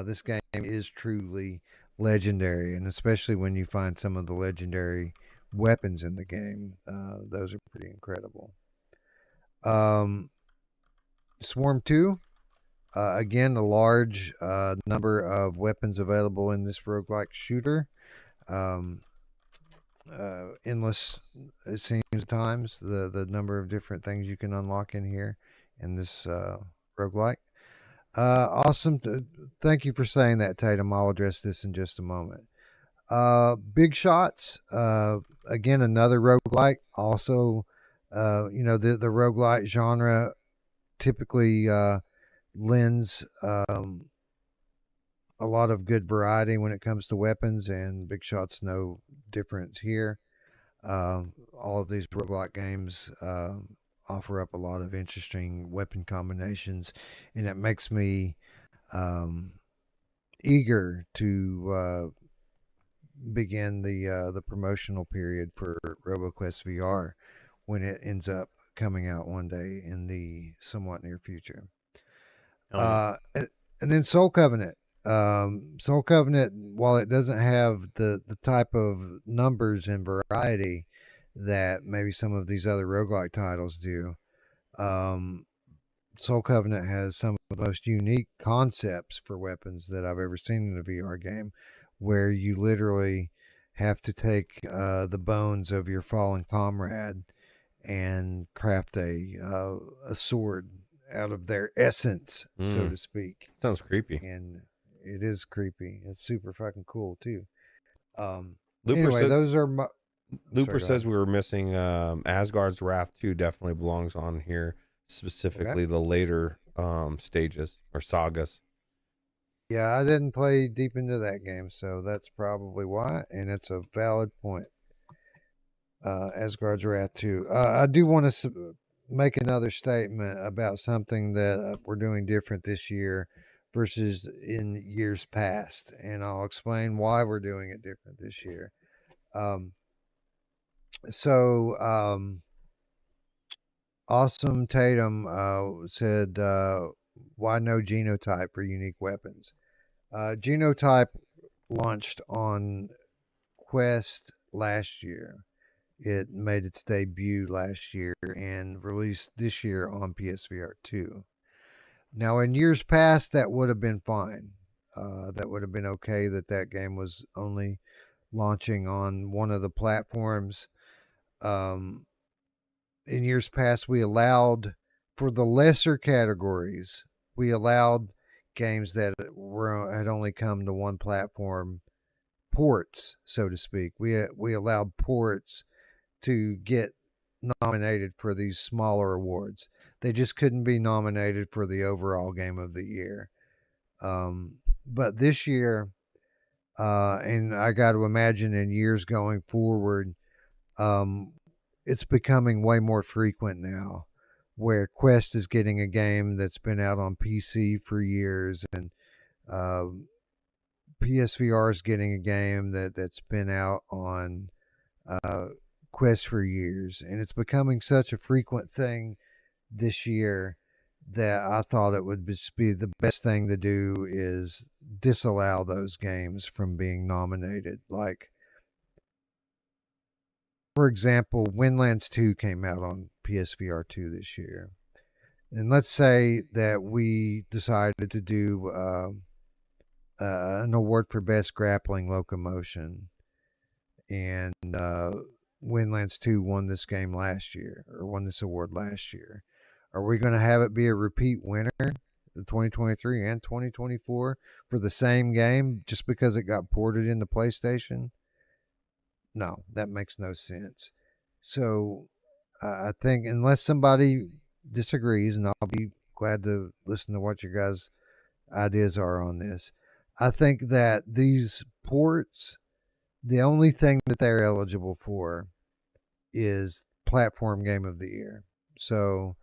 This game is truly legendary, and especially when you find some of the legendary weapons in the game, those are pretty incredible. Swarm 2. Again, a large number of weapons available in this roguelike shooter. Endless, it seems at times, the number of different things you can unlock in here in this roguelike. Awesome. Thank you for saying that, Tatum. I'll address this in just a moment. Big Shots, again, another roguelike. Also, the roguelike genre typically lends a lot of good variety when it comes to weapons, and Big Shot's no different here. All of these roguelike games offer up a lot of interesting weapon combinations, and it makes me eager to begin the promotional period for RoboQuest VR when it ends up coming out one day in the somewhat near future. And then Soul Covenant. Soul Covenant, while it doesn't have the type of numbers and variety that maybe some of these other roguelike titles do, Soul Covenant has some of the most unique concepts for weapons that I've ever seen in a VR game, where you literally have to take the bones of your fallen comrade and craft a sword out of their essence, so to speak. Sounds creepy. And it is creepy. It's super fucking cool too. Looper Anyway, those are my... Looper says we were missing Asgard's Wrath 2 definitely belongs on here, specifically the later stages or sagas. Yeah, I didn't play deep into that game, so that's probably why, and it's a valid point. Asgard's Wrath 2. I do want to make another statement about something that we're doing different this year versus in years past, and I'll explain why we're doing it different this year. Awesome Tatum said, why no genotype for unique weapons? Genotype launched on Quest last year. It made its debut last year and released this year on PSVR 2. Now, in years past, that would have been fine. That would have been okay that game was only launching on one of the platforms. In years past, we allowed, for the lesser categories, we allowed games that had only come to one platform, ports, so to speak. We allowed ports to get nominated for these smaller awards. They just couldn't be nominated for the overall game of the year. But this year, and I got to imagine in years going forward, it's becoming way more frequent now, where Quest is getting a game that's been out on PC for years, and PSVR is getting a game that's been out on Quest for years, and it's becoming such a frequent thing this year that I thought it would just be the best thing to do is disallow those games from being nominated. Like, for example, Windlands 2 came out on PSVR 2 this year, and let's say that we decided to do an award for best grappling locomotion, and Windlands 2 won this game last year, or won this award last year. Are we going to have it be a repeat winner in 2023 and 2024 for the same game just because it got ported into PlayStation? No, that makes no sense. So I think unless somebody disagrees, and I'll be glad to listen to what your guys' ideas are on this, I think that these ports, the only thing that they're eligible for is platform game of the year. So,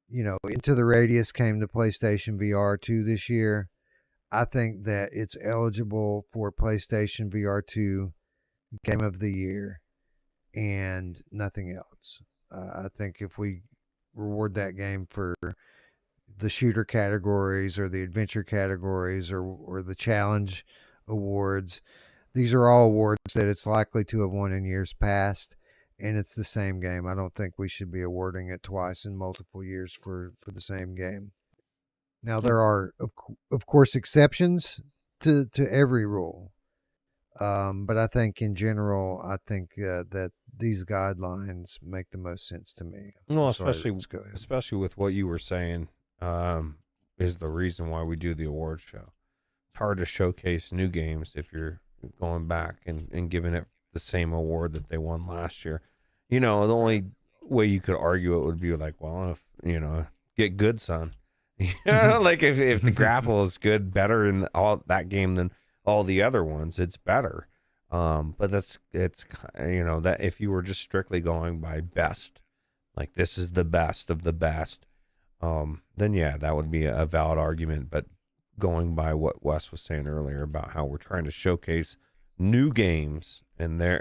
Into the Radius came to PlayStation VR 2 this year. I think that it's eligible for PlayStation VR 2 game of the year and nothing else. I think if we reward that game for the shooter categories or the adventure categories or the challenge awards, these are all awards that it's likely to have won in years past, and it's the same game. I don't think we should be awarding it twice in multiple years for the same game. Now, there are, of course, exceptions to every rule. But I think in general, that these guidelines make the most sense to me. Well, especially with what you were saying, is the reason why we do the award show. It's hard to showcase new games if you're going back and giving it the same award that they won last year. The only way you could argue it would be like, well, if get good, son. Like if the grapple is better in all that game than all the other ones, it's better. But it's that if you were just strictly going by best, like this is the best of the best, then yeah, that would be a valid argument. But going by what Wes was saying earlier about how we're trying to showcase new games, and there,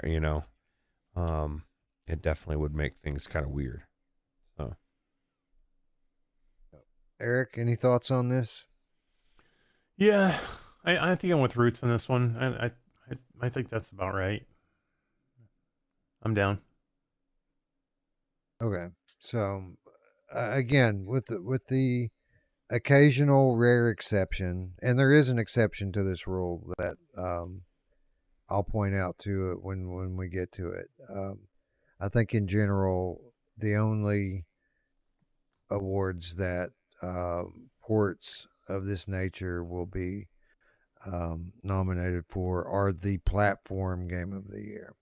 it definitely would make things kind of weird. So, Eric, any thoughts on this? Yeah, I think I'm with Roots on this one. I think that's about right. I'm down. Okay, so again, with the occasional rare exception, and there is an exception to this rule that I'll point out to it when we get to it. I think in general, the only awards that ports of this nature will be nominated for are the platform game of the year.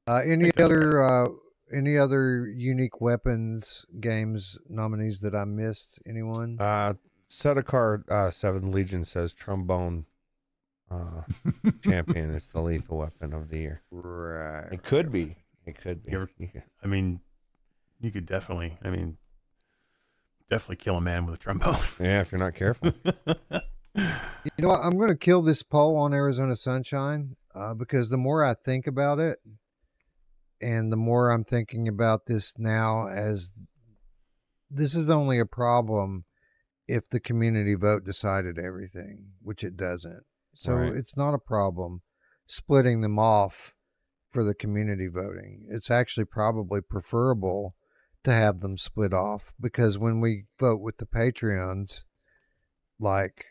Any other unique weapons games nominees that I missed? Anyone? Sedekar 7 Legion says trombone champion is the lethal weapon of the year. Right. It could be. It could be. I mean, you could definitely. I mean, definitely kill a man with a trombone. Yeah, if you're not careful. You know what? I'm going to kill this poll on Arizona Sunshine because the more I think about it, and the more I'm thinking about this now, as this is only a problem if the community vote decided everything, which it doesn't. So Right. it's not a problem splitting them off for the community voting. It's actually probably preferable to have them split off, because when we vote with the Patreons, like,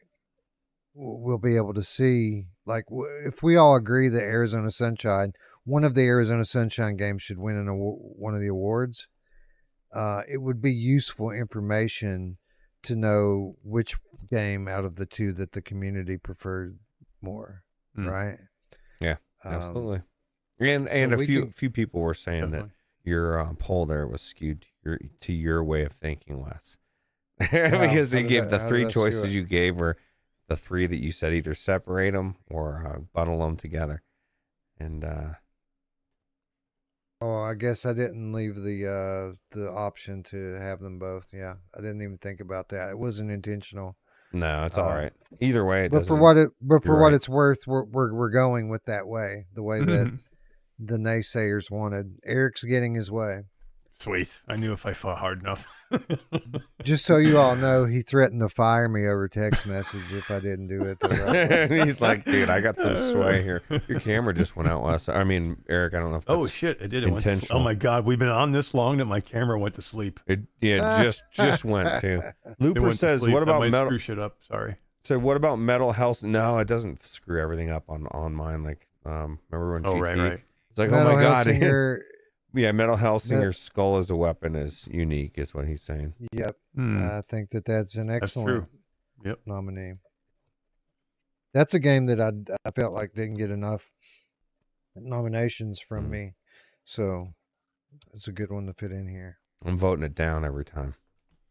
we'll be able to see, like, if we all agree that Arizona Sunshine, one of the Arizona Sunshine games should win one of the awards, it would be useful information to know which game out of the two that the community preferred more, right? Yeah, absolutely. And a few people were saying that your poll there was skewed to your way of thinking, Wes. Because you gave the three choices you gave were the three that you said either separate them or bundle them together. And oh, I guess I didn't leave the option to have them both. Yeah, I didn't even think about that. It wasn't intentional. no, it's all right. Either way, But for what it's worth, we're going with that way, the way that the naysayers wanted. Eric's getting his way. Sweet. I knew if I fought hard enough. Just so you all know, he threatened to fire me over text message if I didn't do it. He's like, dude, I got some sway here. Your camera just went out, Wes. I mean, Eric, I don't know if that's oh shit, it did. It went intentional. oh my god, we've been on this long that my camera went to sleep. It just went to. Looper says, what about metal? Screw shit up. Sorry. So what about Metal Health? No, it doesn't screw everything up on mine. Like, remember when? Oh, GT, right. It's like, Metal oh my god. Hellsinger, Yeah, Metal Hellsinger's skull as a weapon is unique, is what he's saying. yep. I think that's an excellent nominee. That's a game that I felt like didn't get enough nominations from me, so it's a good one to fit in here. I'm voting it down every time.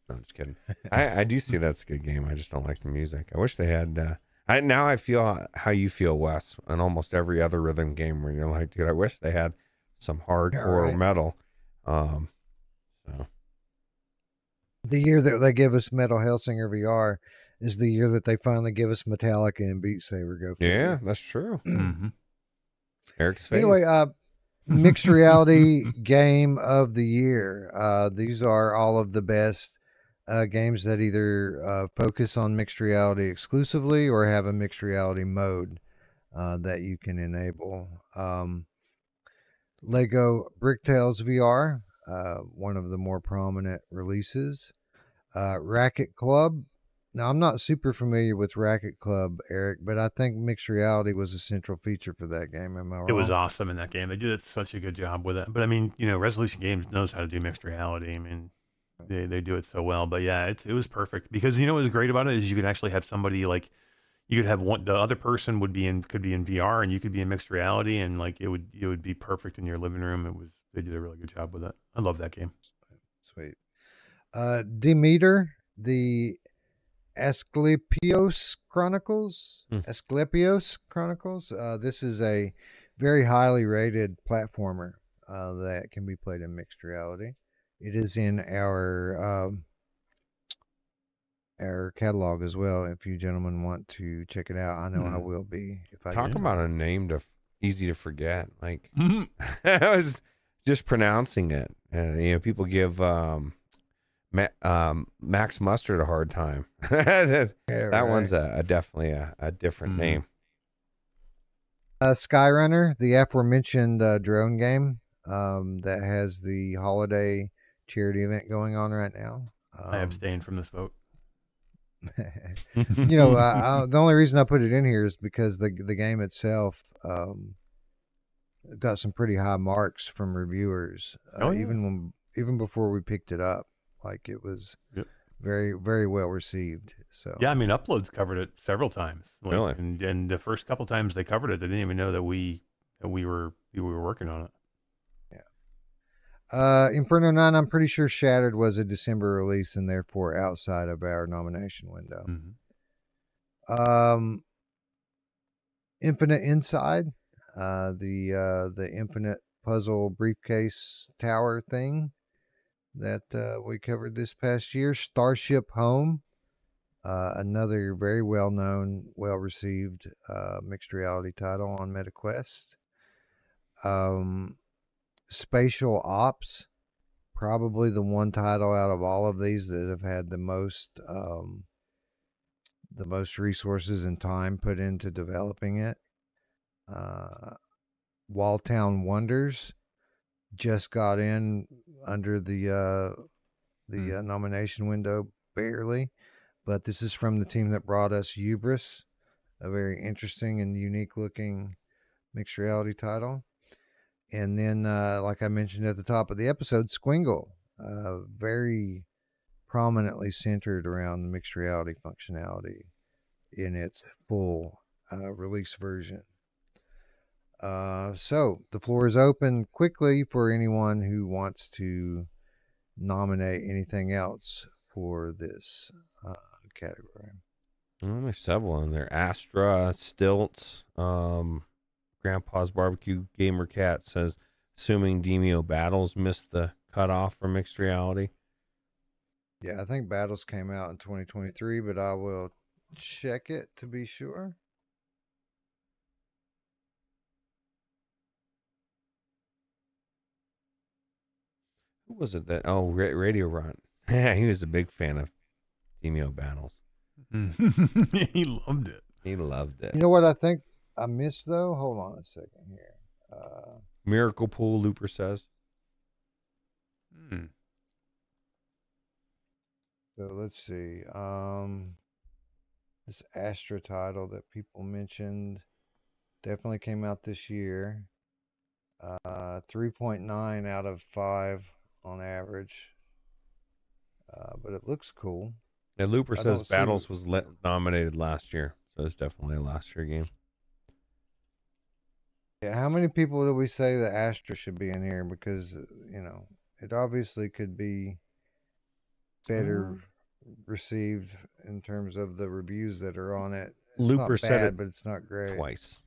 No, I'm just kidding. I do see that's a good game. I just don't like the music. I wish they had. Now I feel how you feel, Wes, and almost every other rhythm game where you're like, dude, I wish they had some hardcore metal. So the year that they give us Metal Hellsinger VR is the year that they finally give us Metallica and Beat Saber. Go figure. Yeah, that's true. Eric's favorite. Anyway, mixed reality game of the year. These are all of the best games that either focus on mixed reality exclusively or have a mixed reality mode that you can enable. Lego Bricktales VR, one of the more prominent releases. Racket Club. Now, I'm not super familiar with Racket Club, Eric, but I think mixed reality was a central feature for that game. Am I wrong? It was awesome in that game. They did such a good job with it. But I mean, Resolution Games knows how to do mixed reality. I mean, they do it so well. But yeah, it was perfect because what was great about it is you could actually have somebody like. You could have the other person could be in VR and you could be in mixed reality, and like it would be perfect in your living room. They did a really good job with it. I love that game. Sweet. Demeter, the Asclepios Chronicles. Asclepios Chronicles. This is a very highly rated platformer that can be played in mixed reality. It is in our catalog as well. If you gentlemen want to check it out, I know I will be. If I talk about a name easy to forget, like I was just pronouncing it, and people give Max Mustard a hard time. that one's definitely a different name. Skyrunner, the aforementioned drone game that has the holiday charity event going on right now. I abstain from this vote. The only reason I put it in here is because the game itself got some pretty high marks from reviewers. Even before we picked it up, like it was very, very well received. So yeah, I mean, Uploads covered it several times. Really, and the first couple times they covered it, they didn't even know that we were working on it. Inferno 9, I'm pretty sure Shattered was a December release and therefore outside of our nomination window. Infinite Inside, the Infinite Puzzle briefcase tower thing. that we covered this past year. Starship Home, another very well-known, well-received mixed reality title on MetaQuest. Spatial Ops, probably the one title out of all of these that have had the most resources and time put into developing it. Walltown Wonders just got in under the nomination window barely, but this is from the team that brought us Hubris, a very interesting and unique looking mixed reality title. And then, like I mentioned at the top of the episode, Squingle, very prominently centered around mixed reality functionality in its full release version. So the floor is open quickly for anyone who wants to nominate anything else for this category. Well, there's several in there. Astra, Stilts, Grandpa's Barbecue Gamer Cat says, assuming Demio Battles missed the cutoff for mixed reality. Yeah, I think Battles came out in 2023, but I will check it to be sure. Who was it that? Oh, Radio Run. Yeah, he was a big fan of Demio Battles. He loved it. He loved it. You know what I think I missed though? Hold on a second here. Miracle Pool, Looper says. So let's see. This Astra title that people mentioned definitely came out this year. 3.9 out of 5 on average. But it looks cool. Yeah, Looper says Battles was nominated last year, so it's definitely a last year game. Yeah, how many people do we say that Astra should be in here? Because, it obviously could be better received in terms of the reviews that are on it. It's Looper not said bad, it but it's not great. twice.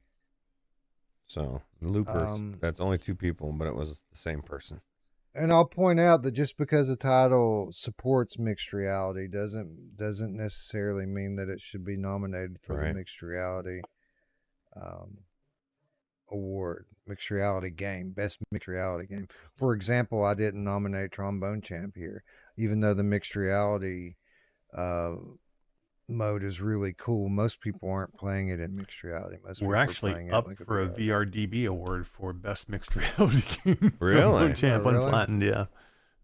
So, Looper, that's only 2 people, but it was the same person. And I'll point out that just because a title supports mixed reality doesn't necessarily mean that it should be nominated for the mixed reality award. Mixed reality game, best mixed reality game. For example, I didn't nominate Trombone Champ here, even though the mixed reality mode is really cool. Most people aren't playing it in mixed reality. We're actually up for a VRDB award for best mixed reality game. Really? Champ Unflattened, yeah.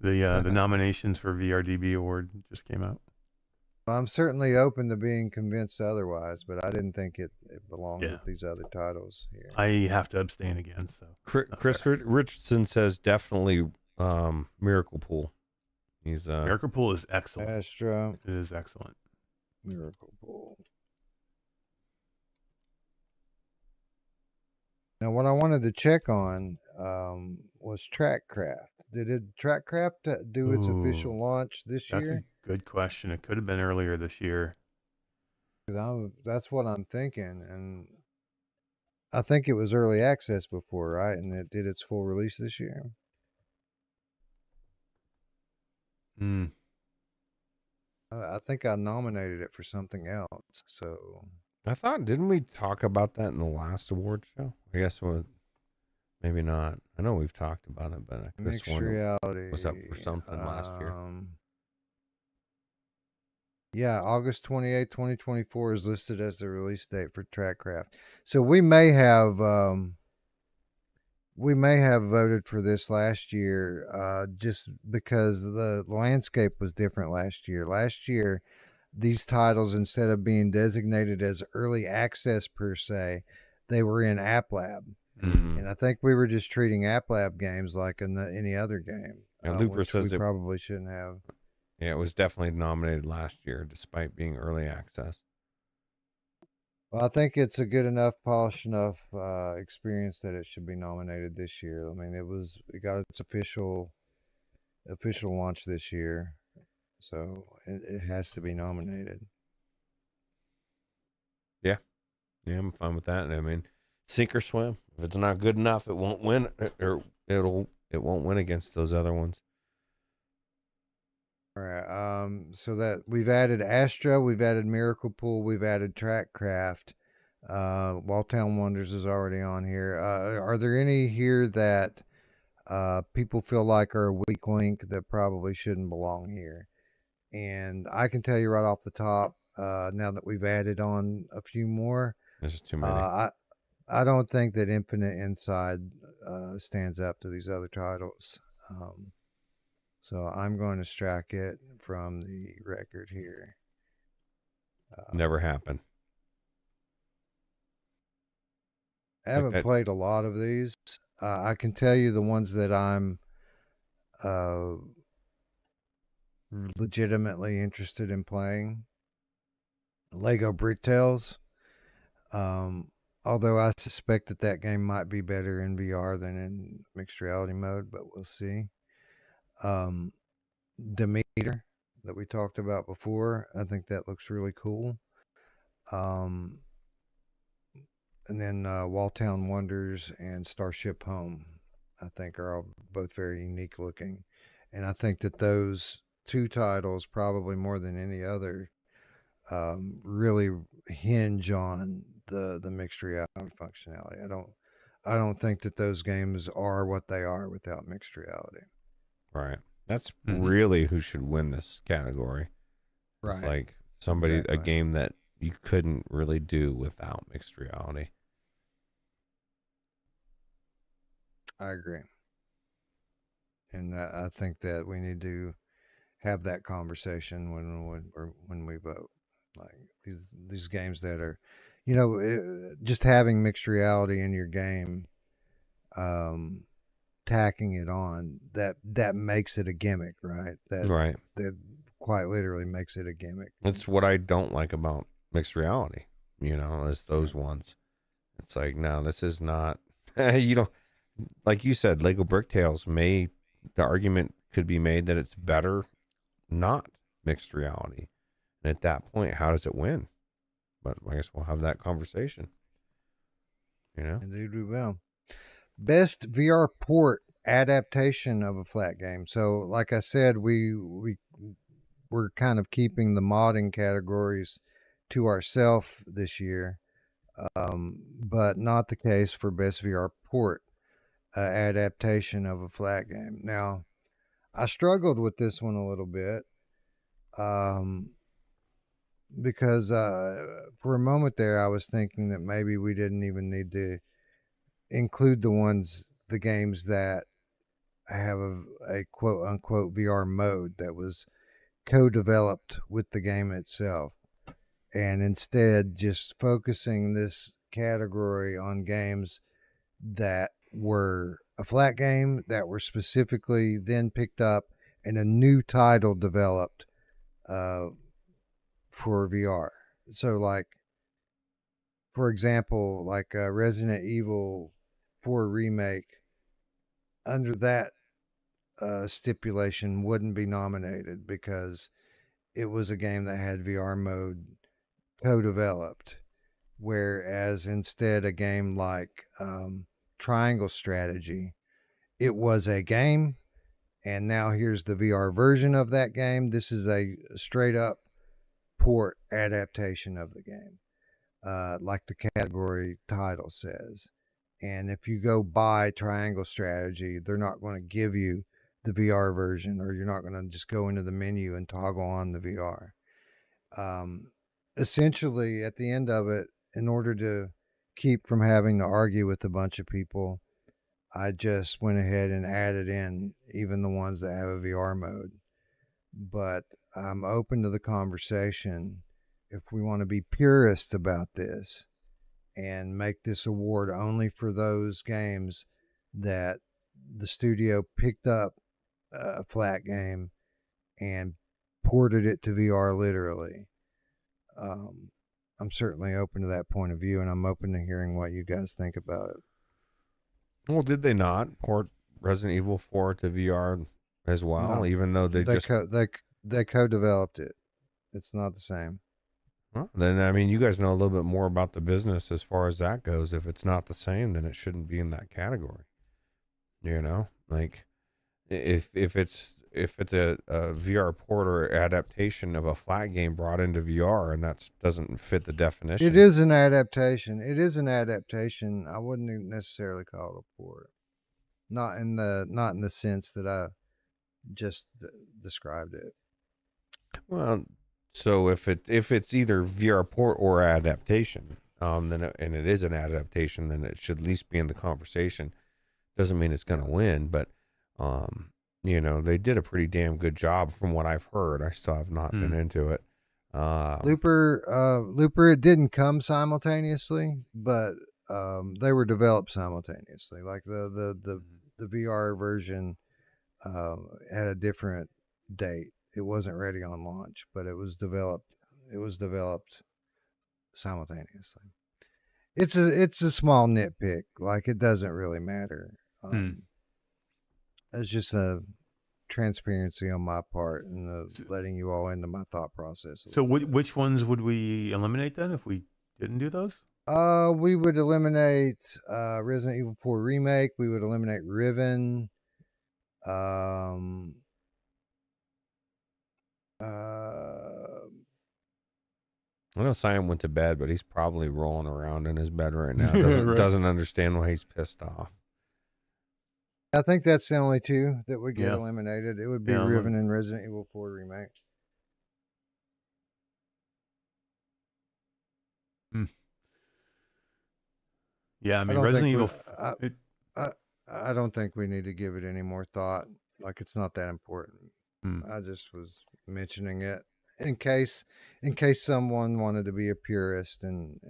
The nominations for VRDB award just came out. I'm certainly open to being convinced otherwise, but I didn't think it belonged with these other titles here. I have to abstain again. So Chris Richardson says definitely Miracle Pool. Miracle Pool is excellent. Astra. It is excellent. Miracle Pool. Now, what I wanted to check on was Trackcraft. Did Trackcraft do its official launch this year? That's a good question. It could have been earlier this year. That's what I'm thinking, and I think it was early access before, right? And it did its full release this year. I think I nominated it for something else. So I thought, didn't we talk about that in the last award show? I guess maybe not. I know we've talked about it, but this one was up for something last year. Yeah, August 28, 2024 is listed as the release date for Trackcraft. So we may have voted for this last year just because the landscape was different last year. Last year, these titles, instead of being designated as early access per se, they were in App Lab. Mm-hmm. And I think we were just treating App Lab games like any other game. And Looper says we probably shouldn't have. Yeah, it was definitely nominated last year, despite being early access. Well, I think it's a good enough, polished enough experience that it should be nominated this year. I mean, it got its official launch this year, so it has to be nominated. Yeah, I'm fine with that. I mean, sink or swim. If it's not good enough, it won't win, or it won't win against those other ones. All right. So that we've added Astra, we've added Miracle Pool, we've added Trackcraft. Walltown Wonders is already on here. Are there any here that people feel like are a weak link that probably shouldn't belong here? And I can tell you right off the top, now that we've added on a few more, There's too many. I don't think that Infinite Inside stands up to these other titles. So I'm going to strike it from the record here. Never happened. I haven't played a lot of these. I can tell you the ones that I'm legitimately interested in playing. Lego Brick Tales. Although I suspect that that game might be better in VR than in mixed reality mode, but we'll see. Demeter that we talked about before. I think that looks really cool. And then Walltown Wonders and Starship Home, I think, are all both very unique looking. And I think that those two titles, probably more than any other, really hinge on the mixed reality functionality. I don't think that those games are what they are without mixed reality. Right. That's really who should win this category. Right. It's like somebody, a game that you couldn't really do without mixed reality. I agree. And I think that we need to have that conversation when we vote. Like these games that are, you know, just having mixed reality in your game, tacking it on, that makes it a gimmick, right? That quite literally makes it a gimmick. That's what I don't like about mixed reality, you know, is those ones. It's like, no, this is not, you know, like you said, Lego Brick Tales the argument could be made that it's better not mixed reality. And at that point, how does it win? But I guess we'll have that conversation. You know? Indeed we will. Best VR port adaptation of a flat game. So, like I said, we're kind of keeping the modding categories to ourselves this year, but not the case for best VR port adaptation of a flat game. Now, I struggled with this one a little bit, because for a moment there, I was thinking that maybe we didn't even need to include the games that have a quote unquote VR mode that was co-developed with the game itself, and instead just focusing this category on games that were a flat game that were specifically then picked up and a new title developed for VR. So, like, for example, like Resident Evil 4 Remake, under that stipulation wouldn't be nominated because it was a game that had VR mode co-developed, whereas instead a game like Triangle Strategy, it was a game, and now here's the VR version of that game. This is a straight up port adaptation of the game, like the category title says. And if you go buy Triangle Strategy, they're not going to give you the VR version, or you're not going to just go into the menu and toggle on the VR. Essentially, at the end of it, in order to keep from having to argue with a bunch of people, I just went ahead and added in even the ones that have a VR mode. But I'm open to the conversation if we want to be purist about this and make this award only for those games that the studio picked up a flat game and ported it to VR literally. I'm certainly open to that point of view, and I'm open to hearing what you guys think about it. Well, did they not port Resident Evil 4 to VR as well, No, even though they co-developed it? It's not the same. Well, then, I mean, you guys know a little bit more about the business as far as that goes. If it's not the same, then it shouldn't be in that category. You know, like if if it's a VR port or adaptation of a flat game brought into VR, and that doesn't fit the definition. It is an adaptation. It is an adaptation. I wouldn't necessarily call it a port. Not in the sense that I just described it. Well, so if it's either VR port or adaptation, and it is an adaptation, then it should at least be in the conversation. Doesn't mean it's going to win, but you know, they did a pretty damn good job from what I've heard. I still have not been into it. Looper, it didn't come simultaneously, but they were developed simultaneously. Like the VR version had a different date. It wasn't ready on launch, but it was developed simultaneously. It's a small nitpick. Like, it doesn't really matter. It's just a transparency on my part and letting you all into my thought process. So which ones would we eliminate then if we didn't do those? We would eliminate Resident Evil 4 Remake. We would eliminate Riven. I know Simon went to bed, but he's probably rolling around in his bed right now. Right. Doesn't understand why he's pissed off. I think that's the only two that would get eliminated. It would be Riven and Resident Evil 4 Remake. Yeah, I mean, Resident Evil. I don't think we need to give it any more thought. Like, it's not that important. I just was mentioning it in case someone wanted to be a purist and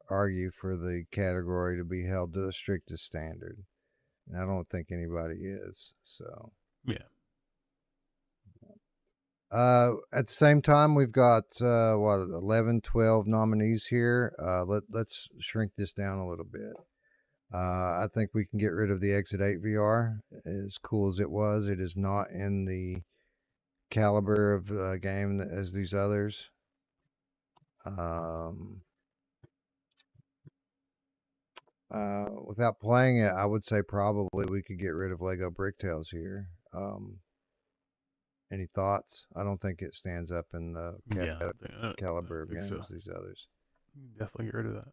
argue for the category to be held to the strictest standard. And I don't think anybody is. So yeah. At the same time, we've got 11, 12 nominees here. Let's shrink this down a little bit. I think we can get rid of the Exit 8 VR. As cool as it was, it is not in the caliber of game as these others. Without playing it, I would say probably we could get rid of Lego Bricktails here. Any thoughts? I don't think it stands up in the caliber of games as these others. Definitely get rid of that.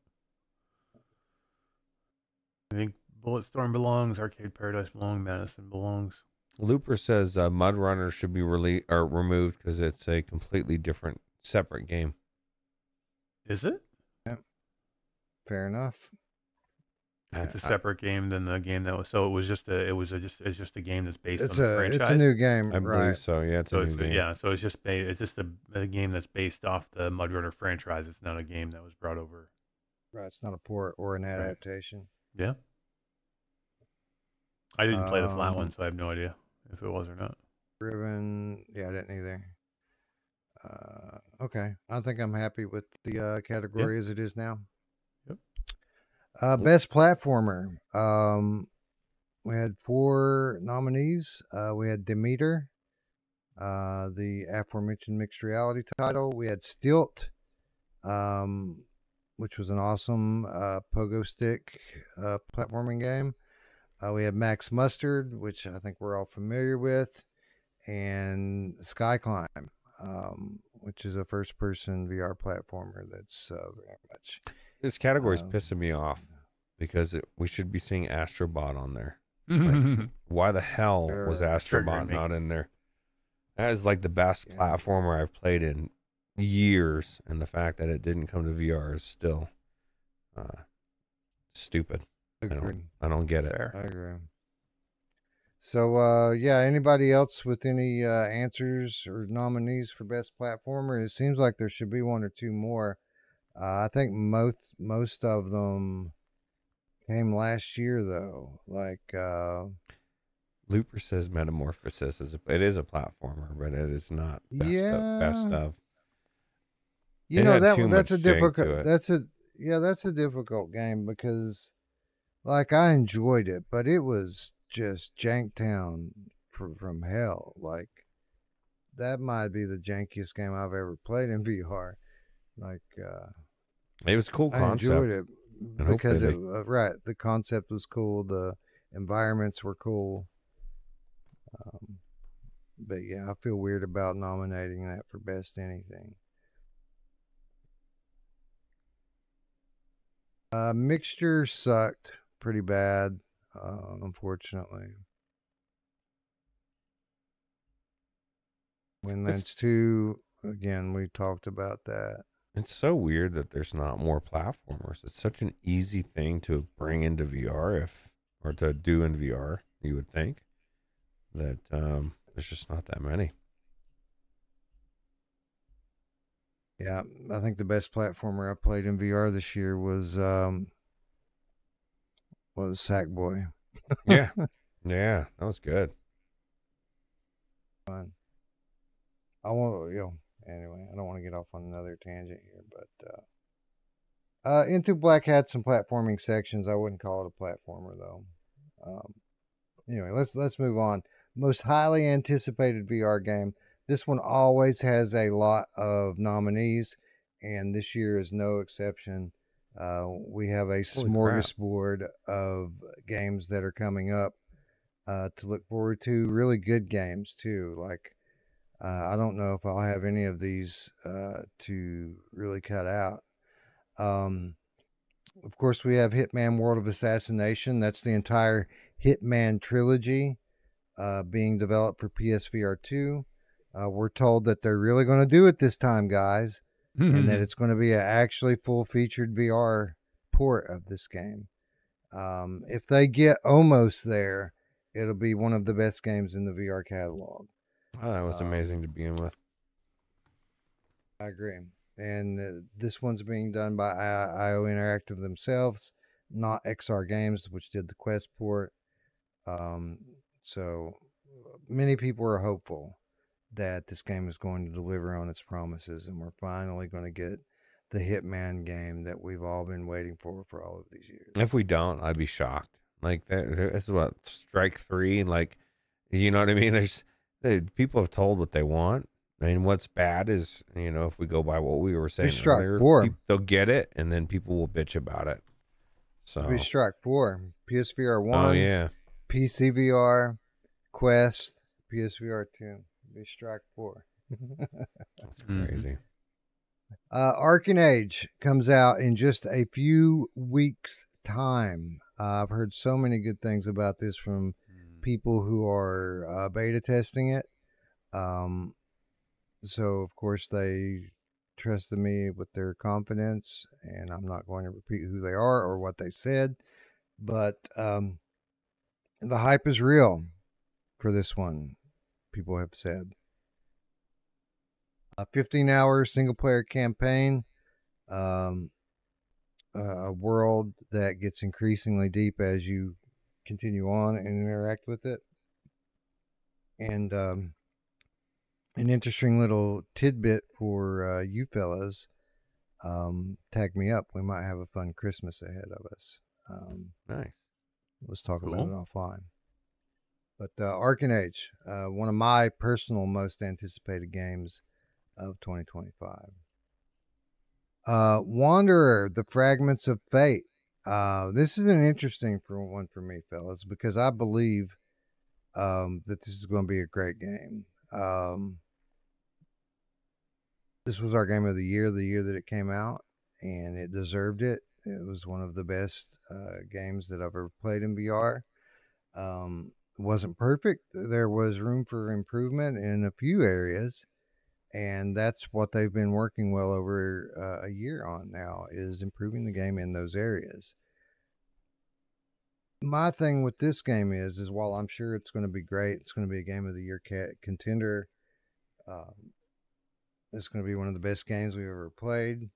I think Bulletstorm belongs, Arcade Paradise belongs, Madison belongs. Looper says Mud Runner should be removed because it's a completely different, separate game. Is it? Yeah. Fair enough. It's a separate game than the game that was. So it's just a game that's based on the franchise. It's a new game, I believe so. Yeah, it's a new game. Yeah, so it's just a game that's based off the Mud Runner franchise. It's not a game that was brought over. Right, it's not a port or an adaptation. Yeah. I didn't play the flat one, so I have no idea if it was or not. Riven, yeah, I didn't either. Okay, I think I'm happy with the category as it is now. Best platformer. We had 4 nominees. We had Demeter, the aforementioned mixed reality title. We had Stilt, which was an awesome pogo stick platforming game. We had Max Mustard, which I think we're all familiar with, and Sky Climb, which is a first-person VR platformer that's very much... This category is pissing me off because we should be seeing Astrobot on there. Like, why the hell was Astrobot not in there? That is like the best platformer I've played in years, and the fact that it didn't come to VR is still stupid. I don't get it. I agree. So, anybody else with any answers or nominees for best platformer? It seems like there should be 1 or 2 more. I think most of them came last year, though. Like Looper says Metamorphosis is a platformer, but it is not best of. You know, that's a difficult. That's a difficult game because, like, I enjoyed it, but it was just Janktown from hell. Like, that might be the jankiest game I've ever played in VR. Like, it was a cool concept. I enjoyed it because the concept was cool. The environments were cool. But yeah, I feel weird about nominating that for best anything. Mixture sucked pretty bad, unfortunately. Windlands 2, again, we talked about that. It's so weird that there's not more platformers. It's such an easy thing to bring into VR or to do in VR, you would think. That there's just not that many. Yeah, I think the best platformer I played in VR this year was Sackboy. Yeah. Yeah, that was good. Fun. Anyway, I don't want to get off on another tangent here, but Into Black had some platforming sections. I wouldn't call it a platformer though. Anyway, let's move on. Most highly anticipated VR game. This one always has a lot of nominees, and this year is no exception. We have a smorgasbord of games that are coming up to look forward to. Really good games too. Like I don't know if I'll have any of these to really cut out. Of course, we have Hitman World of Assassination. That's the entire Hitman trilogy being developed for PSVR 2. We're told that they're really going to do it this time, guys, and that it's going to be an actually full-featured VR port of this game. If they get almost there, it'll be one of the best games in the VR catalog. Oh, that was amazing to begin with. I agree. And this one's being done by IO Interactive themselves, not XR Games, which did the Quest port. So many people are hopeful that this game is going to deliver on its promises, and we're finally going to get the Hitman game that we've all been waiting for all of these years. If we don't, I'd be shocked. Like this is what Strike 3. Like, you know what I mean? People have told what they want. I mean, what's bad is, if we go by what we were saying earlier, they'll get it, and then people will bitch about it. So Strike 4, PSVR 1, oh yeah, PCVR, Quest, PSVR 2, Strike 4. That's crazy. Arcane Age comes out in just a few weeks' time. I've heard so many good things about this from people who are beta testing it. So, of course, they trusted me with their confidence, and I'm not going to repeat who they are or what they said, but the hype is real for this one, people have said. A 15-hour single-player campaign, a world that gets increasingly deep as you continue on and interact with it, and an interesting little tidbit for you fellas. Tag me up. We might have a fun Christmas ahead of us. Nice. Let's talk about it offline. But Arcane Age, one of my personal most anticipated games of 2025. Wanderer, The Fragments of Fate. This is an interesting one for me, fellas, because I believe that this is going to be a great game. This was our game of the year that it came out, and it deserved it. It was one of the best games that I've ever played in VR. It wasn't perfect. There was room for improvement in a few areas, and that's what they've been working well over a year on now, is improving the game in those areas. My thing with this game is while I'm sure it's going to be great, it's going to be a game of the year contender. It's going to be one of the best games we've ever played.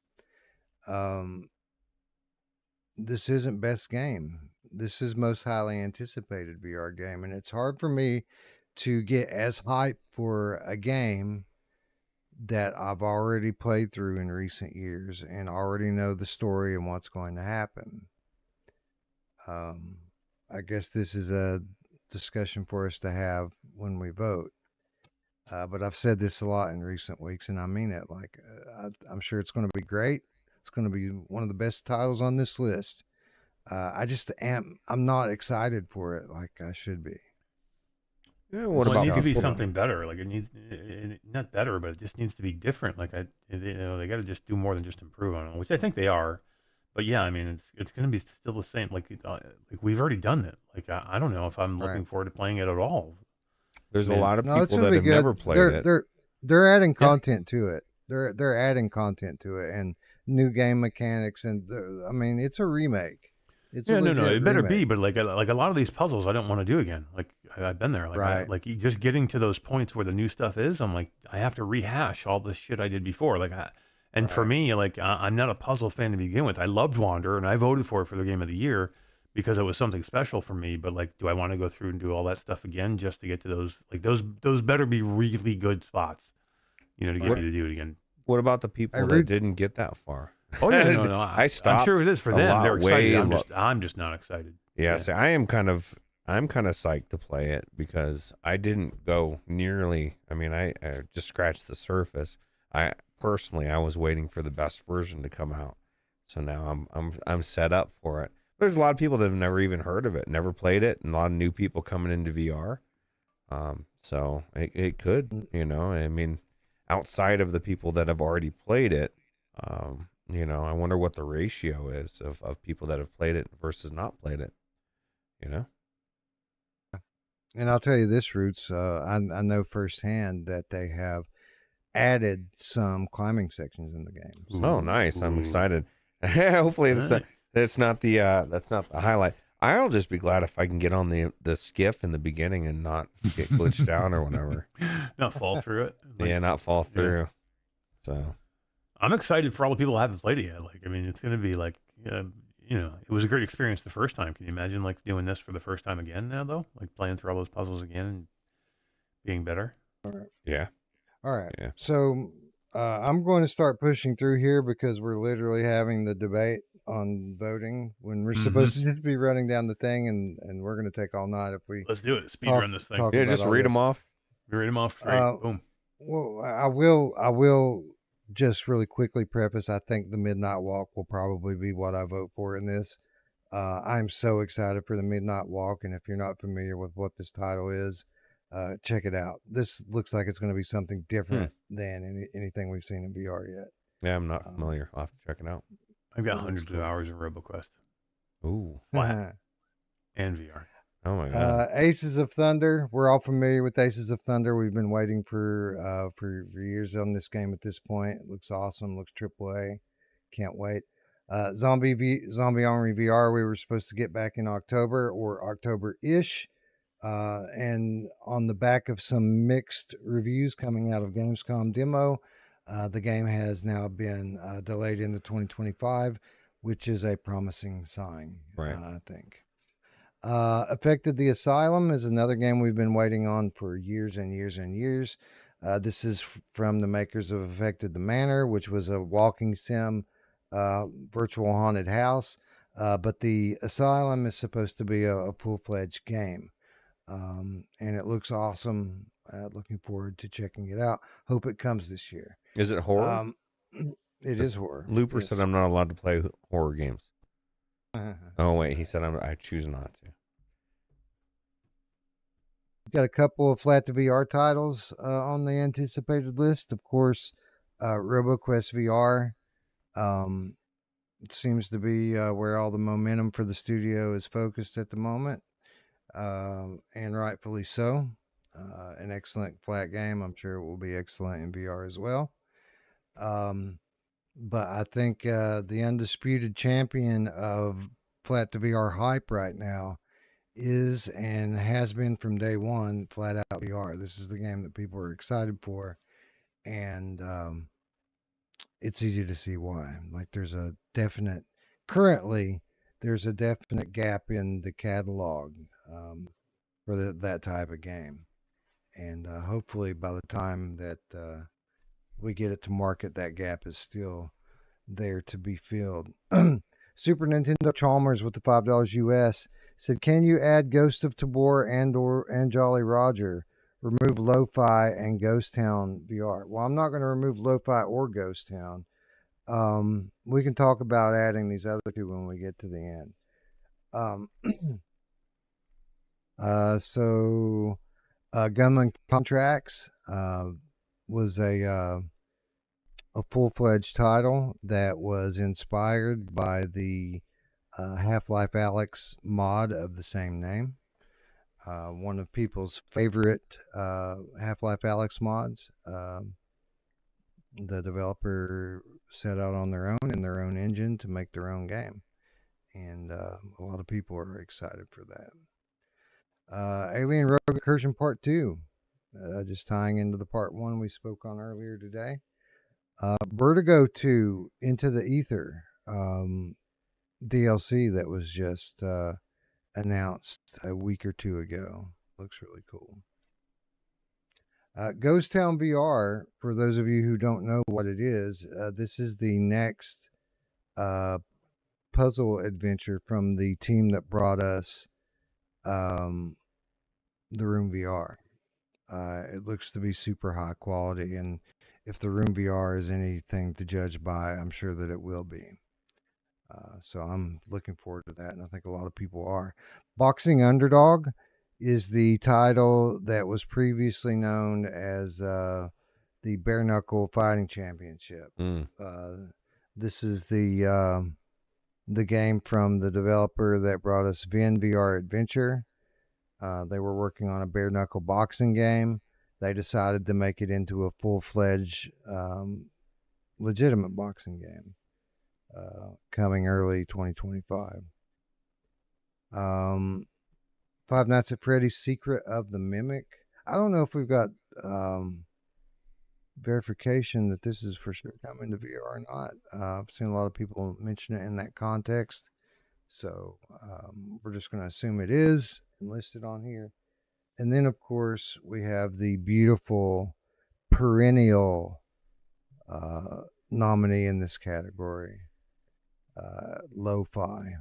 This isn't best game. This is most highly anticipated VR game, and it's hard for me to get as hyped for a game that I've already played through in recent years and already know the story and what's going to happen. I guess this is a discussion for us to have when we vote. But I've said this a lot in recent weeks, and I mean it. Like, I'm sure it's going to be great. It's going to be one of the best titles on this list. I'm not excited for it like I should be. Yeah, what Well, it about needs to be people? something better. Like not better, but it just needs to be different. Like they got to just do more than just improve on it, which I think they are. But yeah, I mean, it's going to be still the same. Like we've already done it. Like I don't know if I'm Right. looking forward to playing it at all. There's a Man. lot of No, it's people gonna that be have good. never played it. They're adding Yeah. content to it. They're adding content to it and new game mechanics, and I mean, it's a remake. It's Yeah, a no, legit it better be. remake. But like a lot of these puzzles, I don't want to do again. Like I've been there. Like Right. just getting to those points where the new stuff is. I'm like, I have to rehash all the shit I did before. And for Right. me, like I'm not a puzzle fan to begin with. I loved Wander, and I voted for it for the game of the year because it was something special for me. But like, do I want to go through and do all that stuff again just to get to those? Like those better be really good spots, to get What- you to do it again. What about the people that root- didn't get that far? Oh yeah, no. I I'm stopped sure it is for a them. lot They're excited. way I'm just not excited. Yeah, Yeah. see, I'm kind of psyched to play it because I didn't go nearly. I mean, I just scratched the surface. I personally, I was waiting for the best version to come out, so now I'm set up for it. There's a lot of people that have never even heard of it, never played it, and a lot of new people coming into VR. So it could, I mean, outside of the people that have already played it, I wonder what the ratio is of people that have played it versus not played it. And I'll tell you this, Roots. I know firsthand that they have added some climbing sections in the game. So, Oh, nice! I'm Ooh. excited. Hopefully, Nice. that's not the highlight. I'll just be glad if I can get on the skiff in the beginning and not get glitched out or whatever. Not fall through it. Like, Yeah, not fall through. So I'm excited for all the people who haven't played it yet. Like, I mean, it's going to be like, it was a great experience the first time. Can you imagine like doing this for the first time again now, though? Like playing through all those puzzles again and being better. yeah, all right. Yeah. So I'm going to start pushing through here because we're literally having the debate on voting when we're supposed to just be running down the thing, and we're going to take all night if we Let's do it. Speed talk- run this thing. talk- yeah. about Just all read this. them off. We read them off straight. Boom. Well, I will just really quickly preface. I think the Midnight Walk will probably be what I vote for in this. I'm so excited for the Midnight Walk, and if you're not familiar with what this title is, check it out. This looks like it's going to be something different than anything we've seen in VR yet. Yeah, I'm not familiar. I'll have to check it out. I've got Looks hundreds of cool. hours in RoboQuest Ooh, Flat. And VR. oh my god. Aces of Thunder. We're all familiar with Aces of Thunder. We've been waiting for years on this game at this point. It looks awesome. Looks AAA. Can't wait. Zombie Army VR. We were supposed to get back in October or October-ish. And on the back of some mixed reviews coming out of Gamescom demo, the game has now been delayed into 2025, which is a promising sign, Right. I think. Affected the Asylum is another game we've been waiting on for years and years and years. This is from the makers of Affected the Manor, which was a walking sim virtual haunted house. But the Asylum is supposed to be a full-fledged game. And it looks awesome. Looking forward to checking it out. Hope it comes this year. Is it horror? It is horror. Looper Yes. said I'm not allowed to play horror games. Oh wait, he said I choose not to. Got a couple of flat to VR titles on the anticipated list. Of course, RoboQuest VR seems to be where all the momentum for the studio is focused at the moment, and rightfully so. An excellent flat game. I'm sure it will be excellent in VR as well. But I think the undisputed champion of flat to VR hype right now is and has been from day one Flat Out VR. This is the game that people are excited for, and it's easy to see why. Like currently there's a definite gap in the catalog for that type of game, and hopefully by the time that we get it to market, that gap is still there to be filled. Super Nintendo Chalmers with the $5 US said, "Can you add Ghost of Tabor and Jolly Roger? Remove Lo-Fi and Ghost Town VR." Well, I'm not going to remove Lo-Fi or Ghost Town. We can talk about adding these other two when we get to the end. So Gunman Contracts was a full-fledged title that was inspired by the Half-Life Alyx mod of the same name. One of people's favorite Half-Life Alyx mods. The developer set out on their own in their own engine to make their own game, and a lot of people are excited for that. Alien Rogue Incursion Part 2, just tying into the Part 1 we spoke on earlier today. Vertigo 2 Into the Ether DLC that was just announced a week or two ago. Looks really cool. Ghost Town VR, for those of you who don't know what it is, this is the next puzzle adventure from the team that brought us the Room VR. It looks to be super high quality, and if the Room VR is anything to judge by, I'm sure that it will be. So I'm looking forward to that, and I think a lot of people are. Boxing Underdog is the title that was previously known as the Bare Knuckle Fighting Championship. This is the game from the developer that brought us Ven VR Adventure. They were working on a bare knuckle boxing game. They decided to make it into a full-fledged legitimate boxing game. Coming early 2025. Five Nights at Freddy's Secret of the Mimic. I don't know if we've got verification that this is for sure coming to VR or not. I've seen a lot of people mention it in that context. So we're just going to assume it is and list it on here. And then, of course, we have the beautiful perennial nominee in this category. Lo-fi,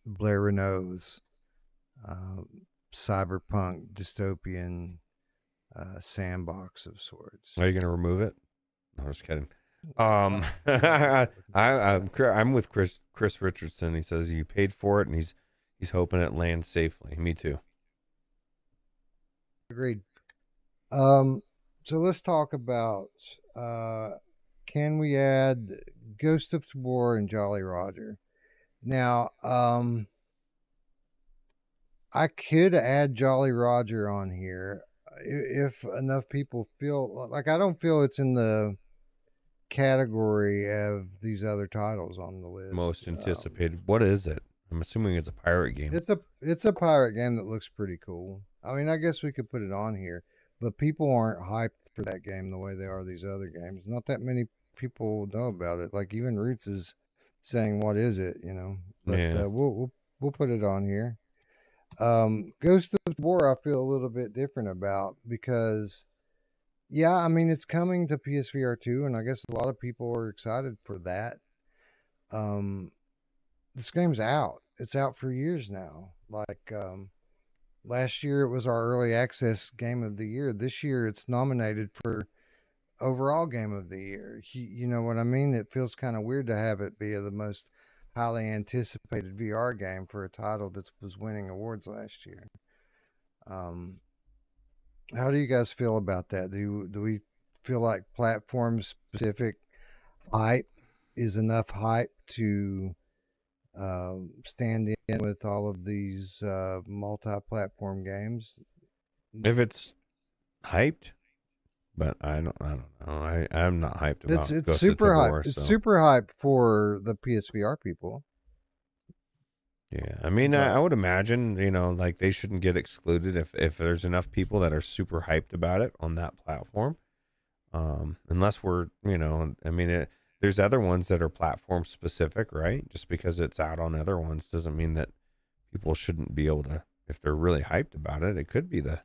Blair Renault's cyberpunk dystopian sandbox of sorts. Are you going to remove it? No, just kidding. I'm with Chris Richardson. He says you paid for it, and he's hoping it lands safely. Me too. Agreed. So let's talk about can we add Ghost of War and Jolly Roger? Now, I could add Jolly Roger on here if enough people feel like I don't feel it's in the category of these other titles on the list. Most anticipated. What is it? I'm assuming it's a pirate game. It's a pirate game that looks pretty cool. I mean, I guess we could put it on here, but people aren't hyped for that game the way they are these other games. Not that many people know about it. Like even Roots is saying, "What is it?" You know. But Yeah. We'll put it on here. Ghost of War, I feel a little bit different about because, yeah, I mean it's coming to PSVR 2, and I guess a lot of people are excited for that. This game's out. It's out for years now. Like last year, it was our early access game of the year. This year, it's nominated for overall game of the year. You know what I mean? It feels kind of weird to have it be the most highly anticipated VR game for a title that was winning awards last year. How do you guys feel about that? Do we feel like platform specific hype is enough hype to stand in with all of these multi-platform games? If it's hyped, but I don't know. I'm not hyped about It's Ghost super of hype. War, It's so. super hype for the PSVR people. Yeah, I mean, I would imagine, like they shouldn't get excluded if there's enough people that are super hyped about it on that platform. Unless we're, I mean, there's other ones that are platform specific, right? Just because it's out on other ones doesn't mean that people shouldn't be able to, if they're really hyped about it, it could be the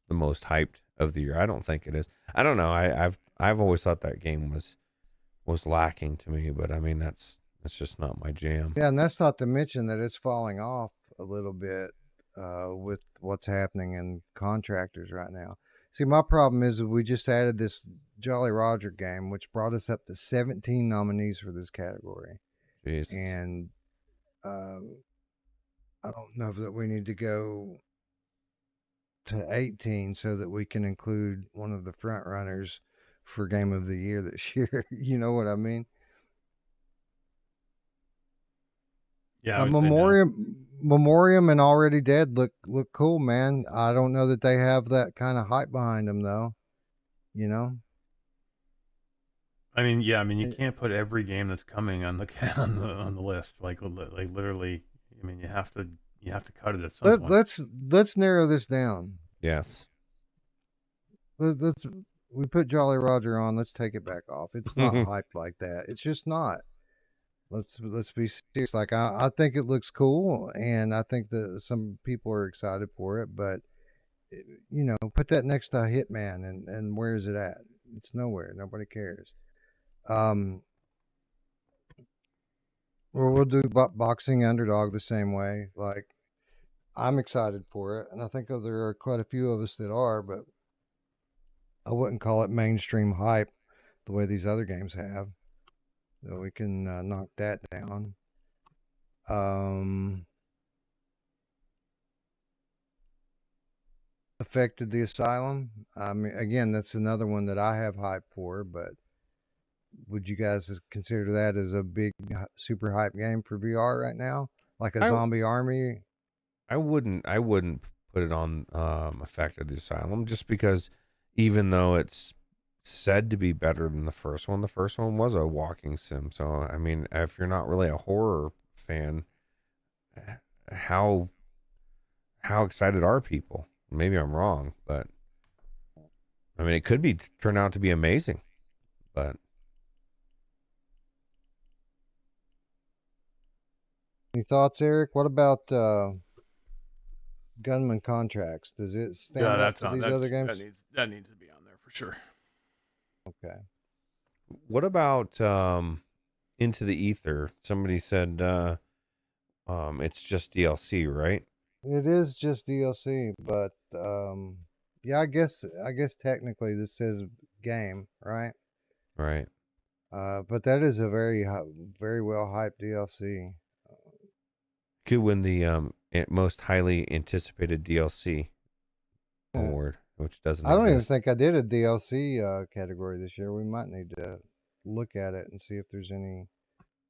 most hyped of the year. I don't think it is. I don't know. I've always thought that game was lacking to me, but I mean, that's just not my jam. Yeah, and that's not to mention that it's falling off a little bit with what's happening in contractors right now. See, my problem is that we just added this Jolly Roger game, which brought us up to 17 nominees for this category. Jesus. And I don't know that we need to go to 18 so that we can include one of the front runners for Game of the Year this year. You know what I mean? Yeah, I A would say no. Memoriam and Already Dead look cool, man. I don't know that they have that kind of hype behind them though. You know? I mean, yeah, I mean, you can't put every game that's coming on the on the list. Like literally, I mean, you have to cut it at some point. Let's narrow this down. Yes. Let's we put Jolly Roger on. Let's take it back off. It's not hyped like that. It's just not. Let's be serious. Like I think it looks cool, and I think that some people are excited for it. But you know, put that next to Hitman, and where is it at? It's nowhere. Nobody cares. Well, we'll do Boxing Underdog the same way. Like I'm excited for it, and I think there are quite a few of us that are, but I wouldn't call it mainstream hype the way these other games have. So we can knock that down. Affected the Asylum. I mean, again, that's another one that I have hype for, but would you guys consider that as a big, super hype game for VR right now? Like a zombie army? I wouldn't put it on Affected the Asylum, just because even though it's said to be better than the first one was a walking sim. So I mean, if you're not really a horror fan, how excited are people? Maybe I'm wrong, but I mean, it could be turn out to be amazing. But any thoughts, Eric? What about Gunman Contracts? Does it stand up to these other games? That needs to be on there for sure. Okay. What about Into the Ether? Somebody said it's just DLC, right? It is just DLC, but yeah, I guess technically this says game, right? Right. But that is a very well hyped DLC. Could win the most highly anticipated DLC award, which doesn't I don't even exist. think I did a DLC category this year. We might need to look at it and see if there's any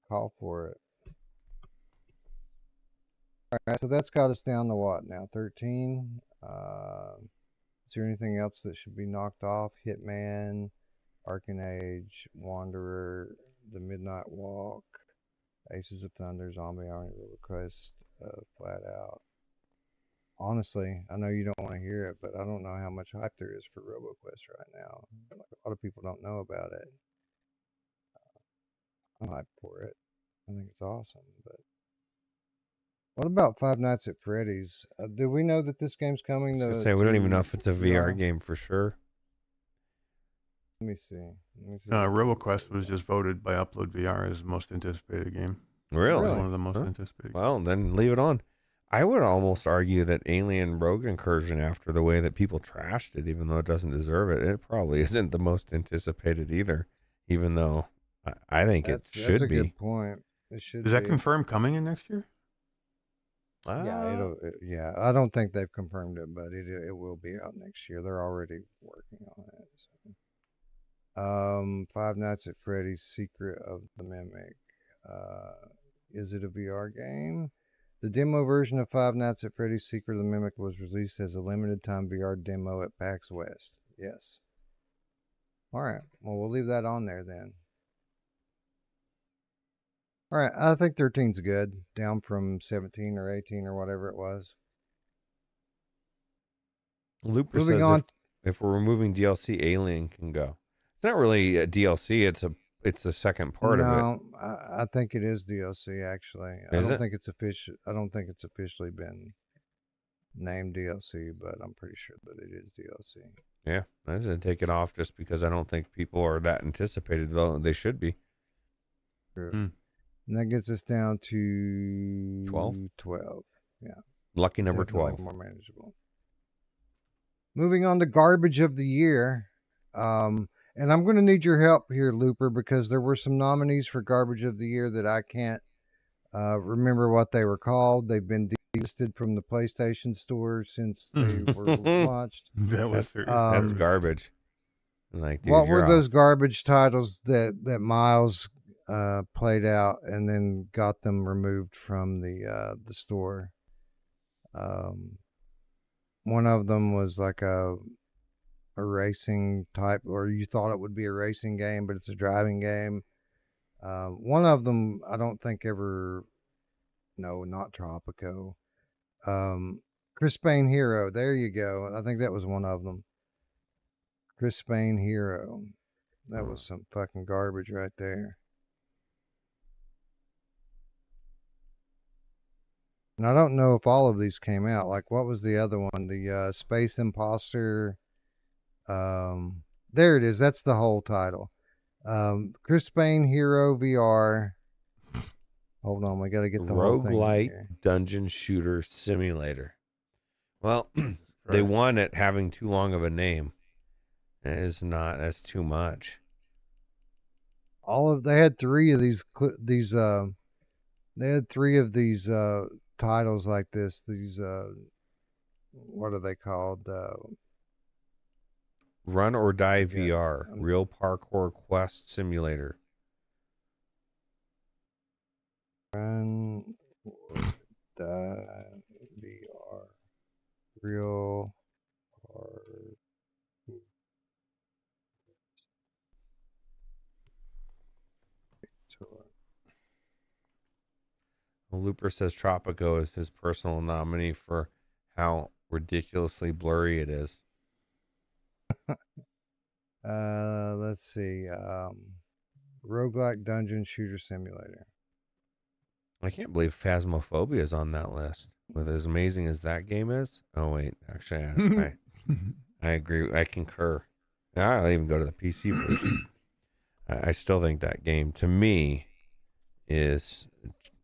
call for it. All right, so that's got us down to what now? 13. Is there anything else that should be knocked off? Hitman, Arcane Age, Wanderer, The Midnight Walk, Aces of Thunder, Zombie Army, Request, Flat Out. Honestly, I know you don't want to hear it, but I don't know how much hype there is for RoboQuest right now. Like, a lot of people don't know about it. I'm hyped for it. I think it's awesome. But what about Five Nights at Freddy's? Do we know that this game's coming? I was gonna say, we don't even know if it's a VR game for sure. Let me see. RoboQuest was just voted by Upload VR as the most anticipated game. Really? One of the most anticipated. Well, then leave it on. I would almost argue that Alien Rogue Incursion, after the way that people trashed it, even though it doesn't deserve it, it probably isn't the most anticipated either, even though I think it should be. That's a good point. It should. Is that confirmed coming in next year? Yeah, I don't think they've confirmed it, but it will be out next year. They're already working on it. So. Five Nights at Freddy's: Secret of the Mimic. Is it a VR game? The demo version of Five Nights at Freddy's: Secret of the Mimic was released as a limited time VR demo at PAX West. Yes. All right. Well, we'll leave that on there then. All right. I think 13's good. Down from 17 or 18 or whatever it was. Looper says if we're removing DLC, Alien can go. It's not really a DLC. It's the second part of it. No, I think it is DLC actually. I don't think it's officially been named DLC, but I'm pretty sure that it is DLC. Yeah, I was gonna take it off just because I don't think people are that anticipated, though they should be. True. And that gets us down to 12. Yeah. Lucky number Definitely 12. More manageable. Moving on to garbage of the year. And I'm going to need your help here, Looper, because there were some nominees for garbage of the year that I can't remember what they were called. They've been listed from the PlayStation Store since they were launched. That was That's garbage. Like, dude, What were you're those garbage titles that Miles played out and then got them removed from the store? One of them was like a racing type, or you thought it would be a racing game, but it's a driving game. One of them, I don't think ever. No, not Tropico. Chris Payne Hero. There you go. I think that was one of them. Chris Payne Hero. That was some fucking garbage right there. And I don't know if all of these came out. Like, what was the other one? The Space Imposter. There it is. That's the whole title. Chris Payne Hero VR. Hold on, we got to get the whole thing roguelite here. dungeon shooter simulator. Well, they won at having too long of a name. That's too much. They had three of these they had three of these titles like this. These what are they called? Run or Die VR, real parkour quest simulator. Run or Die VR, real parkour. Well, Looper says Tropico is his personal nominee for how ridiculously blurry it is. Let's see. Roguelike dungeon shooter simulator. I can't believe Phasmophobia is on that list. With as amazing as that game is. Oh wait, actually, I agree. I concur. I'll even go to the PC version. I still think that game, to me, is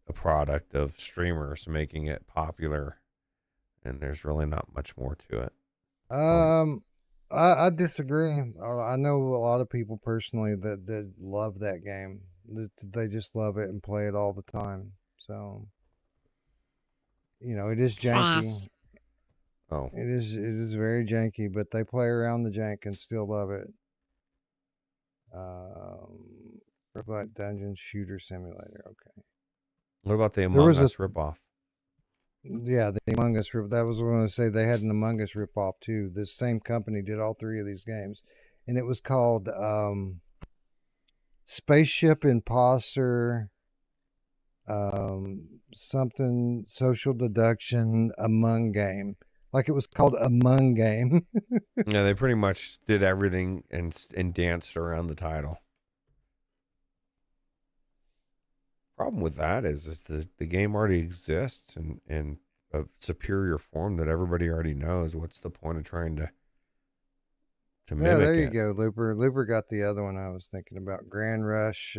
a product of streamers making it popular, and there's really not much more to it. I disagree. I know a lot of people personally that love that game. They just love it and play it all the time. So, it is janky. Oh, it is very janky, but they play around the jank and still love it. Roguelike dungeon shooter simulator. Okay. What about the Among Us ripoff? Yeah, the Among Us rip. That was what I was going to say. They had an Among Us ripoff too. This same company did all three of these games, and it was called Spaceship Imposter, something social deduction Among Game. Like it was called Among Game. Yeah, they pretty much did everything and danced around the title. Problem with that is the game already exists in a superior form that everybody already knows. What's the point of trying to mimic it? Yeah, there you go, Looper. Looper got the other one I was thinking about. Grand Rush.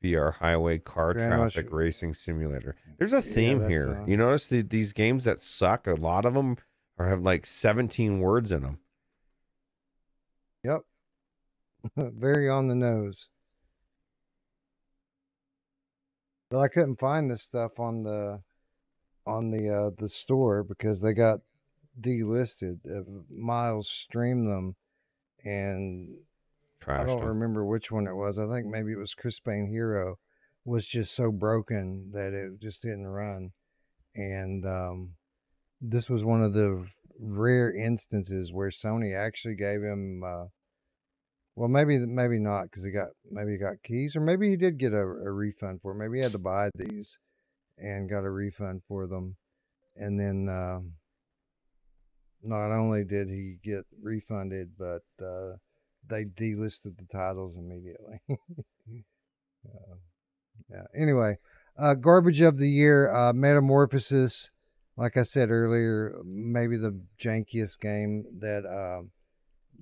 VR highway car traffic racing simulator. There's a theme here. You notice these games that suck, a lot of them have like 17 words in them. Yep. Very on the nose. But I couldn't find this stuff on the store because they got delisted. Miles streamed them, and I don't remember which one it was. I think maybe it was Chris Payne Hero was just so broken that it just didn't run. And this was one of the rare instances where Sony actually gave him well, maybe not, because he got keys, or maybe he did get a refund for it. Maybe he had to buy these and got a refund for them. And then not only did he get refunded, but they delisted the titles immediately. Yeah. Anyway, garbage of the year, Metamorphosis. Like I said earlier, maybe the jankiest game that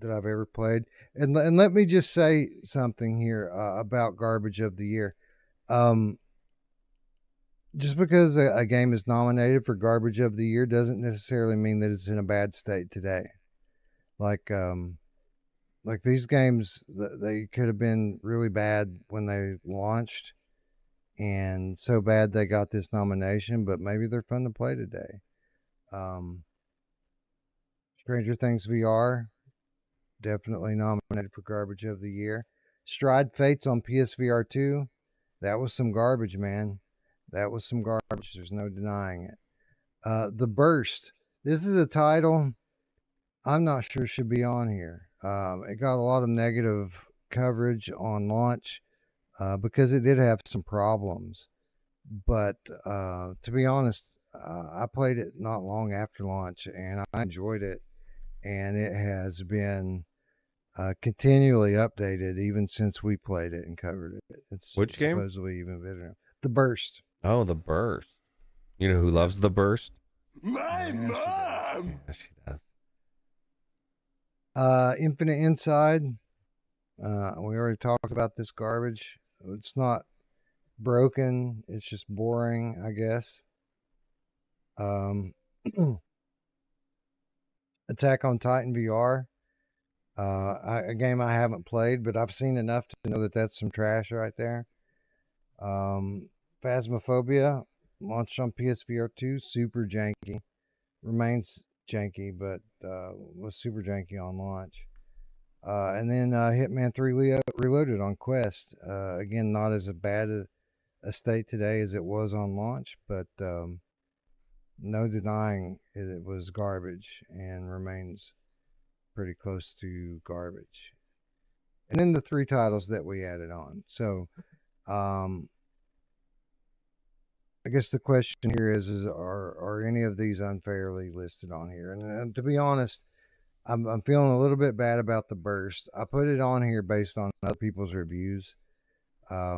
I've ever played. And let me just say something here about garbage of the year. Just because a game is nominated for garbage of the year doesn't necessarily mean that it's in a bad state today. Like these games, they could have been really bad when they launched, and so bad they got this nomination, but maybe they're fun to play today. Stranger Things VR, definitely nominated for Garbage of the Year. Stride Fates on PSVR2, that was some garbage, man. That was some garbage. There's no denying it. The Burst, this is a title I'm not sure should be on here. It got a lot of negative coverage on launch because it did have some problems. But to be honest, I played it not long after launch and I enjoyed it. And it has been continually updated even since we played it and covered it. It's Which game? Supposedly even better. The Burst. Oh, The Burst. You know who loves The Burst? My mom! Yeah, she does. Infinite Inside. We already talked about this garbage. It's not broken. It's just boring, I guess. Attack on Titan VR. A game I haven't played, but I've seen enough to know that that's some trash right there. Phasmophobia launched on PSVR 2, super janky. Remains janky, but was super janky on launch. And then Hitman 3 Reloaded on Quest. Again, not as bad a state today as it was on launch, but no denying it was garbage and remains pretty close to garbage. And then the 3 titles that we added on. So I guess the question here is are any of these unfairly listed on here? And to be honest, I'm feeling a little bit bad about the Burst. I put it on here based on other people's reviews. I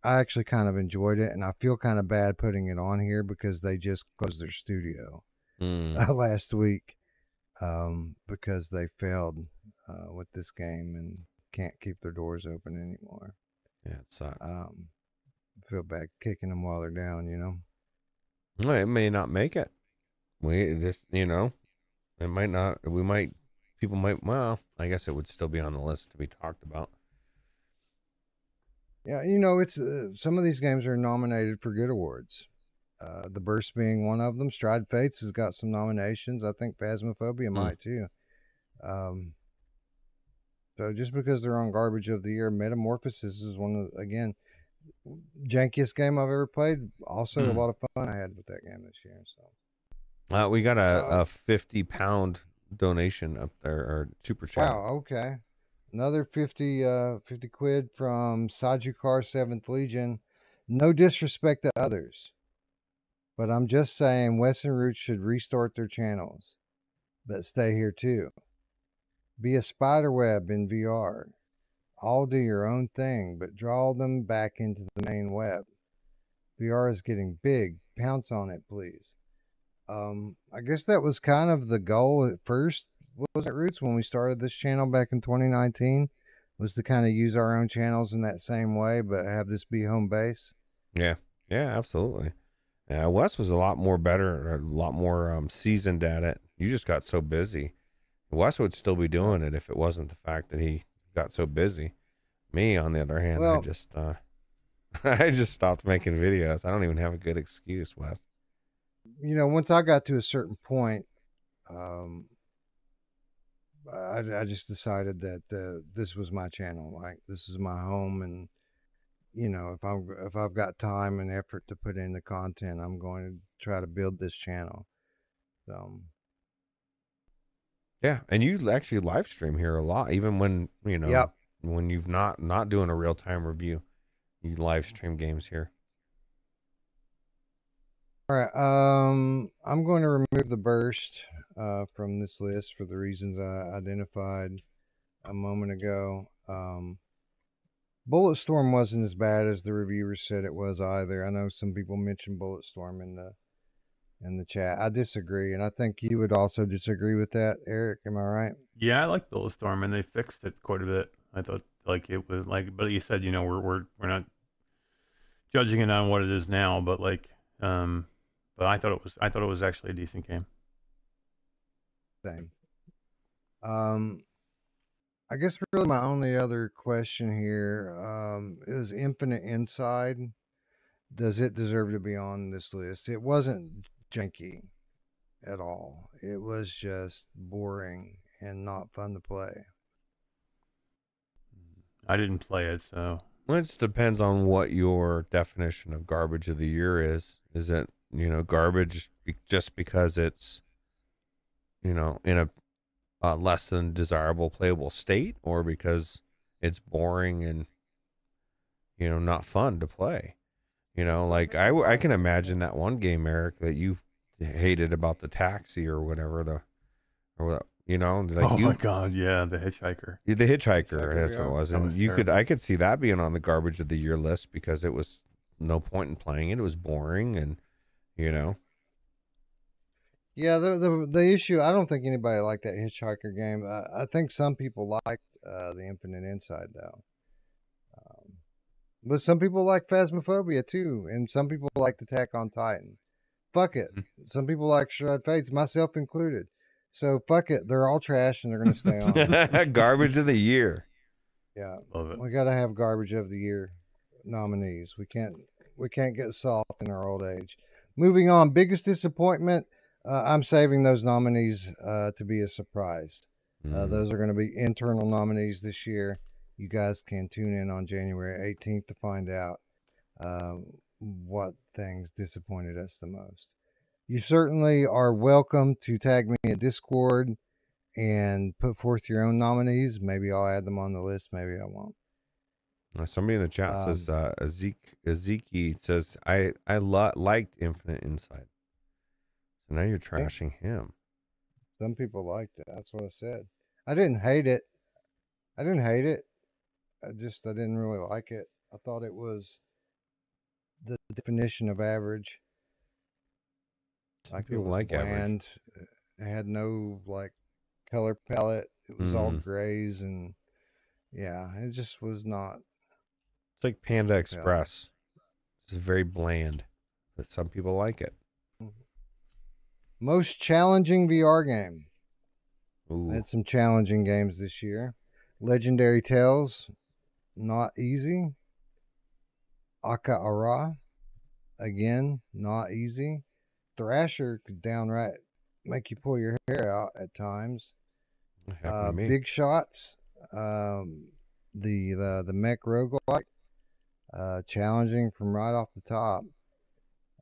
actually kind of enjoyed it, and I feel kind of bad putting it on here because they just closed their studio last week because they failed with this game and can't keep their doors open anymore. Yeah, it sucks. I feel bad kicking them while they're down, you know. Well, it may not make it. It might not. People might. Well, I guess it would still be on the list to be talked about. Yeah, you know, it's some of these games are nominated for good awards. The Burst being one of them. Stride Fates has got some nominations. I think Phasmophobia might too. So just because they're on Garbage of the Year, Metamorphosis is one of, again, jankiest game I've ever played. Also, a lot of fun I had with that game this year. So we got a 50-pound donation up there, or super chat. wow, okay. Another 50 quid from Sajukar 7th Legion. No disrespect to others, but I'm just saying Western Roots should restart their channels, but stay here too. Be a spiderweb in VR. All do your own thing, but draw them back into the main web. VR is getting big. Pounce on it, please. I guess that was kind of the goal at first. What was it, Roots, when we started this channel back in 2019? Was to kind of use our own channels in that same way, but have this be home base. Yeah, absolutely. Wes was a lot more seasoned at it. You just got so busy. Wes would still be doing it if it wasn't the fact that he got so busy. Me, on the other hand, I just stopped making videos. I don't even have a good excuse, Wes. You know, once I got to a certain point, I just decided that this was my channel. Like, this is my home, and you know, if I've got time and effort to put in the content, I'm going to try to build this channel. So yeah, and you actually live stream here a lot, even when when you've not doing a real time review, you live stream games here. All right, I'm going to remove the Burst from this list for the reasons I identified a moment ago. Bulletstorm wasn't as bad as the reviewers said it was either. I know some people mentioned Bulletstorm in the chat. I disagree, and I think you would also disagree with that, Eric. Am I right? Yeah, I like Bulletstorm, and they fixed it quite a bit. I thought it was but you said we're not judging it on what it is now, but but I thought it was actually a decent game. Same. I guess really my only other question here is Infinite Inside. does it deserve to be on this list? It wasn't janky at all. It was just boring and not fun to play. I didn't play it, so. Well, it depends on what your definition of garbage of the year is. Is it, garbage just because it's, in a less than desirable playable state, or because it's boring and, not fun to play? Like I can imagine that one game, Eric, that you hated about the taxi or whatever, like Oh my God, yeah, the hitchhiker. The hitchhiker, that's what it was. And I could see that being on the garbage of the year list because it was no point in playing it. It was boring and, Yeah, the issue, I don't think anybody liked that hitchhiker game. I think some people liked the Infinite Inside, though. But some people like Phasmophobia, too. And some people like Attack on Titan. Fuck it. Some people like Shred Fates, myself included. So fuck it. They're all trash and they're going to stay on. Garbage of the year. Yeah. Love it. We got to have garbage of the year nominees. We can't get soft in our old age. Moving on, biggest disappointment. I'm saving those nominees to be a surprise. Those are going to be internal nominees this year. You guys can tune in on January 18th to find out what things disappointed us the most. You certainly are welcome to tag me in Discord and put forth your own nominees. Maybe I'll add them on the list. Maybe I won't. Somebody in the chat says, Ezekiel says, I liked Infinite Insight. So now you're trashing him. Some people liked it. That's what I said. I didn't hate it. I didn't really like it. I thought it was the definition of average. Some people like bland. It had no color palette. It was all grays and it just was not. It's like Panda Express. It's very bland, but some people like it. Most challenging VR game. Ooh. I had some challenging games this year. Legendary Tales, not easy. Aka Ara, again, not easy. Thrasher could downright make you pull your hair out at times. Big Shots, the mech roguelike, challenging from right off the top.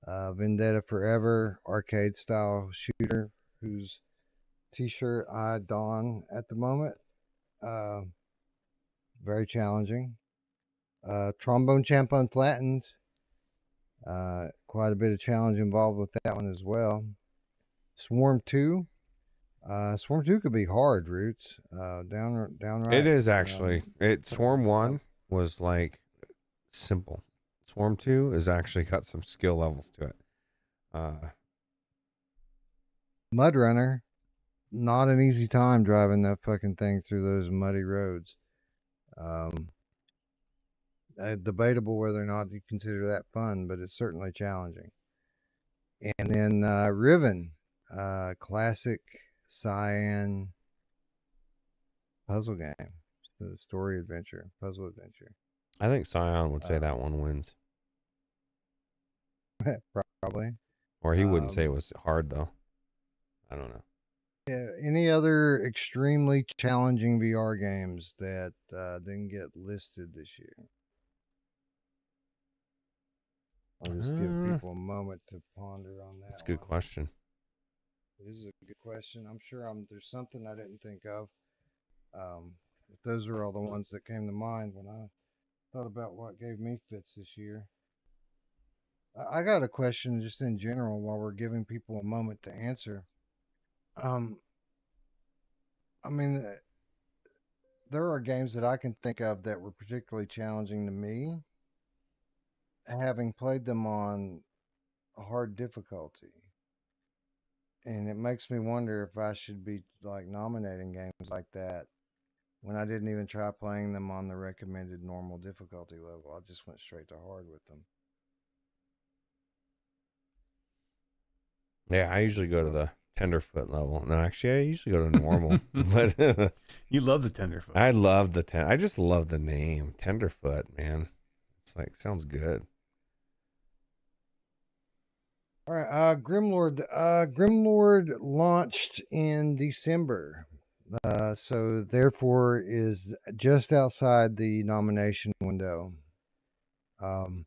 Vendetta Forever, arcade style shooter, whose t-shirt I don at the moment. Very challenging. Trombone Champ Unflattened. Quite a bit of challenge involved with that one as well. Swarm 2. Swarm 2 could be hard, Roots. Downright. It is actually. Swarm 1 was simple. Swarm 2 has actually got some skill levels to it. Mud Runner. Not an easy time driving that fucking thing through those muddy roads. Debatable whether or not you consider that fun, but it's certainly challenging. And then Riven, classic Cyan puzzle game, story adventure, puzzle adventure. I think Scion would say that one wins. Probably. Or he wouldn't say it was hard though. I don't know. Yeah. Any other extremely challenging VR games that didn't get listed this year? I'll just give people a moment to ponder on that. That's a good question. This is a good question. I'm sure there's something I didn't think of. But those are all the ones that came to mind when I thought about what gave me fits this year. I got a question just in general while we're giving people a moment to answer. I mean, there are games that I can think of that were particularly challenging to me, having played them on a hard difficulty. And it makes me wonder if I should be nominating games like that when I didn't even try playing them on the recommended normal difficulty level. I just went straight to hard with them. Yeah, I usually go to the tenderfoot level. No, actually, I usually go to normal. But you love the tenderfoot. I love I just love the name tenderfoot, man. It's sounds good. All right, Grimlord. Grimlord launched in December, so therefore is just outside the nomination window. I'm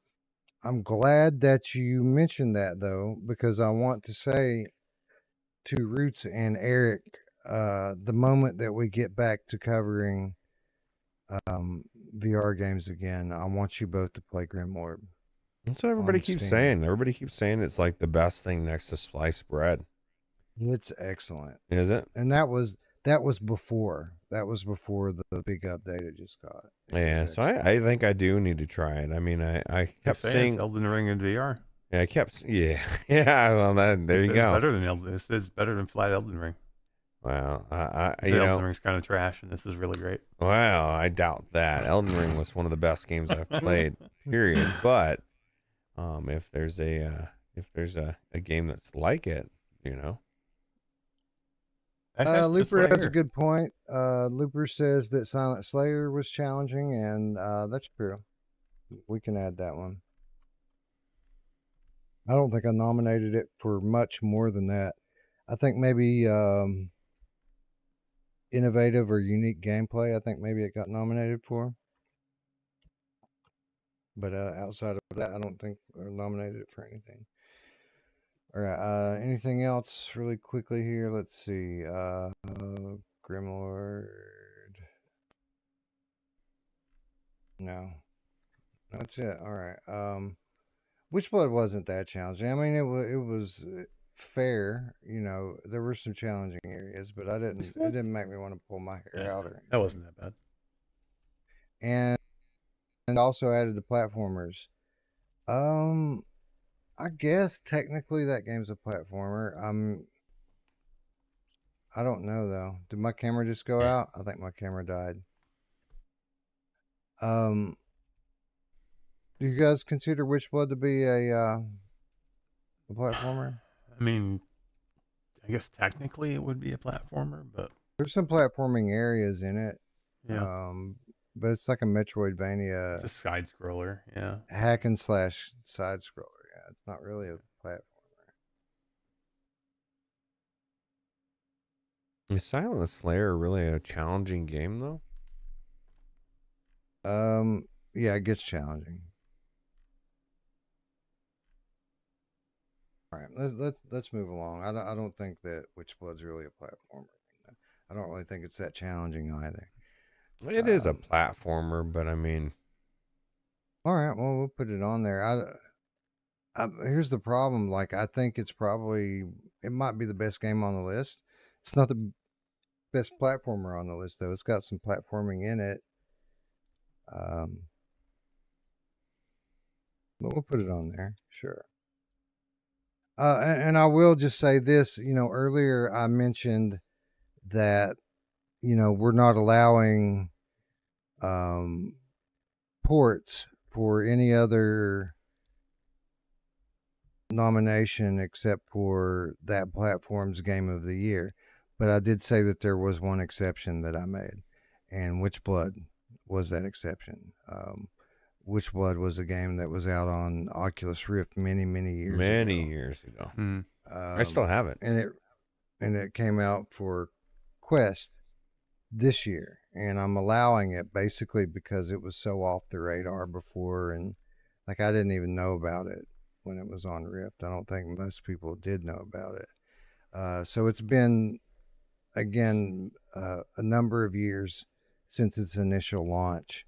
glad that you mentioned that though, because I want to say to Roots and Eric, the moment that we get back to covering VR games again, I want you both to play Grimlord. That's what everybody on keeps Steam. saying. Everybody keeps saying it's like the best thing next to sliced bread. It's excellent. Is it? And that was before the big update it just got. Yeah, so I think I do need to try it. I mean, I kept saying Elden Ring in VR. Yeah, I kept yeah. Well, there you go. It's better than Elden. It's better than flat Elden Ring. Well, Elden Ring's kind of trash, and this is really great. Well, I doubt that. Elden Ring was one of the best games I've played. Period. But if there's a game that's like it, you know. Looper has a good point. Looper says that Silent Slayer was challenging, and that's true. We can add that one. I don't think I nominated it for much more than that. I think maybe innovative or unique gameplay. I think maybe it got nominated for. But outside of that, I don't think I nominated it for anything. All right. Anything else really quickly here? Let's see. Grimlord. No. That's it. All right. Witchblood wasn't that challenging. I mean, it was fair. You know, there were some challenging areas, but it didn't make me want to pull my hair out or anything. That wasn't that bad. And also added the platformers. I guess technically that game's a platformer. I don't know though. Did my camera just go out? I think my camera died. Do you guys consider Witchblood to be a platformer? I mean, I guess technically it would be a platformer, but there's some platforming areas in it. Yeah. But it's like a Metroidvania. It's a side scroller, yeah. Hack and slash side scroller. Yeah, it's not really a platformer. Is Silent Slayer really a challenging game though? Yeah, it gets challenging. All right, let's move along. I don't think that Witchblood's really a platformer. I don't really think it's that challenging either. It is a platformer, but I mean, all right, well, we'll put it on there. Here's the problem. Like, I think it might be the best game on the list. It's not the best platformer on the list, though. It's got some platforming in it. But we'll put it on there, sure. And I will just say this, you know, earlier I mentioned that, you know, we're not allowing ports for any other nomination except for that platform's Game of the Year. But I did say that there was one exception that I made, and Witchblood was that exception. Witchblood was a game that was out on Oculus Rift many years ago. I still have it, and it came out for Quest this year, and I'm allowing it basically because it was so off the radar before, and like I didn't even know about it when it was on Rift. I don't think most people did know about it. So it's been again a number of years since its initial launch.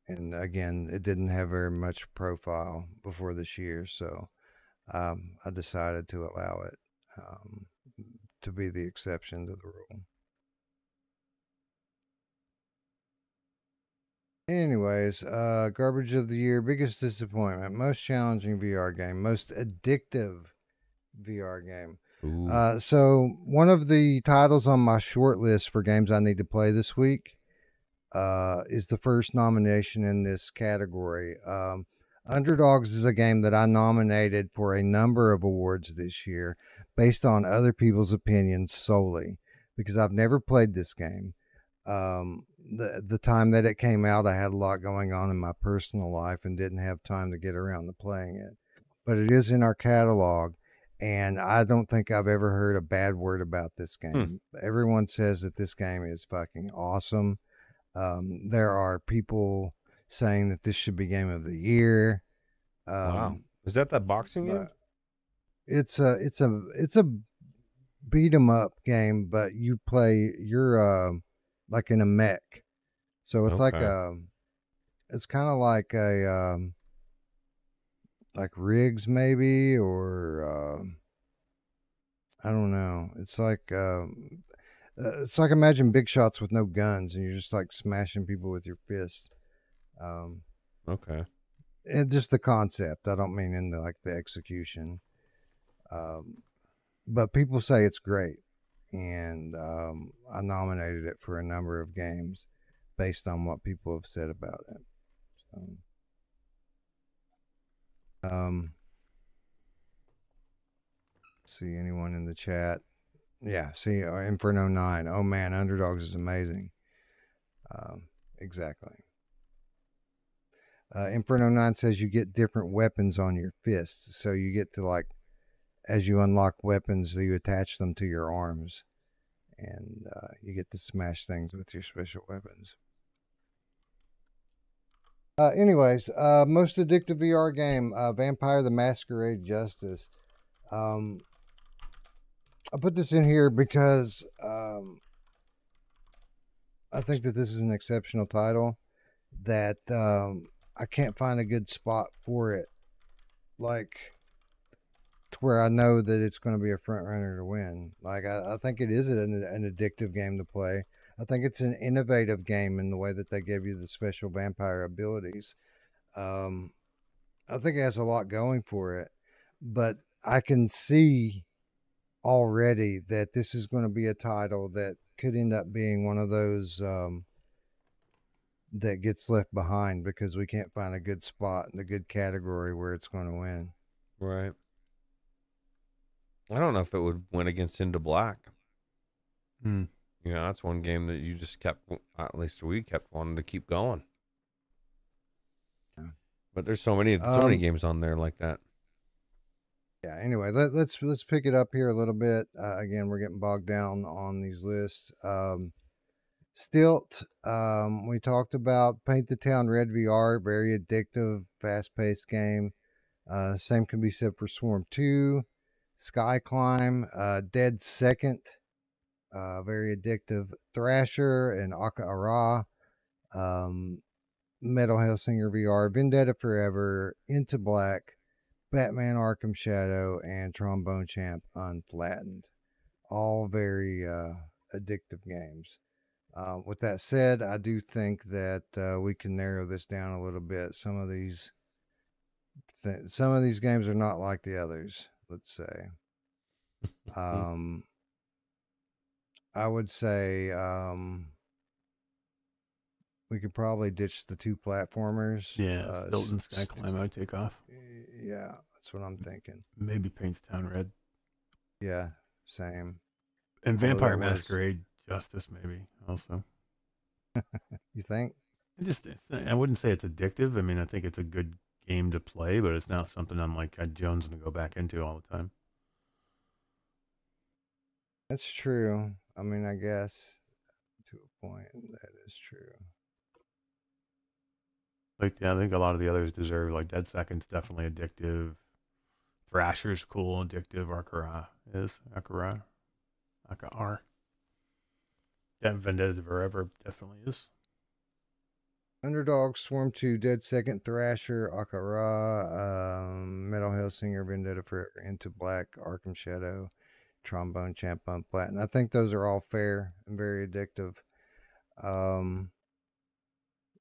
And again, it didn't have very much profile before this year, so I decided to allow it to be the exception to the rule. Anyways, garbage of the year, biggest disappointment, most challenging VR game, most addictive VR game. So one of the titles on my short list for games I need to play this week is the first nomination in this category. Underdogs is a game that I nominated for a number of awards this year based on other people's opinions solely, because I've never played this game. The time that it came out, I had a lot going on in my personal life and didn't have time to get around to playing it. but it is in our catalog, and I don't think I've ever heard a bad word about this game. Everyone says that this game is fucking awesome. There are people saying that this should be game of the year. Wow. Is that boxing game? It's a beat 'em up game, but you're like in a mech. So it's like it's kind of like a like Rigs maybe, or I don't know. It's like imagine Big Shots with no guns, and you're just like smashing people with your fists. Okay. And just the concept. I don't mean in the execution. But people say it's great, and I nominated it for a number of games based on what people have said about it. So, see anyone in the chat? Yeah, see Inferno 9. Oh man, Underdogs is amazing. Exactly. Inferno 9 says you get different weapons on your fists, so you get to as you unlock weapons, you attach them to your arms, and you get to smash things with your special weapons. Anyways, most addictive VR game, Vampire the Masquerade Justice. I put this in here because I think that this is an exceptional title that I can't find a good spot for it, to where I know that it's going to be a front runner to win. I think it is an addictive game to play. I think it's an innovative game in the way that they give you the special vampire abilities. I think it has a lot going for it, but I can see already that this is going to be a title that could end up being one of those that gets left behind because we can't find a good spot in the good category where it's going to win. Right. I don't know if it would win against Into Black. You know, that's one game that you just kept, at least we kept wanting to keep going. Yeah. But there's so many games on there like that. Yeah. Anyway, let's pick it up here a little bit. Again, we're getting bogged down on these lists. Stilt. We talked about Paint the Town Red VR, very addictive, fast-paced game. Same can be said for Swarm 2. Sky Climb, Dead Second, very addictive. Thrasher and Aka Ara, Metal Hellsinger VR, Vendetta Forever, Into Black, Batman Arkham Shadow, and Trombone Champ Unflattened. All very addictive games. With that said, I do think that we can narrow this down a little bit. Some of these games are not like the others, let's say. I would say we could probably ditch the two platformers. Yeah, Stilt and Sky Climb I would take off. Yeah, that's what I'm thinking. Maybe Paint the Town Red. Yeah, same. And Vampire Masquerade Justice maybe also. You think? I wouldn't say it's addictive. I mean, I think it's a good game to play, but it's not something I'm like jonesing to go back into all the time. That's true. I mean, I guess to a point that is true. Yeah, I think a lot of the others deserve, Dead Second's definitely addictive. Thrasher's cool, addictive. Akara. Yeah, Vendetta Forever definitely is. Underdog, Swarm 2, Dead Second, Thrasher, Akara, Metal Hellsinger, Vendetta Forever, Into Black, Arkham Shadow, Trombone Champ Unflattened. I think those are all fair and very addictive.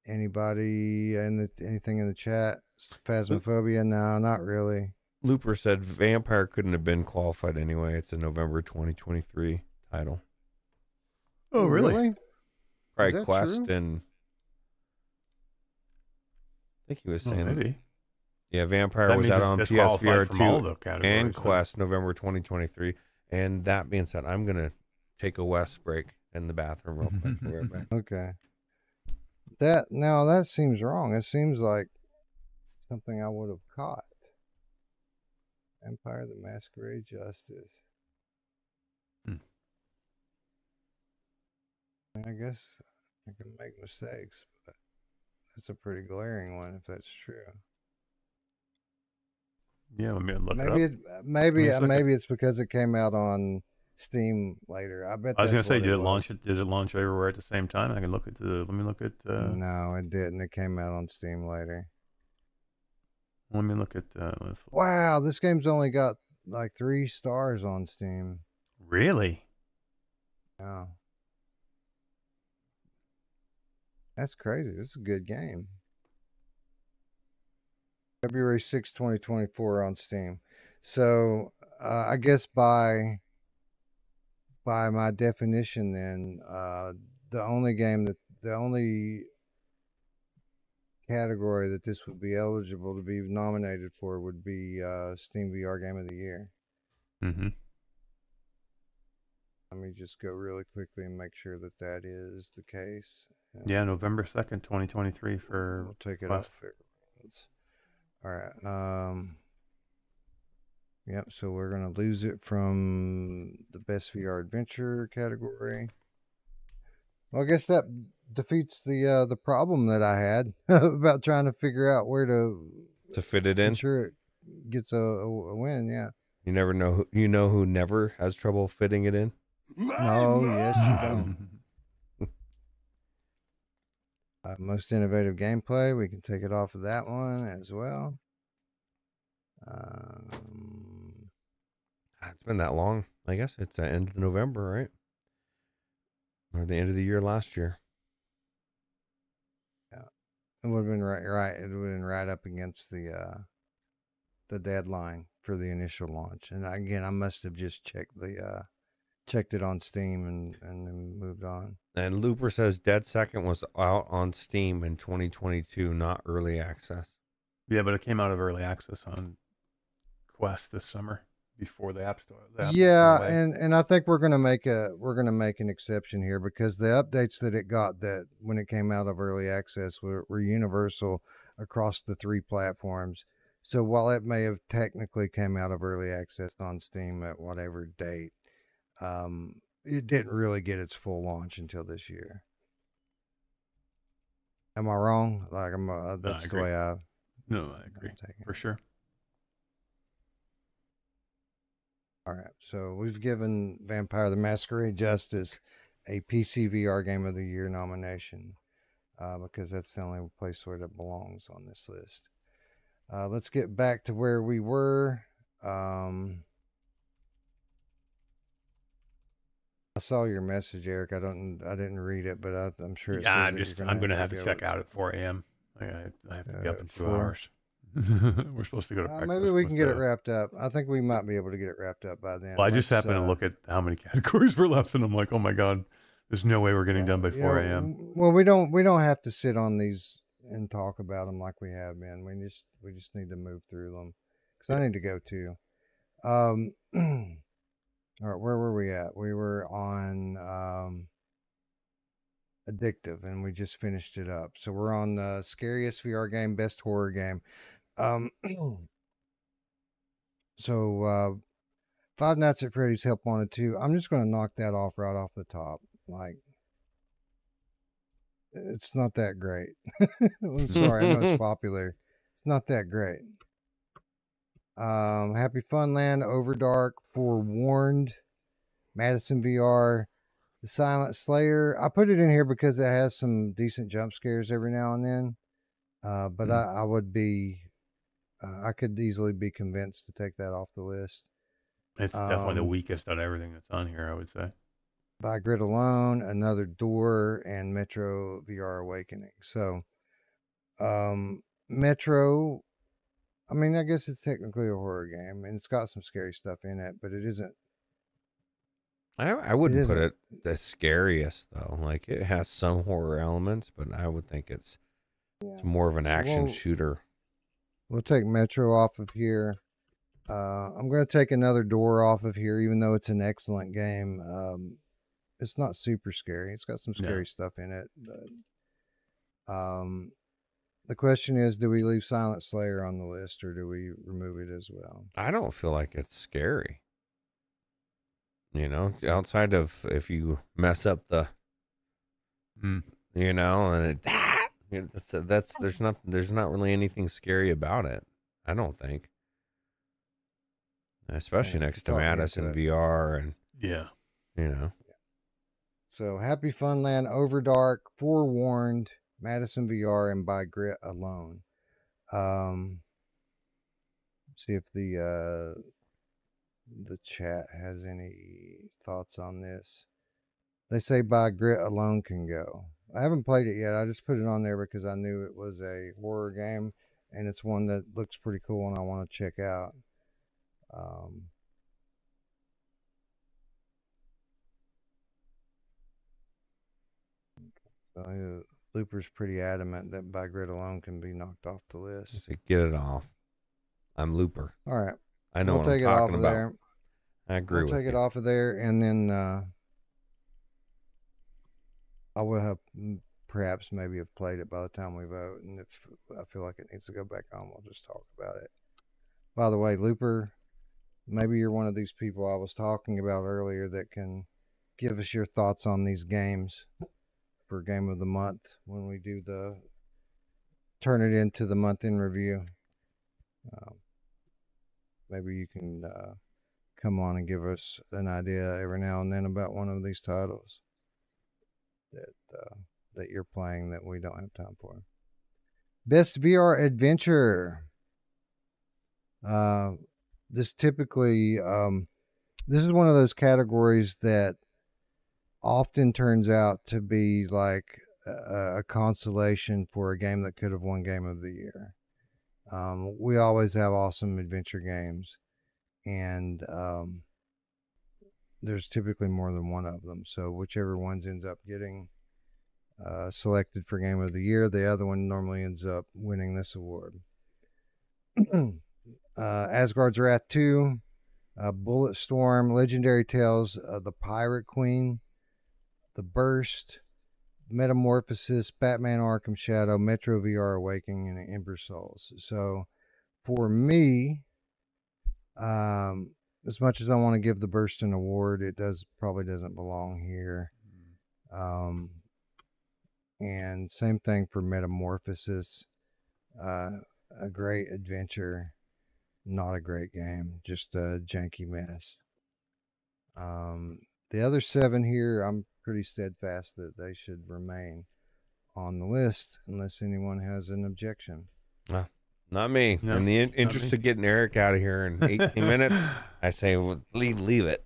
Anybody anything in the chat? Phasmophobia? No, not really. Looper said Vampire couldn't have been qualified anyway. It's a November 2023 title. Oh, really? Probably Quest true? And I think he was saying maybe. Yeah, Vampire was out on PSVR 2 and Quest November 2023. And that being said, I'm gonna take a West break in the bathroom real quick. We'll be right back. Okay. That seems wrong. It seems like something I would have caught. Vampire the Masquerade Justice. I guess I can make mistakes, but that's a pretty glaring one if that's true. Yeah, let me look Maybe it up. Maybe it's because it came out on Steam later. I bet. I was gonna that's say, what did it was. launch? Did it launch everywhere at the same time? I can look at the. Let me look at. No, it didn't. It came out on Steam later. Let me look at. Wow, this game's only got like 3 stars on Steam. Really? Yeah. That's crazy. This is a good game. February 6, 2024 on Steam. So I guess by my definition then, the only category that this would be eligible to be nominated for would be Steam VR Game of the Year. Mm-hmm. Let me just go really quickly and make sure that that is the case. Yeah, November 2nd, 2023 for. We'll take it Twas. off. All right. Yep. So we're gonna lose it from the best VR adventure category. Well, I guess that defeats the problem that I had about trying to figure out where to fit it in. ensure it gets a win. Yeah. You never know. Who never has trouble fitting it in? No. Yes, you don't. Most innovative gameplay. We can take it off of that one as well. It's been that long. I guess it's the end of November, right? Or the end of the year last year. Yeah, it would have been right. It would have been right up against the deadline for the initial launch. And again, I must have just checked it on Steam and then moved on. And Looper says Dead Second was out on Steam in 2022, not early access. Yeah, but it came out of early access on Quest this summer before the App Store. Yeah, and I think we're gonna make an exception here because the updates that it got that when it came out of early access were universal across the 3 platforms. So while it may have technically came out of early access on Steam at whatever date, it didn't really get its full launch until this year. Am I wrong? Like that's the way I. No, I agree for sure. All right, so we've given Vampire the Masquerade Justice a PCVR Game of the Year nomination because that's the only place where it belongs on this list. Let's get back to where we were. I saw your message, Eric. I didn't read it, but I'm sure it says I'm going to have to check out at 4 a.m. I have to be up in 2 hours. We're supposed to go to breakfast. Maybe we can get it wrapped up. I think we might be able to get it wrapped up by then. Well, I just happened to look at how many categories were left, and I'm like, oh my god, there's no way we're getting done by 4 a.m. Well, we don't have to sit on these and talk about them like we have been. We just need to move through them because I need to go too. All right, where were we at? We were on Addictive, and we just finished it up. So we're on Scariest VR Game, Best Horror Game. So Five Nights at Freddy's Help Wanted 2. I'm just going to knock that off right off the top. Like, it's not that great. I'm sorry, I know it's popular. It's not that great. Happy Funland, Overdark, Forewarned, Madison VR, The Silent Slayer. I put it in here because it has some decent jump scares every now and then. But I would be, I could easily be convinced to take that off the list. It's definitely the weakest out of everything that's on here, I would say. By Grid Alone, Another Door, and Metro VR Awakening. So, Metro, I mean, I guess it's technically a horror game, and it's got some scary stuff in it, but it isn't. I wouldn't put it the scariest, though. Like, it has some horror elements, but I would think it's more of an action shooter. We'll take Metro off of here. I'm going to take Another Door off of here, even though it's an excellent game. It's not super scary. It's got some scary stuff in it. But, The question is, do we leave Silent Slayer on the list or do we remove it as well? I don't feel like it's scary. You know, outside of if you mess up the, you know, and there's not really anything scary about it. I don't think. Especially next to Madison VR and yeah, you know. So Happy Funland, Overdark, Forewarned, Madison VR, and By Grit Alone. See if the chat has any thoughts on this. They say By Grit Alone can go. I haven't played it yet. I just put it on there because I knew it was a horror game, and it's one that looks pretty cool and I want to check out. So Looper's pretty adamant that By Grit Alone can be knocked off the list. So get it off. I'm Looper. All right. I know what I'm talking about. There. I agree with you. We'll take it off of there, and then I will have perhaps maybe have played it by the time we vote, and if I feel like it needs to go back on, we'll just talk about it. By the way, Looper, maybe you're one of these people I was talking about earlier that can give us your thoughts on these games for Game of the Month when we do turn it into the month in review. Maybe you can come on and give us an idea every now and then about one of these titles that you're playing that we don't have time for. Best VR Adventure. This typically, this is one of those categories that often turns out to be like a consolation for a game that could have won Game of the Year. We always have awesome adventure games, and there's typically more than one of them. So whichever ones ends up getting selected for Game of the Year, the other one normally ends up winning this award. Asgard's Wrath 2, Bulletstorm, Legendary Tales, The Pirate Queen, The Burst, Metamorphosis, Batman Arkham Shadow, Metro VR Awakening, and Ember Souls. So for me, as much as I want to give The Burst an award, it probably doesn't belong here. And same thing for Metamorphosis. A great adventure, not a great game, just a janky mess. The other 7 here, I'm pretty steadfast that they should remain on the list unless anyone has an objection. Not me. No, in the interest of getting Eric out of here in 18 minutes, I say leave it.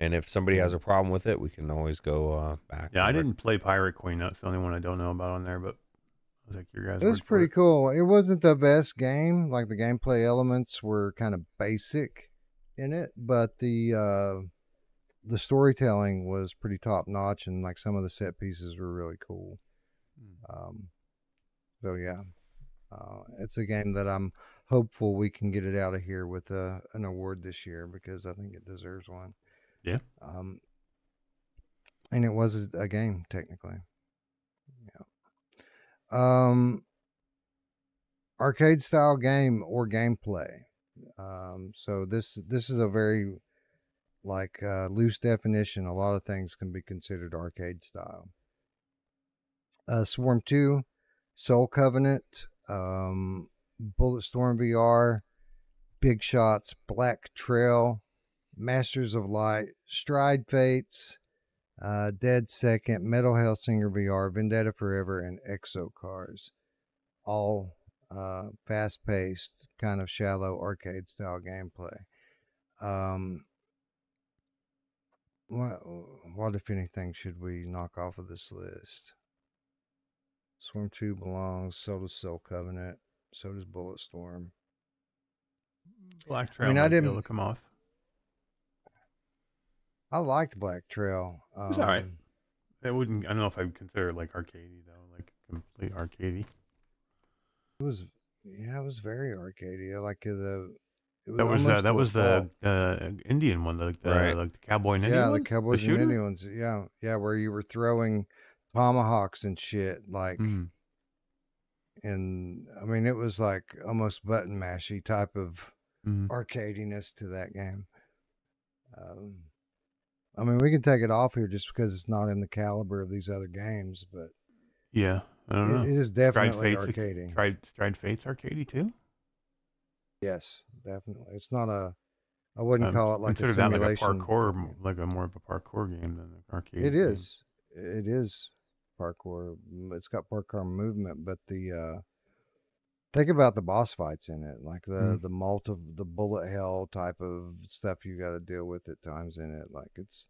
And if somebody has a problem with it, we can always go back. Yeah, I didn't play Pirate Queen. That's the only one I don't know about on there, but I was like, your guys. It was pretty cool. It wasn't the best game. Like the gameplay elements were kind of basic in it, but the storytelling was pretty top notch, and like some of the set pieces were really cool. So yeah, it's a game that I'm hopeful we can get it out of here with an award this year because I think it deserves one. Yeah. And it was a game technically. Yeah. Arcade style game or gameplay. So this is a very loose definition. A lot of things can be considered arcade style. Swarm 2, Soul Covenant, Bulletstorm VR, Big Shots, Black Trail, Masters of Light, Stride Fates, Dead Second, Metal Hellsinger VR, Vendetta Forever, and Exo Cars. All fast-paced, kind of shallow arcade-style gameplay. What, if anything, should we knock off of this list? Swarm 2 belongs, so does Soul Covenant, so does Bulletstorm. Black Trail might be able to come off. I liked Black Trail. It's all right. I don't know if I would consider it like arcadey though, like complete arcadey. It was very arcadey. I like that was the Indian one, like the cowboy and Indian. Yeah, one? the cowboys and Indians. Yeah, where you were throwing tomahawks and shit. Like, And I mean, it was like almost button mashy type of Mhm. arcadiness to that game. I mean, we can take it off here just because it's not in the caliber of these other games, but Yeah, I don't know. it is definitely arcading. Stride Fate's arcadey too. Yes, definitely. It's not a. I wouldn't call it like a Consider that like a simulation. parkour, like a more of a parkour game than an arcade. It game. is. It is parkour. It's got parkour movement, but the think about the boss fights in it, like the the bullet hell type of stuff you got to deal with at times in it. Like it's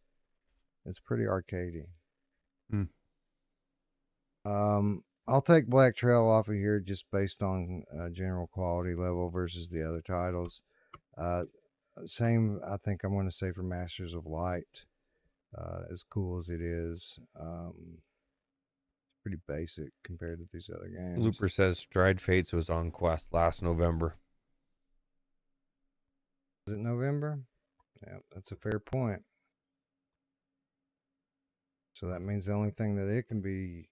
pretty arcadey. Mm. I'll take Black Trail off of here just based on general quality level versus the other titles. Same, I think I'm going to say for Masters of Light. As cool as it is, pretty basic compared to these other games. Looper says Stride Fates was on Quest last November. Is it November? Yeah, that's a fair point. So that means the only thing that it can be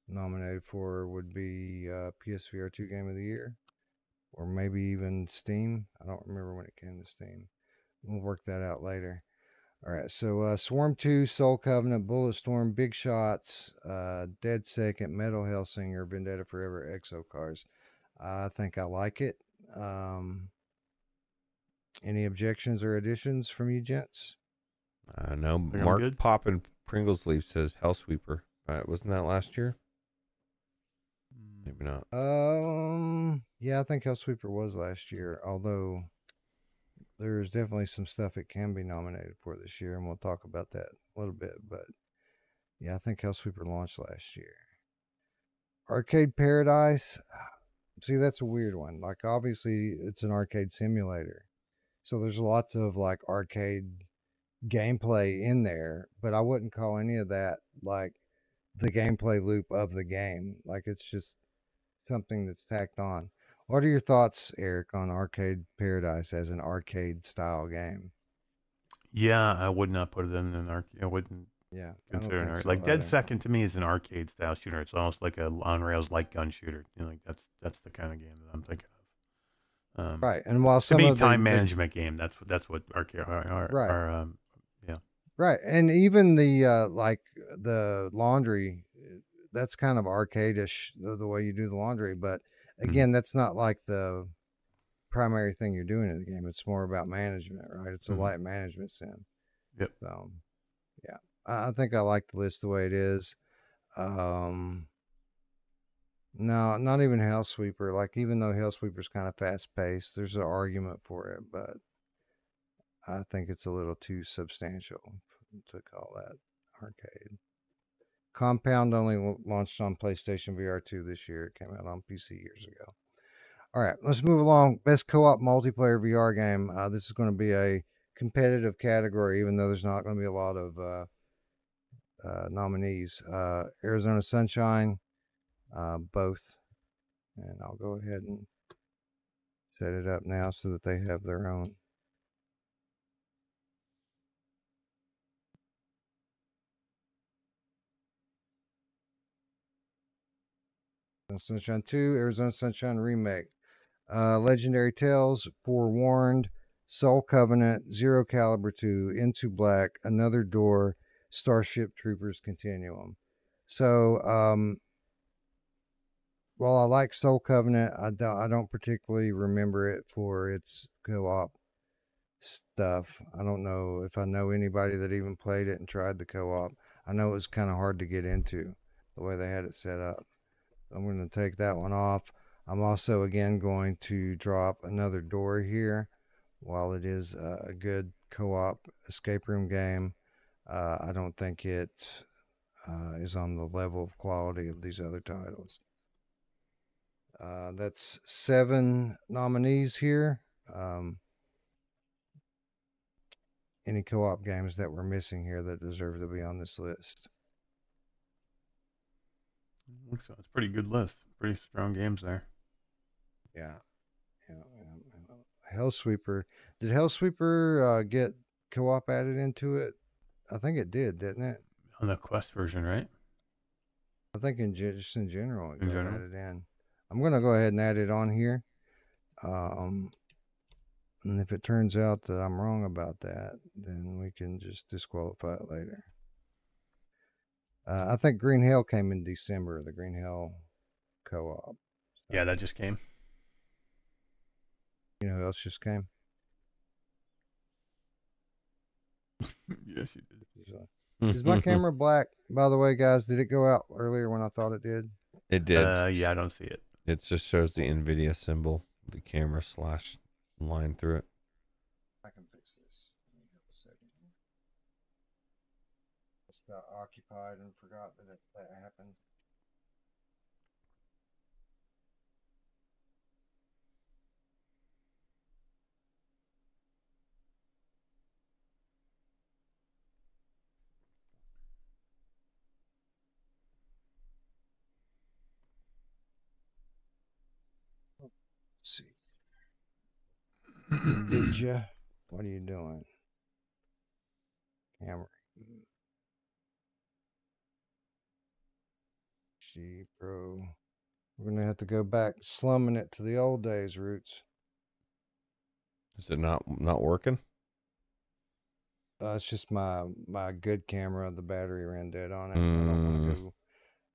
nominated for would be PSVR2 Game of the Year, or maybe even Steam. I don't remember when it came to Steam. We'll work that out later. All right, so Swarm 2, Soul Covenant, Bulletstorm, Big Shots, Dead Second, Metal Hellsinger, Vendetta Forever, Exo Cars. I think I like it. Any objections or additions from you gents? No, Think I'm Mark good? Poppin Pringles Leaf says Hellsweeper. Wasn't that last year? Maybe not. Yeah, I think Hellsweeper was last year, although there's definitely some stuff it can be nominated for this year, and we'll talk about that a little bit. But yeah, I think Hellsweeper launched last year. Arcade Paradise. See, that's a weird one. Like, obviously, it's an arcade simulator. So there's lots of like arcade gameplay in there, but I wouldn't call any of that like the gameplay loop of the game. Like, it's just something that's tacked on. What are your thoughts, Eric, on Arcade Paradise as an arcade style game? Yeah, I would not put it in an arcade. I wouldn't Yeah, I don't consider it think an so like Dead either. Second to me is an arcade style shooter. It's almost like a on rails light gun shooter. You know, like that's the kind of game that I'm thinking of. Right, and while To some me, of time management game. That's what arcade right, are. Yeah. right, and even the like the laundry, that's kind of arcadish the way you do the laundry. But again, that's not like the primary thing you're doing in the game. It's more about management, right? It's a light management sim. Yep. So, yeah, I think I like the list the way it is. No, not even Hellsweeper. Like, even though Hellsweeper's kind of fast paced, there's an argument for it, but I think it's a little too substantial to call that arcade. Compound only launched on PlayStation VR2 this year. It came out on PC years ago. All right, let's move along. Best co-op multiplayer VR game. This is going to be a competitive category, even though there's not going to be a lot of nominees. Arizona Sunshine, both. And I'll go ahead and set it up now so that they have their own. Sunshine 2, Arizona Sunshine Remake, Legendary Tales, Forewarned, Soul Covenant, Zero Caliber 2, Into Black, Another Door, Starship Troopers Continuum. So, while I like Soul Covenant, I don't particularly remember it for its co-op stuff. I don't know if I know anybody that even played it and tried the co-op. I know it was kind of hard to get into the way they had it set up. I'm going to take that one off. I'm also again going to drop Another Door here. While it is a good co-op escape room game, I don't think it is on the level of quality of these other titles. That's 7 nominees here. Any co-op games that we're missing here that deserve to be on this list? Looks like it's a pretty good list. Pretty strong games there. Yeah. Hellsweeper. Did Hellsweeper get co-op added into it? I think it did, didn't it? On the Quest version, right? I think just in general it got added in. I'm going to go ahead and add it on here. And if it turns out that I'm wrong about that, then we can just disqualify it later. I think Green Hell came in December, the Green Hell co-op. Yeah, that just came. You know who else just came? Yes, you did. Is my camera black, by the way, guys? Did it go out earlier when I thought it did? It did. Yeah, I don't see it. It just shows the NVIDIA symbol, the camera slash line through it. I can fix this. Let me have a second. Just got occupied and forgot that that happened. Let's see. Did ya? What are you doing? Camera. C Pro. We're gonna have to go back, slumming it to the old days, Roots. Is it not working? It's just my good camera. The battery ran dead on it.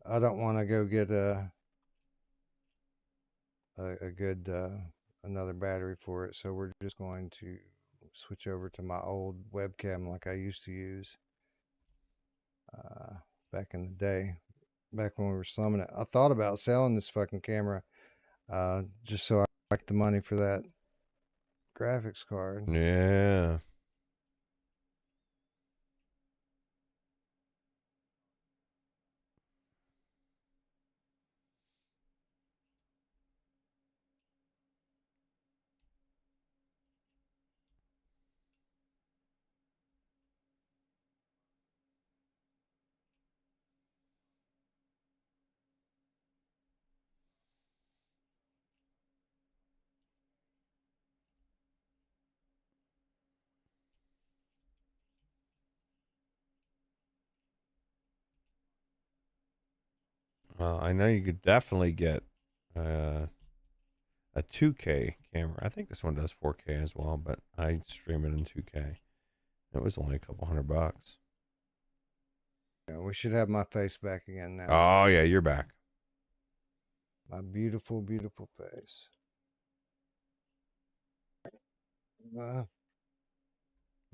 I don't want to go get a good another battery for it. So we're just going to switch over to my old webcam like I used to use back in the day, back when we were slumming it. I thought about selling this fucking camera just so I get the money for that graphics card. Yeah. I know you could definitely get a 2K camera. I think this one does 4K as well, but I stream it in 2K. It was only a couple $100. Yeah, we should have my face back again now. Oh yeah, you're back. My beautiful, beautiful face.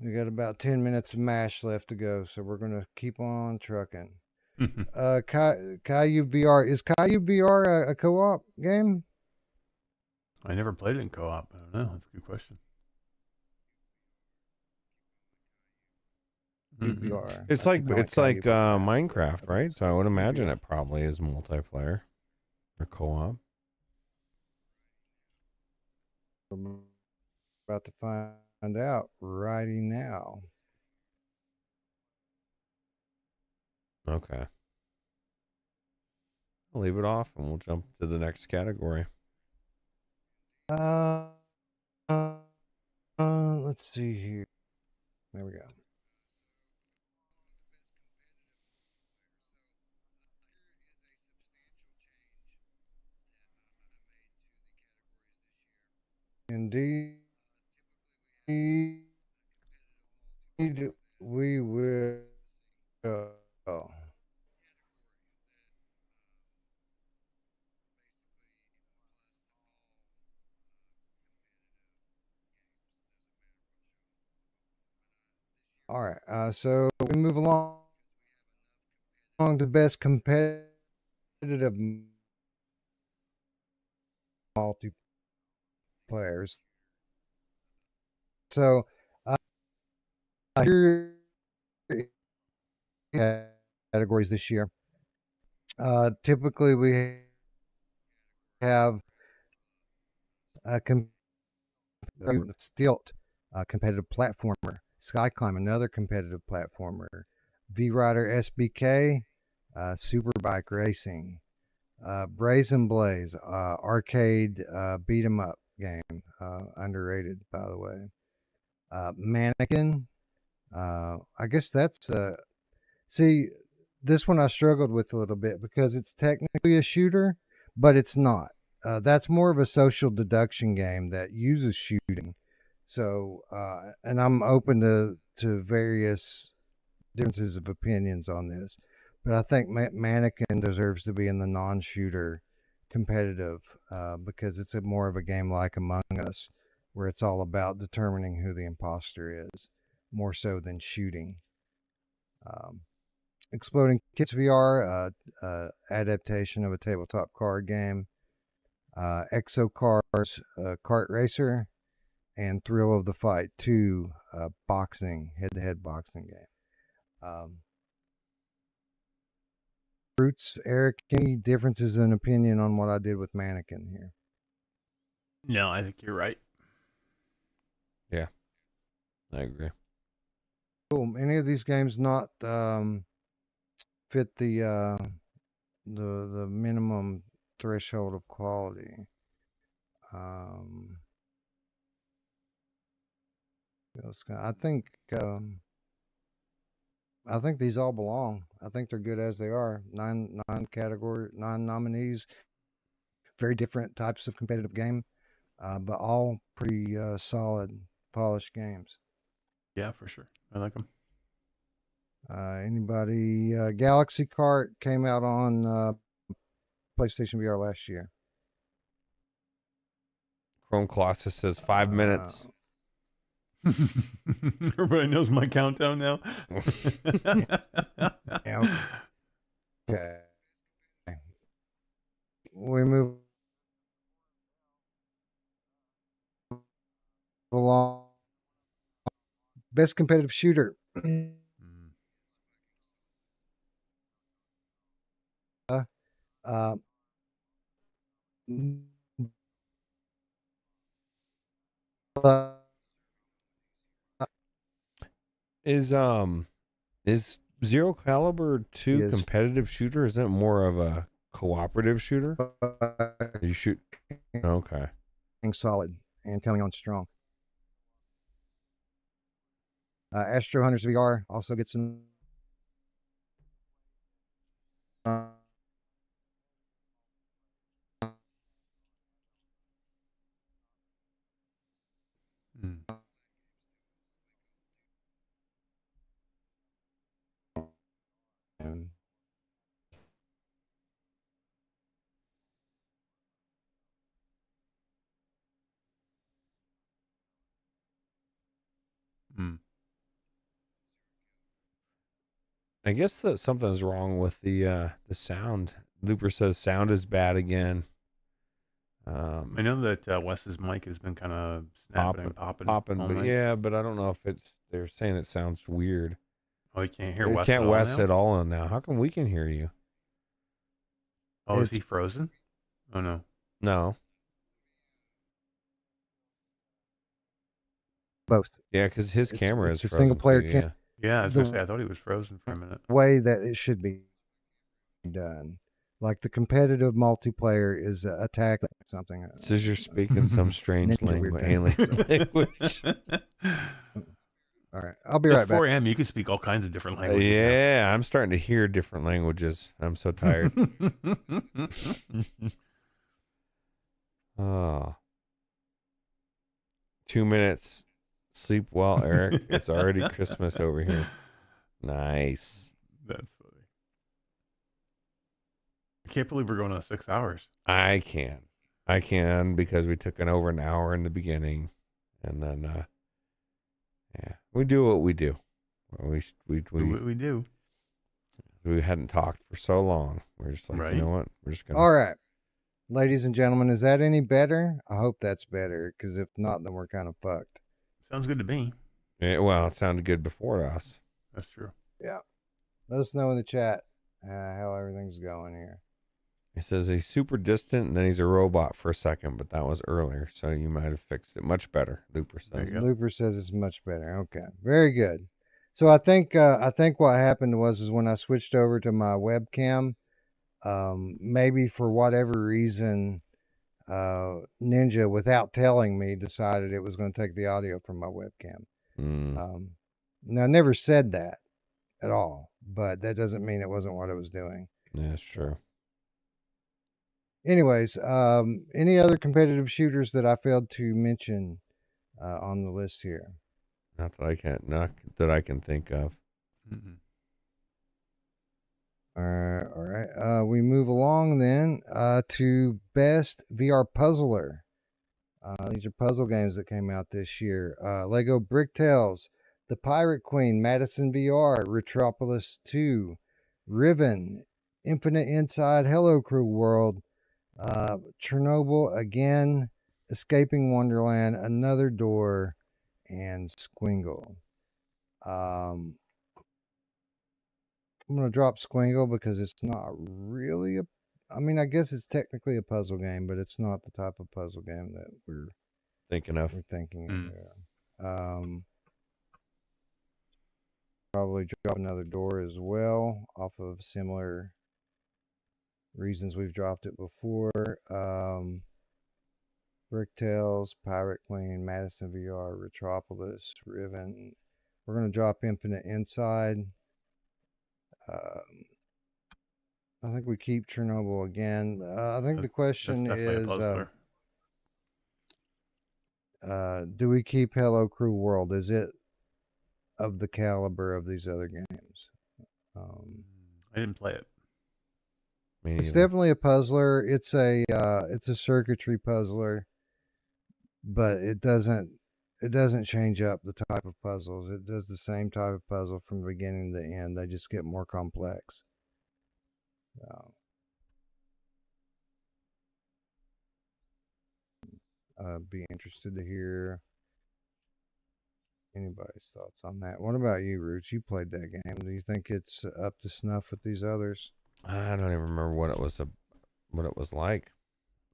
We got about 10 minutes of MASH left to go, so we're going to keep on trucking. Caillou VR. Is Caillou VR a co-op game? I never played it in co-op. I don't know. That's a good question. VR. It's like Minecraft, right? So I would imagine it probably is multiplayer or co-op. We're about to find out right now. Okay. I'll leave it off and we'll jump to the next category. Let's see here. There we go. Indeed, we will. All right, so we move along to best competitive multiplayers. So here categories this year. Typically, we have a Stilt, a competitive platformer. Skyclimb, another competitive platformer. V-Rider SBK, Superbike Racing. Brazen Blaze, arcade beat 'em up game, underrated by the way. Mannequin, I guess that's see, this one I struggled with a little bit because it's technically a shooter, but it's not. that's more of a social deduction game that uses shooting. So, and I'm open to various differences of opinions on this, but I think Mannequin deserves to be in the non-shooter competitive because it's more of a game like Among Us, where it's all about determining who the imposter is, more so than shooting. Exploding Kids VR, adaptation of a tabletop card game. Exo Cars, Kart Racer, and Thrill of the Fight 2, boxing, head-to-head boxing game. Roots, Eric, any differences in opinion on what I did with Mannequin here? No, I think you're right. Yeah, I agree. Cool. Any of these games not fit the minimum threshold of quality? I think these all belong. I think they're good as they are. Nine nominees. Very different types of competitive game, but all pretty solid, polished games. Yeah, for sure. I like them. Anybody? Galaxy Kart came out on PlayStation VR last year. Chrome Colossus says 5 minutes. Everybody knows my countdown now. Yeah. Okay. We move along. Best competitive shooter. Is Zero Caliber 2 Yes. competitive shooter? Isn't it more of a cooperative shooter? You shoot. Okay. Solid and coming on strong. Astro Hunters VR also gets some. I guess that something's wrong with the sound. Looper says sound is bad again. I know that Wes's mic has been kind of snapping and popping. all but night. yeah, but I don't know if they're saying it sounds weird. Oh, you can't hear You Wes can't at all Wes now? at all now. How come we can hear you? Oh, is he frozen? Oh, no. No. Both. Yeah, because his camera it's is a frozen single player too, cam- yeah. Yeah, I was going to say, I thought he was frozen for a minute. Way that it should be done. Like the competitive multiplayer is attack something. It says you're speaking some strange Ninja weird alien thing. language. All right, I'll be It's right back. 4 a.m. You can speak all kinds of different languages. Yeah, I'm starting to hear different languages. I'm so tired. Oh. 2 minutes. Sleep well, Eric. It's already Christmas over here. Nice. That's funny. I can't believe we're going on 6 hours. I can because we took over an hour in the beginning, and then yeah, we do what we do. We do. We hadn't talked for so long. We're just like, Right. you know what? We're just gonna. All right, ladies and gentlemen, is that any better? I hope that's better, because if not, then we're kind of fucked. Sounds good to me. Yeah, well, it sounded good before us. That's true. Yeah. Let us know in the chat how everything's going here. He says he's super distant, and then he's a robot for a second, but that was earlier, so you might have fixed it much better. Looper There says. you go. Looper says it's much better. Okay, very good. So I think what happened was when I switched over to my webcam, maybe for whatever reason, Ninja, without telling me, decided it was going to take the audio from my webcam. Now, I never said that at all, but that doesn't mean it wasn't what it was doing. Yeah, that's true. anyways, any other competitive shooters that I failed to mention on the list here? Not that I can think of. All right. We move along then to Best VR Puzzler. These are puzzle games that came out this year. Lego Brick Tales, The Pirate Queen, Madison VR, Retropolis 2, Riven, Infinite Inside, Hello Crew World, Chernobyl again, Escaping Wonderland, Another Door, and Squingle. I'm going to drop Squingle because it's not really I mean, I guess it's technically a puzzle game, but it's not the type of puzzle game that we're Thinking of. thinking of. Probably drop Another Door as well, off of similar reasons we've dropped it before. Brick Tales, Pirate Queen, Madison VR, Retropolis, Riven. We're going to drop Infinite Inside. I think we keep Chernobyl again. I think the question is, do we keep Hello Crew World? Is it of the caliber of these other games? I didn't play it. It's definitely a puzzler. It's a circuitry puzzler, but it doesn't change up the type of puzzles. It does the same type of puzzle from the beginning to the end. They just get more complex. Be interested to hear anybody's thoughts on that. What about you, Roots? You played that game. Do you think it's up to snuff with these others? I don't even remember what it was like.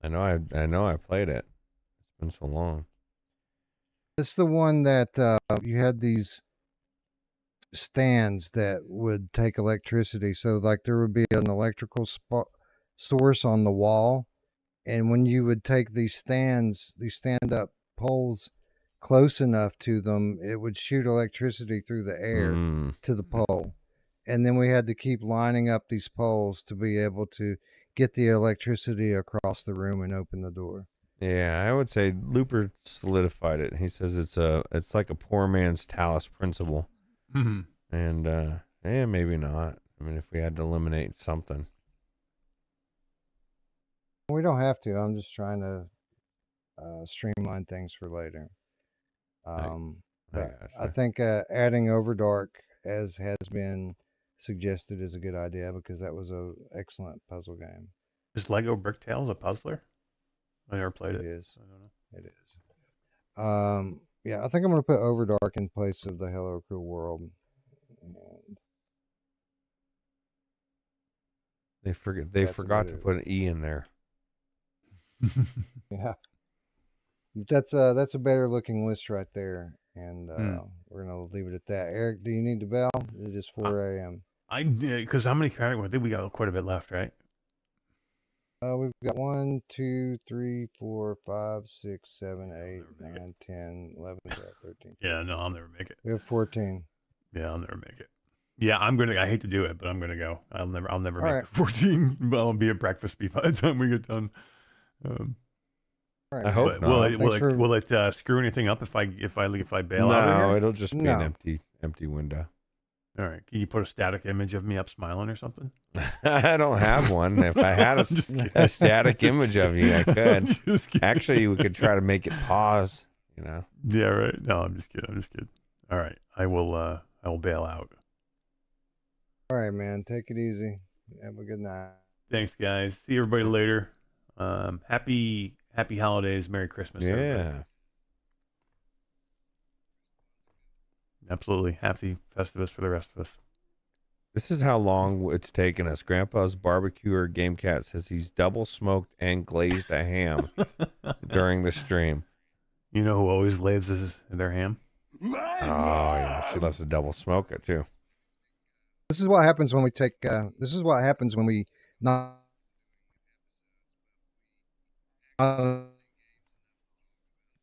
I know I played it. It's been so long. It's the one that you had these stands that would take electricity. So like there would be an electrical source on the wall, and when you would take these stand-up poles close enough to them, it would shoot electricity through the air to the pole. And then we had to keep lining up these poles to be able to get the electricity across the room and open the door. Yeah, I would say Looper solidified it. He says it's like a poor man's Talus principle. And maybe not. I mean, if we had to eliminate something. We don't have to. I'm just trying to streamline things for later. I think adding Overdark, as has been suggested, is a good idea because that was an excellent puzzle game. Is Lego Brick Tales a puzzler? I never played it. It is. I don't know. It is. Yeah, I think I'm going to put Overdark in place of the Hello Crew World. And they forgot to put an E in there. Yeah. That's a better looking list right there. And we're going to leave it at that. Eric, do you need the bell? It is 4 a.m. I did, because how many categories? I think we got quite a bit left, right? We've got 1, 2, 3, 4, 5, 6, 7, 8, 9, 10, 11, 12, 13. Yeah, no, I'll never make it. We have 14. Yeah, I'll never make it. Yeah, I hate to do it, but I'm gonna go. I'll never make right. 14. But I'll be at breakfast by the time we get done. All right. I hope not. Will it screw anything up if I bail out? No, it'll just be an empty window. All right. Can you put a static image of me up smiling or something? I don't have one. If I had a static image of you, I could. Actually, we could try to make it pause. You know. Yeah. Right. No, I'm just kidding. All right. I will bail out. All right, man. Take it easy. Have a good night. Thanks, guys. See everybody later. Happy holidays. Merry Christmas. Yeah. Everybody. Absolutely. Happy Festivus for the rest of us. This is how long it's taken us. Grandpa's barbecuer Game Cat says he's double smoked and glazed a ham during the stream. You know who always glazes their ham? Oh, yeah. She loves to double smoke it, too. This is what happens when we take, this is what happens when we not. I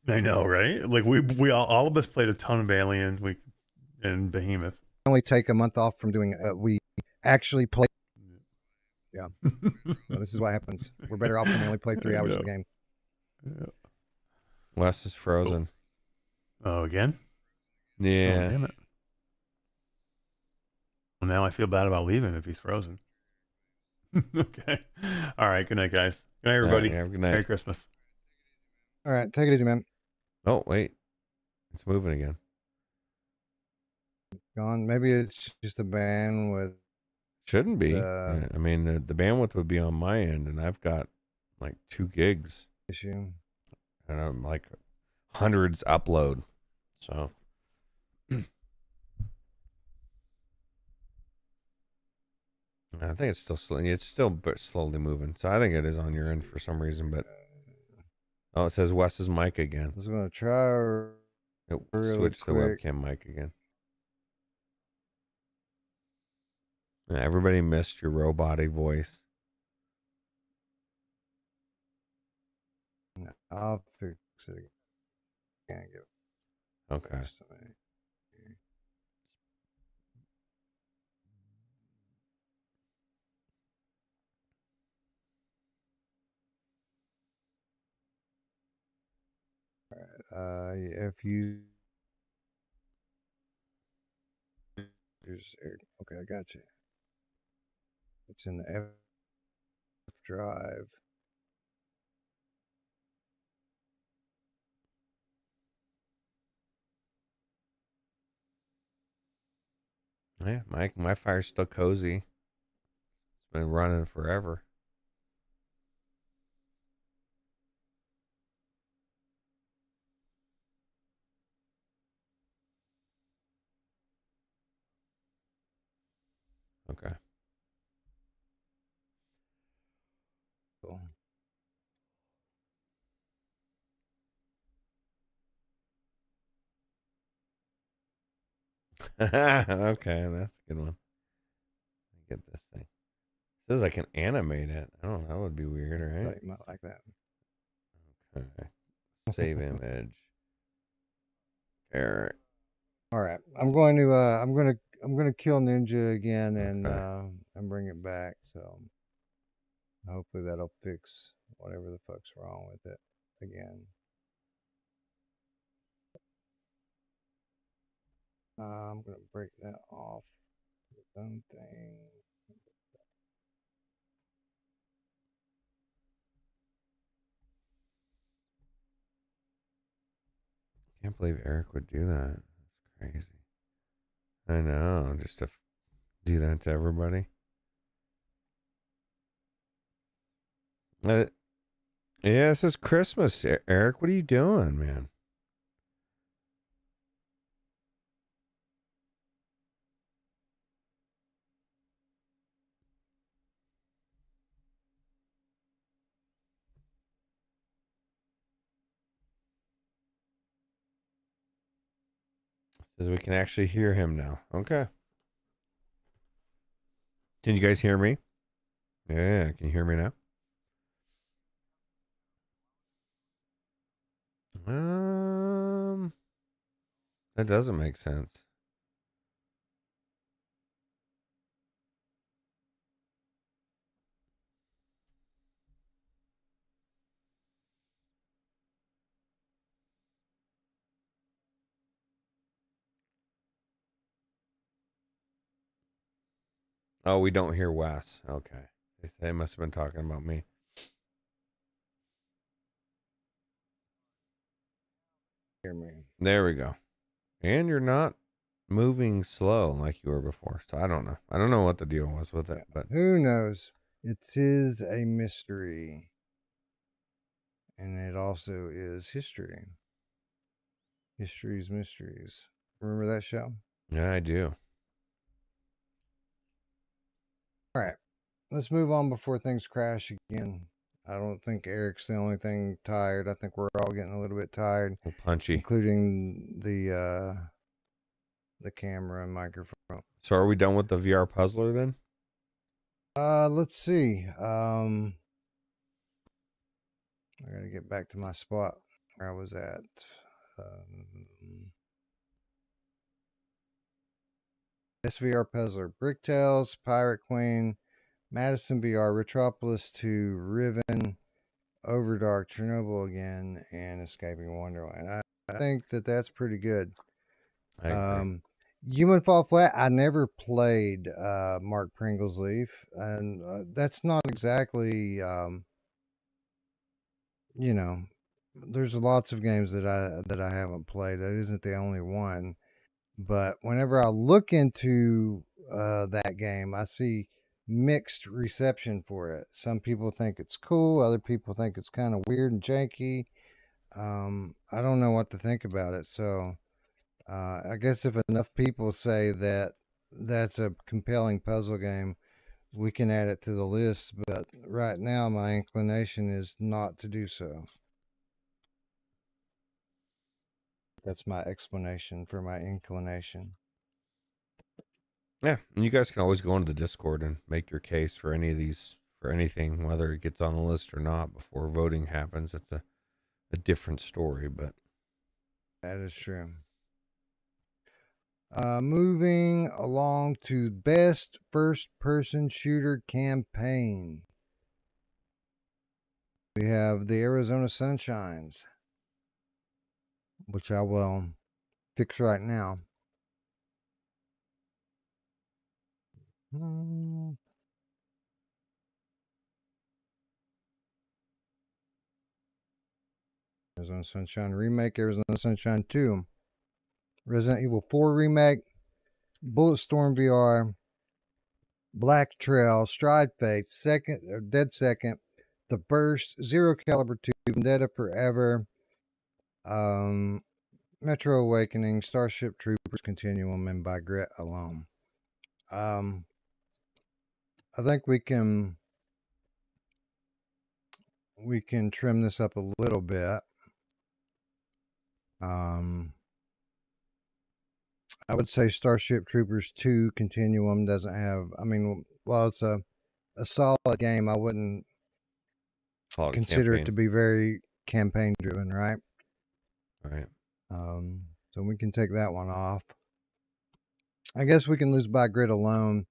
know, right? Like we all of us played a ton of Alien and Behemoth. Only take a month off from doing we actually play Yeah. Well, this is what happens. We're better off when we only play 3 hours of the game. Wes is frozen. Oh, again? Yeah. Oh, damn it. Well, now I feel bad about leaving if he's frozen. Okay. All right. Good night, guys. Good night, everybody. Yeah, good night. Merry Christmas. All right, take it easy, man. Oh, wait. It's moving again. Gone. Maybe it's just a bandwidth. Shouldn't be. I mean, the bandwidth would be on my end, and I've got like 2 gigs. Issue. And I'm like hundreds upload. So. I think it's still slowly moving. So I think it is on your end for some reason, but oh, it says Wes's mic again. I was gonna try. Switch the webcam mic again. Yeah, everybody missed your robotic voice. I'll fix it again. Can't give. Okay. If you okay, I got you. It's in the F drive. Yeah, my fire's still cozy. It's been running forever. Okay. Cool. Okay, that's a good one. Get this thing. It says I can animate it. I don't know. That would be weird, right? Thought you might like that. Okay. Save image. All right. All right. I'm going to kill Ninja again and bring it back. So hopefully that'll fix whatever the fuck's wrong with it again. I'm going to break that off. Its own thing. Can't believe Eric would do that. That's crazy. I know. Just to do that to everybody. Yeah, this is Christmas. Eric, what are you doing, man? Says we can actually hear him now. Okay. Can you guys hear me? Yeah, can you hear me now? That doesn't make sense. Oh, we don't hear Wes. Okay. They must have been talking about me. Hear me. There we go. And you're not moving slow like you were before. So I don't know. I don't know what the deal was with it, but who knows? It is a mystery. And it also is history. History's Mysteries. Remember that show? yeah, I do. All right. Let's move on before things crash again. I don't think Eric's the only thing tired. I think we're all getting a little bit tired. Punchy. Including the camera and microphone. So are we done with the VR puzzler then? Let's see. I gotta get back to my spot where I was at. SVR puzzler. Bricktails, Pirate Queen, Madison VR, Retropolis 2, Riven, Overdark, Chernobyl again, and Escaping Wonderland. I think that that's pretty good. I agree. Human Fall Flat, I never played Mark Pringle's Leaf, and that's not exactly, you know, there's lots of games that I haven't played. That isn't the only one. But whenever I look into that game, I see mixed reception for it. Some people think it's cool. Other people think it's kind of weird and janky. I don't know what to think about it. So I guess if enough people say that that's a compelling puzzle game, we can add it to the list. But right now, my inclination is not to do so. That's my explanation for my inclination. Yeah, and you guys can always go into the Discord and make your case for any of these, for anything, whether it gets on the list or not before voting happens. It's a different story, but That is true. Moving along to best first-person shooter campaign. We have the Arizona Sunshines, which I will fix right now. Arizona Sunshine Remake, Arizona Sunshine 2, Resident Evil 4 Remake, Bulletstorm VR, Black Trail, Stride Fate, Dead Second, The Burst, Zero Caliber 2, Vendetta Forever, Metro Awakening, Starship Troopers Continuum, and By Grit Alone. I think we can trim this up a little bit. I would say Starship Troopers 2 Continuum doesn't have, I mean, while it's a solid game, I wouldn't consider it to be very campaign driven, right? Right. So we can take that one off. I guess we can lose By Grit Alone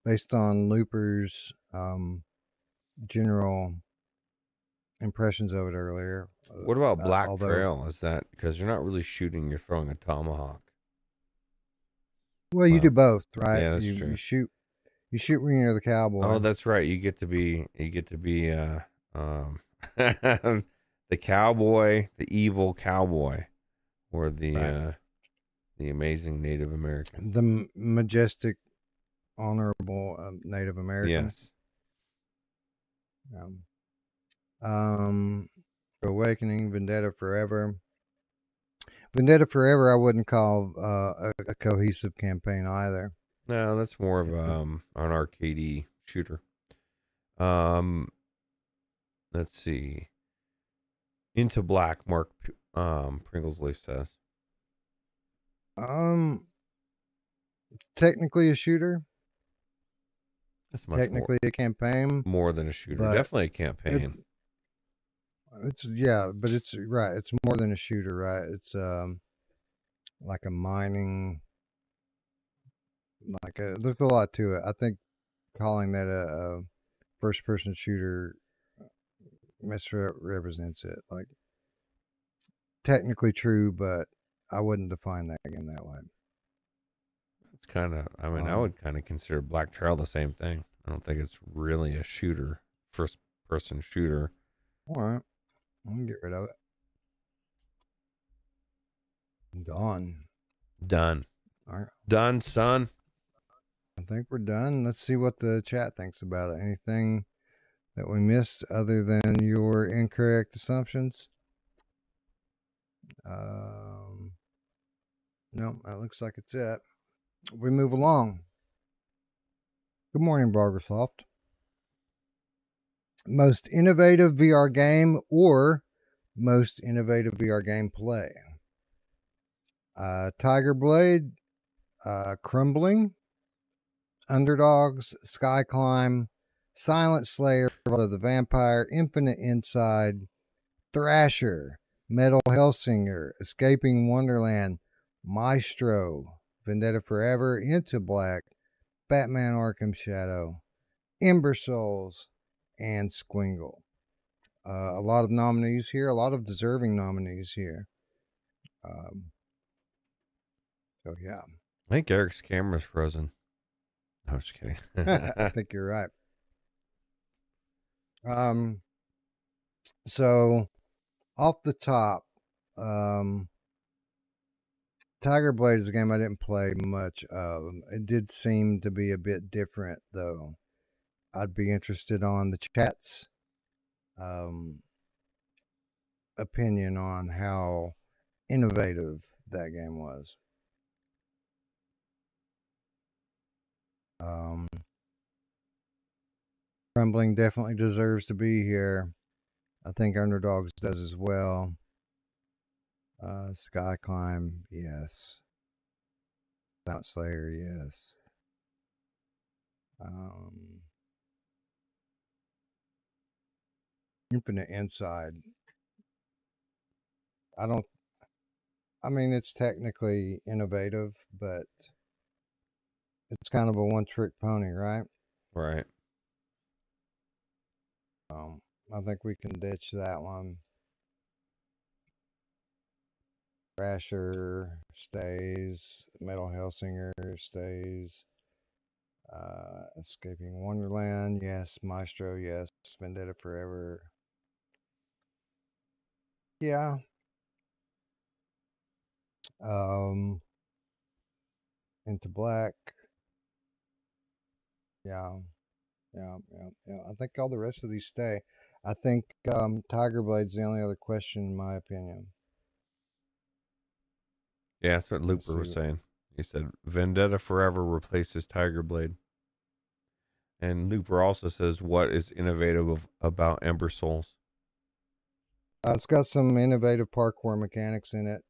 based on Looper's general impressions of it earlier. What about Black Trail? Is that because you're not really shooting, you're throwing a tomahawk? Well, you do both, right? Yeah, that's true. You shoot when you're the cowboy. Oh, that's right. You get to be the cowboy, the evil cowboy, or the amazing Native American, the majestic, honorable Native American. Yes. Awakening, Vendetta Forever. Vendetta Forever, I wouldn't call a cohesive campaign either. No, that's more of an arcadey shooter. Let's see. Into Black, Mark Pringle's Leaf says. Technically a shooter. That's much technically a campaign. More than a shooter. Definitely a campaign. It's but it's right. It's more than a shooter, right? It's like a mining, there's a lot to it. I think calling that a first-person shooter misrepresents it. Like, technically true, but I wouldn't define that game that way. It's kind of, I mean, I would kind of consider Black Trail the same thing. I don't think it's really a shooter, first-person shooter. All right. I can get rid of it. Done. All right. Done, son. I think we're done. Let's see what the chat thinks about it. Anything that we missed other than your incorrect assumptions? No, that looks like it's it. We move along. Good morning, Bargersoft. Most innovative VR game or most innovative VR game play? Tiger Blade, Crumbling, Underdogs, Sky Climb, Silent Slayer, of the Vampire, Infinite Inside, Thrasher, Metal Hellsinger, Escaping Wonderland, Maestro, Vendetta Forever, Into Black, Batman Arkham Shadow, Ember Souls, and Squingle. A lot of nominees here, a lot of deserving nominees here. So yeah, I think Eric's camera's frozen. No, I'm just kidding. I think you're right. So off the top, Tiger Blade is a game I didn't play much of. It did seem to be a bit different, though. I'd be interested on the chat's opinion on how innovative that game was. Crumbling definitely deserves to be here. I think Underdogs does as well. Sky Climb, yes. Mount Slayer, yes. Infinite Inside. I mean, it's technically innovative, but it's kind of a one-trick pony, right? Right. I think we can ditch that one. Thrasher stays. Metal Hellsinger stays. Escaping Wonderland, yes. Maestro, yes. Vendetta Forever. Yeah. Into Black. Yeah. I think all the rest of these stay. I think Tiger Blade's the only other question, in my opinion. Yeah, that's what Looper was saying. He said Vendetta Forever replaces Tiger Blade. And Looper also says, what is innovative about Ember Souls? It's got some innovative parkour mechanics in it.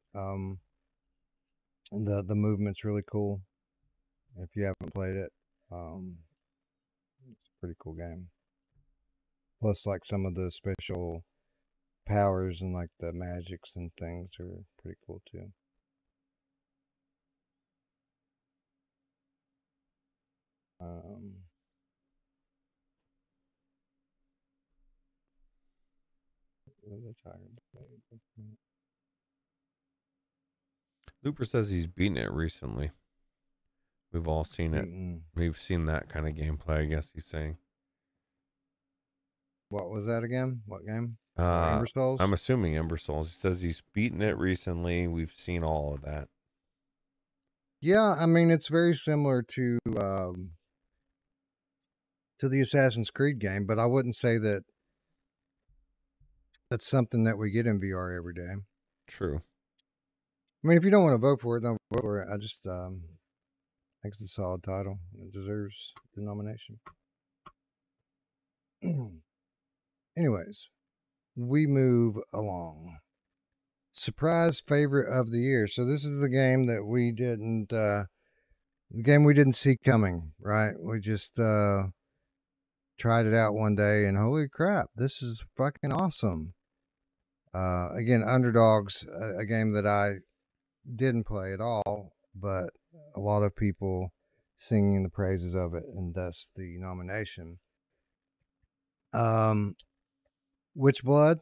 The movement's really cool. If you haven't played it, it's a pretty cool game. Plus, like some of the special powers and like the magics and things are pretty cool too. Looper says he's beaten it recently. We've all seen it. We've seen that kind of gameplay, I guess he's saying. What was that again? What game? Ember Souls? I'm assuming Ember Souls. He says he's beaten it recently. We've seen all of that. Yeah, I mean, it's very similar to the Assassin's Creed game, but I wouldn't say that that's something that we get in VR every day. True. I mean, if you don't want to vote for it, don't vote for it. I just think it's a solid title. It deserves the nomination. Anyways, we move along. Surprise favorite of the year. So this is the game that we didn't, the game we didn't see coming, right? We just tried it out one day and holy crap, this is fucking awesome. Again, Underdogs, a game that I didn't play at all, but a lot of people singing the praises of it, and thus the nomination. Witchblood,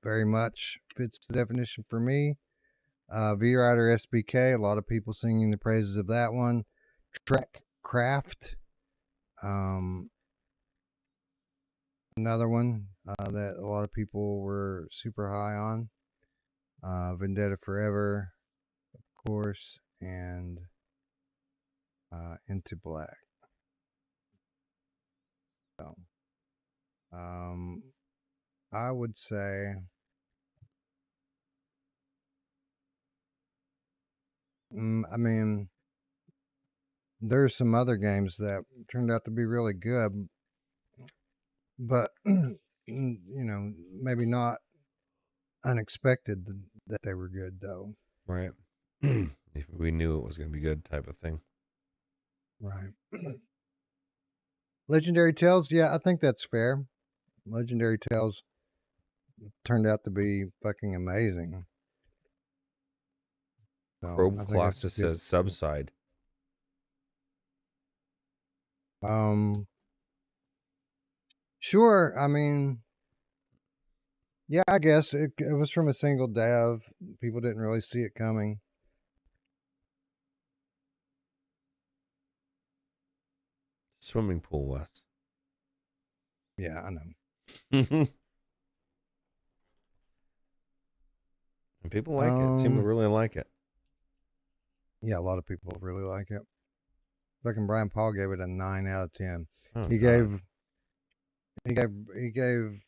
very much fits the definition for me. V-Rider SBK, a lot of people singing the praises of that one. Trek Craft, another one that a lot of people were super high on. Vendetta Forever, of course, and Into Black. So, I would say I mean, there's some other games that turned out to be really good, but you know, maybe not unexpected that they were good though. Right. If we knew it was going to be good, type of thing. Right. Legendary Tales, yeah, I think that's fair. Legendary Tales turned out to be fucking amazing. So Chrome Colossus says Subside. Sure. I mean, yeah, I guess it was from a single dev. People didn't really see it coming. Swimming pool, Wes. Yeah, I know. And people like it. Seem to really like it. Yeah, a lot of people really like it. Fucking Brian Paul gave it a 9 out of 10. Oh, He God. gave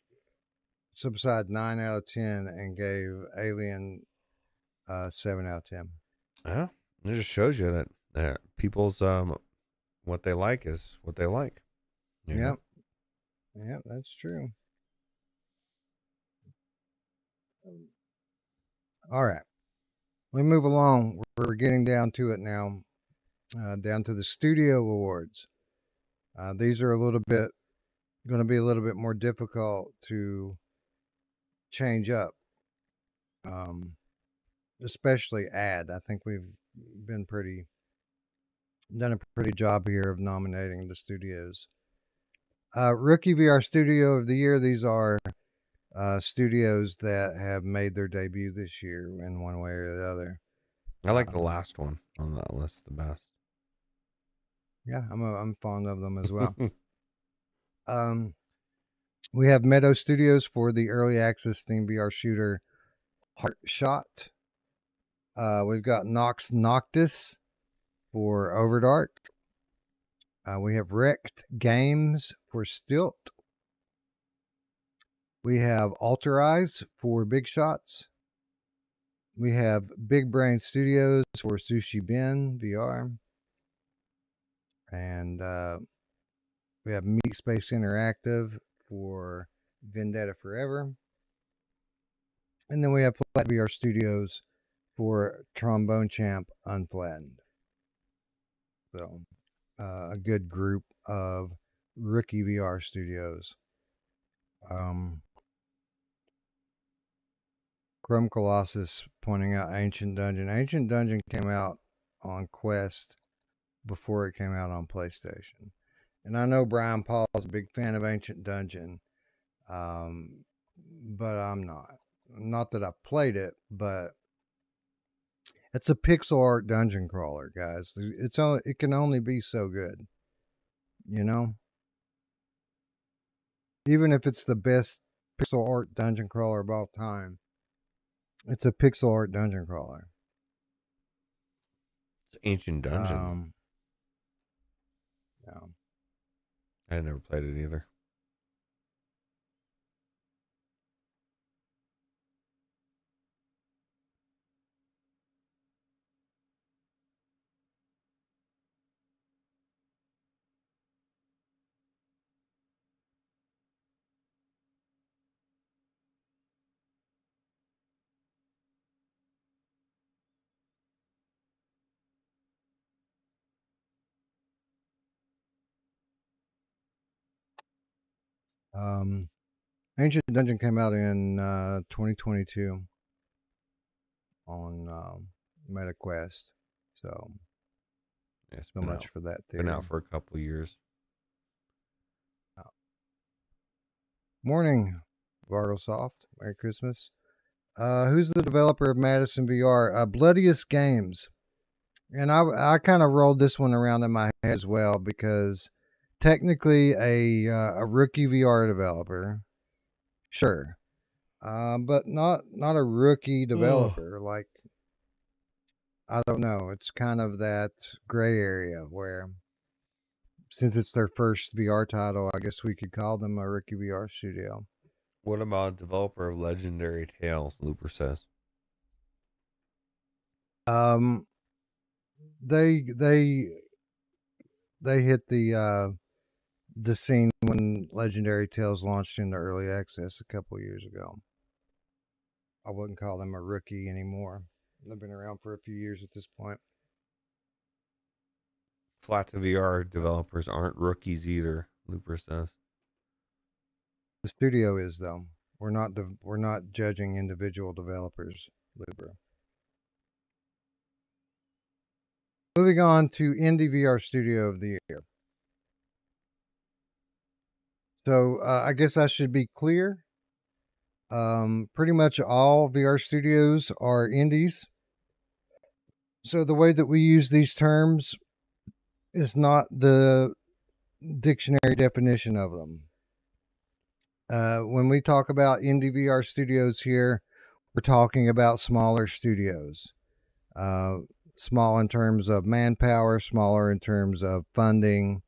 Subside 9 out of 10 and gave Alien 7 out of 10. Yeah, it just shows you that people's what they like is what they like. You know? Yep, that's true. All right, we move along. We're getting down to it now. Down to the studio awards. These are going to be a little bit more difficult to change up, especially I think we've done a pretty job here of nominating the studios. Rookie VR Studio of the Year. These are studios that have made their debut this year in one way or the other. I like the last one on that list the best. Yeah, I'm fond of them as well. We have Meadow Studios for the early access Steam VR shooter Heart Shot. We've got Nox Noctis for Overdark. We have Wrecked Games for Stilt. We have Alter Eyes for Big Shots. We have Big Brain Studios for Sushi Ben VR. And we have Meat Space Interactive for Vendetta Forever. And then we have Flat VR Studios for Trombone Champ Unflattened. So, a good group of rookie VR studios. Chrome Colossus pointing out Ancient Dungeon. Ancient Dungeon came out on Quest before it came out on PlayStation. And I know Brian Paul is a big fan of Ancient Dungeon, but I'm not. Not that I've played it, but it's a pixel art dungeon crawler, guys. It can only be so good, you know. Even if it's the best pixel art dungeon crawler of all time, it's a pixel art dungeon crawler. It's Ancient Dungeon. Yeah. I had never played it either. Ancient Dungeon came out in 2022 on MetaQuest. So, It's so much for that theory. Been out for a couple years. Morning, Vargosoft. Merry Christmas. Who's the developer of Madison VR? Bloodiest Games. And I kind of rolled this one around in my head as well because technically a rookie VR developer, sure, but not a rookie developer. Like, I don't know. It's kind of that gray area where, since it's their first VR title, I guess we could call them a rookie VR studio. What about developer of Legendary Tales? Looper says. They hit the scene when Legendary Tales launched into early access a couple years ago. I wouldn't call them a rookie anymore. They've been around for a few years at this point. Flat to VR developers aren't rookies either, Looper says. The studio is, though. We're not judging individual developers, Looper. Moving on to Indie VR Studio of the Year. So I guess I should be clear. Pretty much all VR studios are indies. So the way that we use these terms is not the dictionary definition of them. When we talk about indie VR studios here, we're talking about smaller studios. Small in terms of manpower, smaller in terms of funding,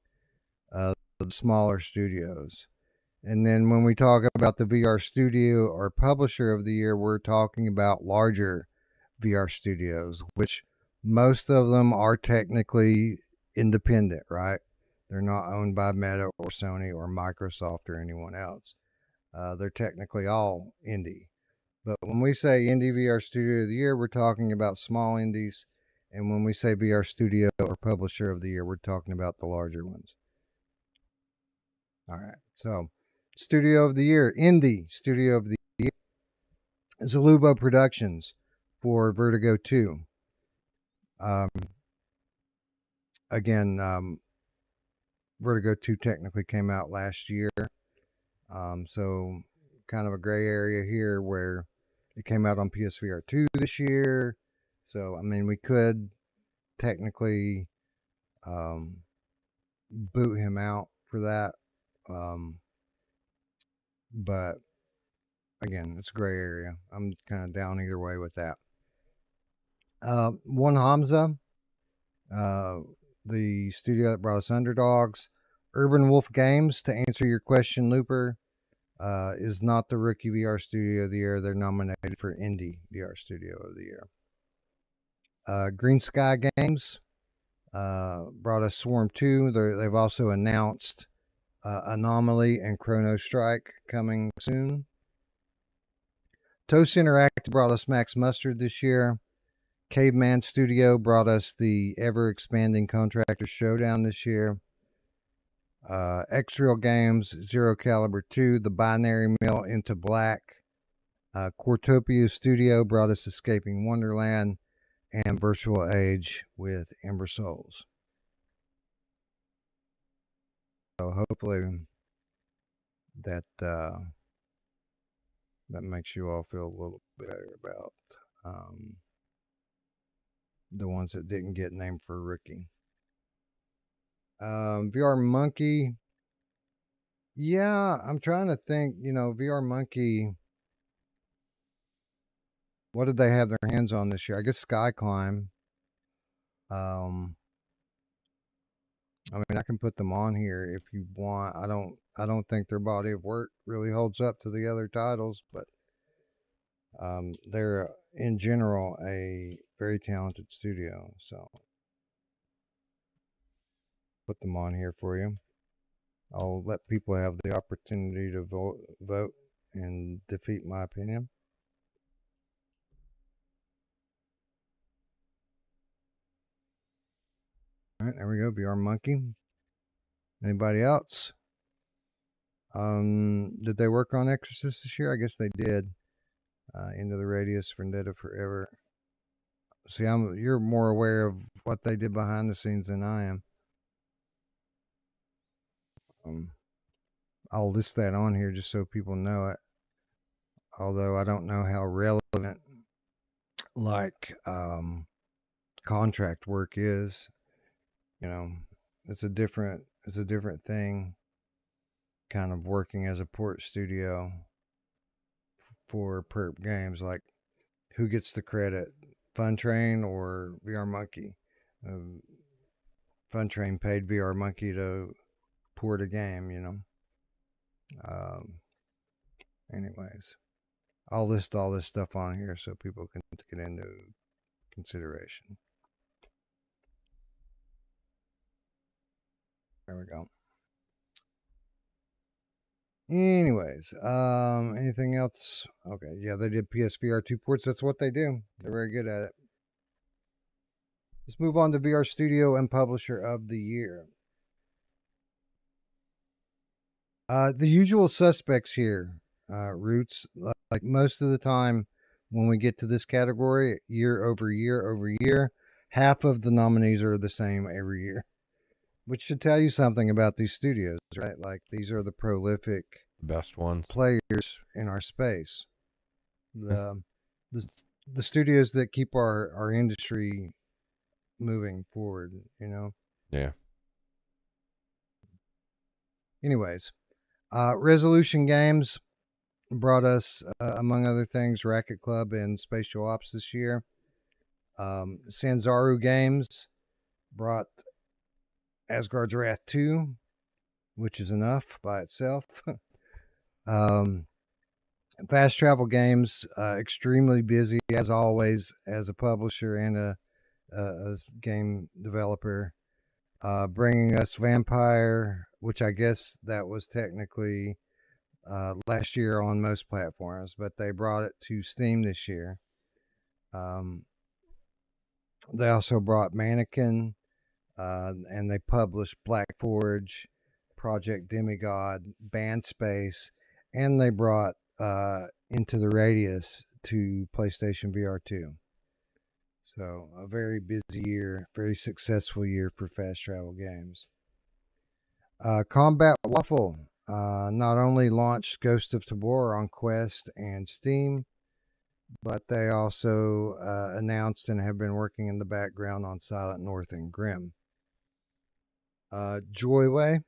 smaller studios. And then when we talk about the VR studio or publisher of the year, we're talking about larger VR studios, which most of them are technically independent, right? They're not owned by Meta or Sony or Microsoft or anyone else. They're technically all indie. But when we say Indie VR Studio of the Year, we're talking about small indies. And when we say VR Studio or Publisher of the Year, we're talking about the larger ones. All right. So, Studio of the Year, Indie Studio of the Year, Zalubo Productions for Vertigo 2. Again, Vertigo 2 technically came out last year. So, kind of a gray area here where it came out on PSVR 2 this year. So, I mean, we could technically boot him out for that. But again, it's a gray area. I'm kind of down either way with that. One Hamza, the studio that brought us Underdogs. Urban Wolf Games, to answer your question, Looper, is not the Rookie VR Studio of the Year. They're nominated for Indie VR Studio of the Year. Green Sky Games brought us Swarm 2. They've also announced Anomaly and Chrono Strike coming soon. Toast Interactive brought us Max Mustard this year. Caveman Studio brought us the ever-expanding Contractor Showdown this year. X-Real Games, Zero Caliber 2, The Binary Mill Into Black. Quartopia Studio brought us Escaping Wonderland and Virtual Age with Ember Souls. So hopefully that that makes you all feel a little better about the ones that didn't get named for Rookie. VR Monkey. Yeah, I'm trying to think, VR Monkey, what did they have their hands on this year? I guess Sky Climb. I mean, I can put them on here if you want. I don't think their body of work really holds up to the other titles, but they're in general a very talented studio, so put them on here for you. I'll let people have the opportunity to vote and defeat my opinion. All right, there we go. VR Monkey. Anybody else? Did they work on Exorcist this year? I guess they did. Into the Radius, Vendetta Forever. See, you're more aware of what they did behind the scenes than I am. I'll list that on here just so people know it. Although I don't know how relevant like contract work is. It's a different thing, kind of working as a port studio for perp games. Like, who gets the credit, Fun Train or VR Monkey? Fun Train paid VR Monkey to port a game, anyways, I'll list all this stuff on here so people can take it into consideration. There we go. Anyways, anything else? Okay, yeah, they did PSVR 2 ports. That's what they do. They're very good at it. Let's move on to VR Studio and Publisher of the Year. The usual suspects here, Roots. Like most of the time when we get to this category, year over year over year, half of the nominees are the same every year. which should tell you something about these studios, right? Like, these are the prolific Best ones. players in our space. The the studios that keep our industry moving forward, you know. Yeah. Anyways, Resolution Games brought us, among other things, Racket Club and Spatial Ops this year. Sanzaru Games brought Asgard's Wrath 2, which is enough by itself. Fast Travel Games, extremely busy as always as a publisher and a game developer, bringing us Vampire, which I guess that was technically last year on most platforms, but they brought it to Steam this year. They also brought Mannequin, and they published Black Forge, Project Demigod, Band Space, and they brought Into the Radius to PlayStation VR2. So a very busy year, very successful year for Fast Travel Games. Combat Waffle not only launched Ghost of Tabor on Quest and Steam, but they also announced and have been working in the background on Silent North and Grim. Joyway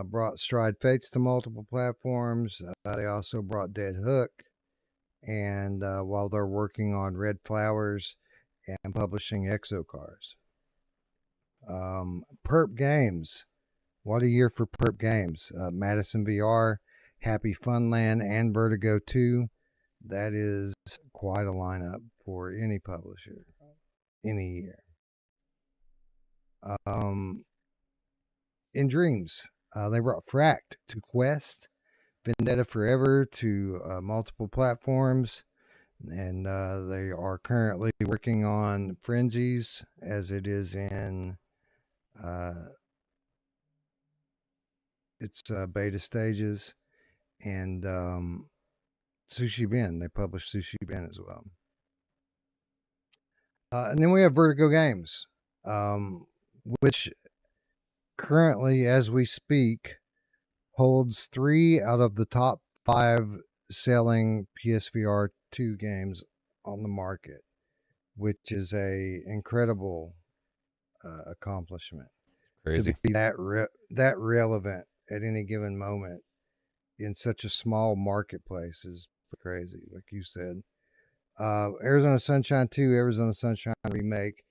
brought Stride Fates to multiple platforms. They also brought Dead Hook, and while they're working on Red Flowers and publishing Exocars. Perp Games. What a year for Perp Games. Madison VR, Happy Funland, and Vertigo 2. That is quite a lineup for any publisher, any year. In Dreams, they brought Fract to Quest, Vendetta Forever to multiple platforms, and they are currently working on Frenzies as it is in its beta stages, and Sushi Ben. They published Sushi Ben as well. And then we have Vertigo Games, which currently, as we speak, holds 3 out of the top 5 selling PSVR 2 games on the market, which is a incredible accomplishment. Crazy. To be that relevant at any given moment in such a small marketplace is crazy, like you said. Arizona Sunshine 2, Arizona Sunshine Remake,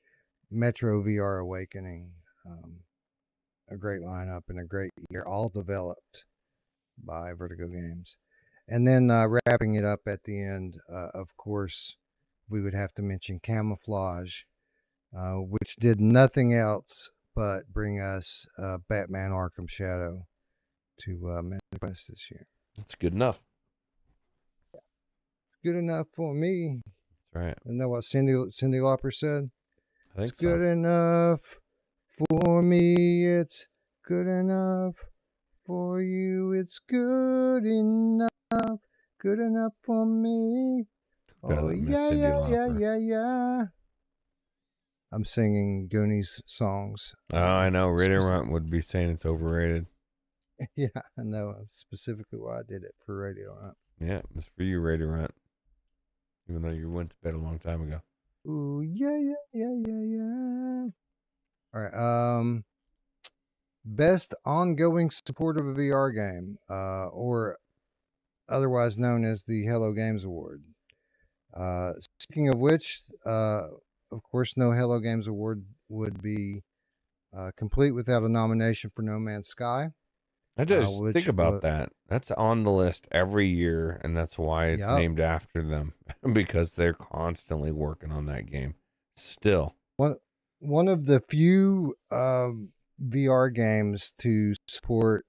Metro VR Awakening. A great lineup and a great year, all developed by Vertigo Games. And then wrapping it up at the end, of course, we would have to mention Camouflage, which did nothing else but bring us Batman Arkham Shadow to MetaQuest this year. That's good enough. Good enough for me. That's right. Isn't that what Cindy Lauper said? I think It's good enough for me. It's good enough for you. It's good enough. Good enough for me. Oh, yeah. I'm singing Goonies songs. Oh, I know. Radio Runt would be saying it's overrated. Yeah, I know. Specifically why I did it for Radio Runt. Yeah, it was for you, Radio Runt. Even though you went to bed a long time ago. Ooh, yeah. All right. Best ongoing support of a VR game, or otherwise known as the Hello Games Award. Speaking of which, of course, no Hello Games Award would be complete without a nomination for No Man's Sky. I just think about that. That's on the list every year, and that's why it's named after them, because they're constantly working on that game. Still. One of the few VR games to support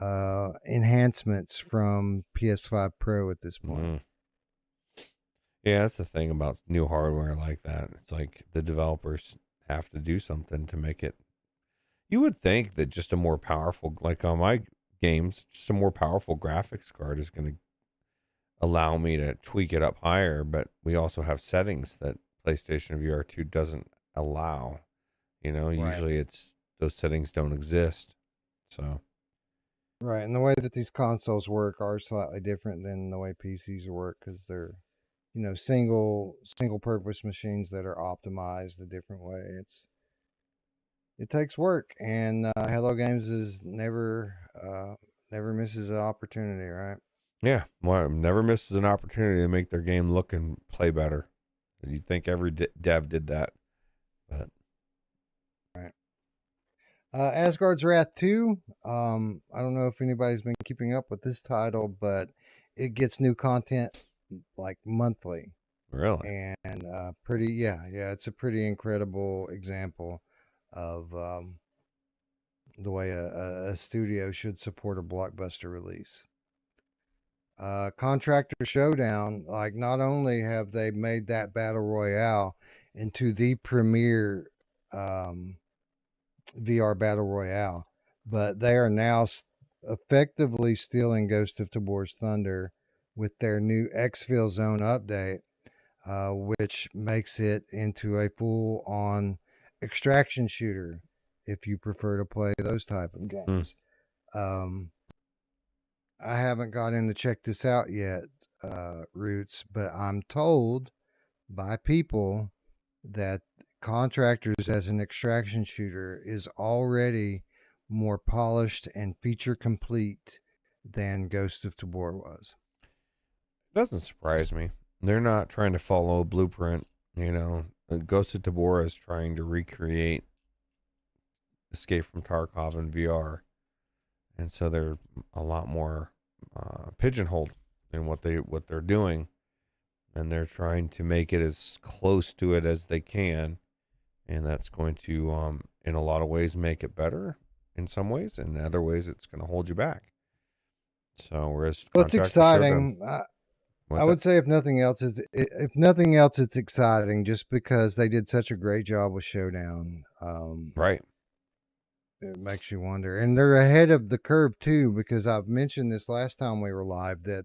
enhancements from PS5 Pro at this point. Yeah, that's the thing about new hardware like that. It's like the developers have to do something to make it. You would think that just a more powerful, like on my games, just a more powerful graphics card is going to allow me to tweak it up higher, but we also have settings that PlayStation VR2 doesn't allow. You know, usually it's those settings don't exist. So Right, and the way that these consoles work are slightly different than the way PCs work because they're, single purpose machines that are optimized a different way. It takes work, and Hello Games is never misses an opportunity, right? yeah, well, never misses an opportunity to make their game look and play better. You'd think every dev did that, but Right. Asgard's Wrath 2. I don't know if anybody's been keeping up with this title, but it gets new content like monthly. really, And it's a pretty incredible example of the way a studio should support a blockbuster release. Contractor Showdown, like, not only have they made that battle royale into the premier VR battle royale, but they are now effectively stealing Ghost of Tabor's thunder with their new Exfil Zone update, which makes it into a full-on extraction shooter if you prefer to play those type of games. I haven't got in to check this out yet, Roots, but I'm told by people that Contractors as an extraction shooter is already more polished and feature complete than Ghost of Tabor was. doesn't surprise me. They're not trying to follow a blueprint. Ghost of Tabor is trying to recreate Escape from Tarkov in VR, and so they're a lot more pigeonholed in what they're doing, and they're trying to make it as close to it as they can, and that's going to in a lot of ways make it better in some ways, and in other ways it's going to hold you back. So whereas it's exciting. I would say if nothing else, it's exciting just because they did such a great job with Showdown. Right. It makes you wonder, and they're ahead of the curve too, because I've mentioned this last time we were live that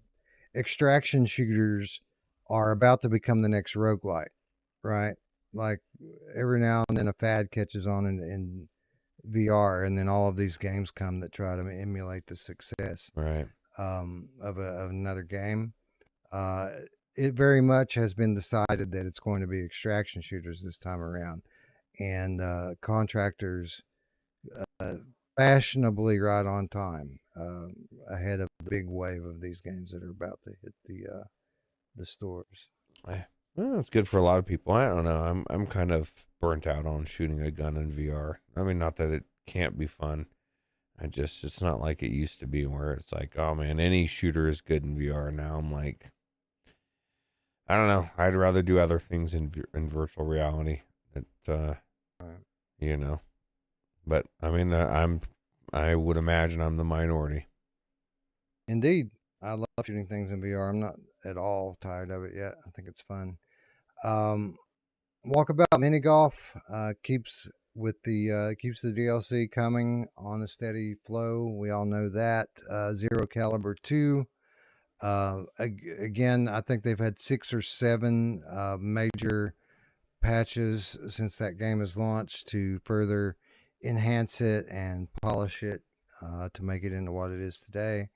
extraction shooters are about to become the next roguelite, right? Like every now and then a fad catches on in VR, and then all of these games come that try to emulate the success of another game. It very much has been decided that it's going to be extraction shooters this time around, and Contractors fashionably right on time, ahead of the big wave of these games that are about to hit the stores. Well, it's good for a lot of people. I don't know. I'm kind of burnt out on shooting a gun in VR. I mean, not that it can't be fun. It's not like it used to be where it's like, oh man, any shooter is good in VR. Now I'm like, I don't know. I'd rather do other things in virtual reality. But I mean, I would imagine I'm the minority. Indeed, I love shooting things in VR. I'm not at all tired of it yet. I think it's fun. Walkabout Mini Golf keeps the DLC coming on a steady flow. We all know that. Zero Caliber 2. Again, I think they've had 6 or 7 major patches since that game has launched to further enhance it and polish it to make it into what it is today.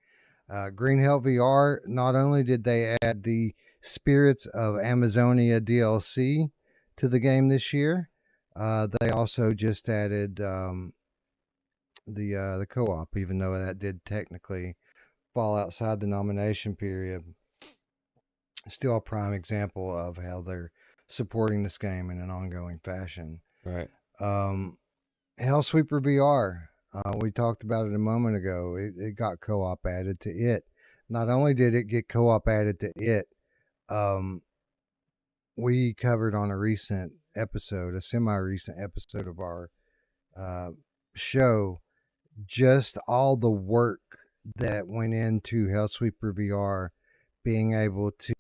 Green Hell VR, not only did they add the Spirits of Amazonia DLC to the game this year, they also just added the co-op, even though that did technically fall outside the nomination period. Still a prime example of how they're supporting this game in an ongoing fashion. Right. Hellsweeper VR. We talked about it a moment ago. It got co-op added to it. Not only did it get co-op added to it, we covered on a semi-recent episode of our show, just all the work that went into Hellsweeper VR being able to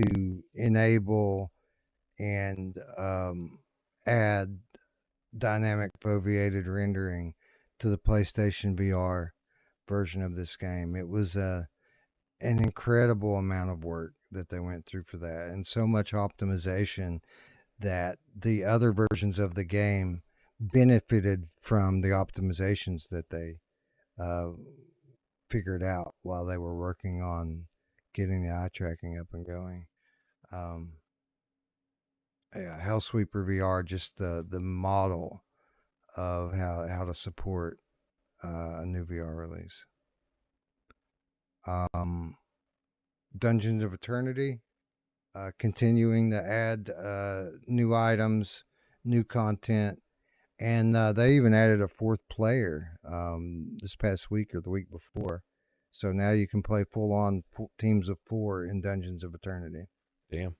enable and add dynamic foveated rendering to the PlayStation VR version of this game. It was an incredible amount of work that they went through for that, and so much optimization that the other versions of the game benefited from the optimizations that they figured out while they were working on getting the eye tracking up and going. Yeah, Hellsweeper VR, just the model of how to support a new VR release. Dungeons of Eternity, continuing to add new items, new content, and they even added a fourth player this past week or the week before. So now you can play full-on teams of 4 in Dungeons of Eternity. Damn.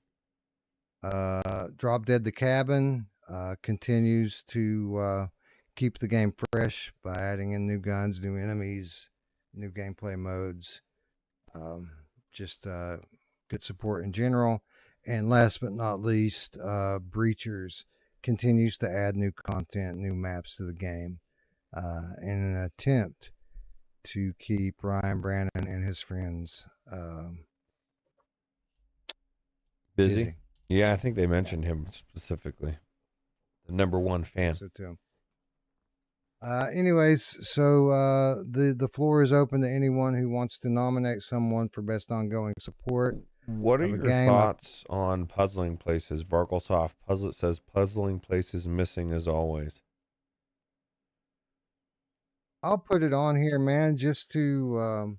Drop Dead the Cabin continues to keep the game fresh by adding in new guns, new enemies, new gameplay modes. Just good support in general. And last but not least, Breachers continues to add new content, new maps to the game in an attempt to keep Ryan Brandon and his friends busy. Yeah, I think they mentioned him specifically. The #1 fan. So too. Anyways, so the floor is open to anyone who wants to nominate someone for best ongoing support. What are your thoughts on Puzzling Places? Varkelsoft Puzzle says Puzzling Places missing as always. I'll put it on here, man, just to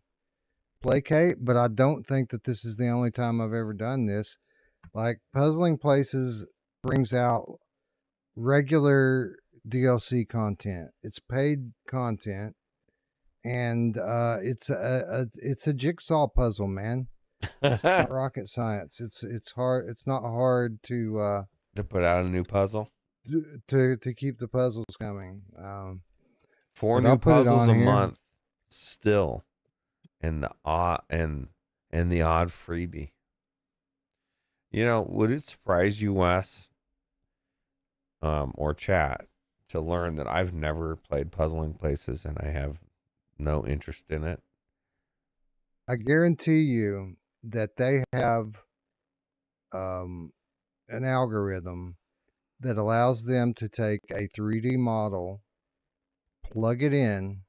placate, but I don't think that this is the only time I've ever done this. Like, Puzzling Places brings out regular DLC content. It's paid content, and it's a jigsaw puzzle, man. It's not rocket science. It's hard. It's not hard to put out a new puzzle. To keep the puzzles coming. 4 new puzzles a month, still, and the odd freebie. You know, would it surprise you, Wes, or chat, to learn that I've never played Puzzling Places and I have no interest in it? I guarantee you that they have an algorithm that allows them to take a 3D model, plug it in,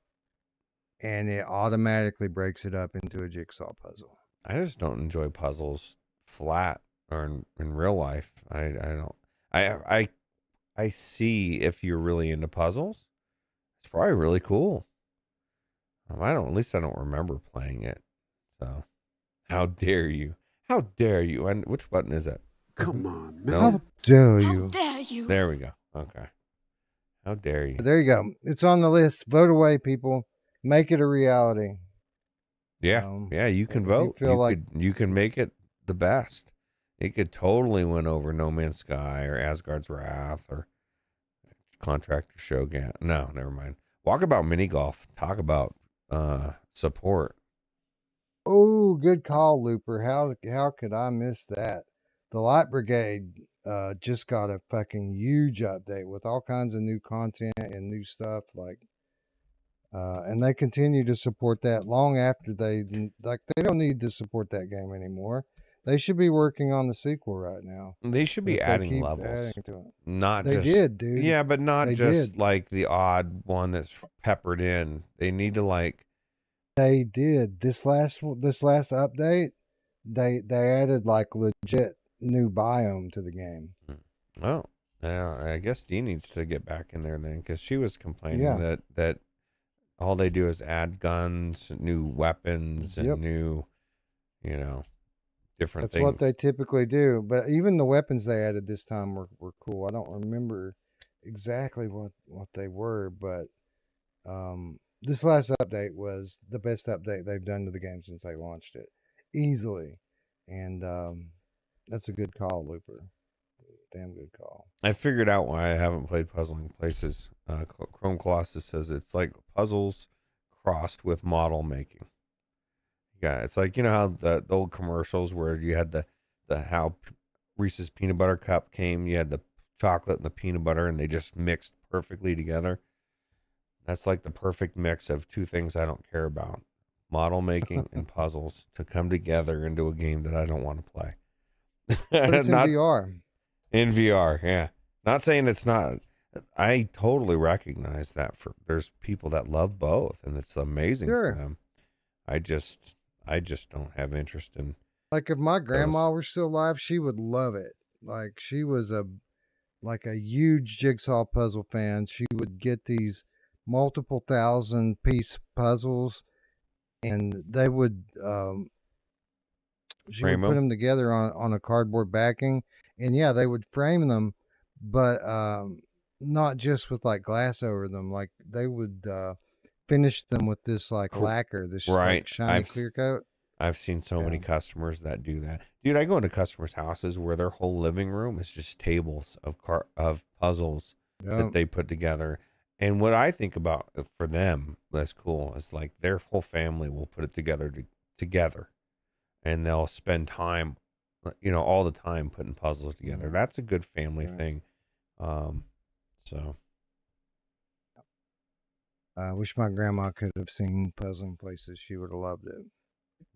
and it automatically breaks it up into a jigsaw puzzle. I just don't enjoy puzzles flat or in real life. I don't. I see if you're really into puzzles, it's probably really cool. At least I don't remember playing it. So, how dare you? How dare you? And which button is it? Come on, man. No? How dare you? How dare you? There we go. Okay. How dare you? There you go. It's on the list. Vote away, people. Make it a reality. Yeah. Yeah, you can vote. You can make it the best. It could totally win over No Man's Sky or Asgard's Wrath or Contractor Shogun. No, never mind. Walkabout Mini Golf. Talk about support. Oh, good call, Looper. How could I miss that? The Light Brigade just got a fucking huge update with all kinds of new content and new stuff. And they continue to support that long after they don't need to support that game anymore. They should be working on the sequel right now. They should be adding levels. Adding to it. Not they just, did, dude. Yeah, but not they just did. like the odd one that's peppered in. They need to They did. This last update, they added like legit new biome to the game. Oh, I guess Dee needs to get back in there then, because she was complaining that all they do is add guns, new weapons, and new, different things. That's what they typically do. But even the weapons they added this time were cool. I don't remember exactly what they were, but this last update was the best update they've done to the game since they launched it. Easily. And that's a good call, Looper. Damn good call. I figured out why I haven't played Puzzling Places. Chrome Colossus says it's like puzzles crossed with model making. Yeah, it's like, how the old commercials where you had the how Reese's peanut butter cup came, you had the chocolate and the peanut butter, and they just mixed perfectly together. That's like the perfect mix of two things I don't care about: model making and puzzles to come together into a game that I don't want to play. But it's in VR. In VR, yeah. Not saying it's not. I totally recognize that there's people that love both, and it's amazing Sure. for them. I just don't have interest in Like if my those. grandma were still alive, she would love it. Like she was a huge jigsaw puzzle fan. She would get these multiple thousand piece puzzles, and they would she Frame would put 'em? them together on a cardboard backing, and yeah, they would frame them, but not just with like glass over them. Like they would finish them with this like lacquer, this Right. like shiny clear coat. I've seen so many Yeah. customers that do that. Dude, I go into customers' houses where their whole living room is just tables of puzzles that they put together. And what I think about for them that's cool is like their whole family will put it together, and they'll spend time, all the time putting puzzles together. Yeah. That's a good family Yeah. thing. So I wish my grandma could have seen Puzzling Places. She would have loved it.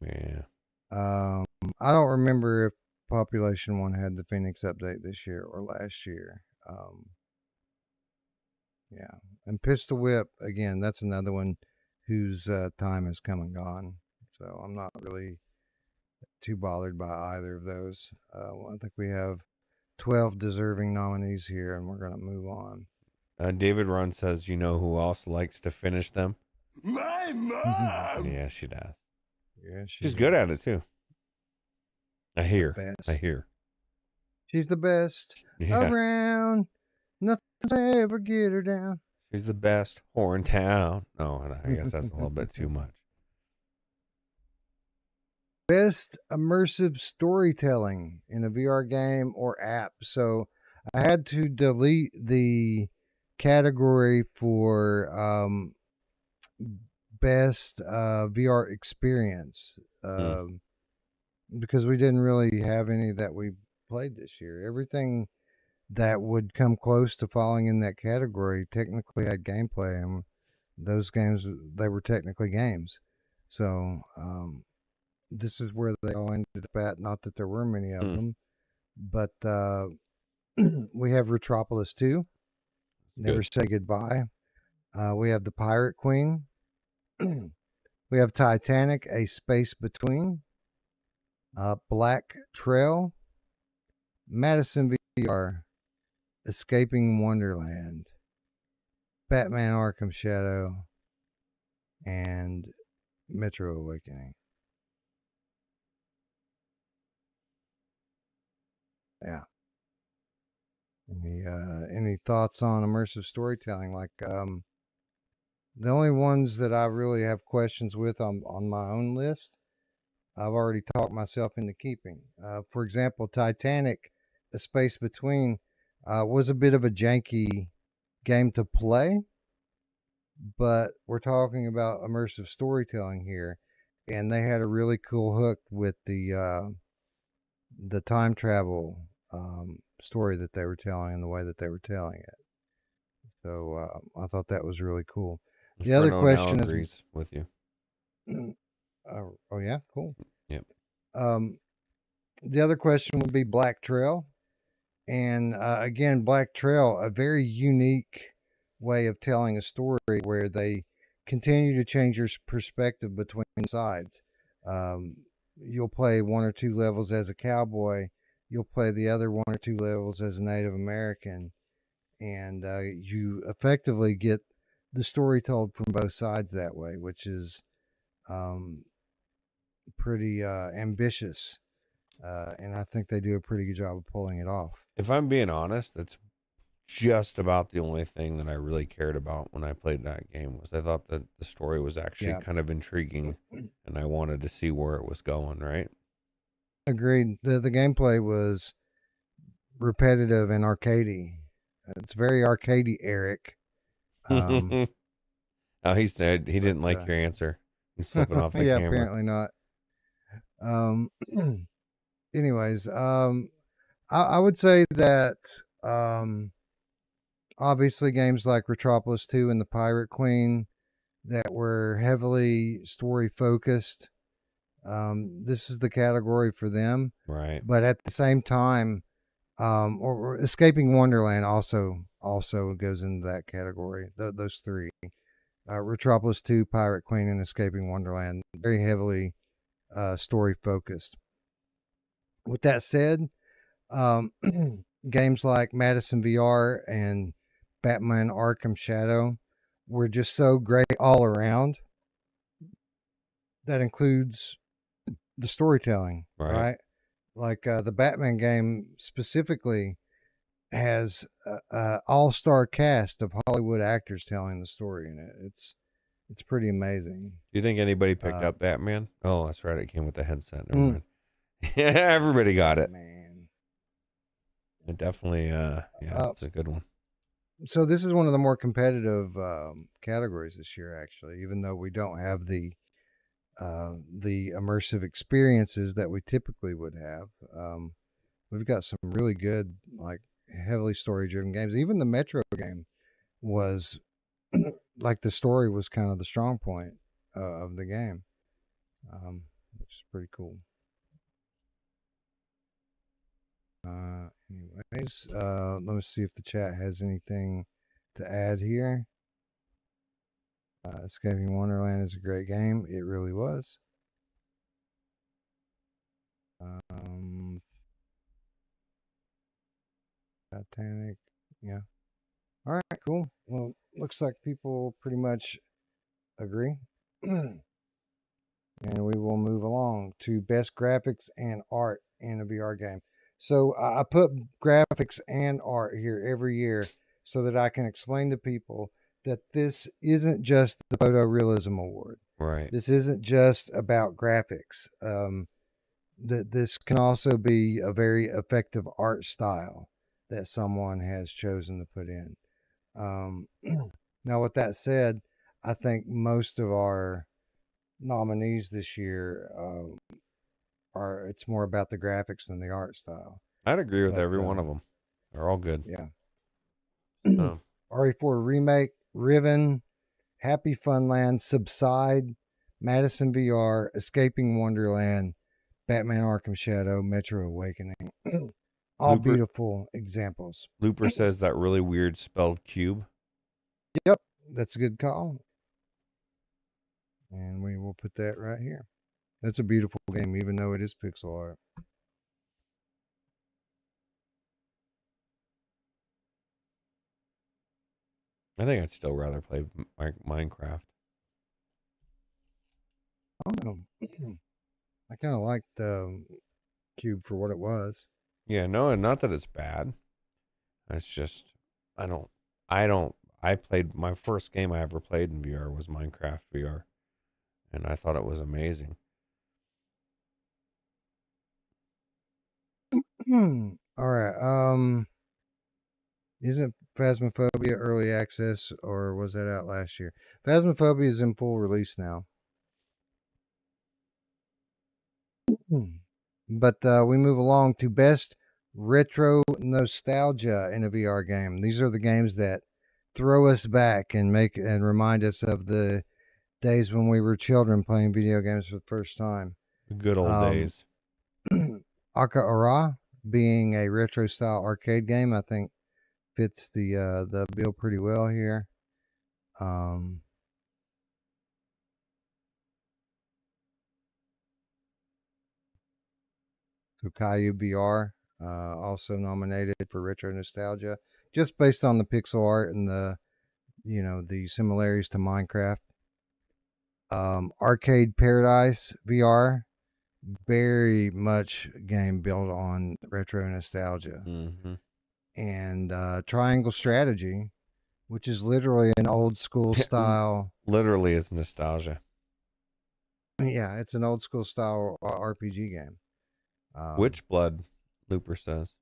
yeah. I don't remember if Population 1 had the Phoenix update this year or last year. Yeah. And Pistol Whip, again, that's another one whose time has come and gone. So I'm not really too bothered by either of those. I think we have 12 deserving nominees here, and we're going to move on. David Run says, you know who else likes to finish them? My mom. Yeah, she does. Yeah, She's good at it too. I hear. Best. She's the best Yeah. around. Nothing's ever get her down. She's the best whore in town. Oh, I guess that's a little bit too much. Best immersive storytelling in a VR game or app. So I had to delete the category for best VR experience because we didn't really have any that we played this year. Everything that would come close to falling in that category technically had gameplay, and those games, they were technically games. So this is where they all ended up at. Not that there were many of them, but we have Retropolis 2, Never Say Goodbye. We have The Pirate Queen. We have Titanic, A Space Between. Black Trail. Madison VR. Escaping Wonderland. Batman Arkham Shadow. And Metro Awakening. Yeah. Any thoughts on immersive storytelling? Like the only ones that I really have questions with on my own list, I've already talked myself into keeping. For example, Titanic, A Space Between, was a bit of a janky game to play, but we're talking about immersive storytelling here, and they had a really cool hook with the time travel story that they were telling and the way that they were telling it. So I thought that was really cool. The other question is, agrees with you. Oh yeah, cool. Yep. The other question would be Black Trail, and again, Black Trail, a very unique way of telling a story where they continue to change your perspective between sides. You'll play 1 or 2 levels as a cowboy. You'll play the other 1 or 2 levels as a Native American, and you effectively get the story told from both sides that way, which is pretty ambitious, and I think they do a pretty good job of pulling it off. If I'm being honest, that's just about the only thing that I really cared about when I played that game. Was I thought that the story was actually kind of intriguing, and I wanted to see where it was going. Right? Agreed. The gameplay was repetitive and arcadey. It's very arcadey, Eric. Oh, he said he didn't like your answer. He's flipping off the yeah, camera. apparently not. Anyways, I would say that obviously games like Retropolis 2 and The Pirate Queen that were heavily story focused, this is the category for them. Right. But at the same time, or Escaping Wonderland also goes into that category. Those three, Retropolis 2, Pirate Queen, and Escaping Wonderland, very heavily story focused. With that said, games like Madison VR and Batman Arkham Shadow were just so great all around. That includes the storytelling, right? Like the Batman game specifically has a all-star cast of Hollywood actors telling the story in it. It's pretty amazing. Do you think anybody picked up Batman? Oh, that's right. It came with the headset. Never mind. Yeah, everybody got it. Man, It definitely, it's a good one. so this is one of the more competitive categories this year, actually. Even though we don't have the immersive experiences that we typically would have, we've got some really good, like heavily story-driven games. Even the Metro game was like the story was kind of the strong point of the game, which is pretty cool. Anyways, let me see if the chat has anything to add here. Escaping Wonderland is a great game. It really was. Titanic, yeah. All right, cool. Well, looks like people pretty much agree. And we will move along to best graphics and art in a VR game. So I put graphics and art here every year so that I can explain to people that this isn't just the photorealism award. Right. This isn't just about graphics. That this can also be a very effective art style that someone has chosen to put in. Now, with that said, I think most of our nominees this year it's more about the graphics than the art style. I'd agree with every one of them. They're all good. Yeah. So. RE4 Remake, Riven, Happy Funland, Subside, Madison VR, Escaping Wonderland, Batman Arkham Shadow, Metro Awakening. All beautiful examples. Looper says that really weird spelled cube. Yep, that's a good call. And we will put that right here. That's a beautiful game, even though it is pixel art. I think I'd still rather play Minecraft. I don't know. I kind of liked Cube for what it was. Yeah, no, not that it's bad. It's just, I played, my first game I ever played in VR was Minecraft VR. And I thought it was amazing. All right. Isn't Phasmophobia early access, or was that out last year? Phasmophobia is in full release now. But we move along to best retro nostalgia in a VR game. These are the games that throw us back and remind us of the days when we were children playing video games for the first time. Good old days. Aka Ara, being a retro style arcade game, I think fits the bill pretty well here. So Caillou VR, also nominated for retro nostalgia, just based on the pixel art and the similarities to Minecraft. Arcade Paradise VR, very much game built on retro nostalgia. Mm-hmm. And Triangle Strategy, which is literally an old school style. Literally is nostalgia. Yeah, it's an old school style RPG game. Witchblood, Looper says.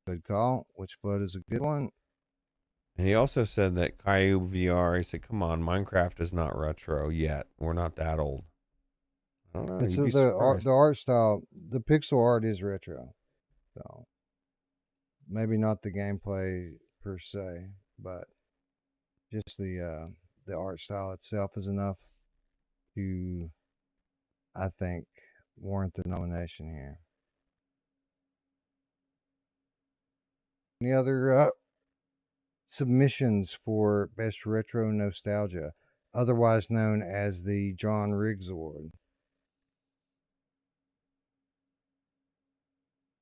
Good call. Witchblood is a good one. And he also said that Caillou VR, he said, come on, Minecraft is not retro yet. We're not that old. I don't know. And so the art style, the pixel art is retro. So maybe not the gameplay per se, but just the art style itself is enough to, I think, warrant the nomination here. Any other submissions for Best Retro Nostalgia, otherwise known as the John Riggs Award?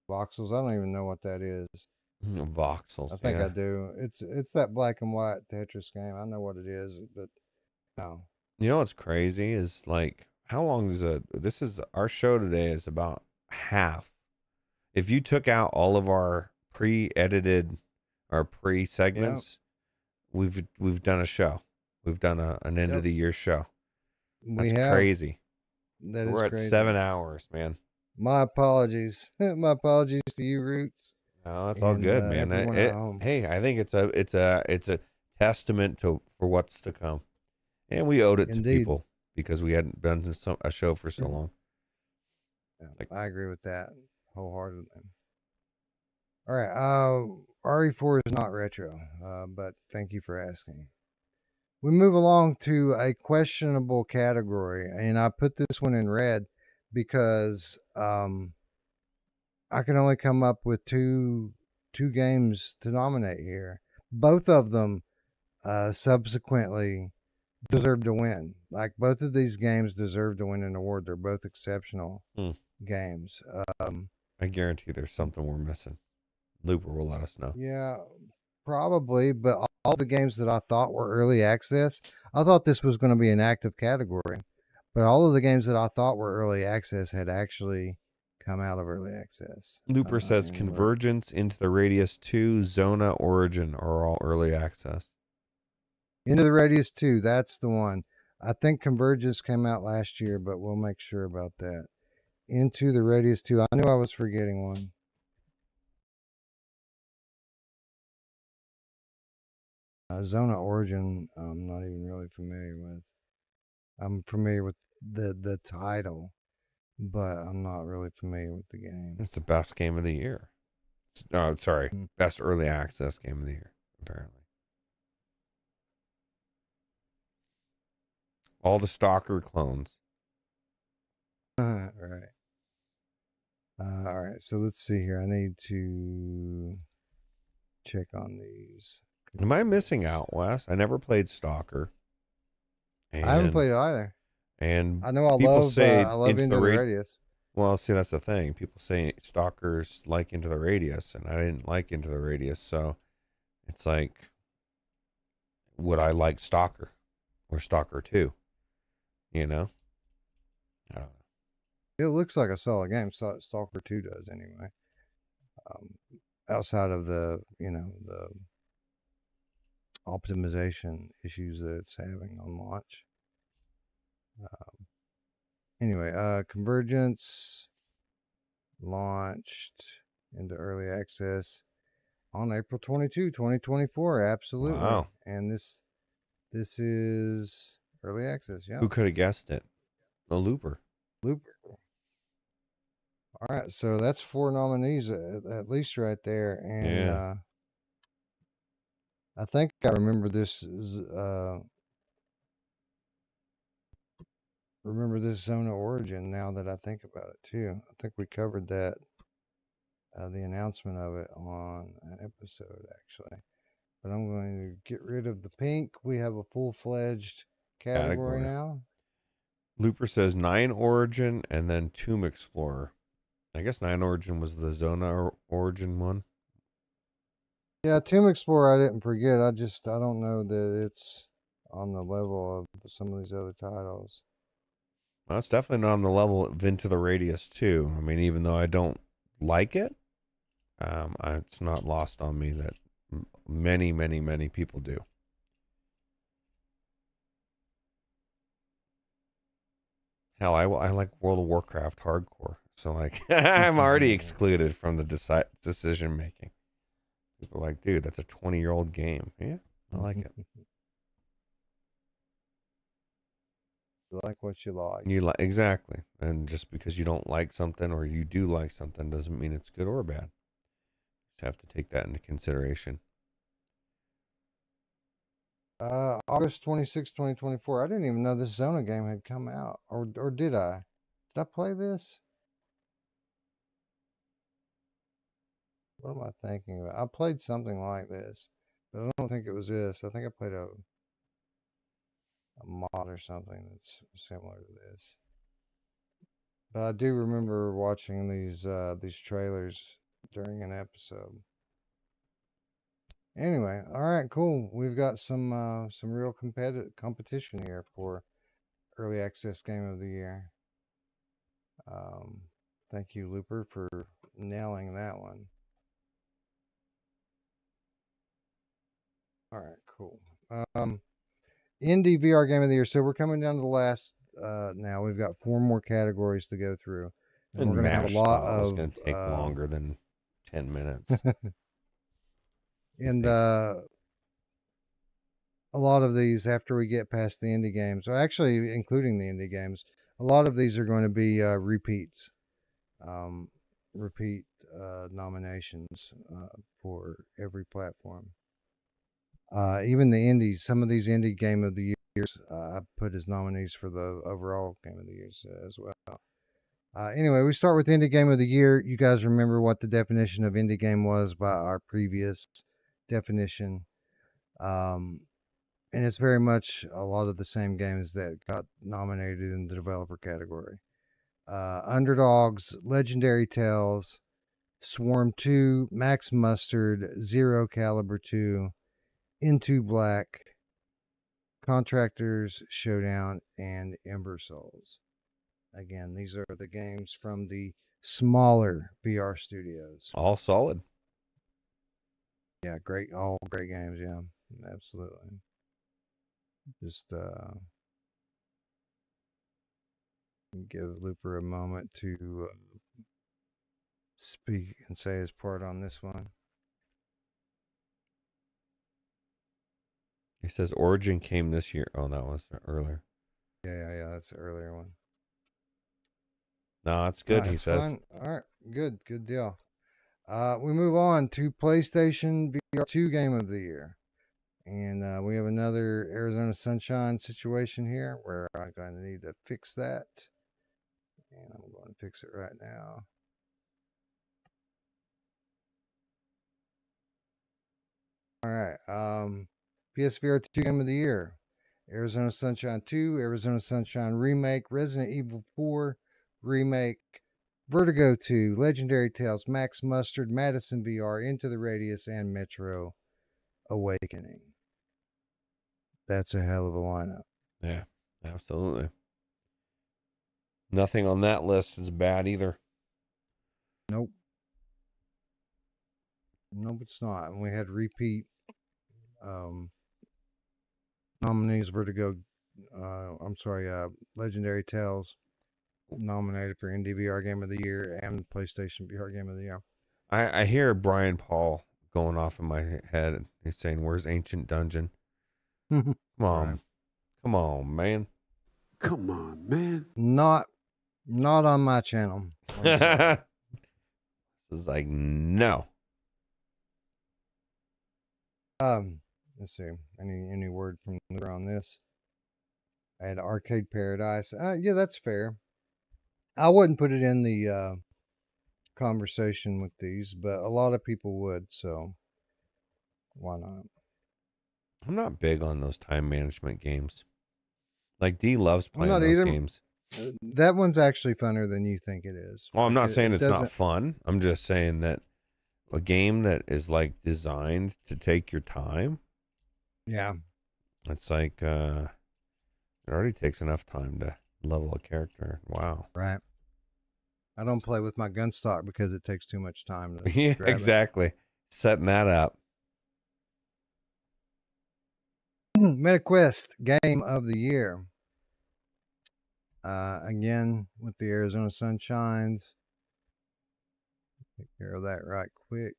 Voxels, I don't even know what that is. Voxels. I think yeah. I do. It's that black and white Tetris game. I know what it is, but no. You know what's crazy is like how long is this is our show today is about half. If you took out all of our pre-edited or pre-segments, we've done a show. We've done an end of the year show. That's crazy. We're at crazy. 7 hours, man. My apologies. My apologies to you, Roots. No, it's all good, man. Hey, I think it's a testament for what's to come, and we owed it to people because we hadn't done a show for so long. Yeah, I agree with that wholeheartedly. All right, RE4 is not retro, but thank you for asking. We move along to a questionable category, and I put this one in red because I can only come up with two games to nominate here. Both of them subsequently deserve to win. Like, both of these games deserve to win an award. They're both exceptional games. I guarantee there's something we're missing. Looper will let us know. Yeah, probably, but all the games that I thought were early access, I thought this was going to be an active category, but all of the games that I thought were early access had actually come out of early access. Looper says Convergence, Into the Radius 2, Zona Origin are all early access. Into the Radius 2, that's the one. I think Convergence came out last year, but we'll make sure about that. Into the Radius 2. I knew I was forgetting one. Zona Origin, I'm not even really familiar with. I'm familiar with the title, but I'm not really familiar with the game. It's the best game of the year. Oh, sorry. Best early access game of the year, apparently. All the Stalker clones. Right. All right, so let's see here. I need to check on these. Am I missing out, Wes? I never played Stalker. I haven't played it either. And I know I love Into the Radius. Well, see, that's the thing. People say Stalkers like Into the Radius, and I didn't like Into the Radius, so it's like, would I like Stalker or Stalker 2? You know? I don't know. It looks like a solid game. Stalker 2 does anyway. Outside of the optimization issues that it's having on launch. Anyway, Convergence launched into early access on April 22, 2024. Absolutely. Wow. And this is early access. Yeah. Who could have guessed it? A Looper. All right, so that's 4 nominees at least right there, and I think I remember this. Remember this Zona Origin now that I think about it too. I think we covered that, the announcement of it on an episode actually. But I'm going to get rid of the pink. We have a full-fledged category now. Looper says 9 Origin and then Tomb Explorer. I guess 9 Origin was the Zona Origin one. Yeah, Tomb Explorer I didn't forget. I don't know that it's on the level of some of these other titles. Well, it's definitely not on the level of Into the Radius 2. I mean, even though I don't like it, it's not lost on me that many, many, many people do. Hell, I like World of Warcraft hardcore. So, like, I'm already excluded from the decision making. People are like, dude, that's a 20-year-old game. Yeah, I like it. You like what you like. Exactly. And just because you don't like something or you do like something doesn't mean it's good or bad. You just have to take that into consideration. August 26, 2024. I didn't even know this Zona game had come out. Or did I? Did I play this? What am I thinking about? I played something like this, but I don't think it was this. I think I played a mod or something that's similar to this. But I do remember watching these trailers during an episode. Anyway, all right, cool. We've got some real competition here for early access game of the year. Thank you, Looper, for nailing that one. All right, cool. Indie VR game of the year. So we're coming down to the last. Now we've got 4 more categories to go through, and we're going to have a lot of. It's going to take longer than 10 minutes. And a lot of these, after we get past the indie games, so actually including the indie games, a lot of these are going to be repeats, repeat nominations for every platform. Even the indies, some of these indie game of the years, I put as nominees for the overall game of the years as well. Anyway, we start with indie game of the year. You guys remember what the definition of indie game was by our previous definition. And it's very much a lot of the same games that got nominated in the developer category. Underdogs, Legendary Tales, Swarm 2, Max Mustard, Zero Caliber 2, Into Black, Contractors Showdown, and Ember Souls. Again, these are the games from the smaller VR studios. All solid. Yeah, great. All great games. Yeah, absolutely. Just give Looper a moment to speak and say his part on this one. He says Origin came this year. Oh, that was earlier. Yeah. That's the earlier one. No, that's good. He says. Fine. All right, good deal. We move on to PlayStation VR2 Game of the Year. And we have another Arizona Sunshine situation here where I'm going to need to fix that. And I'm going to fix it right now. All right. PSVR2 Game of the Year. Arizona Sunshine 2, Arizona Sunshine Remake, Resident Evil 4 Remake, Vertigo 2, Legendary Tales, Max Mustard, Madison VR, Into the Radius, and Metro Awakening. That's a hell of a lineup. Yeah, absolutely. Nothing on that list is bad either. Nope. Nope, it's not. And we had repeat nominees. Vertigo, Legendary Tales nominated for Indie VR Game of the Year and PlayStation VR Game of the Year. I hear Brian Paul going off in my head. He's saying, "Where's Ancient Dungeon?" Come on. Right. Come on, man. Come on, man. Not on my channel. This is like, no. Let's see. Any word from Luger on this? I had Arcade Paradise. Yeah, that's fair. I wouldn't put it in the conversation with these, but a lot of people would, so why not? I'm not big on those time management games. Like, D loves playing those games. That one's actually funner than you think it is. Well, I'm not saying it's not fun. I'm just saying that a game that is like designed to take your time. Yeah. It's like it already takes enough time to level a character. Wow. Right. I don't play with my gun stock because it takes too much time to yeah, exactly. Setting that up. MetaQuest Game of the Year. Again, with the Arizona Sunshines. Take care of that right quick.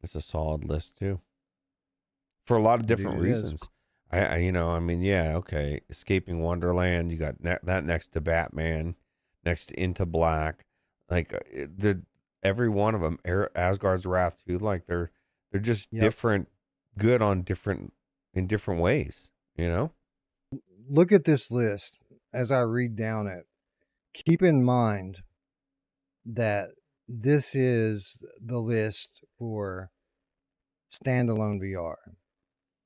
It's a solid list too. For a lot of different reasons. Yeah, okay. Escaping Wonderland, you got that next to Batman, next to Into Black. Like every one of them, Asgard's Wrath too, like they're just different, good on in different ways, you know? Look at this list. as I read down it, keep in mind that this is the list for standalone VR.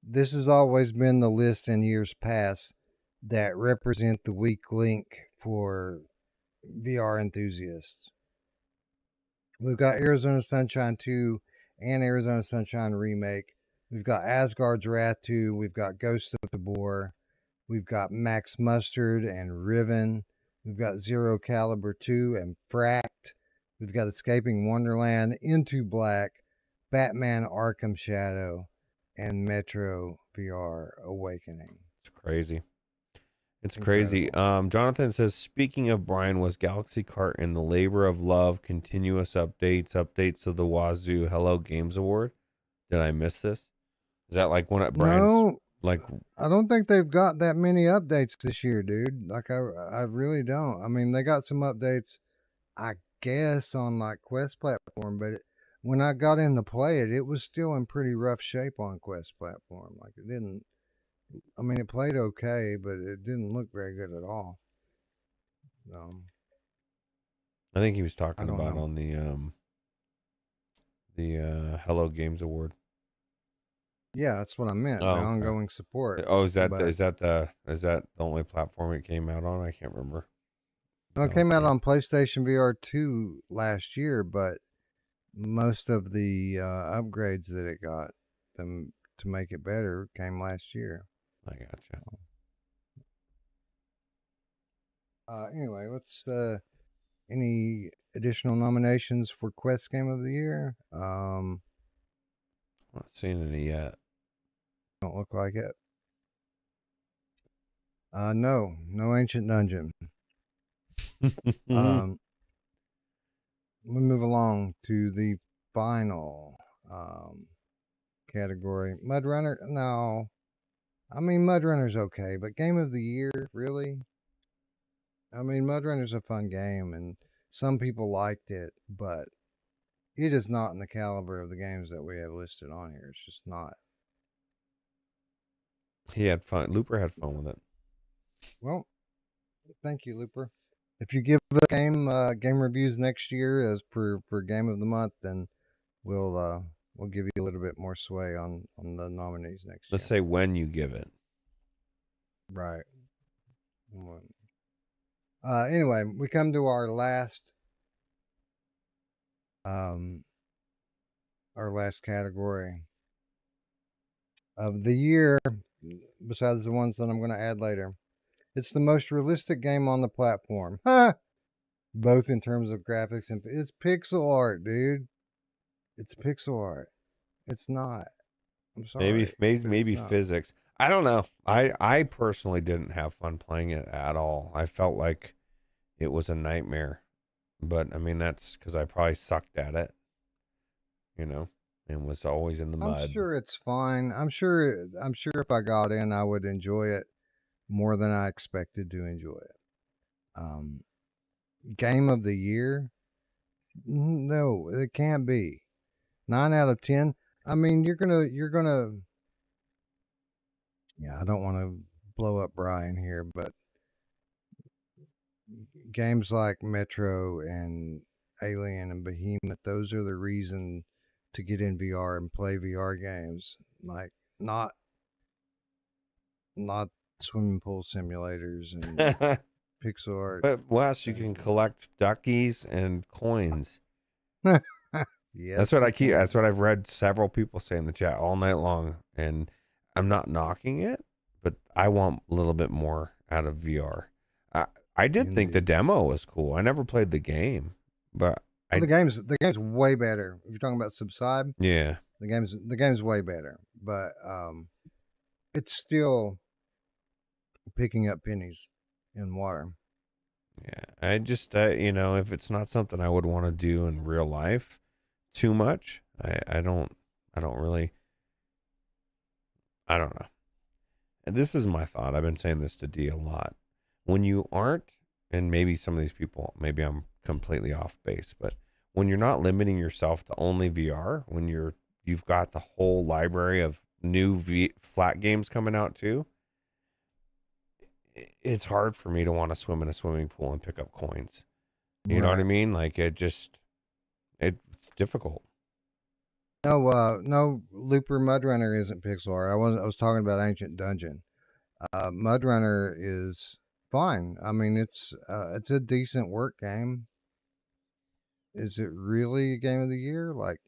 This has always been the list in years past that represent the weak link for VR enthusiasts. We've got Arizona Sunshine 2 and Arizona Sunshine Remake. We've got Asgard's Wrath 2. We've got Ghost of Tabor. We've got Max Mustard and Riven. We've got Zero Caliber 2 and Fracked. We've got Escaping Wonderland, Into Black, Batman Arkham Shadow, and Metro VR Awakening. It's crazy. It's crazy. Jonathan says, speaking of Brian, was Galaxy Kart in the labor of love, continuous updates of the Wazoo Hello Games Award? Did I miss this? Is that like one of Brian's? No, like, I don't think they've got that many updates this year, dude. Like, I really don't. I mean, they got some updates, I guess, on like Quest platform, but when I got in to play it, it was still in pretty rough shape on Quest platform. Like, it didn't. I mean, it played okay, but it didn't look very good at all. I think he was talking I don't about know. on the Hello Games Award. Yeah, that's what I meant. Oh, The okay. ongoing support. Oh, is that But- the only platform it came out on? I can't remember. No, it No, came out see. on PlayStation VR2 last year, but most of the upgrades that it got them to make it better came last year. I gotcha. Anyway, let's any additional nominations for Quest Game of the Year? I'm not seeing any yet. Don't look like it. No Ancient Dungeon. Mm-hmm. We move along to the final category. Mud Runner? No. I mean, Mud Runner's okay, but Game of the Year, really? I mean, Mud Runner's a fun game, and some people liked it, but it is not in the caliber of the games that we have listed on here. It's just not. He had fun. Looper had fun with it. Well, thank you, Looper. If you give the game reviews next year as per Game of the Month, then we'll give you a little bit more sway on the nominees next Let's year. say when you give it. Right. Anyway, we come to our last category of the year, besides the ones that I'm going to add later. It's the most realistic game on the platform. Both in terms of graphics and it's pixel art, dude. It's pixel art. It's not. I'm sorry. Maybe not. physics. I don't know. I personally didn't have fun playing it at all. I felt like it was a nightmare. But I mean, that's because I probably sucked at it, and was always in the mud. I'm sure it's fine. I'm sure if I got in, I would enjoy it more than I expected to enjoy it. Game of the Year? No, it can't be. 9 out of 10. I mean, you're gonna. Yeah, I don't want to blow up Brian here, but games like Metro and Alien and Behemoth, those are the reason to get in VR and play VR games. Like not swimming pool simulators and pixel art. But Wes, you can collect duckies and coins. Yes, That's what I've read several people say in the chat all night long, and I'm not knocking it, but I want a little bit more out of VR. I did think the demo was cool. I never played the game, but the game's way better. If you're talking about Subside, yeah, the game's way better, but it's still picking up pennies in water. Yeah, I just if it's not something I would want to do in real life too much, I don't know. And this is my thought. I've been saying this to D a lot. When you aren't, and maybe some of these people, maybe I'm completely off base, but when you're not limiting yourself to only VR, when you've got the whole library of new flat games coming out too, it's hard for me to want to swim in a swimming pool and pick up coins. You know what I Right. mean? Like it's difficult. No, Looper Mudrunner isn't pixel art. I was talking about Ancient Dungeon. Mudrunner is fine. I mean, it's a decent work game. Is it really a game of the year? Like,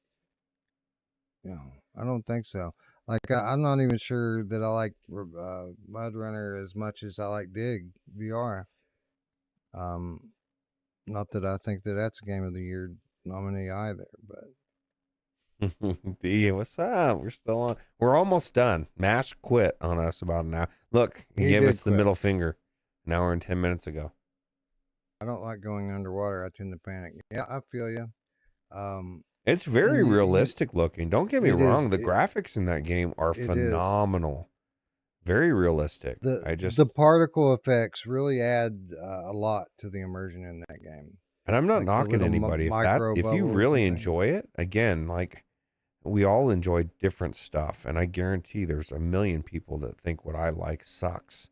I don't think so. Like, I'm not even sure that I like Mudrunner as much as I like Dig VR. Not that I think that that's a game of the year nominee either, but D, what's up? We're still on. We're almost done. Mash quit on us about an hour. Look, he gave did us the quit. middle finger an hour and 10 minutes ago. I don't like going underwater. I tend to panic. Yeah, I feel you. It's very and realistic looking. Don't get me it wrong. is- The it- graphics in that game are it is. phenomenal. Very realistic. The particle effects really add a lot to the immersion in that game. And I'm not like the knocking little anybody. micro If you bubbles really and things. enjoy it, again, like we all enjoy different stuff, and I guarantee there's a million people that think what I like sucks,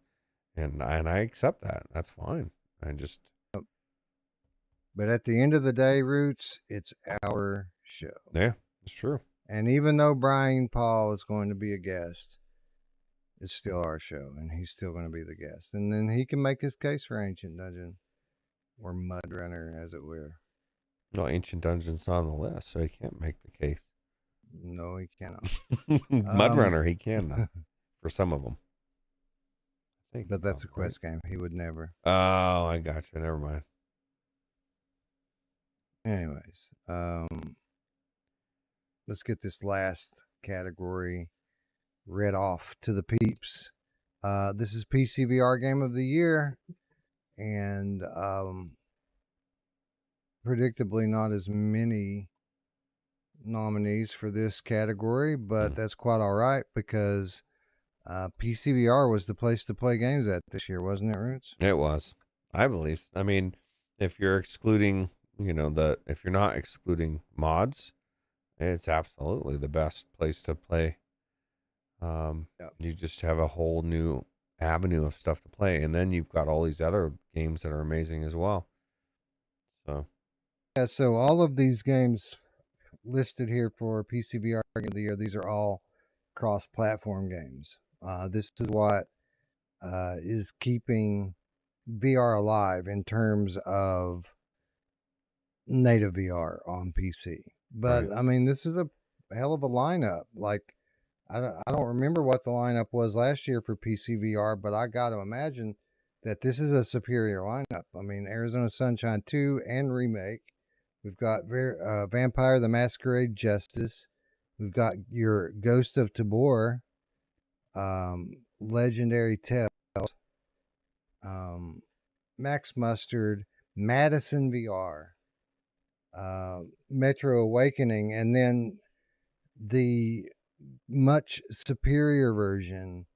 and I accept that. That's fine. But at the end of the day, Roots, it's our show. Yeah, it's true. And even though Brian Paul is going to be a guest, it's still our show, and he's still going to be the guest. And then he can make his case for Ancient Dungeon, or Mudrunner, as it were. No, Ancient Dungeon's not on the list, so he can't make the case. No, he cannot. Mudrunner, he can though, for some of them. But that's a quest game. He would never. Oh, I got you. Never mind. Anyways, let's get this last category read off to the peeps. This is PCVR Game of the Year, and predictably not as many nominees for this category, but that's quite all right because PCVR was the place to play games at this year, wasn't it, Roots? It was, I believe. I mean, if you're excluding, if you're not excluding mods, it's absolutely the best place to play. You just have a whole new avenue of stuff to play, and then you've got all these other games that are amazing as well. So yeah, so all of these games listed here for PCVR Game of the Year, these are all cross-platform games. This is what is keeping VR alive in terms of native VR on PC. But right. I mean, this is a hell of a lineup. Like, I don't remember what the lineup was last year for PCVR, but I got to imagine that this is a superior lineup. I mean, Arizona Sunshine 2 and Remake. We've got Vampire the Masquerade Justice. We've got your Ghost of Tabor, Legendary Tales, Max Mustard, Madison VR, Metro Awakening, and then the much superior version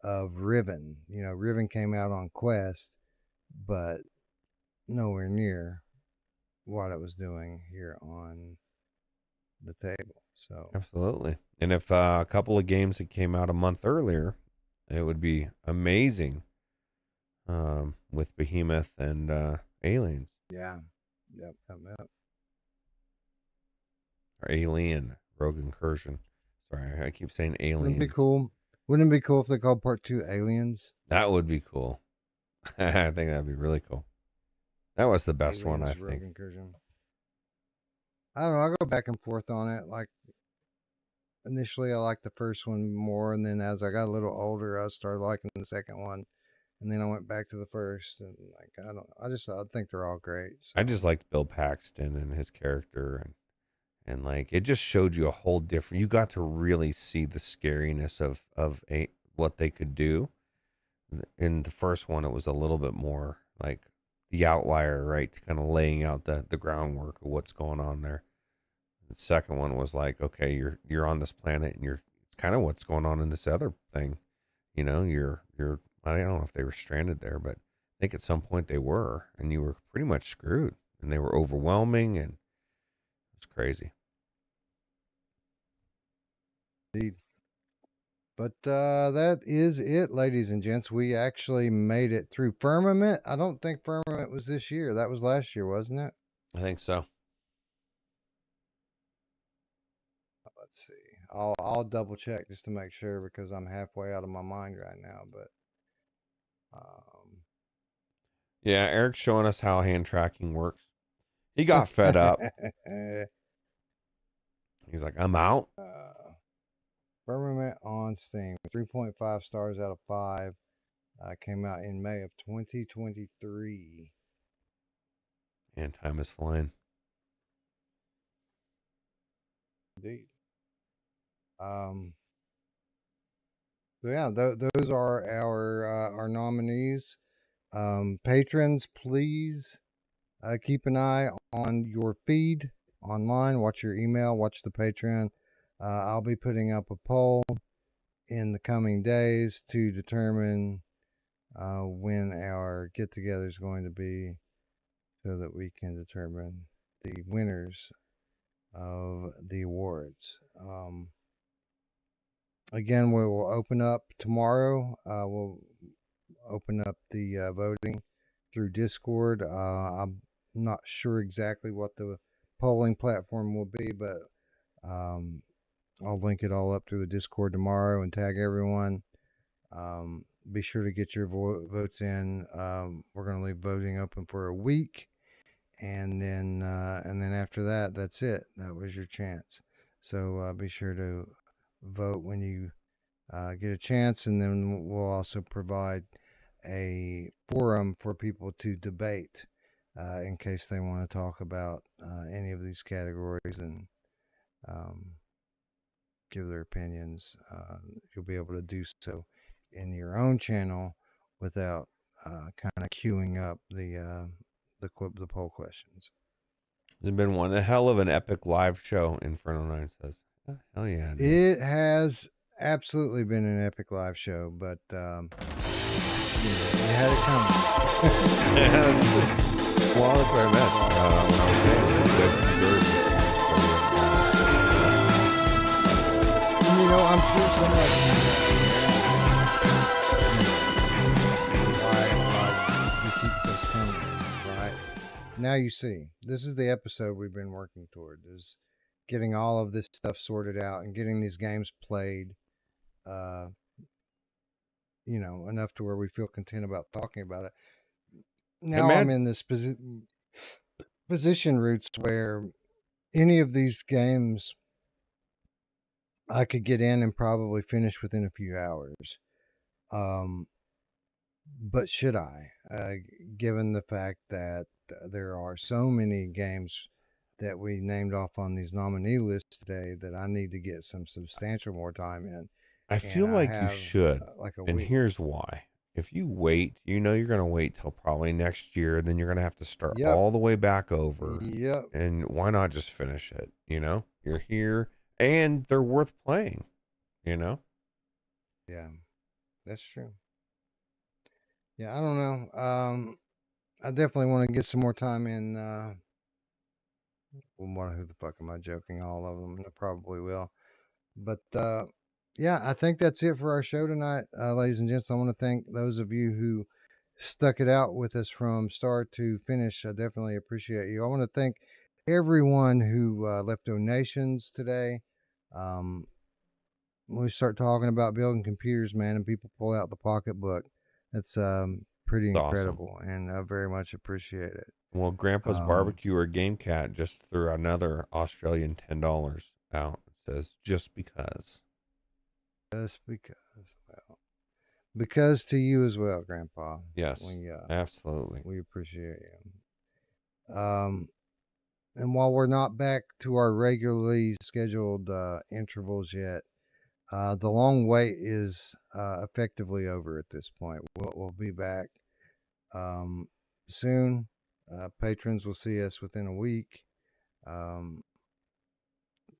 of Riven. Riven came out on Quest, but nowhere near what it was doing here on the table. So Absolutely. And if a couple of games that came out a month earlier, it would be amazing. With Behemoth and Aliens. yeah. Yep. Or Alien, Rogue Incursion. Sorry, I keep saying Aliens. Wouldn't it be cool? Wouldn't it be cool if they called Part 2 Aliens? That would be cool. I think that'd be really cool. That was the best one, I Rogue think. Incursion. I don't know. I go back and forth on it. Like, initially, I liked the first one more, and then as I got a little older, I started liking the second one, and then I went back to the first, and like I think they're all great. So. I just liked Bill Paxton and his character, and like it just showed you a whole different. You got to really see the scariness of what they could do. In the first one, it was a little bit more like the outlier, right? Kind of laying out the groundwork of what's going on there. The second one was like, okay, you're on this planet, and it's kind of what's going on in this other thing. You're I don't know if they were stranded there, but I think at some point they were, and you were pretty much screwed, and they were overwhelming, and it was crazy. Indeed. But that is it, ladies and gents. We actually made it through Firmament. I don't think Firmament was this year. That was last year, wasn't it? I think so. Let's see. I'll double check just to make sure because I'm halfway out of my mind right now. But yeah, Eric's showing us how hand tracking works. He got fed up. He's like, I'm out. Firmament on Steam, 3.5 stars out of 5. Came out in May of 2023. And time is flying. Indeed. So yeah, those are our nominees. Patrons, please keep an eye on your feed online. Watch your email. Watch the Patreon. I'll be putting up a poll in the coming days to determine when our get-together is going to be, so that we can determine the winners of the awards. Again, we will open up tomorrow. We'll open up the voting through Discord. I'm not sure exactly what the polling platform will be, but I'll link it all up through the Discord tomorrow and tag everyone. Be sure to get your votes in. We're going to leave voting open for a week, and then after that, that's it. That was your chance. So be sure to vote when you get a chance, and then we'll also provide a forum for people to debate in case they want to talk about any of these categories and give their opinions. You'll be able to do so in your own channel without kind of queuing up the poll questions. It's been one hell of an epic live show, Inferno 9 says. Oh, hell yeah. Dude. It has absolutely been an epic live show, but you had it coming. Well, that's what I meant. When I was saying, you know, I'm sure somebody why you keep this coming, right? Now you see, this is the episode we've been working toward, is getting all of this stuff sorted out and getting these games played, you know, enough to where we feel content about talking about it. Now I'm in this position, Roots, where any of these games I could get in and probably finish within a few hours. But should I, given the fact that there are so many games that we named off on these nominee lists today that I need to get some substantial more time in. I feel like you should. Like a and week. Here's why. If you wait, you know you're going to wait till probably next year, then you're going to have to start all the way back over. Yep. And why not just finish it? You know, you're here and they're worth playing, you know? Yeah, that's true. Yeah, I don't know. I definitely want to get some more time in. Who the fuck am I joking? All of them. I probably will. But yeah, I think that's it for our show tonight, ladies and gents. I want to thank those of you who stuck it out with us from start to finish. I definitely appreciate you. I want to thank everyone who left donations today. When we start talking about building computers, man, and people pull out the pocketbook, that's pretty incredible, awesome. And I very much appreciate it. Well, Grandpa's Barbecue or Game Cat just threw another Australian $10 out. It says, just because. Just because. Well, because to you as well, Grandpa. Yes, absolutely. We appreciate you. And while we're not back to our regularly scheduled intervals yet, the long wait is effectively over at this point. We'll be back soon. Patrons will see us within a week,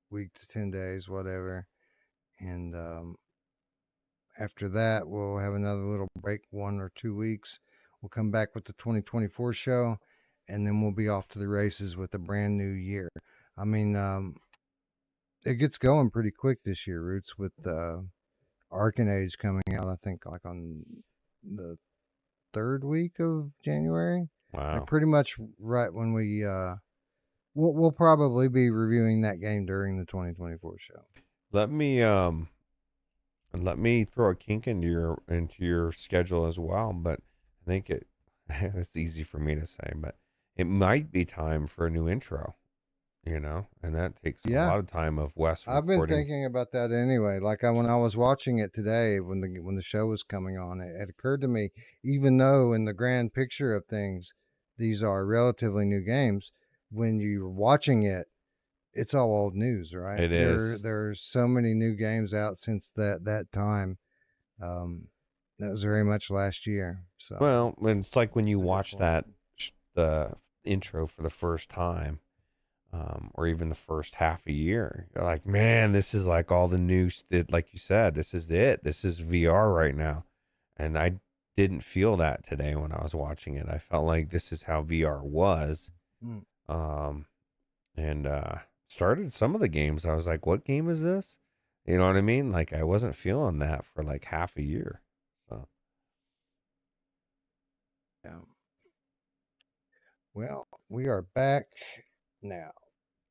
week to 10 days, whatever. And after that, we'll have another little break, 1 or 2 weeks. We'll come back with the 2024 show, and then we'll be off to the races with a brand new year. I mean, it gets going pretty quick this year, Roots, with Arcanage coming out, I think, like on the 3rd week of January. Wow. Like pretty much right when we'll probably be reviewing that game during the 2024 show. Let me throw a kink into your schedule as well, but I think it's easy for me to say, but it might be time for a new intro, and that takes a lot of time of Wes recording. I've been thinking about that anyway. Like when I was watching it today, when the show was coming on, it occurred to me, even though in the grand picture of things, these are relatively new games, when you're watching it, it's all old news, right? It is. There's so many new games out since that time. That was very much last year. So well, it's like when you watch the intro for the first time, or even the first half a year, you're like, man, this is like all the new, like you said, this is it. This is VR right now. And I didn't feel that today when I was watching it. I felt like this is how VR was. Started some of the games. I was like, what game is this? You know what I mean? Like I wasn't feeling that for like half a year. So yeah. Well, we are back now.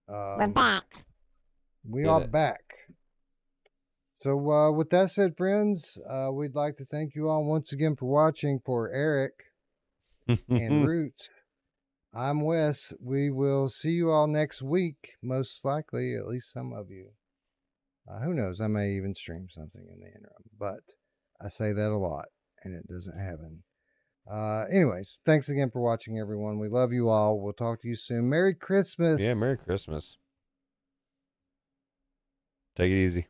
We're back. We are back. So with that said, friends, we'd like to thank you all once again for watching. For Eric and Roots, I'm Wes. We will see you all next week, most likely, at least some of you. Who knows? I may even stream something in the interim, but I say that a lot, and it doesn't happen. Anyways, thanks again for watching, everyone. We love you all. We'll talk to you soon. Merry Christmas. yeah, Merry Christmas. Take it easy.